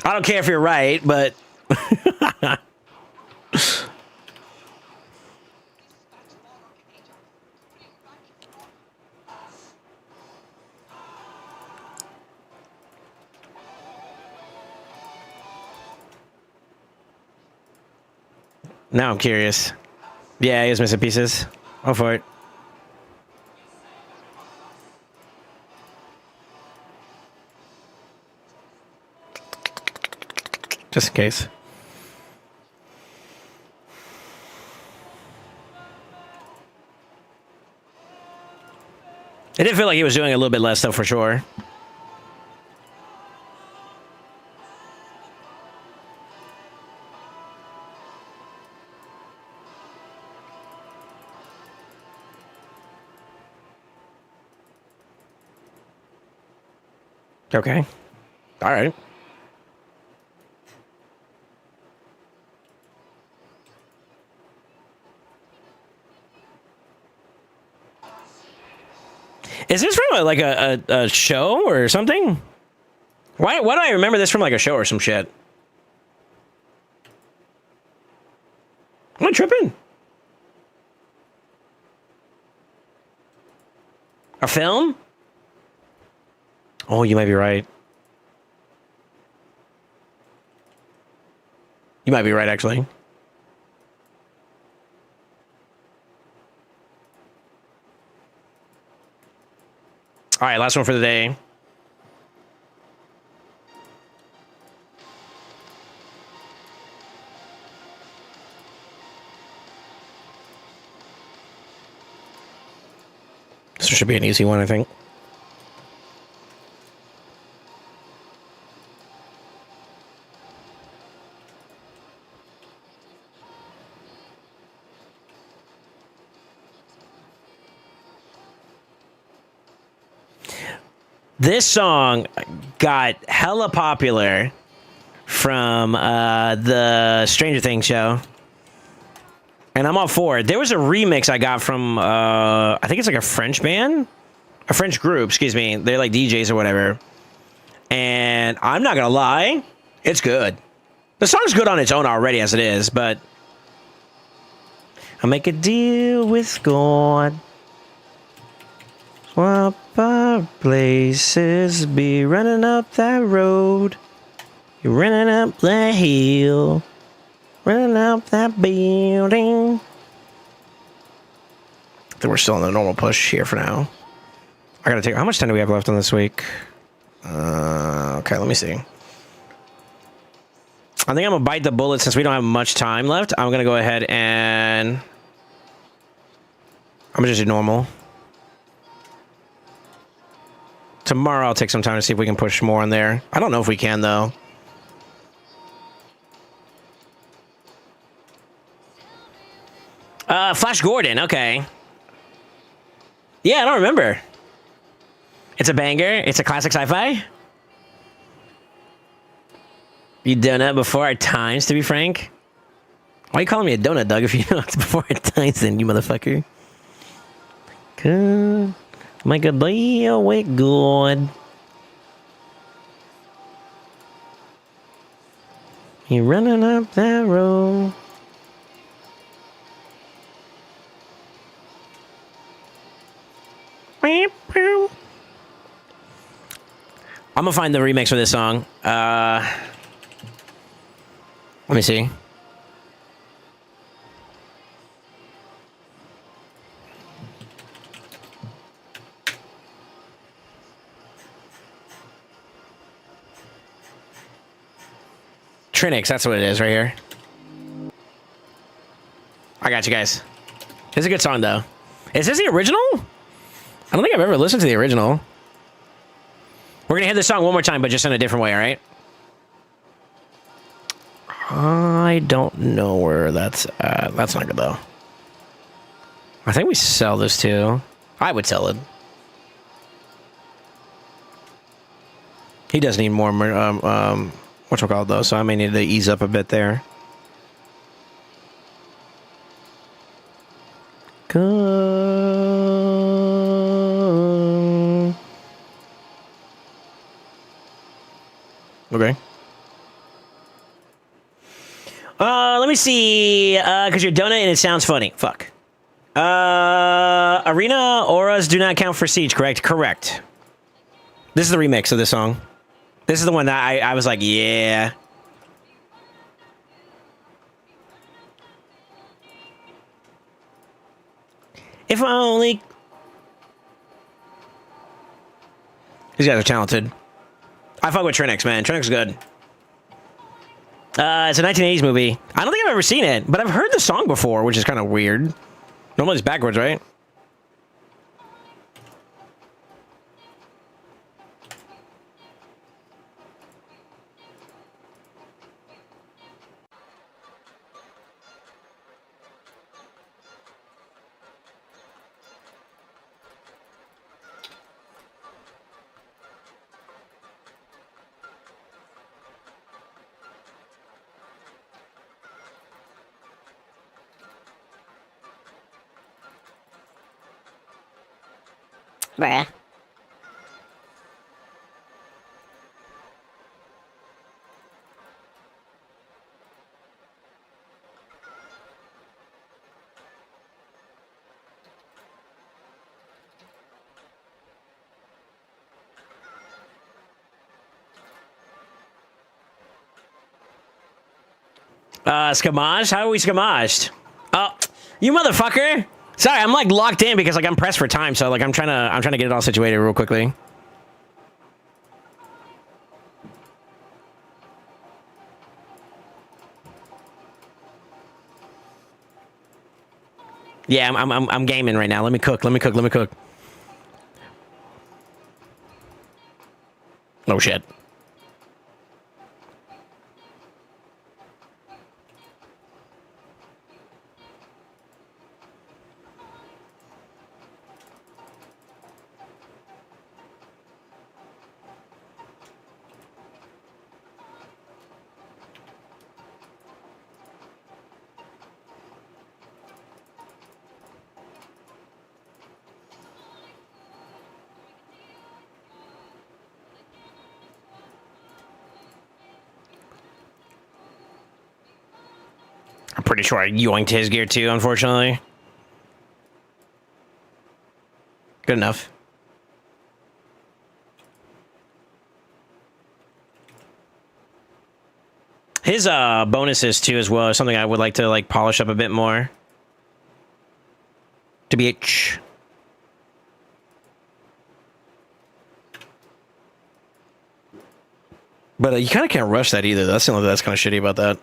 I don't care if you're right, but now I'm curious. Yeah, he was missing pieces. Go for it. Just in case. It did feel like he was doing a little bit less though, for sure. Okay. All right. Is this from a show or something? Why do I remember this from like a show or some shit? Am I tripping? A film? Oh, you might be right. You might be right, actually. All right, last one for the day. This should be an easy one, I think. This song got hella popular from the Stranger Things show. And I'm all for it. There was a remix I got from, I think it's like a French band? A French group, excuse me. They're like DJs or whatever. And I'm not going to lie, it's good. The song's good on its own already as it is, but I'll make a deal with God. Swap our places, be running up that road. You're running up the hill, running up that building. I think we're still in the normal push here for now. I gotta take. How much time do we have left on this week? Okay, let me see. I think I'm gonna bite the bullet since we don't have much time left. I'm gonna go ahead and I'm gonna just do normal. tomorrow I'll take some time to see if we can push more on there. I don't know if we can, though. Flash Gordon, okay. Yeah, I don't remember. It's a banger. It's a classic sci-fi. You donut before our times, to be frank. Why are you calling me a donut, Doug, if you know it's before our times, then, you motherfucker? Good. Make a deal with good. You running up that road. I'm gonna find the remix for this song. Let me see. Trinix, that's what it is right here. I got you guys. It's a good song though. Is this the original? I don't think I've ever listened to the original. We're gonna hit this song one more time, but just in a different way, all right? I don't know where that's at. That's not good though. I think we sell this too. I would sell it. He does need more, whatchamacallit though, so I may need to ease up a bit there. Go. Okay. Let me see. Because you're donut and it sounds funny. Fuck. Arena auras do not count for siege, correct? Correct. This is the remix of this song. This is the one that I was like, yeah. If only. These guys are talented. I fuck with Trinix, man. Trinix is good. It's a 1980s movie. I don't think I've ever seen it, but I've heard the song before, which is kind of weird. Normally it's backwards, right? Bruh. Scamage? How are we scamaged? Oh, you motherfucker! Sorry, I'm like locked in because like I'm pressed for time, so like I'm trying to get it all situated real quickly. Yeah, I'm gaming right now. Let me cook. Let me cook. Oh shit. I'm pretty sure I yoinked his gear too, unfortunately. Good enough. His bonuses too as well is something I would like to like polish up a bit more. To be H. But you kind of can't rush that either. That's the only thing that's kind of shitty about that.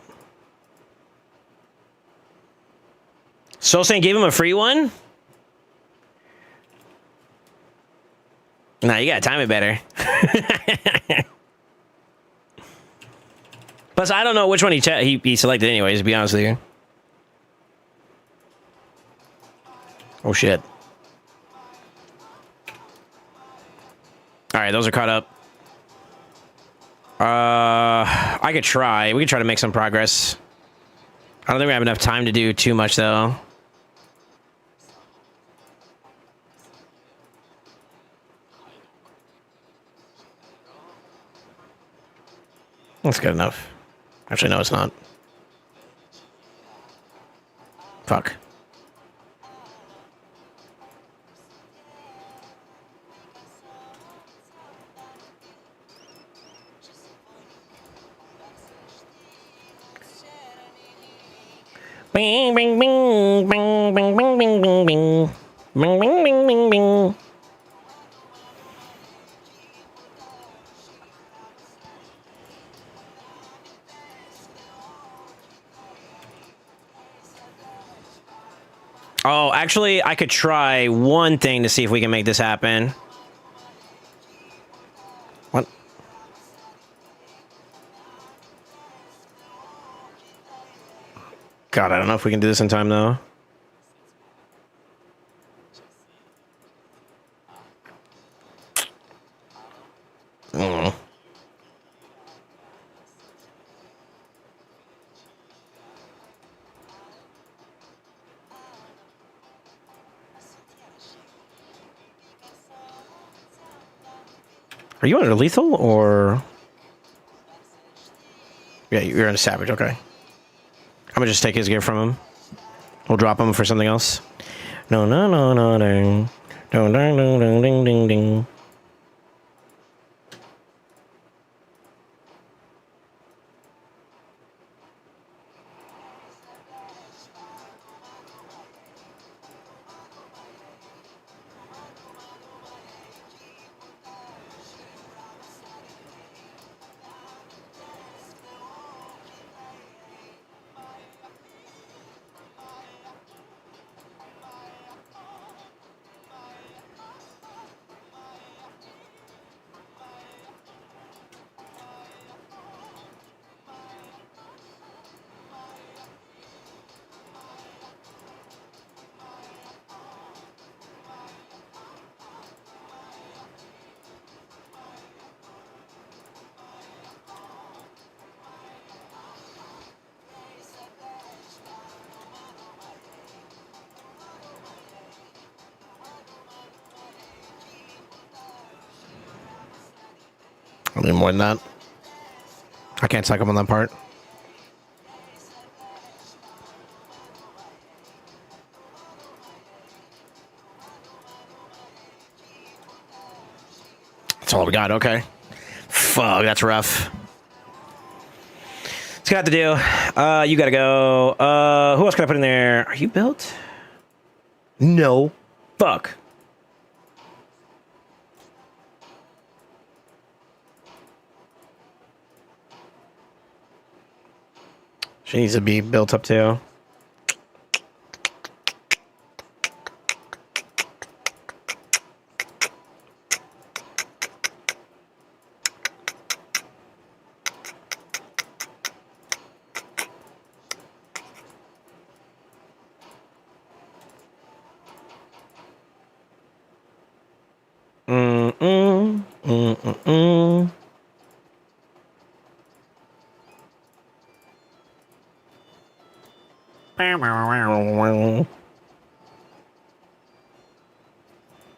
SoulSaint gave him a free one? Nah, you gotta time it better. Plus, I don't know which one he selected anyways, to be honest with you. Oh, shit. All right, those are caught up. I could try. We could try to make some progress. I don't think we have enough time to do too much, though. That's good enough. Actually, no, it's not. Fuck. Bing, bing, bing, bing, bing, bing, bing, bing, bing. Bing, bing, bing, bing, bing. Oh, actually, I could try one thing to see if we can make this happen. What? God, I don't know if we can do this in time, though. Mm. Are you under lethal or? Yeah, you're in a savage. Okay. I'm gonna just take his gear from him. We'll drop him for something else. No, no, no, no, no, no, no, no, no, ding, ding, ding. I need more than that. I can't psych him on that part. That's all we got. Okay. Fuck, that's rough. It's got to do. You gotta go. Who else can I put in there? Are you built? No. Fuck. She needs to be built up too.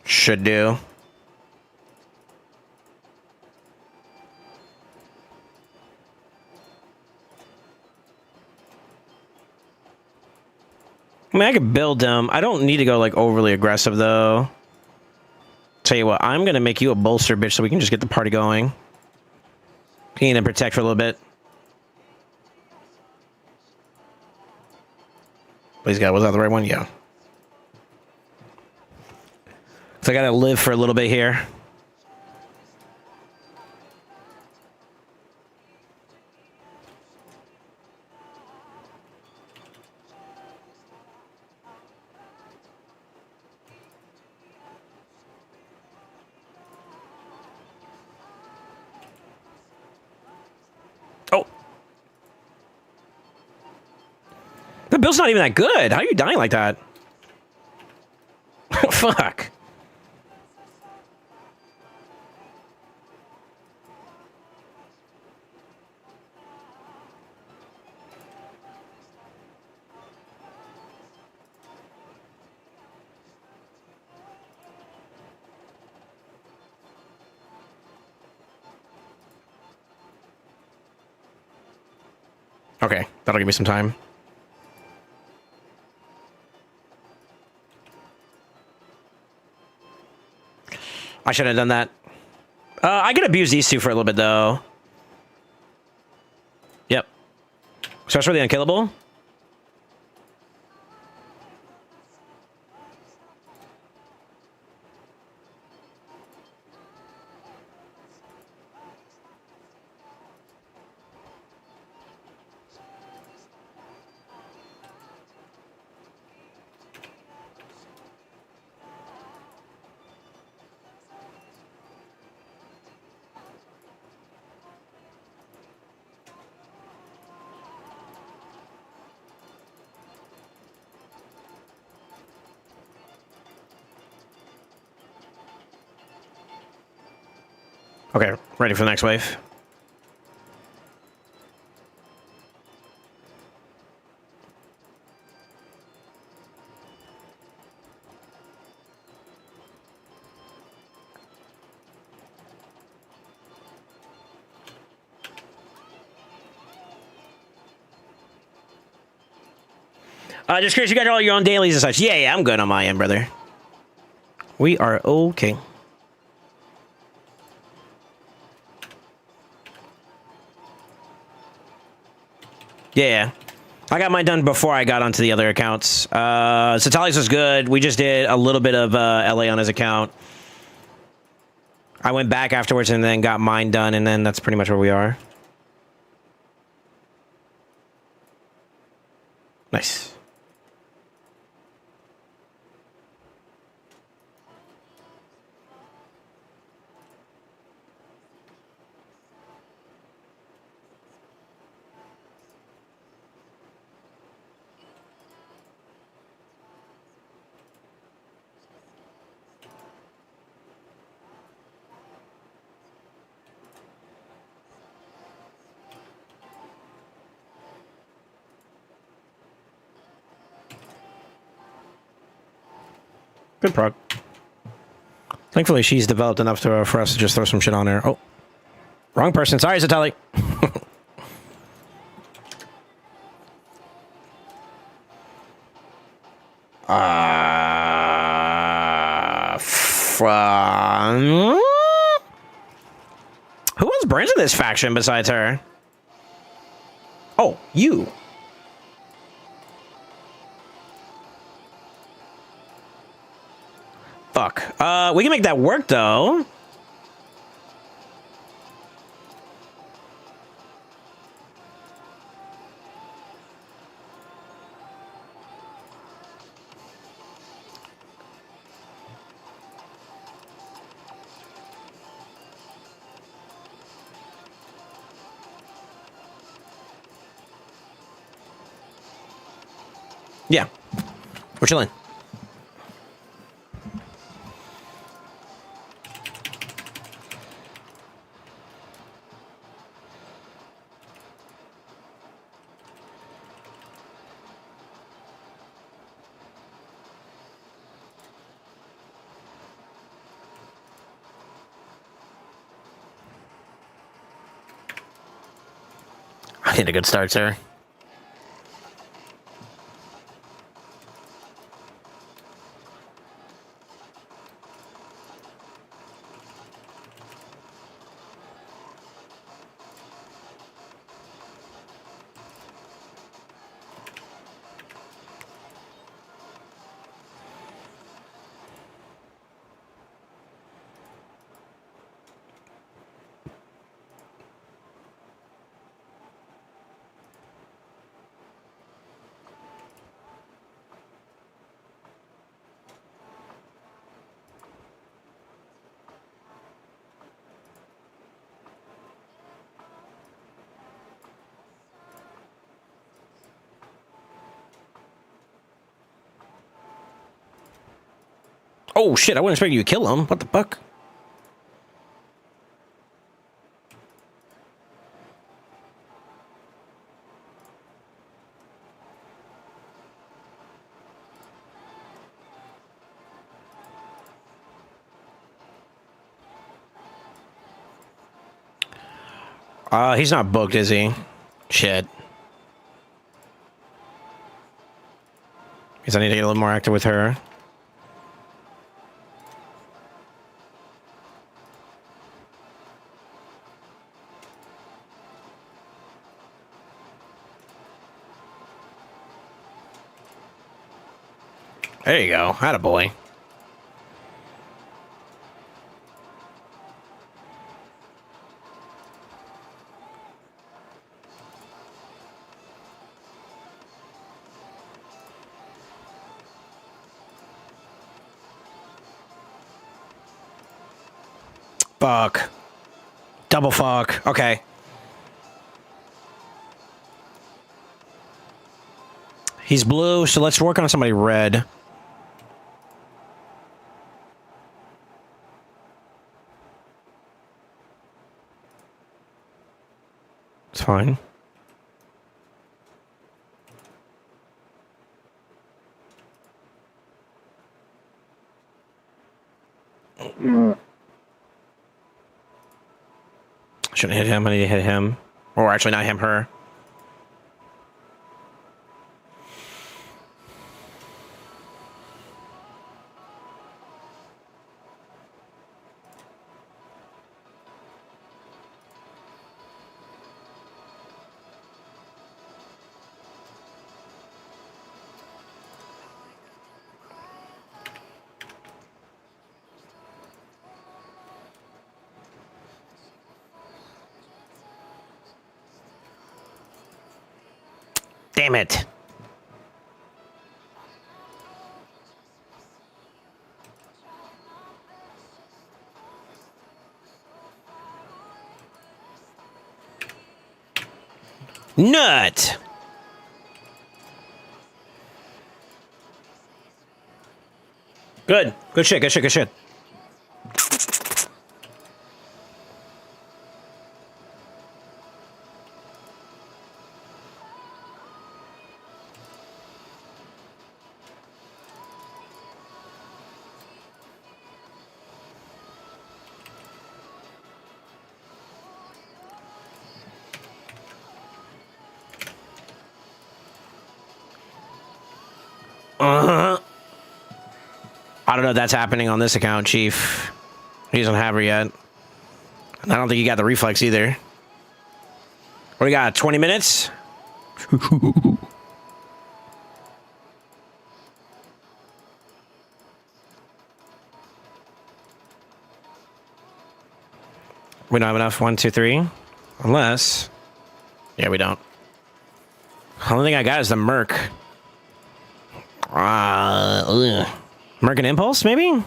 Should do. I mean, I could build them. I don't need to go like overly aggressive though. Tell you what, I'm gonna make you a bolster bitch so we can just get the party going. Can and protect for a little bit. Please God, was that the right one? Yeah. So I gotta live for a little bit here. Bill's not even that good. How are you dying like that? Fuck. Okay, that'll give me some time. I shouldn't have done that. I could abuse these two for a little bit, though. Yep. Search for the unkillable. Okay, ready for the next wave. Just curious, you got all your own dailies and such. Yeah, I'm good on my end, brother. We are okay. Yeah. I got mine done before I got onto the other accounts. Satali's was good. We just did a little bit of LA on his account. I went back afterwards and then got mine done, and then that's pretty much where we are. Nice. Good prog. Thankfully, she's developed enough to, for us to just throw some shit on her. Oh. Wrong person. Sorry, Satali. Who else brands in this faction besides her? Oh, you. Fuck. We can make that work, though. Yeah. We're chilling. I need a good start, sir. Oh shit! I wasn't expecting you to kill him. What the fuck? He's not booked, is he? Shit. Guess I need to get a little more active with her. There you go. Attaboy. Fuck. Double fuck. Okay. He's blue, so let's work on somebody red. It's fine. Shouldn't hit him. I need to hit him. Or actually, not him, her. Damn it. Nut. Good. Good shit, good shit, good shit. I don't know if that's happening on this account, Chief. He doesn't have her yet. I don't think he got the reflex either. What do we got? 20 minutes? We don't have enough. 1, 2, 3. Unless. Yeah, we don't. The only thing I got is the Merc. Merc and Impulse, maybe?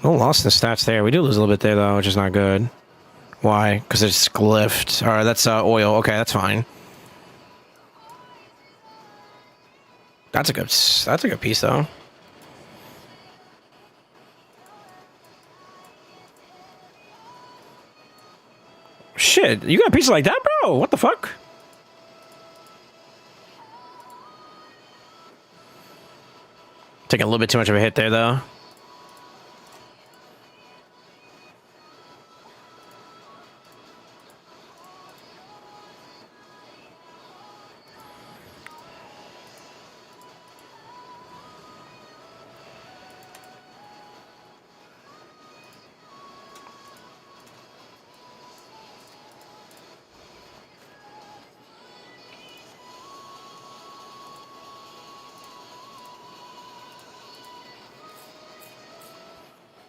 Oh, lost the stats there. We do lose a little bit there, though, which is not good. Why? Because it's glyphed. All right, that's oil. Okay, that's fine. That's a good piece, though. Shit, you got a pizza like that, bro? What the fuck? Taking a little bit too much of a hit there, though.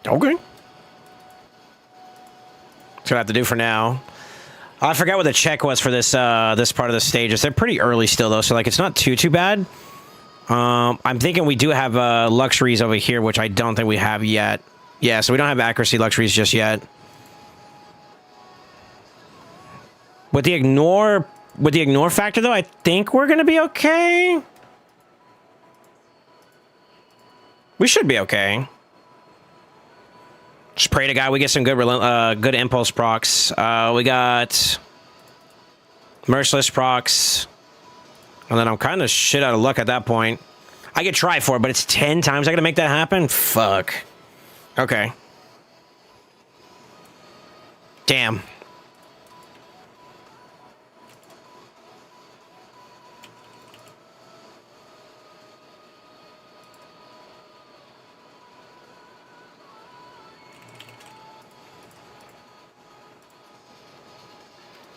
Okay. That's what I have to do for now. I forgot what the check was for this this part of the stages. They're pretty early still, though, so like it's not too bad. I'm thinking we do have luxuries over here, which I don't think we have yet. Yeah, so we don't have accuracy luxuries just yet. With the ignore factor, though, I think we're gonna be okay. We should be okay. Just pray to God we get some good good impulse procs. We got merciless procs. And then I'm kind of shit out of luck at that point. I could try for it, but it's 10 times I gotta make that happen? Fuck. Okay. Damn.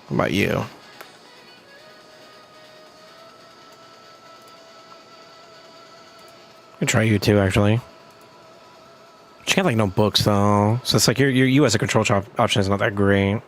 What about you? I could try you too, actually. She got like no books though, so it's like you as a control option is not that great.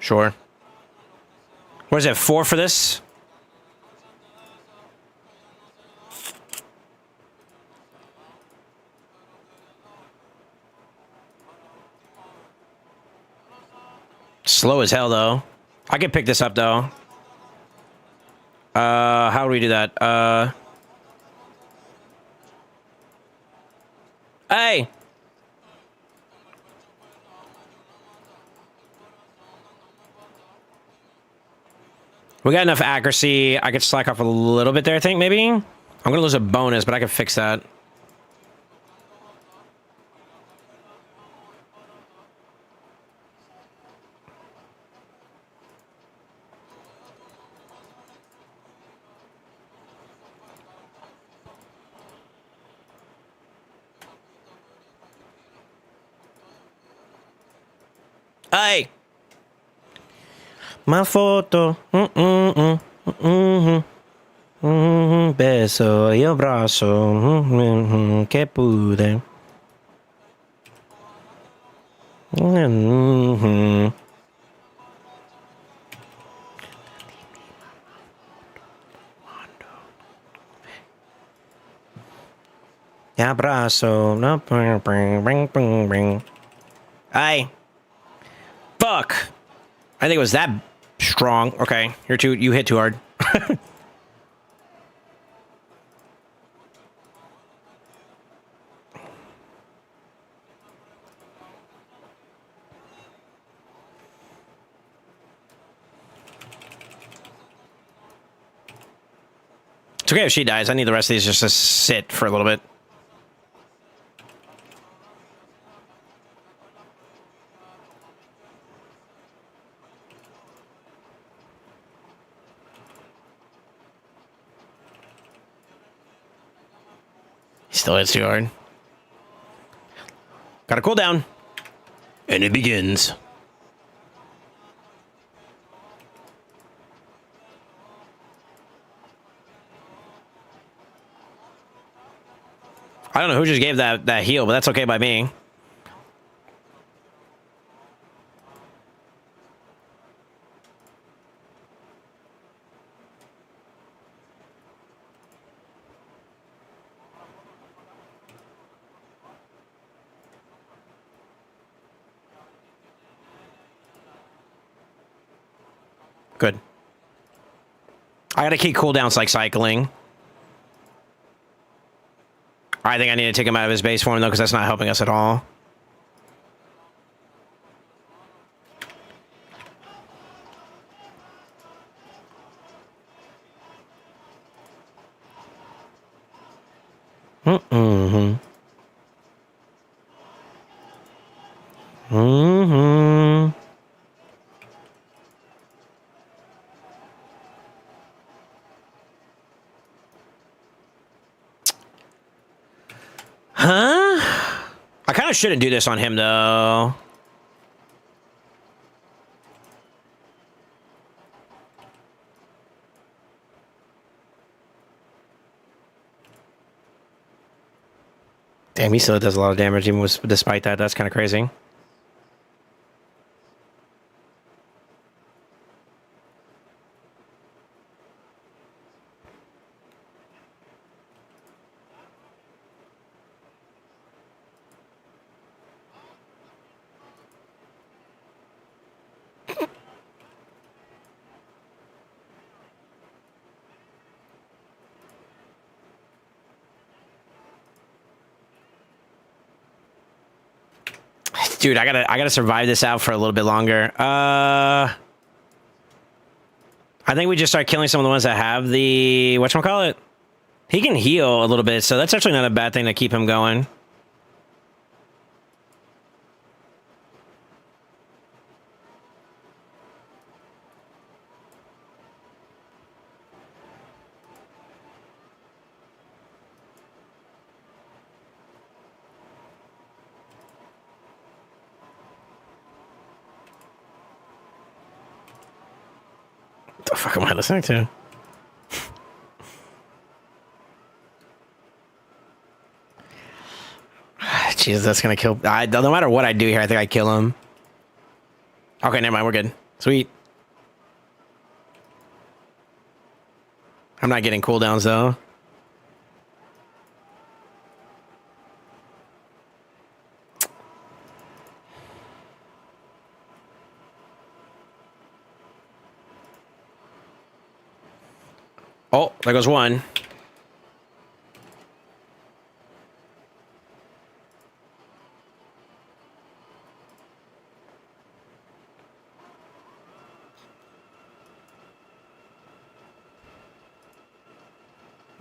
Sure. What is it, 4 for this? Slow as hell, though. I can pick this up, though. How do we do that? Hey! We got enough accuracy. I could slack off a little bit there, I think, maybe? I'm gonna lose a bonus, but I can fix that. Hey! Ma foto. Beso io braccio. Che pude. Abrazo. Hey. Fuck. I think it was that strong. Okay, you hit too hard. It's okay if she dies. I need the rest of these just to sit for a little bit. Still hits too hard. Gotta cool down. And it begins. I don't know who just gave that heal, but that's okay by me. Good. I gotta keep cooldowns like cycling. I think I need to take him out of his base form, though, because that's not helping us at all. I kind of shouldn't do this on him, though. Damn, he still does a lot of damage even despite that. That's kind of crazy. Dude, I gotta survive this out for a little bit longer. I think we just start killing some of the ones that have the whatchamacallit. He can heal a little bit, so that's actually not a bad thing to keep him going. What the fuck am I listening to? Jesus, that's gonna kill. No matter what I do here, I think I kill him. Okay, never mind. We're good. Sweet. I'm not getting cooldowns though. Oh, there goes one.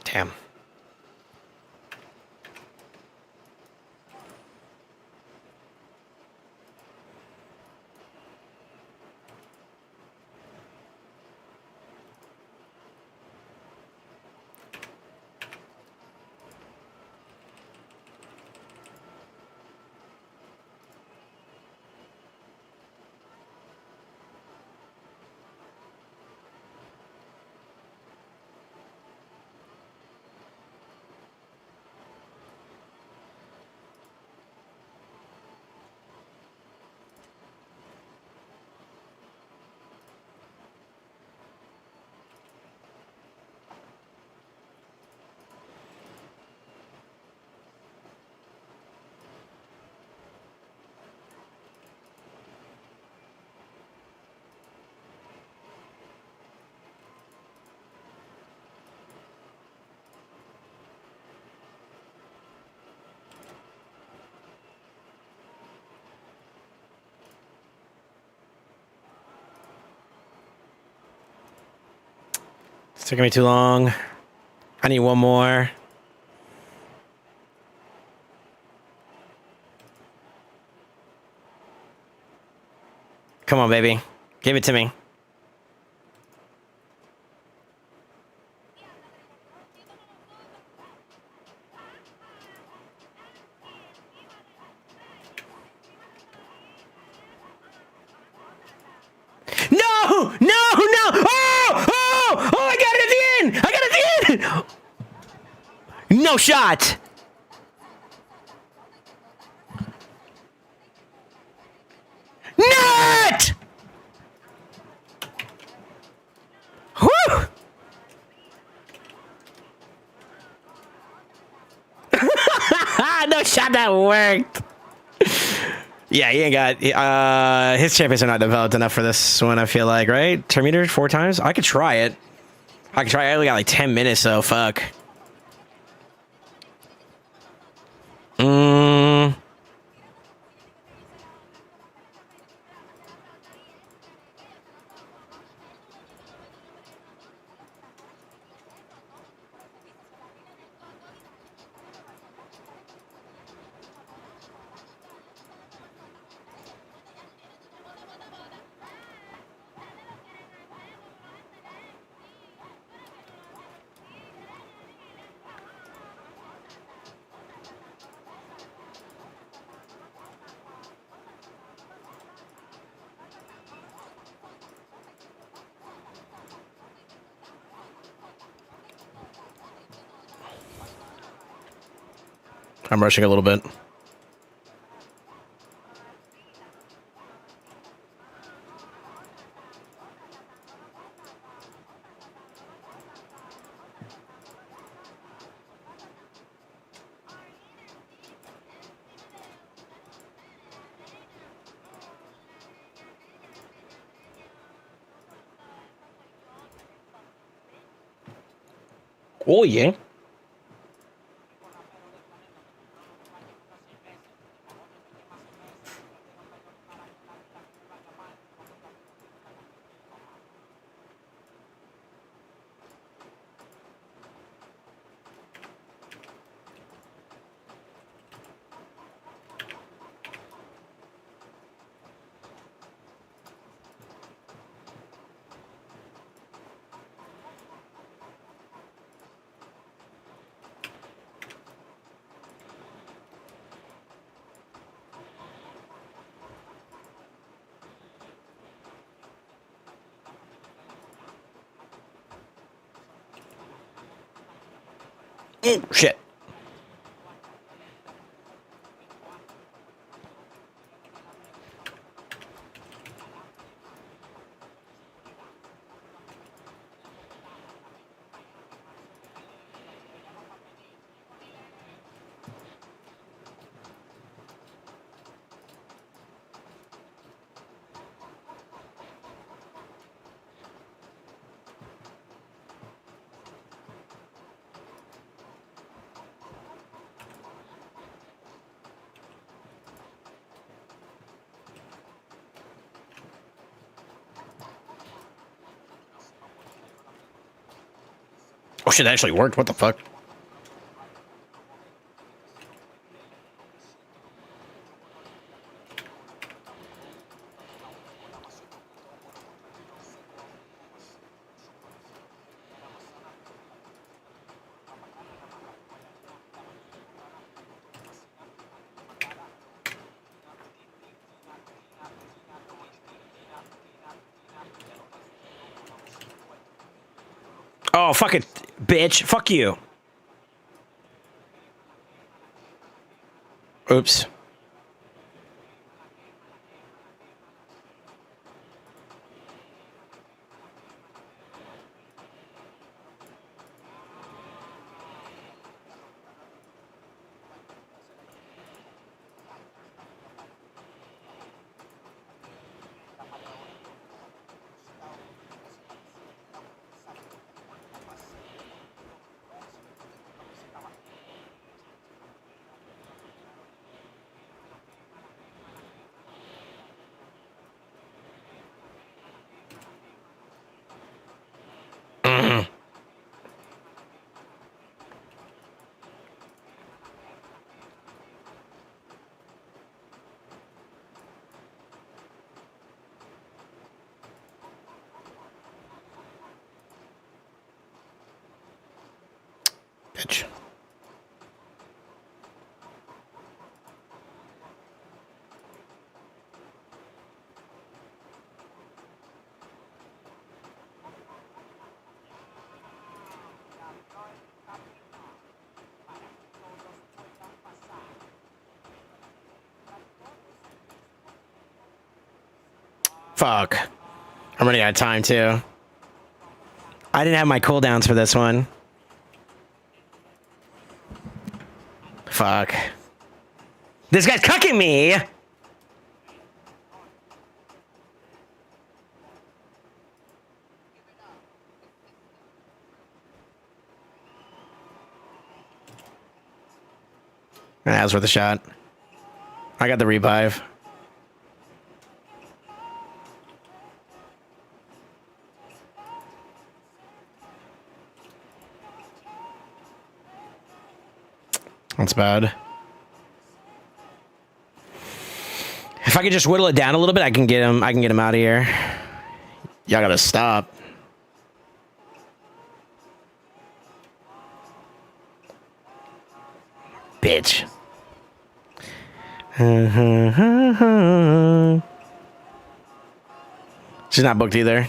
Damn. It's taking me too long. I need one more. Come on, baby. Give it to me. No! No! No! Oh! Oh! Oh! I got it at the end! I got it at the end! No shot! Not! Whew! No shot that worked. Yeah, he ain't got. His champions are not developed enough for this one. I feel like, right? Turn meter 4 times. I could try it. I only got like 10 minutes, so fuck. I'm rushing a little bit. Oh, yeah. Oh, shit. Oh, shit, that actually worked. What the fuck? Oh, fuck it, bitch. Fuck you. Oops. Bitch. Fuck. I'm running out of time, too. I didn't have my cooldowns for this one. Fuck. This guy's cucking me! That was worth a shot. I got the revive. That's bad. If I could just whittle it down a little bit, I can get him. I can get him out of here. Y'all gotta stop. Bitch. She's not booked either.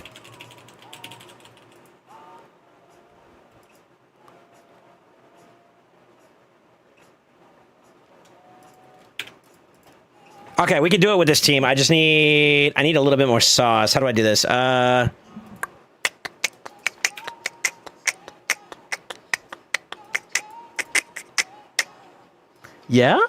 Okay, we can do it with this team. I need a little bit more sauce. How do I do this? Yeah?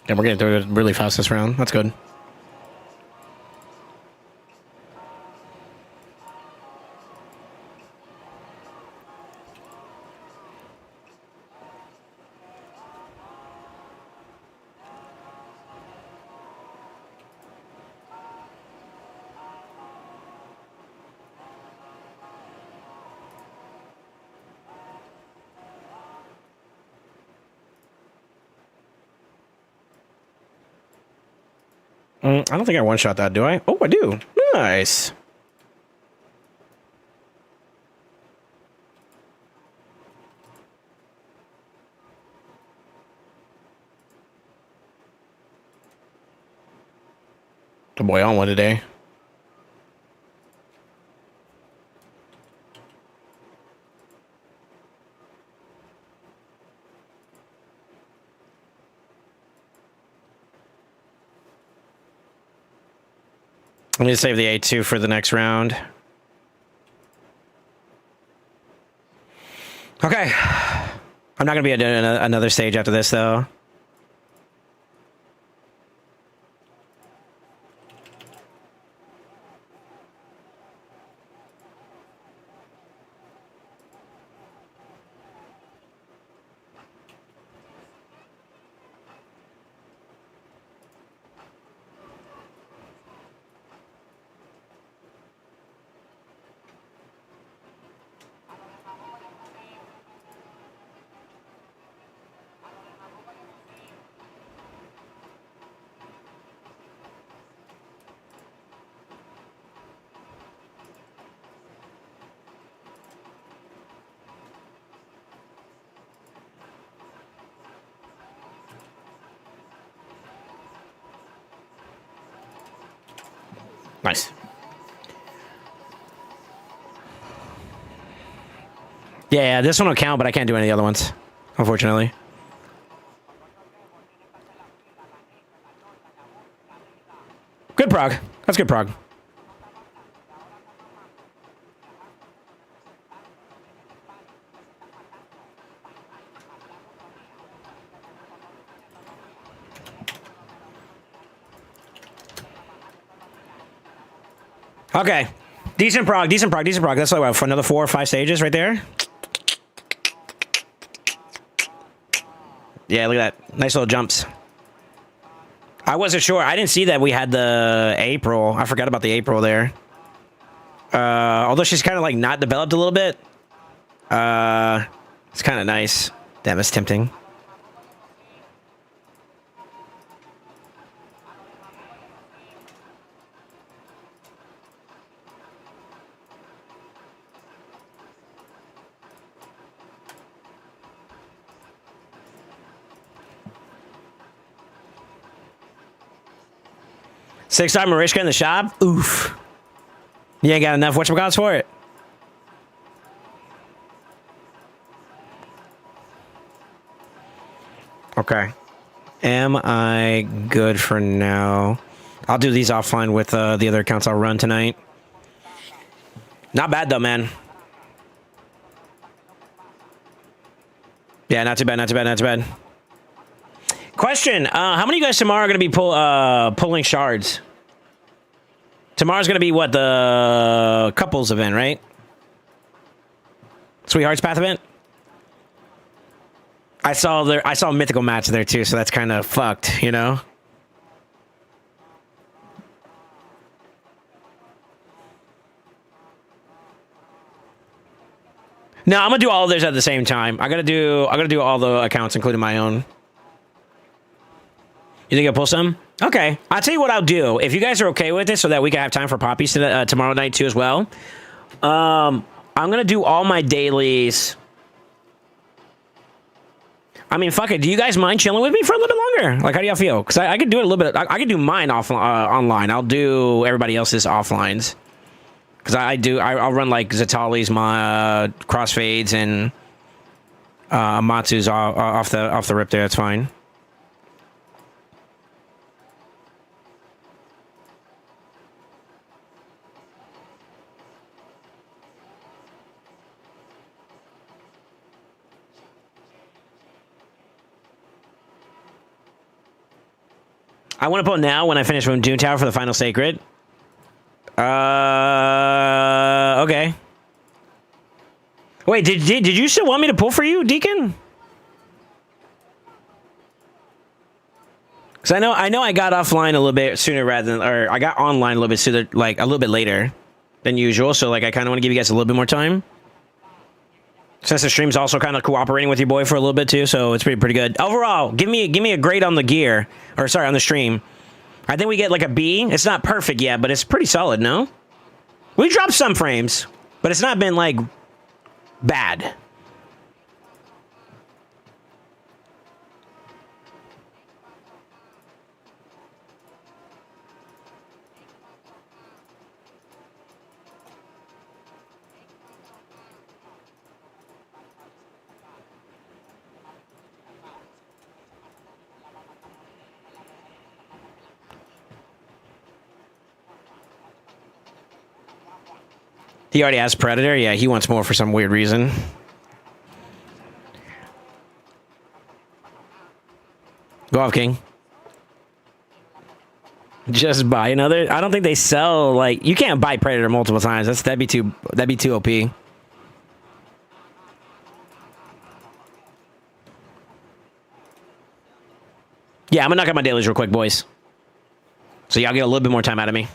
Yeah, we're getting through it really fast this round. That's good. I don't think I one-shot that, do I? Oh, I do. Nice. The boy on one today. I need to save the A2 for the next round. Okay. I'm not going to be doing another stage after this, though. Nice. Yeah, this one will count, but I can't do any of the other ones, unfortunately. Good prog. That's good prog. Okay. Decent prog, decent prog, decent prog. That's like what, for another 4 or 5 stages right there. Yeah, look at that. Nice little jumps. I wasn't sure. I didn't see that we had the April. I forgot about the April there. Although she's kind of like not developed a little bit. It's kind of nice. Damn, it's tempting. Six-time Marishka in the shop? Oof. You ain't got enough whatchamacallits for it. Okay. Am I good for now? I'll do these offline with the other accounts I'll run tonight. Not bad though, man. Yeah, not too bad, not too bad, not too bad. Question, how many of you guys tomorrow are going to be pulling shards? Tomorrow's going to be what, the couples event, right? Sweethearts Path event? I saw mythical match there too, so that's kind of fucked, you know? No, I'm gonna do all of theirs at the same time. I gotta do all the accounts, including my own. You think I'll pull some? Okay. I'll tell you what I'll do. If you guys are okay with it, so that we can have time for poppies tomorrow night too as well. I'm gonna do all my dailies. I mean, fuck it. Do you guys mind chilling with me for a little bit longer? Like, how do y'all feel? Because I could do it a little bit. I could do mine online. I'll do everybody else's offlines. Because I'll run like Zatali's, my crossfades, and Matsu's off the rip there. That's fine. I want to pull now when I finish from Dune Tower for the final sacred. Okay. Wait, did you still want me to pull for you, Deacon? Because I know I got offline a little bit sooner rather than, or I got online a little bit sooner, like a little bit later than usual. So like I kind of want to give you guys a little bit more time. Since the stream's also kind of cooperating with your boy for a little bit too, so it's pretty good. Overall, give me a grade on the gear, or sorry, on the stream. I think we get like a B. It's not perfect yet, but it's pretty solid, no? We dropped some frames, but it's not been like bad. He already has Predator? Yeah, he wants more for some weird reason. Go off, King. Just buy another? I don't think they sell, like... You can't buy Predator multiple times. That'd be too OP. Yeah, I'm gonna knock out my dailies real quick, boys. So y'all get a little bit more time out of me.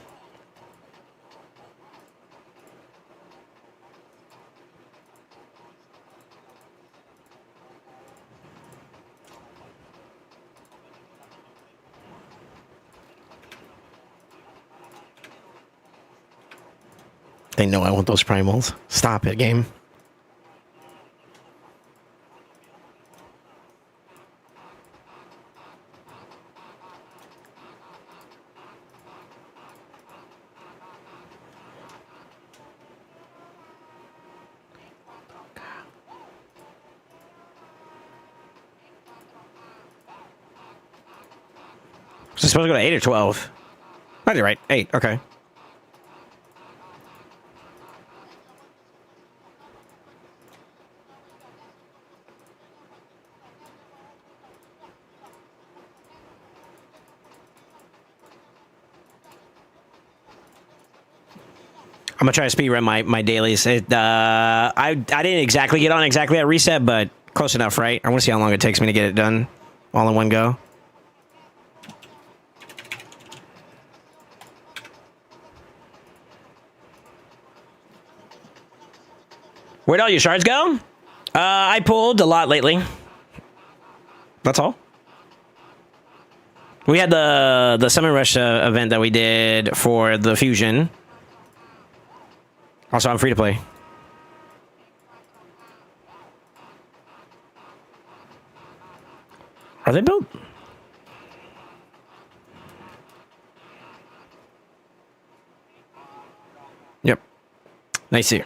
They know I want those primals. Stop it, game. So it's supposed to go to 8 or 12. I did right. 8. Okay. I'm gonna try to speed run my dailies. I didn't exactly get on exactly at reset, but close enough, right? I want to see how long it takes me to get it done all in one go. Where'd all your shards go? I pulled a lot lately. That's all. We had the Summer Rush event that we did for the Fusion. Also, I'm free to play. Are they built? Yep. Nice here.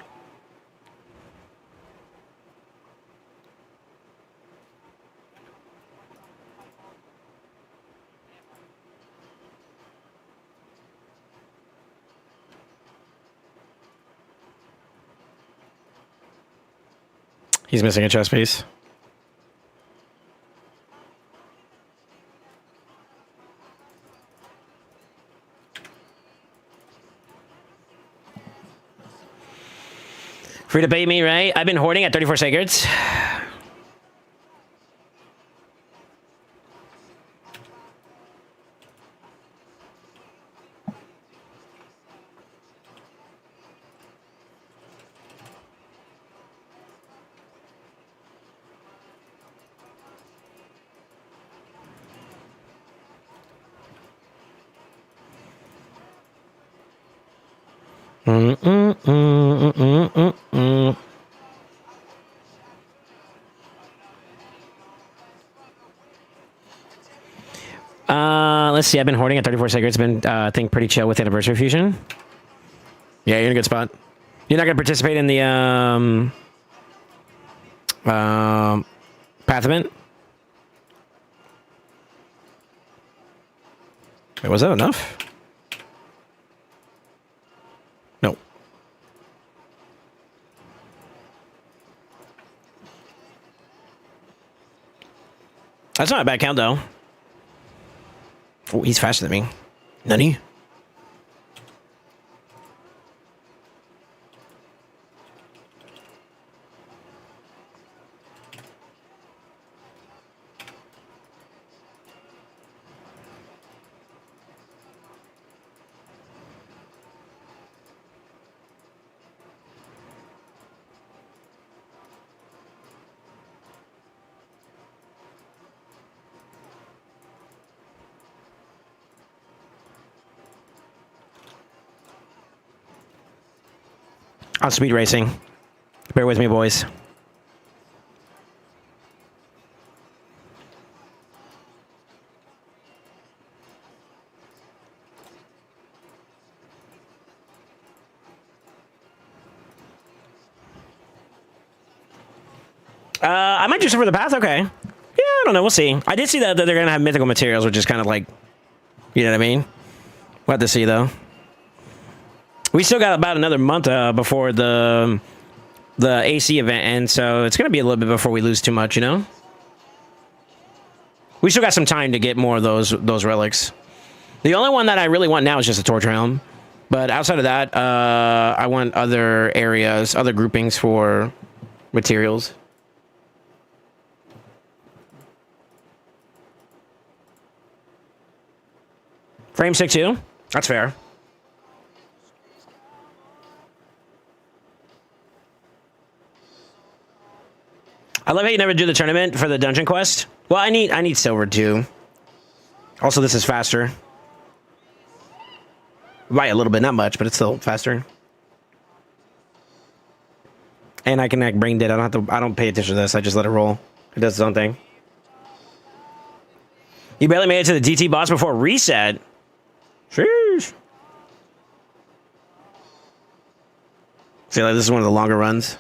He's missing a chest piece. Free to pay me, right? I've been hoarding at 34 Sacreds. Let's see. I've been hoarding at 34 Sacreds. Been, I think, pretty chill with Anniversary Fusion. Yeah, you're in a good spot. You're not going to participate in the Path event? Wait, was that enough? No. That's not a bad count, though. Oh, he's faster than me. Nani? On speed racing. Bear with me, boys. I might do some for the path. Okay. Yeah, I don't know. We'll see. I did see that they're going to have mythical materials, which is kind of like, you know what I mean? We'll have to see, though. We still got about another month before the AC event, and so it's going to be a little bit before we lose too much, you know? We still got some time to get more of those relics. The only one that I really want now is just a Torch Realm. But outside of that, I want other areas, other groupings for materials. Frame 6-2. That's fair. I love how you never do the tournament for the dungeon quest. Well, I need silver too. Also, this is faster. By a little bit, not much, but it's still faster. And I can like brain dead. I don't pay attention to this. I just let it roll. It does its own thing. You barely made it to the DT boss before reset. Sheesh. See, like this is one of the longer runs.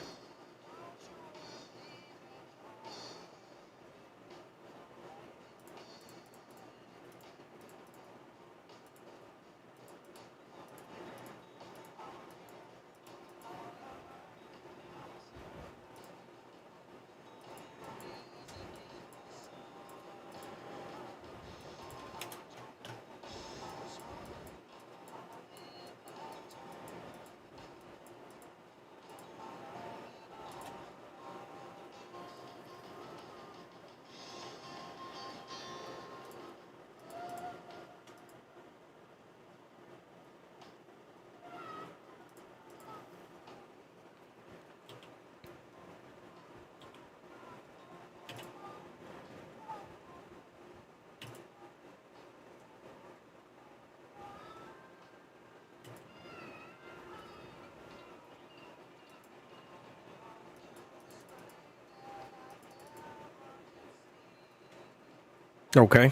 Okay.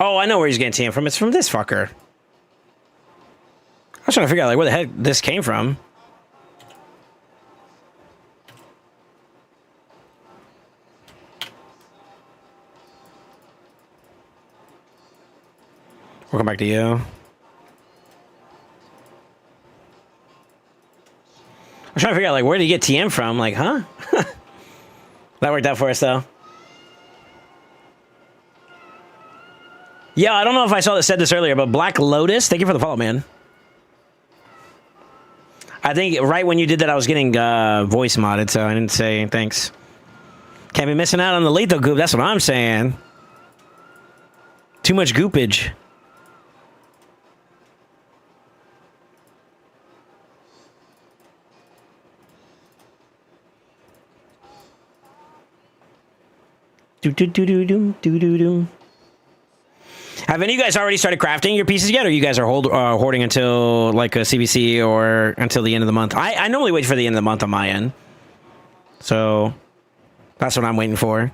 Oh, I know where he's getting TM from. It's from this fucker. I was trying to figure out like where the heck this came from. Welcome back to you. I was trying to figure out, like, where did you get TM from? Like, huh? That worked out for us, though. Yeah, I don't know if I said this earlier, but Black Lotus, thank you for the follow, man. I think right when you did that, I was getting voice modded, so I didn't say thanks. Can't be missing out on the lethal goop, that's what I'm saying. Too much goopage. Do. Have any of you guys already started crafting your pieces yet, or you guys are hoarding until like a CBC or until the end of the month? I normally wait for the end of the month on my end, so that's what I'm waiting for.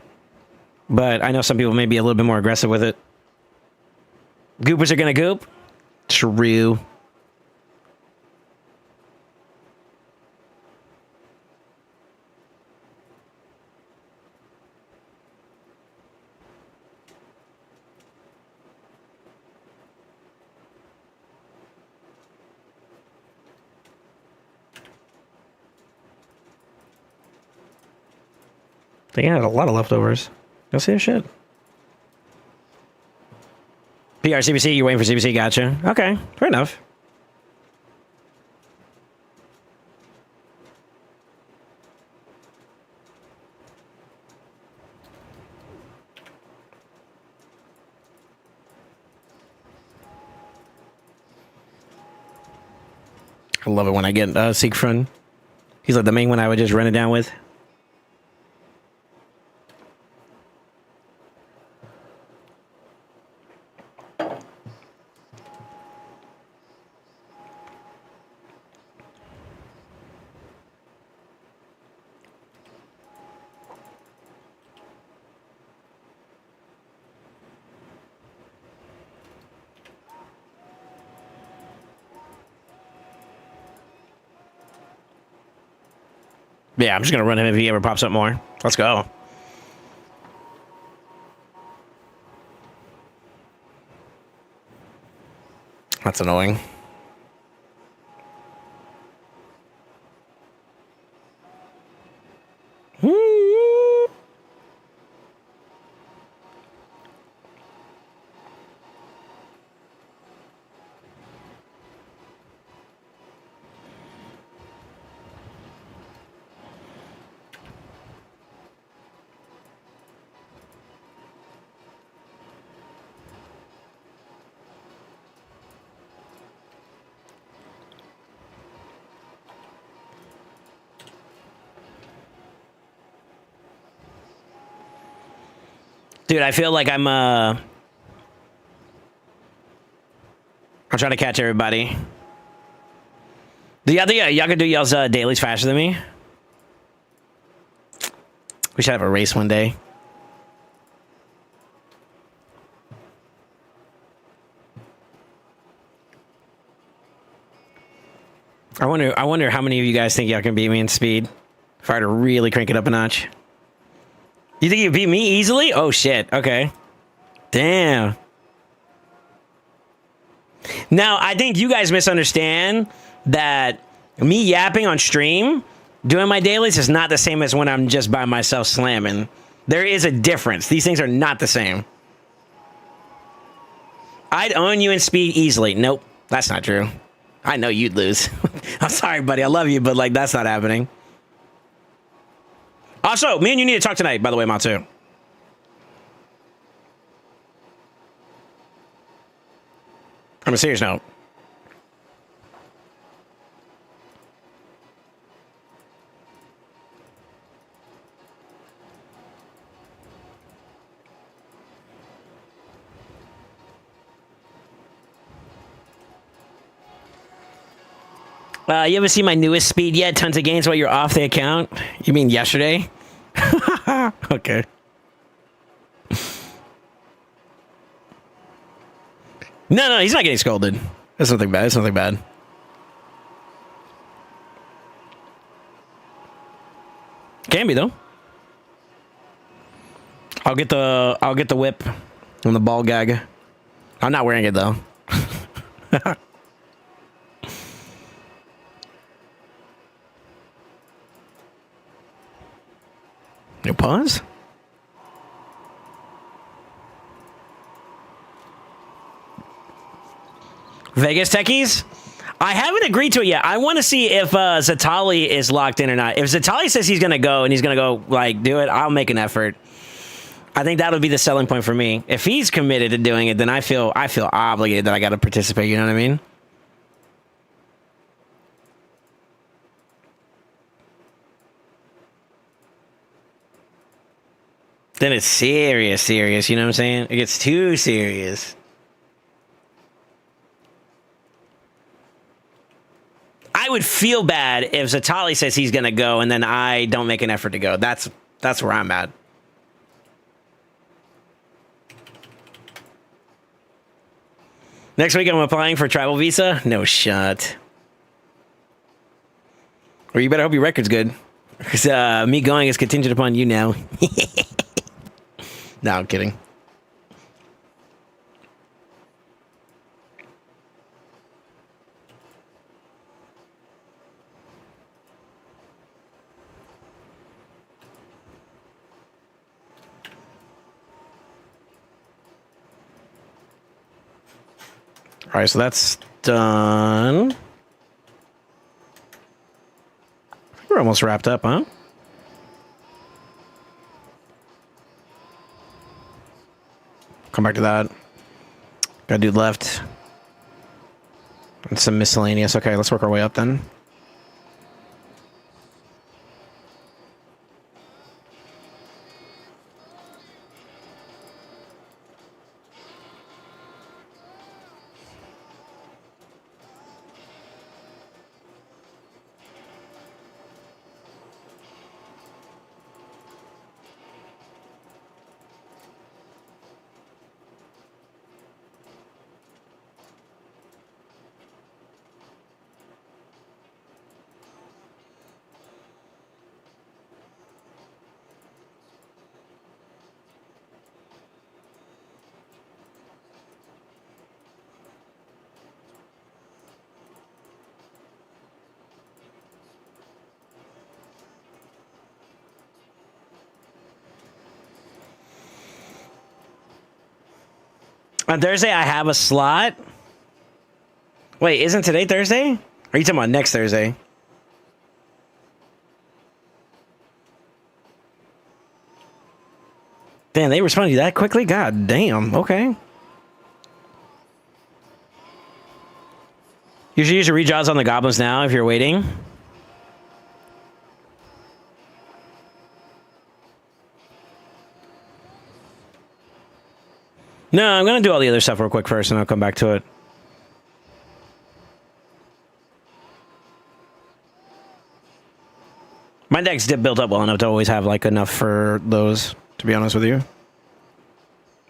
But I know some people may be a little bit more aggressive with it. Goopers are gonna goop. True. They had a lot of leftovers. Go see a shit. PR CBC, you're waiting for CBC, gotcha. Okay, fair enough. I love it when I get Siegfried. He's like the main one I would just run it down with. Yeah, I'm just going to run him if he ever pops up more. Let's go. That's annoying. Dude, I feel like I'm trying to catch everybody. Do y'all think y'all can do y'all's dailies faster than me? We should have a race one day. I wonder how many of you guys think y'all can beat me in speed if I were to really crank it up a notch. You think you beat me easily? Oh shit. Okay. Damn. Now, I think you guys misunderstand that me yapping on stream, doing my dailies, is not the same as when I'm just by myself slamming. There is a difference. These things are not the same. I'd own you in speed easily. Nope. That's not true. I know you'd lose. I'm sorry, buddy. I love you, but like that's not happening. Also, me and you need to talk tonight, by the way, Matsu. On a serious note. You ever see my newest speed yet? Tons of gains while you're off the account? You mean yesterday? Okay. No, he's not getting scolded. That's nothing bad. It's nothing bad. Can be though. I'll get the whip and the ball gag. I'm not wearing it though. No pause? Vegas techies? I haven't agreed to it yet. I want to see if Zatali is locked in or not. If Zatali says he's going to go and he's going to go, like, do it, I'll make an effort. I think that would be the selling point for me. If he's committed to doing it, then I feel obligated that I got to participate. You know what I mean? Then it's serious. You know what I'm saying? It gets too serious. I would feel bad if Zatali says he's going to go and then I don't make an effort to go. That's where I'm at. Next week I'm applying for travel visa? No shot. Or you better hope your record's good. Because me going is contingent upon you now. No, I'm kidding. All right, so that's done. We're almost wrapped up, huh? Come back to that. Got a dude left. And some miscellaneous. Okay, let's work our way up then. On Thursday, I have a slot. Wait, isn't today Thursday? Or are you talking about next Thursday? Damn, they responded to you that quickly? God damn, okay. You should use your redraws on the goblins now if you're waiting. No, I'm going to do all the other stuff real quick first, and I'll come back to it. My deck's built up well enough to always have, like, enough for those, to be honest with you.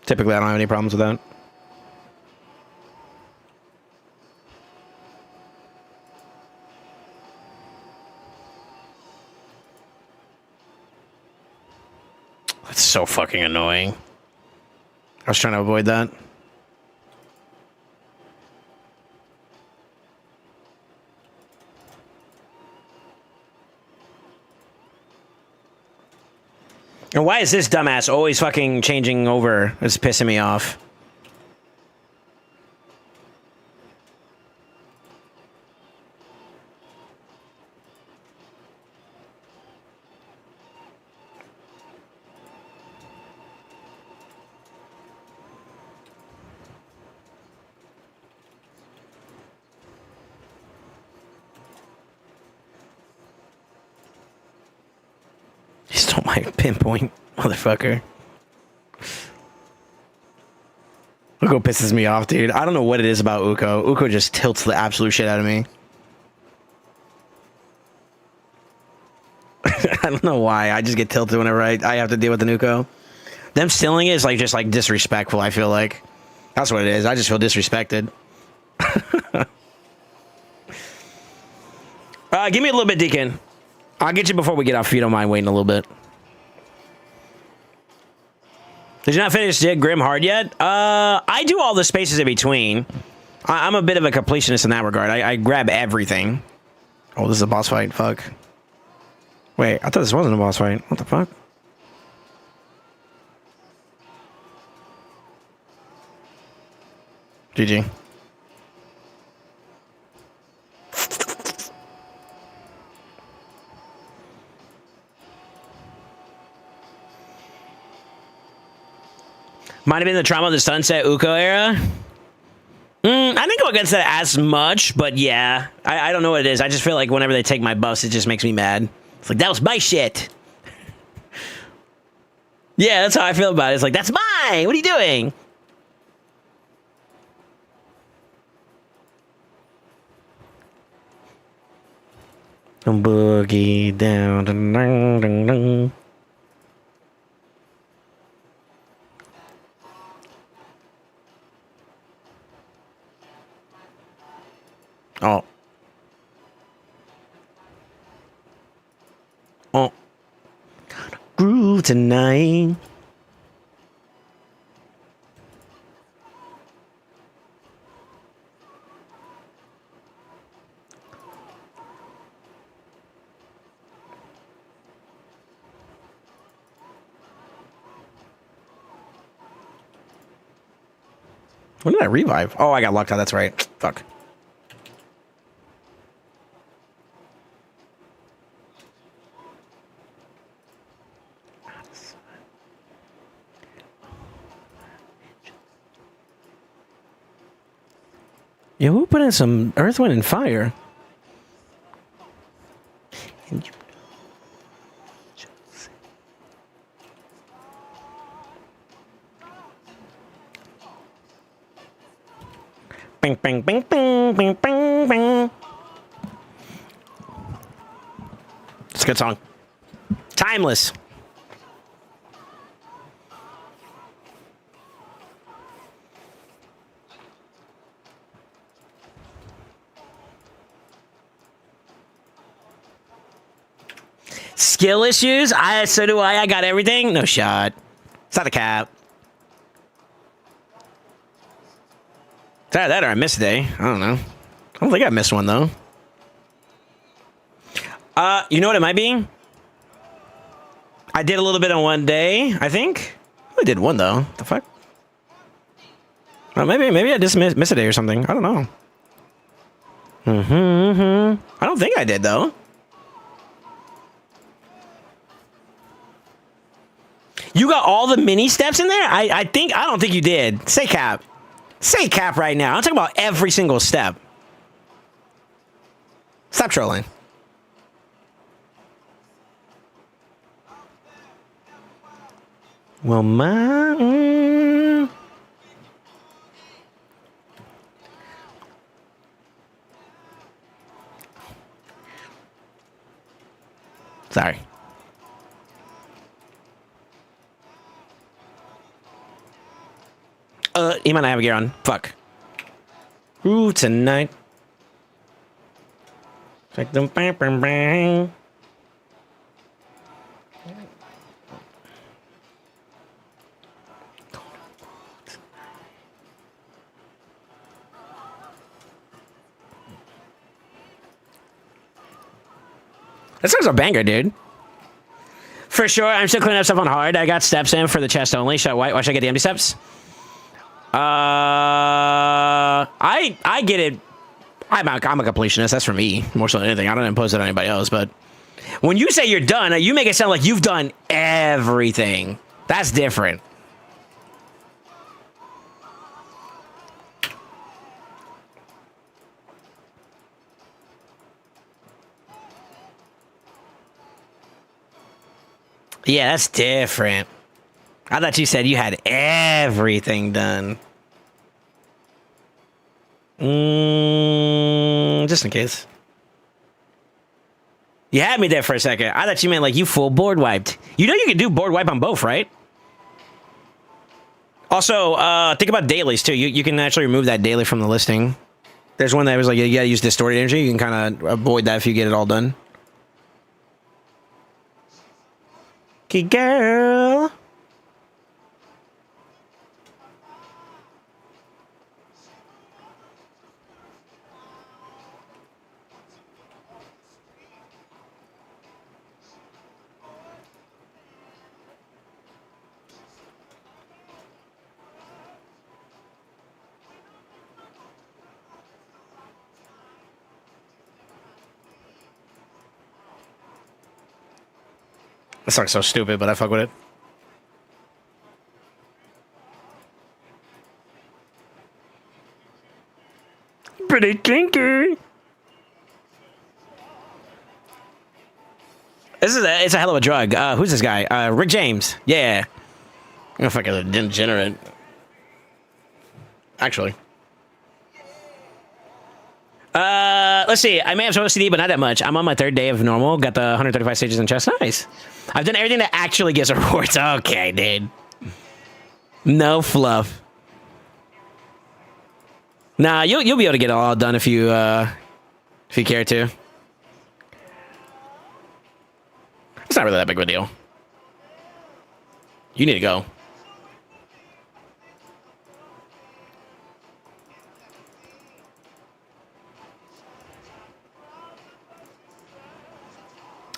Typically, I don't have any problems with that. That's so fucking annoying. I was trying to avoid that. And why is this dumbass always fucking changing over? It's pissing me off. He stole my pinpoint, motherfucker. Uko pisses me off, dude. I don't know what it is about Uko. Uko just tilts the absolute shit out of me. I don't know why. I just get tilted whenever I have to deal with an Uko. Them stealing it is like just like disrespectful, I feel like. That's what it is. I just feel disrespected. Give me a little bit, Deacon. I'll get you before we get off if you don't mind waiting a little bit. Did you not finish Dig Grim Hard yet? I do all the spaces in between. I'm a bit of a completionist in that regard. I grab everything. Oh, this is a boss fight. Fuck. Wait, I thought this wasn't a boss fight. What the fuck? GG. Might have been the trauma of the Sunset Uko era. I didn't go against that as much, but yeah. I don't know what it is. I just feel like whenever they take my buffs, it just makes me mad. It's like, that was my shit. Yeah, that's how I feel about it. It's like, that's mine. What are you doing? Boogie down. Dun, dun, dun, dun. Oh. Oh. Groove tonight. When did I revive? Oh, I got locked out. That's right. Fuck. Yeah, who put in some Earth, Wind, and Fire? Bing, bing, bing, bing, bing, bing, bing. It's a good song. Timeless. Skill issues? So do I. I got everything? No shot. It's not a cap. It's either that or I missed a day. I don't know. I don't think I missed one, though. You know what it might be? I did a little bit on one day, I think. I did one, though. The fuck? Well, maybe I just missed a day or something. I don't know. I don't think I did, though. You got all the mini steps in there? I don't think you did. Say cap. Say cap right now. I'm talking about every single step. Stop trolling. Well, my... Sorry. He might not have a gear on. Fuck. Ooh, tonight. Like them bang bang bang. That song's a banger, dude. For sure, I'm still cleaning up stuff on hard. I got steps in for the chest only. Why should I get the empty steps? I get it. I'm a completionist. That's for me more so than anything. I don't impose it on anybody else. But when you say you're done, you make it sound like you've done everything. That's different. Yeah, that's different. I thought you said you had everything done. Just in case. You had me there for a second. I thought you meant like you full board wiped. You know you can do board wipe on both, right? Also, think about dailies too. You can actually remove that daily from the listing. There's one that was like, you gotta use distorted energy. You can kind of avoid that if you get it all done. Okay, girl. This song's so stupid, but I fuck with it. Pretty kinky. It's a hell of a drug. Who's this guy? Rick James. Yeah. I'm gonna fucking degenerate. Actually. Let's see. I may have some OCD, but not that much. I'm on my 3rd day of normal. Got the 135 stages in chest. Nice. I've done everything that actually gives rewards. Okay, dude. No fluff. Nah, you'll be able to get it all done if you care to. It's not really that big of a deal. You need to go.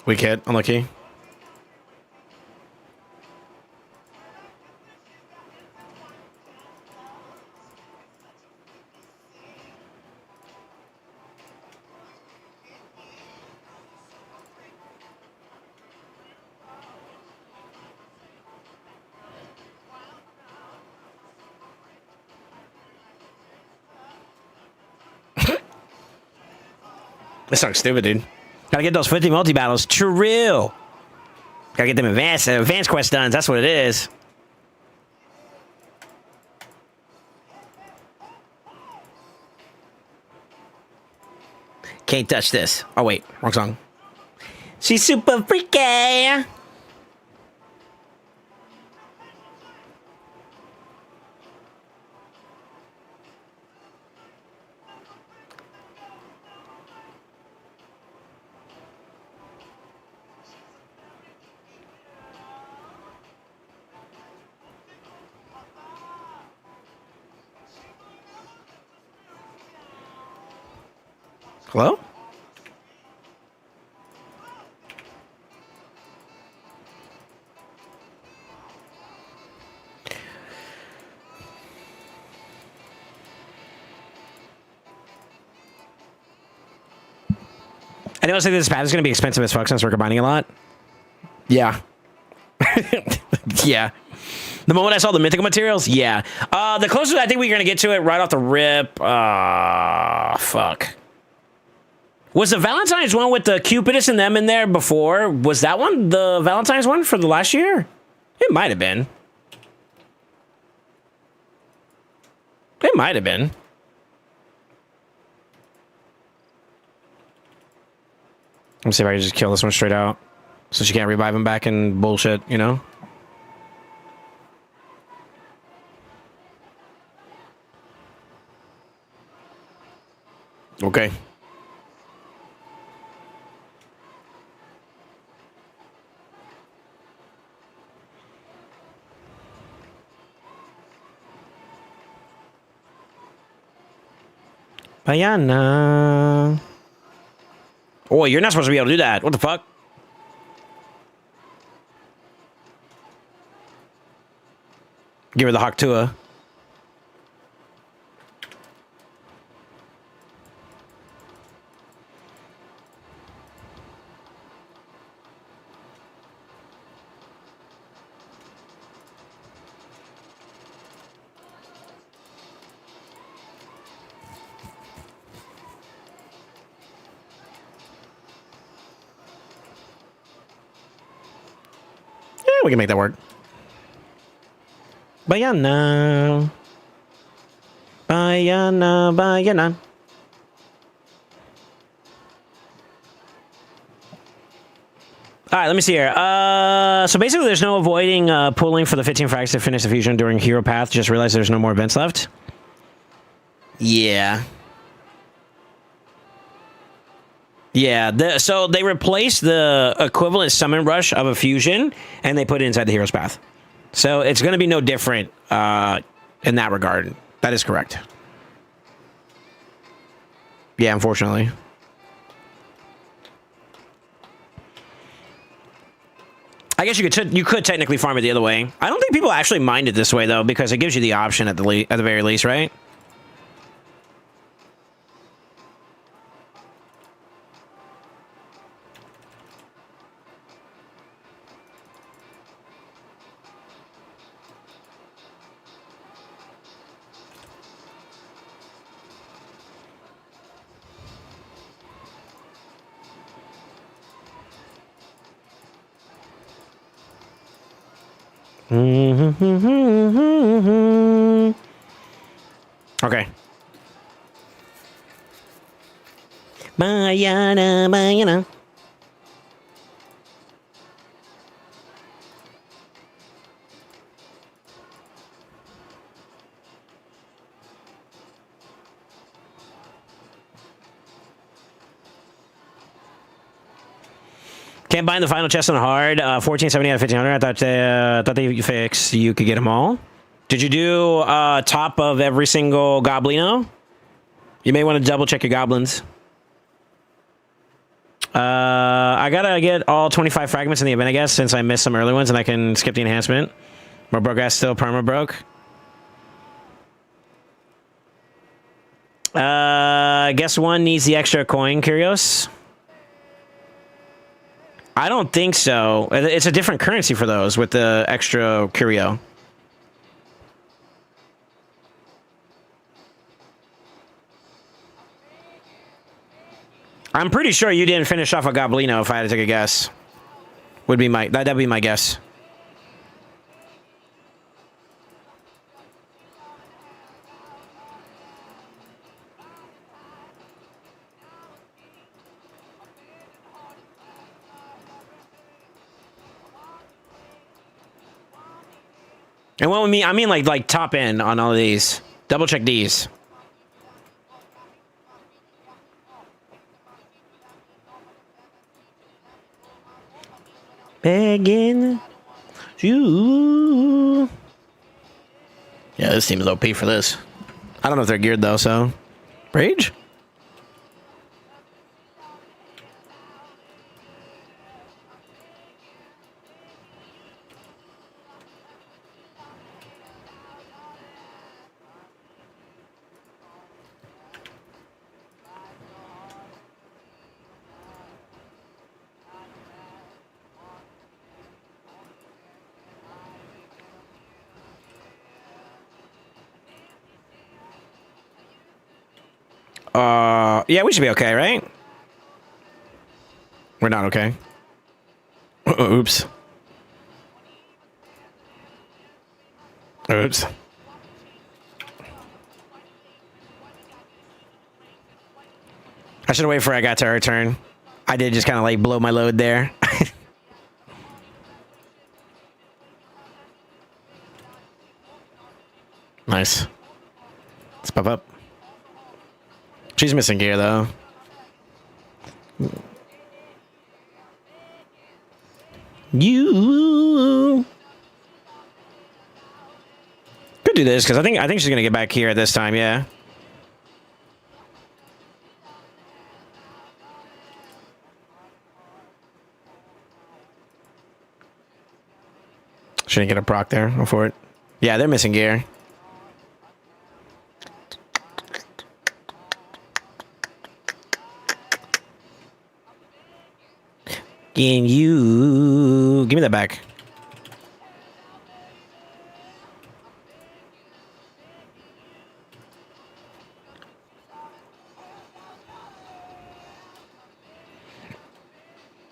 Weak hit, unlucky. This song's stupid, dude. Gotta get those 50 multi-battles. True. Gotta get them advanced quest done. That's what it is. Can't touch this. Oh, wait. Wrong song. She's super freaky. Hello? I know this path is going to be expensive as fuck since we're combining a lot. Yeah. Yeah. The moment I saw the mythical materials, yeah. The closest I think we're going to get to it right off the rip. Fuck. Was the Valentine's one with the Cupidus and them in there before? Was that one the Valentine's one for the last year? It might have been. It might have been. Let me see if I can just kill this one straight out. So she can't revive him back and bullshit, you know? Okay. Bayana. Oh, you're not supposed to be able to do that. What the fuck? Give her the Haktua. We can make that work. Bayana. Bayana, bayana. All right, let me see here. So basically, there's no avoiding pulling for the 15 frags to finish the fusion during Hero Path. Just realized there's no more events left. Yeah. Yeah, so they replaced the equivalent summon rush of a fusion, and they put it inside the Hero's Path. So it's going to be no different in that regard. That is correct. Yeah, unfortunately. I guess you could technically farm it the other way. I don't think people actually mind it this way, though, because it gives you the option at the very least, right? Okay. Bayana, bayana. Can't bind the final chest on hard. 1470 out of 1500. I thought they fixed. You could get them all. Did you do top of every single goblino? You may want to double check your goblins. I gotta get all 25 fragments in the event, I guess, since I missed some early ones, and I can skip the enhancement. My broke ass still perma broke. I guess one needs the extra coin, Curios. I don't think so. It's a different currency for those with the extra curio. I'm pretty sure you didn't finish off a goblino if I had to take a guess. That'd be my guess. And what we mean, I mean like top end on all of these. Double check these. Begging you. Yeah, this team is OP for this. I don't know if they're geared though, so. Rage? Yeah, we should be okay, right? We're not okay. Oops. Oops. I should have waited for I got to our turn. I did just kind of like blow my load there. Nice. Let's pop up. She's missing gear, though. You could do this because I think she's gonna get back here at this time. Yeah. Shouldn't get a proc there. Go for it. Yeah, they're missing gear. Can you give me that back?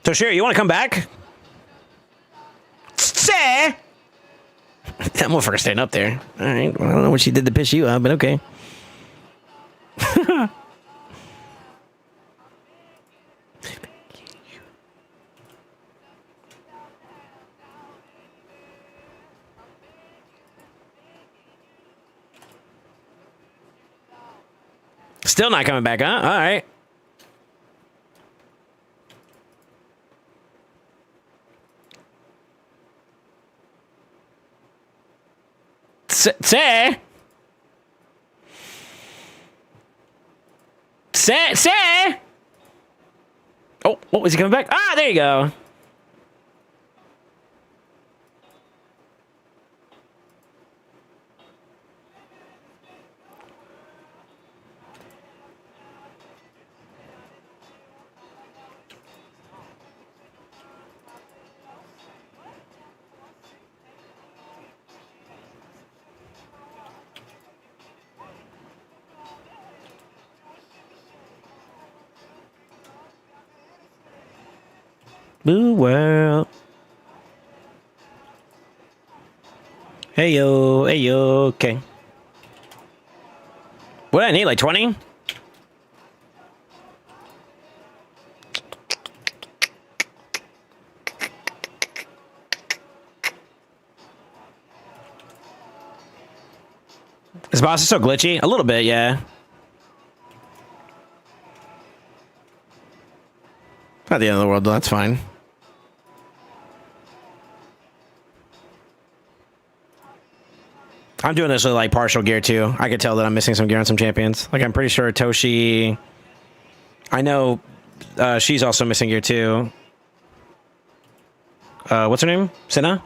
So sure, you want to come back? Say, that motherfucker staying up there. All right, well, I don't know what she did to piss you off, but okay. Still not coming back, huh? All right. Say. Oh, is he coming back? Ah, there you go. Blue world. Hey yo, okay. What do I need? Like 20? This boss is so glitchy. A little bit, yeah. Not the end of the world, though. That's fine. I'm doing this with, like, partial gear, too. I could tell that I'm missing some gear on some champions. Like, I'm pretty sure Toshi... I know she's also missing gear, too. What's her name? Senna?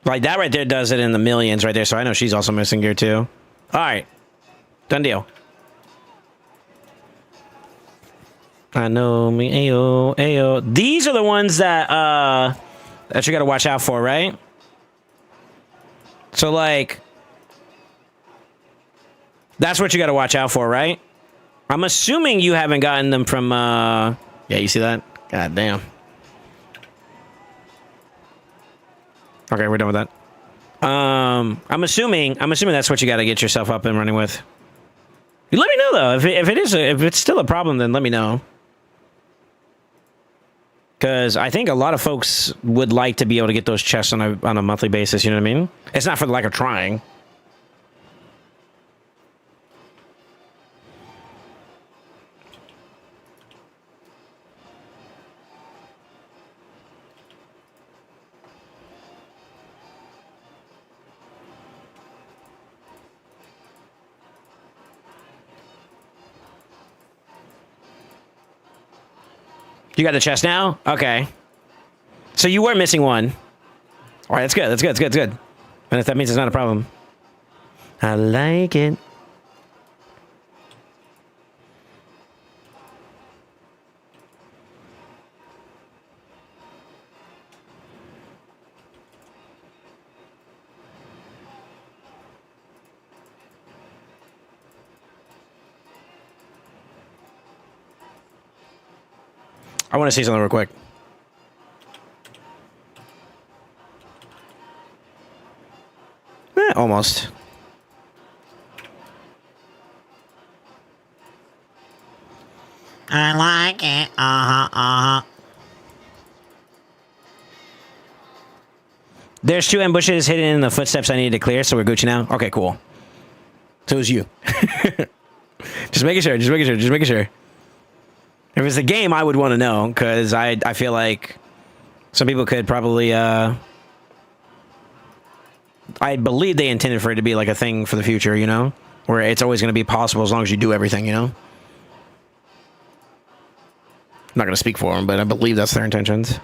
Like, that right there does it in the millions right there, so I know she's also missing gear, too. All right. Done deal. I know me, ayo, ayo. These are the ones that you gotta watch out for, right? So, like... That's what you gotta watch out for, right? I'm assuming you haven't gotten them from, Yeah, you see that? God damn. Okay, we're done with that. I'm assuming that's what you got to get yourself up and running with. You let me know though if it's still a problem, then let me know. Because I think a lot of folks would like to be able to get those chests on a monthly basis. You know what I mean? It's not for the lack of trying. You got the chest now? Okay. So you were missing one. All right, that's good. That's good. That's good. That's good. And if that means it's not a problem. I like it. I want to see something real quick. Almost. I like it. There's 2 ambushes hidden in the footsteps I needed to clear, so we're Gucci now. Okay, cool. So it was you. Just making sure. Just making sure. Just making sure. If it's a game, I would want to know, because I feel like some people could probably, I believe they intended for it to be like a thing for the future, you know? Where it's always going to be possible as long as you do everything, you know? I'm not going to speak for them, but I believe that's their intentions.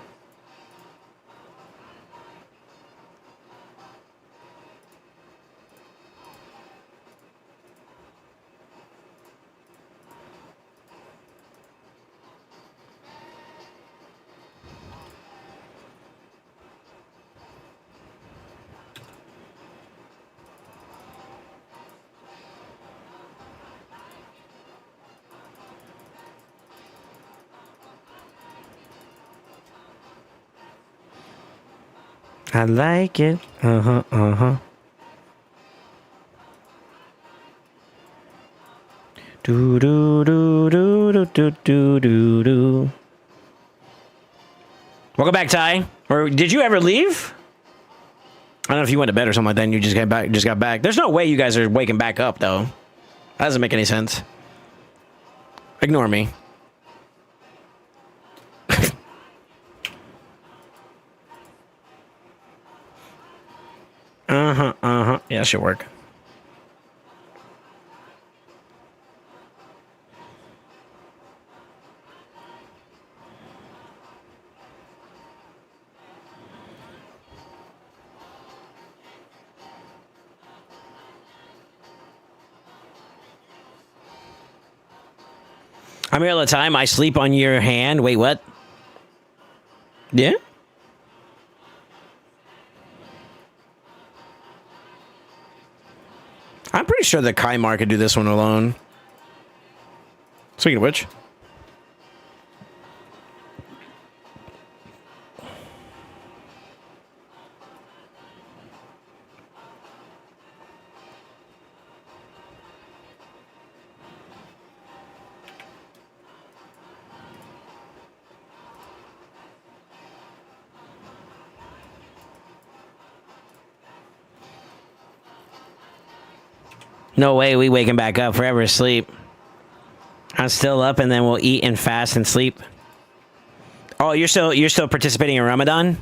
I like it. Do do do do do do do do do. Welcome back, Ty. Or did you ever leave? I don't know if you went to bed or something like that and you just got back. Just got back. There's no way you guys are waking back up though. That doesn't make any sense. Ignore me. Yeah, that should work. I'm here all the time. I sleep on your hand. Wait, what? Yeah? pretty sure the Kaimar could do this one alone. Speaking of which. No way we waking back up forever asleep. I'm still up and then we'll eat and fast and sleep. Oh, you're still participating in Ramadan?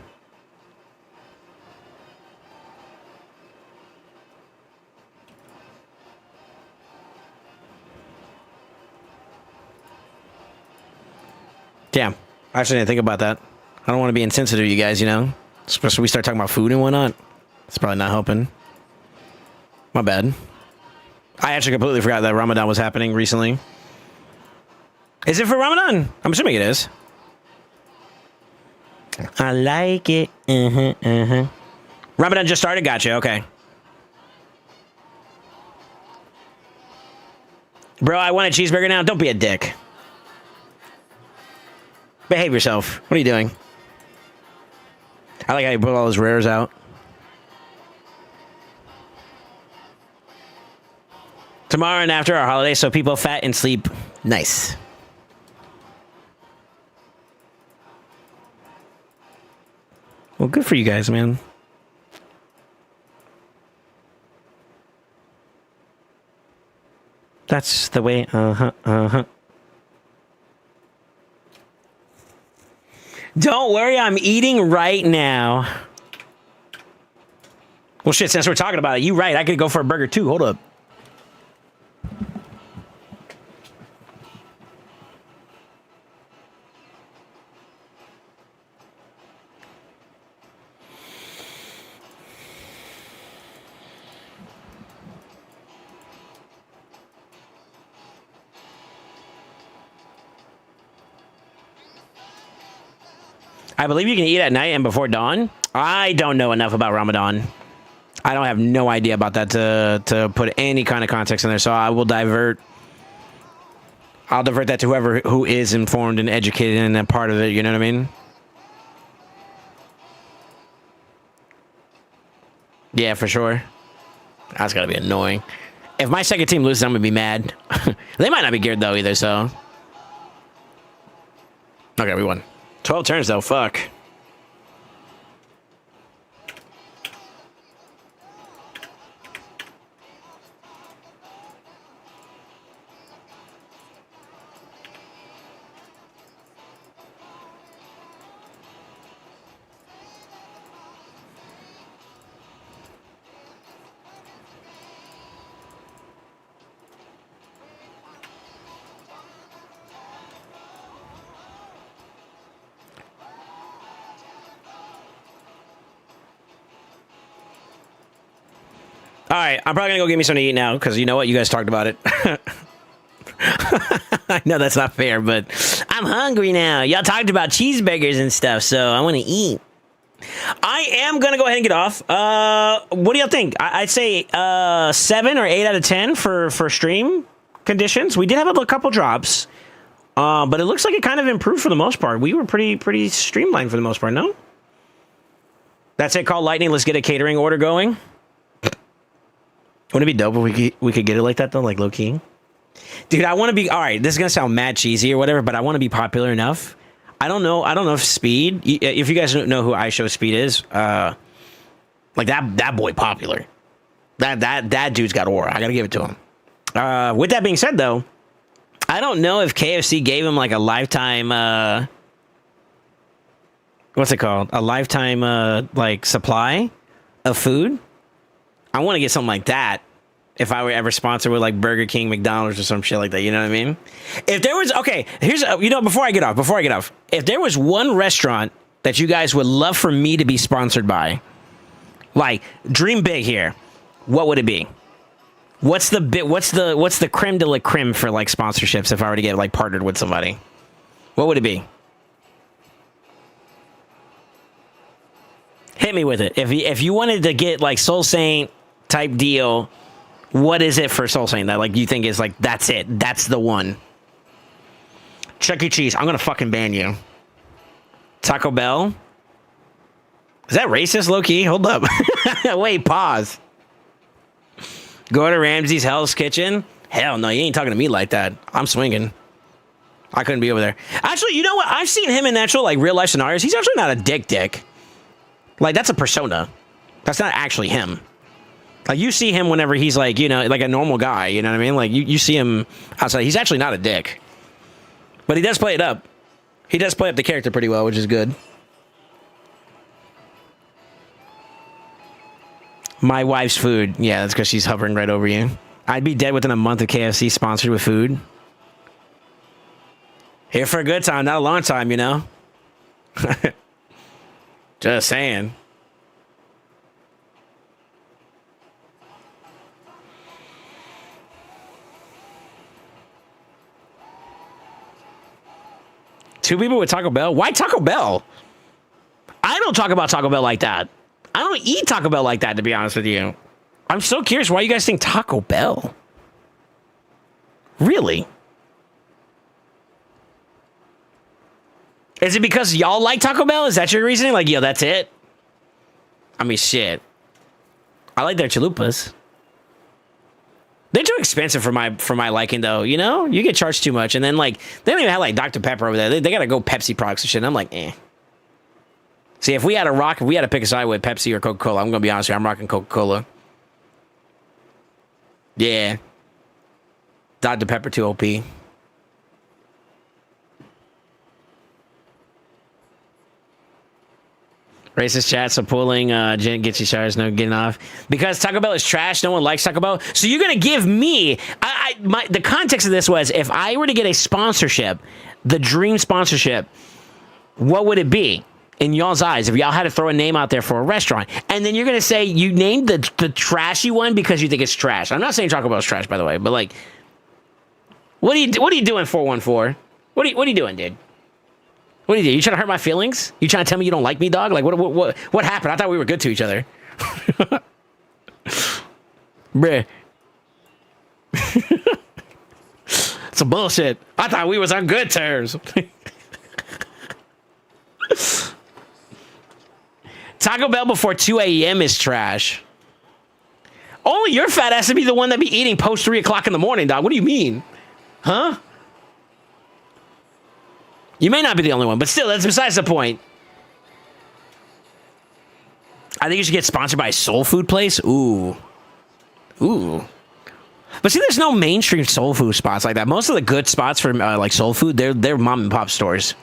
Damn. I actually didn't think about that. I don't want to be insensitive to you guys, you know? Especially we start talking about food and whatnot. It's probably not helping. My bad. I actually completely forgot that Ramadan was happening recently. Is it for Ramadan? I'm assuming it is. I like it. Ramadan just started? Gotcha, okay. Bro, I want a cheeseburger now? Don't be a dick. Behave yourself. What are you doing? I like how you put all those rares out. Tomorrow and after our holiday, so people fat and sleep. Nice. Well, good for you guys, man. That's the way. Don't worry, I'm eating right now. Well, shit, since we're talking about it, you right. I could go for a burger too. Hold up. I believe you can eat at night and before dawn. I don't know enough about Ramadan. I don't have no idea about that to put any kind of context in there. So I will divert. I'll divert that to whoever who is informed and educated in that part of it. You know what I mean? Yeah, for sure. That's gotta be annoying. If my second team loses, I'm gonna be mad. They might not be geared though either. So okay, we won. 12 turns though, fuck. All right, I'm probably gonna go get me something to eat now because you know what? You guys talked about it. I know that's not fair, but I'm hungry now. Y'all talked about cheeseburgers and stuff, so I want to eat. I am gonna go ahead and get off. What do y'all think? I'd say 7 or 8 out of 10 for stream conditions. We did have a couple drops, but it looks like it kind of improved for the most part. We were pretty streamlined for the most part. No, that's it. Call Lightning. Let's get a catering order going. Wouldn't it be dope if we could get it like that though, like low key? Dude, I want to be all right. This is gonna sound mad cheesy or whatever, but I want to be popular enough. I don't know if Speed. If you guys don't know who I Show Speed is, like that boy popular. That dude's got aura. I gotta give it to him. With that being said, though, I don't know if KFC gave him like a lifetime. What's it called? A lifetime like supply of food. I want to get something like that if I were ever sponsored with like Burger King, McDonald's, or some shit like that. You know what I mean? If there was, okay, here's, before I get off, if there was one restaurant that you guys would love for me to be sponsored by, like dream big here, what would it be? What's the creme de la creme for like sponsorships if I were to get like partnered with somebody? What would it be? Hit me with it. If you wanted to get like SoulSaint type deal What is it for SoulSaint that like you think is like that's it? That's the one. Chuck E. Cheese. I'm gonna fucking ban you. Taco Bell. Is that racist, low key? Hold up. Wait, pause. Gordon Ramsay's Hell's Kitchen. Hell no, you ain't talking to me like that. I'm swinging. I couldn't be over there. Actually, you know what? I've seen him in actual like real life scenarios. He's actually not a dick. Like that's a persona. That's not actually him. Like you see him whenever he's like, you know, like a normal guy. You know what I mean? Like you see him outside. He's actually not a dick. But he does play it up. He does play up the character pretty well, which is good. My wife's food. Yeah, that's because she's hovering right over you. I'd be dead within a month of KFC sponsored with food. Here for a good time, not a long time, you know? Just saying. Two people with Taco Bell? Why Taco Bell? I don't talk about Taco Bell like that. I don't eat Taco Bell like that, to be honest with you. I'm so curious why you guys think Taco Bell. Really? Is it because y'all like Taco Bell? Is that your reasoning? Like, yo, that's it? I mean, shit. I like their chalupas. They're too expensive for my liking, though. You know, you get charged too much, and then like they don't even have like Dr. Pepper over there. They gotta go Pepsi products and shit. And I'm like, eh. See, if we had to pick a side with Pepsi or Coca-Cola, I'm gonna be honest with you, I'm rocking Coca-Cola. Yeah. Dr. Pepper 2 OP. Racist chat, so pulling Jen gets you charged, no getting off. Because Taco Bell is trash, no one likes Taco Bell. So you're gonna give me the context of this was if I were to get a sponsorship, the dream sponsorship, what would it be in y'all's eyes if y'all had to throw a name out there for a restaurant? And then you're gonna say you named the trashy one because you think it's trash. I'm not saying Taco Bell is trash, by the way, but like, what are you doing, 414? What are you doing, dude? What do you do? You trying to hurt my feelings? You trying to tell me you don't like me, dog? Like, what happened? I thought we were good to each other. Bruh. Some bullshit. I thought we was on good terms. Taco Bell before 2 a.m. is trash. Only your fat ass to be the one that be eating post 3 o'clock in the morning, dog. What do you mean? Huh? You may not be the only one, but still, that's besides the point. I think you should get sponsored by a soul food place. Ooh. But see, there's no mainstream soul food spots like that. Most of the good spots for like soul food, they're mom and pop stores.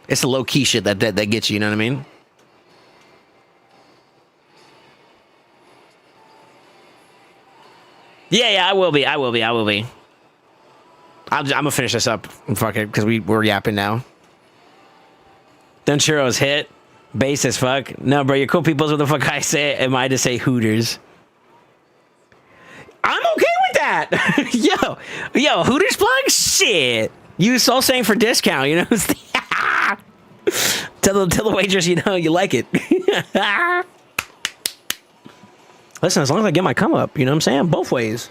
It's the low key shit that gets you. You know what I mean? Yeah, I will be. I'm gonna finish this up and fuck it because we're yapping now. Them churros hit. Base as fuck. No, bro, you're cool people's what the fuck I say. Am I to say Hooters? I'm okay with that. Yo, Hooters plug? Shit. Use SoulSaint for discount, you know? tell the waitress, you know, you like it. Listen, as long as I get my come up, you know what I'm saying? Both ways.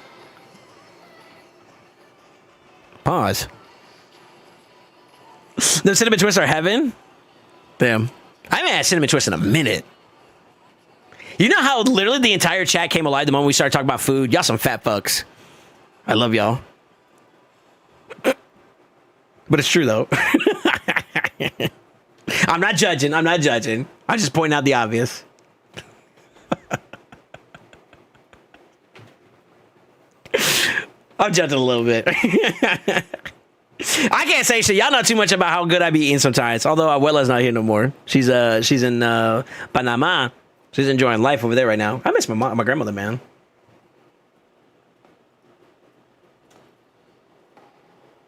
Pause. The cinnamon twists are heaven? Damn. I haven't had cinnamon twist in a minute. You know how literally the entire chat came alive the moment we started talking about food? Y'all some fat fucks. I love y'all. But it's true though. I'm not judging. I'm just pointing out the obvious. I'm judging a little bit. I can't say shit. Y'all know too much about how good I be eating sometimes. Although Abuela's not here no more. She's in Panama. She's enjoying life over there right now. I miss my grandmother, man.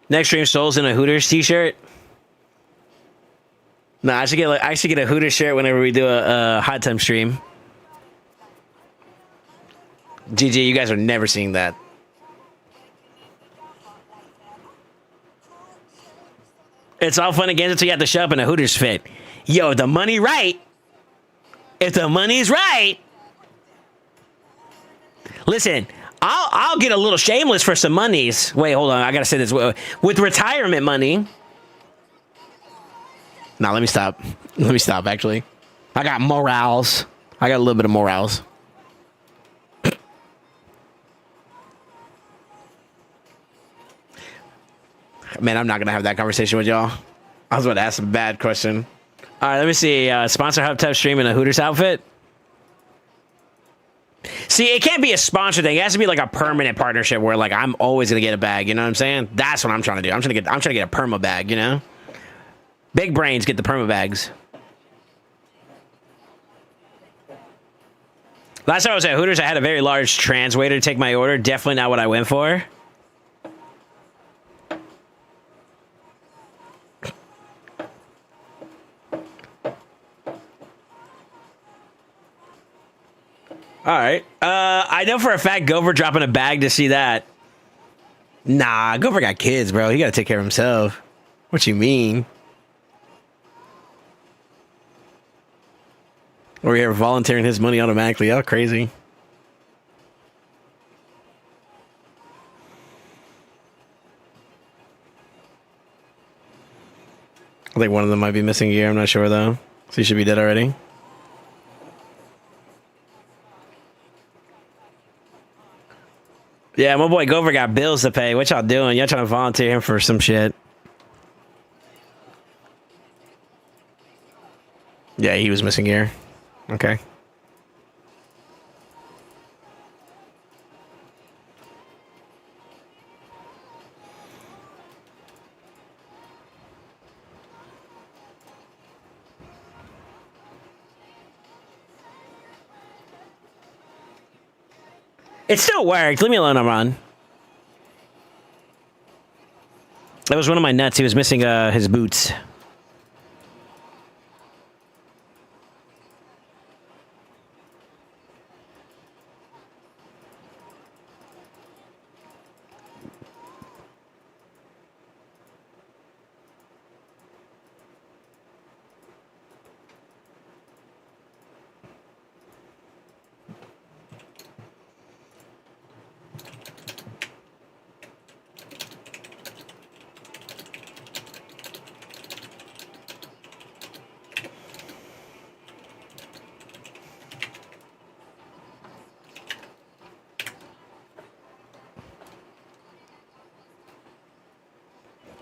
Next stream, Souls in a Hooters t-shirt. No, I should get a Hooters shirt whenever we do a hot tub stream. GG, you guys are never seeing that. It's all fun and games until you have to show up in a Hooters fit. Yo, the money right. If the money's right. Listen, I'll get a little shameless for some monies. Wait, hold on. I gotta say this with retirement money. Now let me stop. Let me stop. Actually, I got morals. I got a little bit of morals. Man, I'm not gonna have that conversation with y'all. I was about to ask a bad question. All right, let me see. Sponsor Hub Tub stream in a Hooters outfit. See, it can't be a sponsor thing. It has to be like a permanent partnership where like I'm always gonna get a bag. You know what I'm saying? That's what I'm trying to do. I'm trying to get a perma bag. You know, big brains get the perma bags. Last time I was at Hooters, I had a very large trans waiter to take my order. Definitely not what I went for. All right. I know for a fact Gopher dropping a bag to see that. Nah, Gopher got kids, bro. He got to take care of himself. What you mean? Over here volunteering his money automatically. Oh, crazy. I think one of them might be missing a gear. I'm not sure, though. So he should be dead already. Yeah, my boy Gopher got bills to pay. What y'all doing? Y'all trying to volunteer him for some shit. Yeah, he was missing gear. Okay. It still worked. Leave me alone, Amran. That was one of my nuts. He was missing his boots.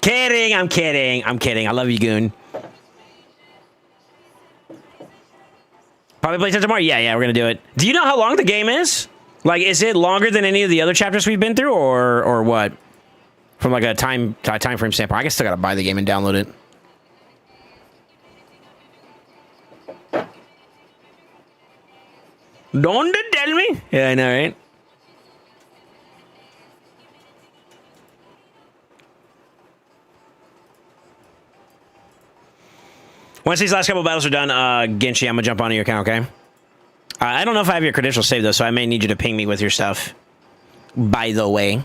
Kidding, I'm kidding. I'm kidding. I love you, Goon. Probably play some tomorrow? Yeah, we're gonna do it. Do you know how long the game is? Like, is it longer than any of the other chapters we've been through, or what? From like a time frame standpoint. I guess still gotta buy the game and download it. Don't tell me. Yeah, I know, right? Once these last couple battles are done, Genshi, I'm gonna jump onto your account, okay? I don't know if I have your credentials saved, though, so I may need you to ping me with your stuff. By the way.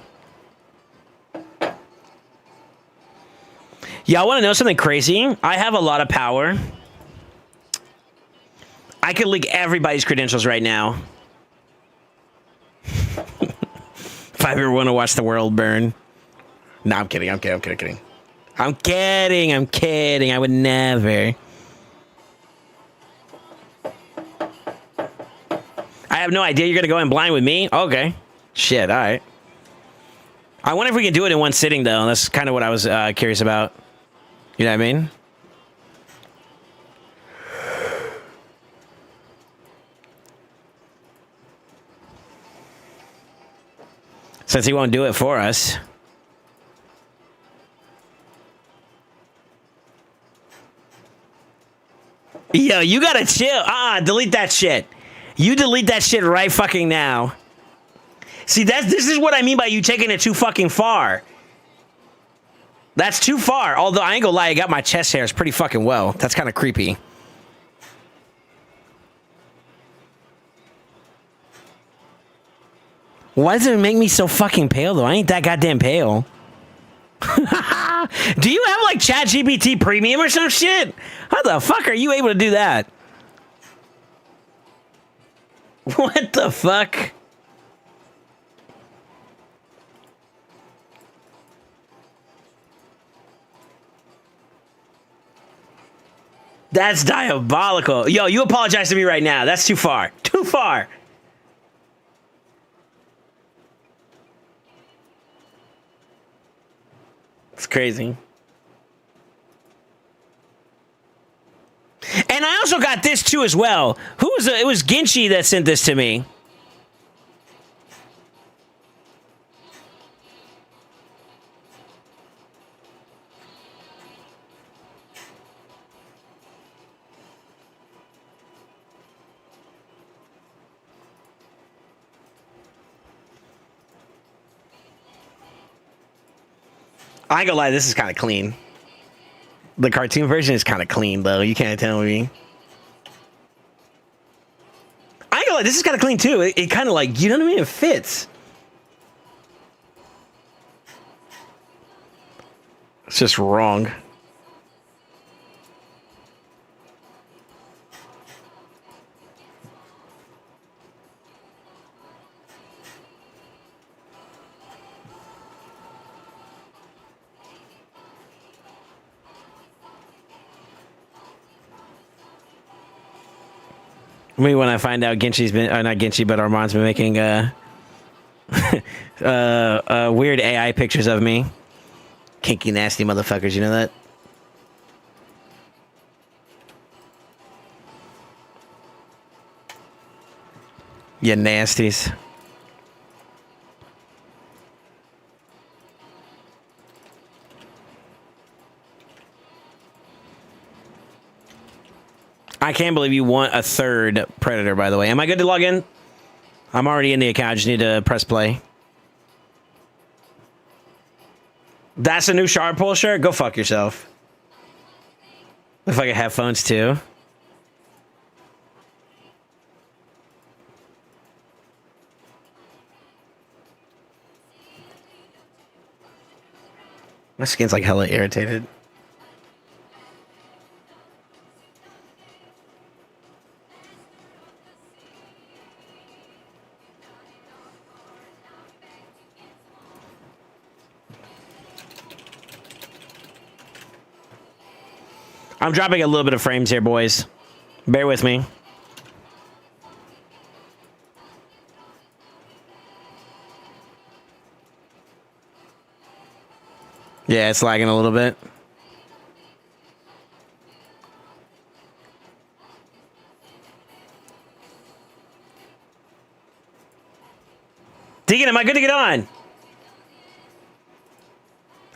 Y'all want to know something crazy? I have a lot of power. I could leak everybody's credentials right now. If I ever want to watch the world burn. No, I'm kidding. I'm kidding. I would never. I have no idea you're going to go in blind with me? Okay. Shit, all right. I wonder if we can do it in one sitting, though. That's kind of what I was curious about. You know what I mean? Since he won't do it for us. Yo, you gotta chill. Delete that shit. You delete that shit right fucking now. See, this is what I mean by you taking it too fucking far. That's too far. Although I ain't gonna lie, I got my chest hairs pretty fucking well. That's kind of creepy. Why does it make me so fucking pale, though? I ain't that goddamn pale. Do you have, like, ChatGPT Premium or some shit? How the fuck are you able to do that? What the fuck? That's diabolical. Yo, you apologize to me right now. That's too far. Too far. It's crazy. And I also got this too as well. It was Ginchy that sent this to me. I ain't gonna lie, this is kind of clean. The cartoon version is kind of clean, though. You can't tell me. I ain't gonna lie, this is kind of clean, too. It kind of like, you know what I mean? It fits. It's just wrong. Me when I find out Ginchy's been not Ginchy, but Armand's been making weird AI pictures of me. Kinky, nasty motherfuckers, you know that? You nasties. I can't believe you want a third Predator, by the way. Am I good to log in? I'm already in the account. I just need to press play. That's a new Shard Pole shirt? Go fuck yourself. Looks like I have phones, too. My skin's like hella irritated. I'm dropping a little bit of frames here, boys. Bear with me. Yeah, it's lagging a little bit. Deacon, am I good to get on?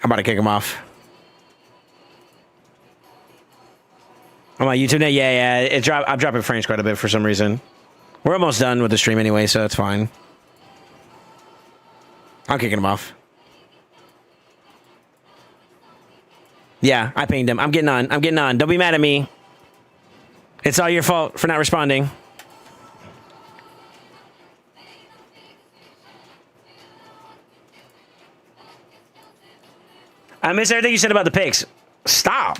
I'm about to kick him off. On my YouTube now? Yeah. I'm dropping frames quite a bit for some reason. We're almost done with the stream anyway, so that's fine. I'm kicking him off. Yeah, I pinged him. I'm getting on. Don't be mad at me. It's all your fault for not responding. I missed everything you said about the pics. Stop.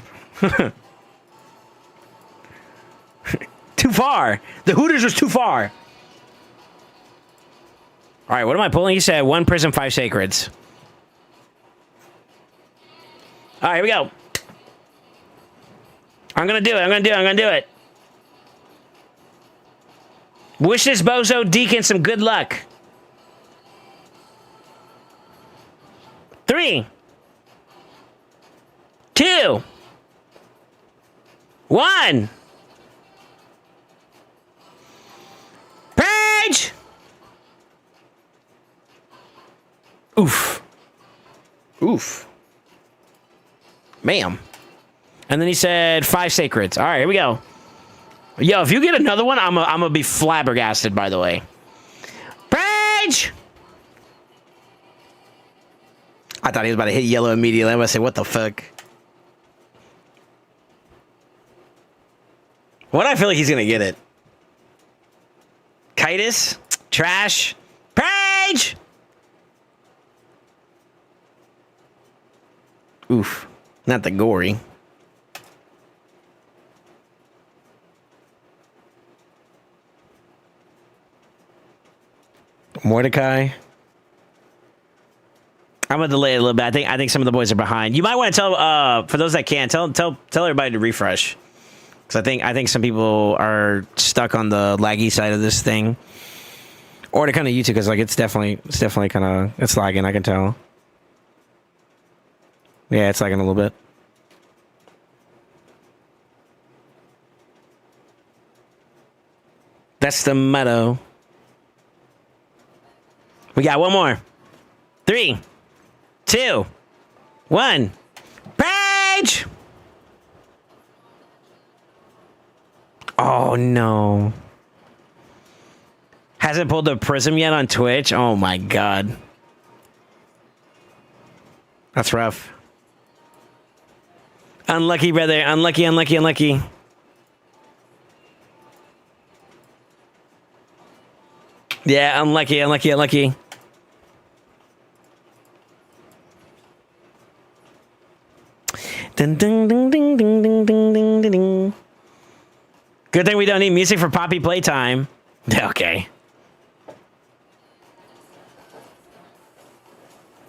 Too far. The Hooters was too far. All right, what am I pulling? You said 1 Prism, 5 Sacreds. All right, here we go. I'm gonna do it. Wish this bozo Deacon some good luck. 3, 2, 1. Page! Oof. Ma'am. And then he said 5 Sacreds. All right, here we go. Yo, if you get another one, I'm gonna be flabbergasted, by the way. Page! I thought he was about to hit yellow immediately. I'm gonna say, what the fuck? What I feel like he's gonna get it. Kitus? Trash? Page! Oof. Not the gory. Mordecai. I'm gonna delay it a little bit. I think some of the boys are behind. You might want to tell for those that can tell everybody to refresh. Because I think some people are stuck on the laggy side of this thing, or to kind of YouTube because like it's definitely kind of it's lagging. I can tell. Yeah, it's lagging a little bit. That's the motto. We got one more. 3, 2, 1. Page! Oh, no. Hasn't pulled the prism yet on Twitch? Oh, my God. That's rough. Unlucky, brother. Unlucky, unlucky, unlucky. Yeah, unlucky, unlucky, unlucky. Ding, ding, ding, ding, ding, ding, ding, ding, ding. Good thing we don't need music for Poppy playtime. Okay.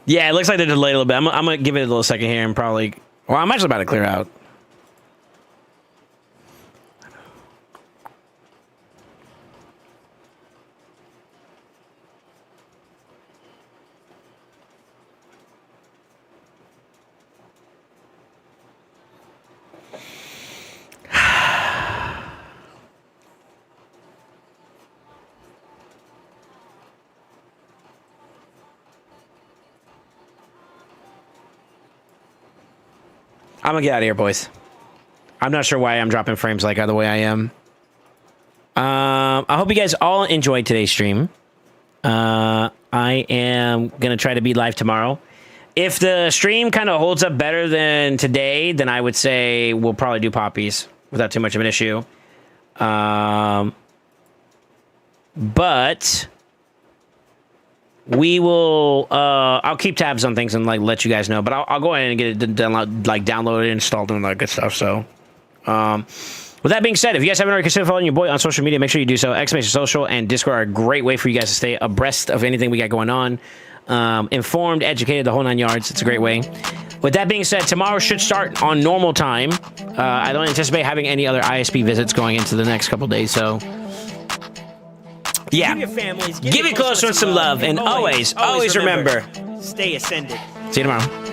Yeah, it looks like they're delayed a little bit. I'm going to give it a little second here and probably... Well, I'm actually about to clear out. I'm gonna get out of here, boys. I'm not sure why I'm dropping frames like the way I am. I hope you guys all enjoyed today's stream. I am gonna try to be live tomorrow. If the stream kind of holds up better than today, then I would say we'll probably do poppies without too much of an issue. But we will I'll keep tabs on things and like let you guys know, but I'll go ahead and get it downloaded, installed, and all that good stuff. So with that being said, if you guys haven't already considered following your boy on social media, make sure you do so. Exclamation Social and Discord are a great way for you guys to stay abreast of anything we got going on. Informed, educated, the whole 9 yards. It's a great way. With that being said, tomorrow should start on normal time. I don't anticipate having any other ISP visits going into the next couple days, so yeah, give your close ones some love, and always remember, stay ascended. See you tomorrow.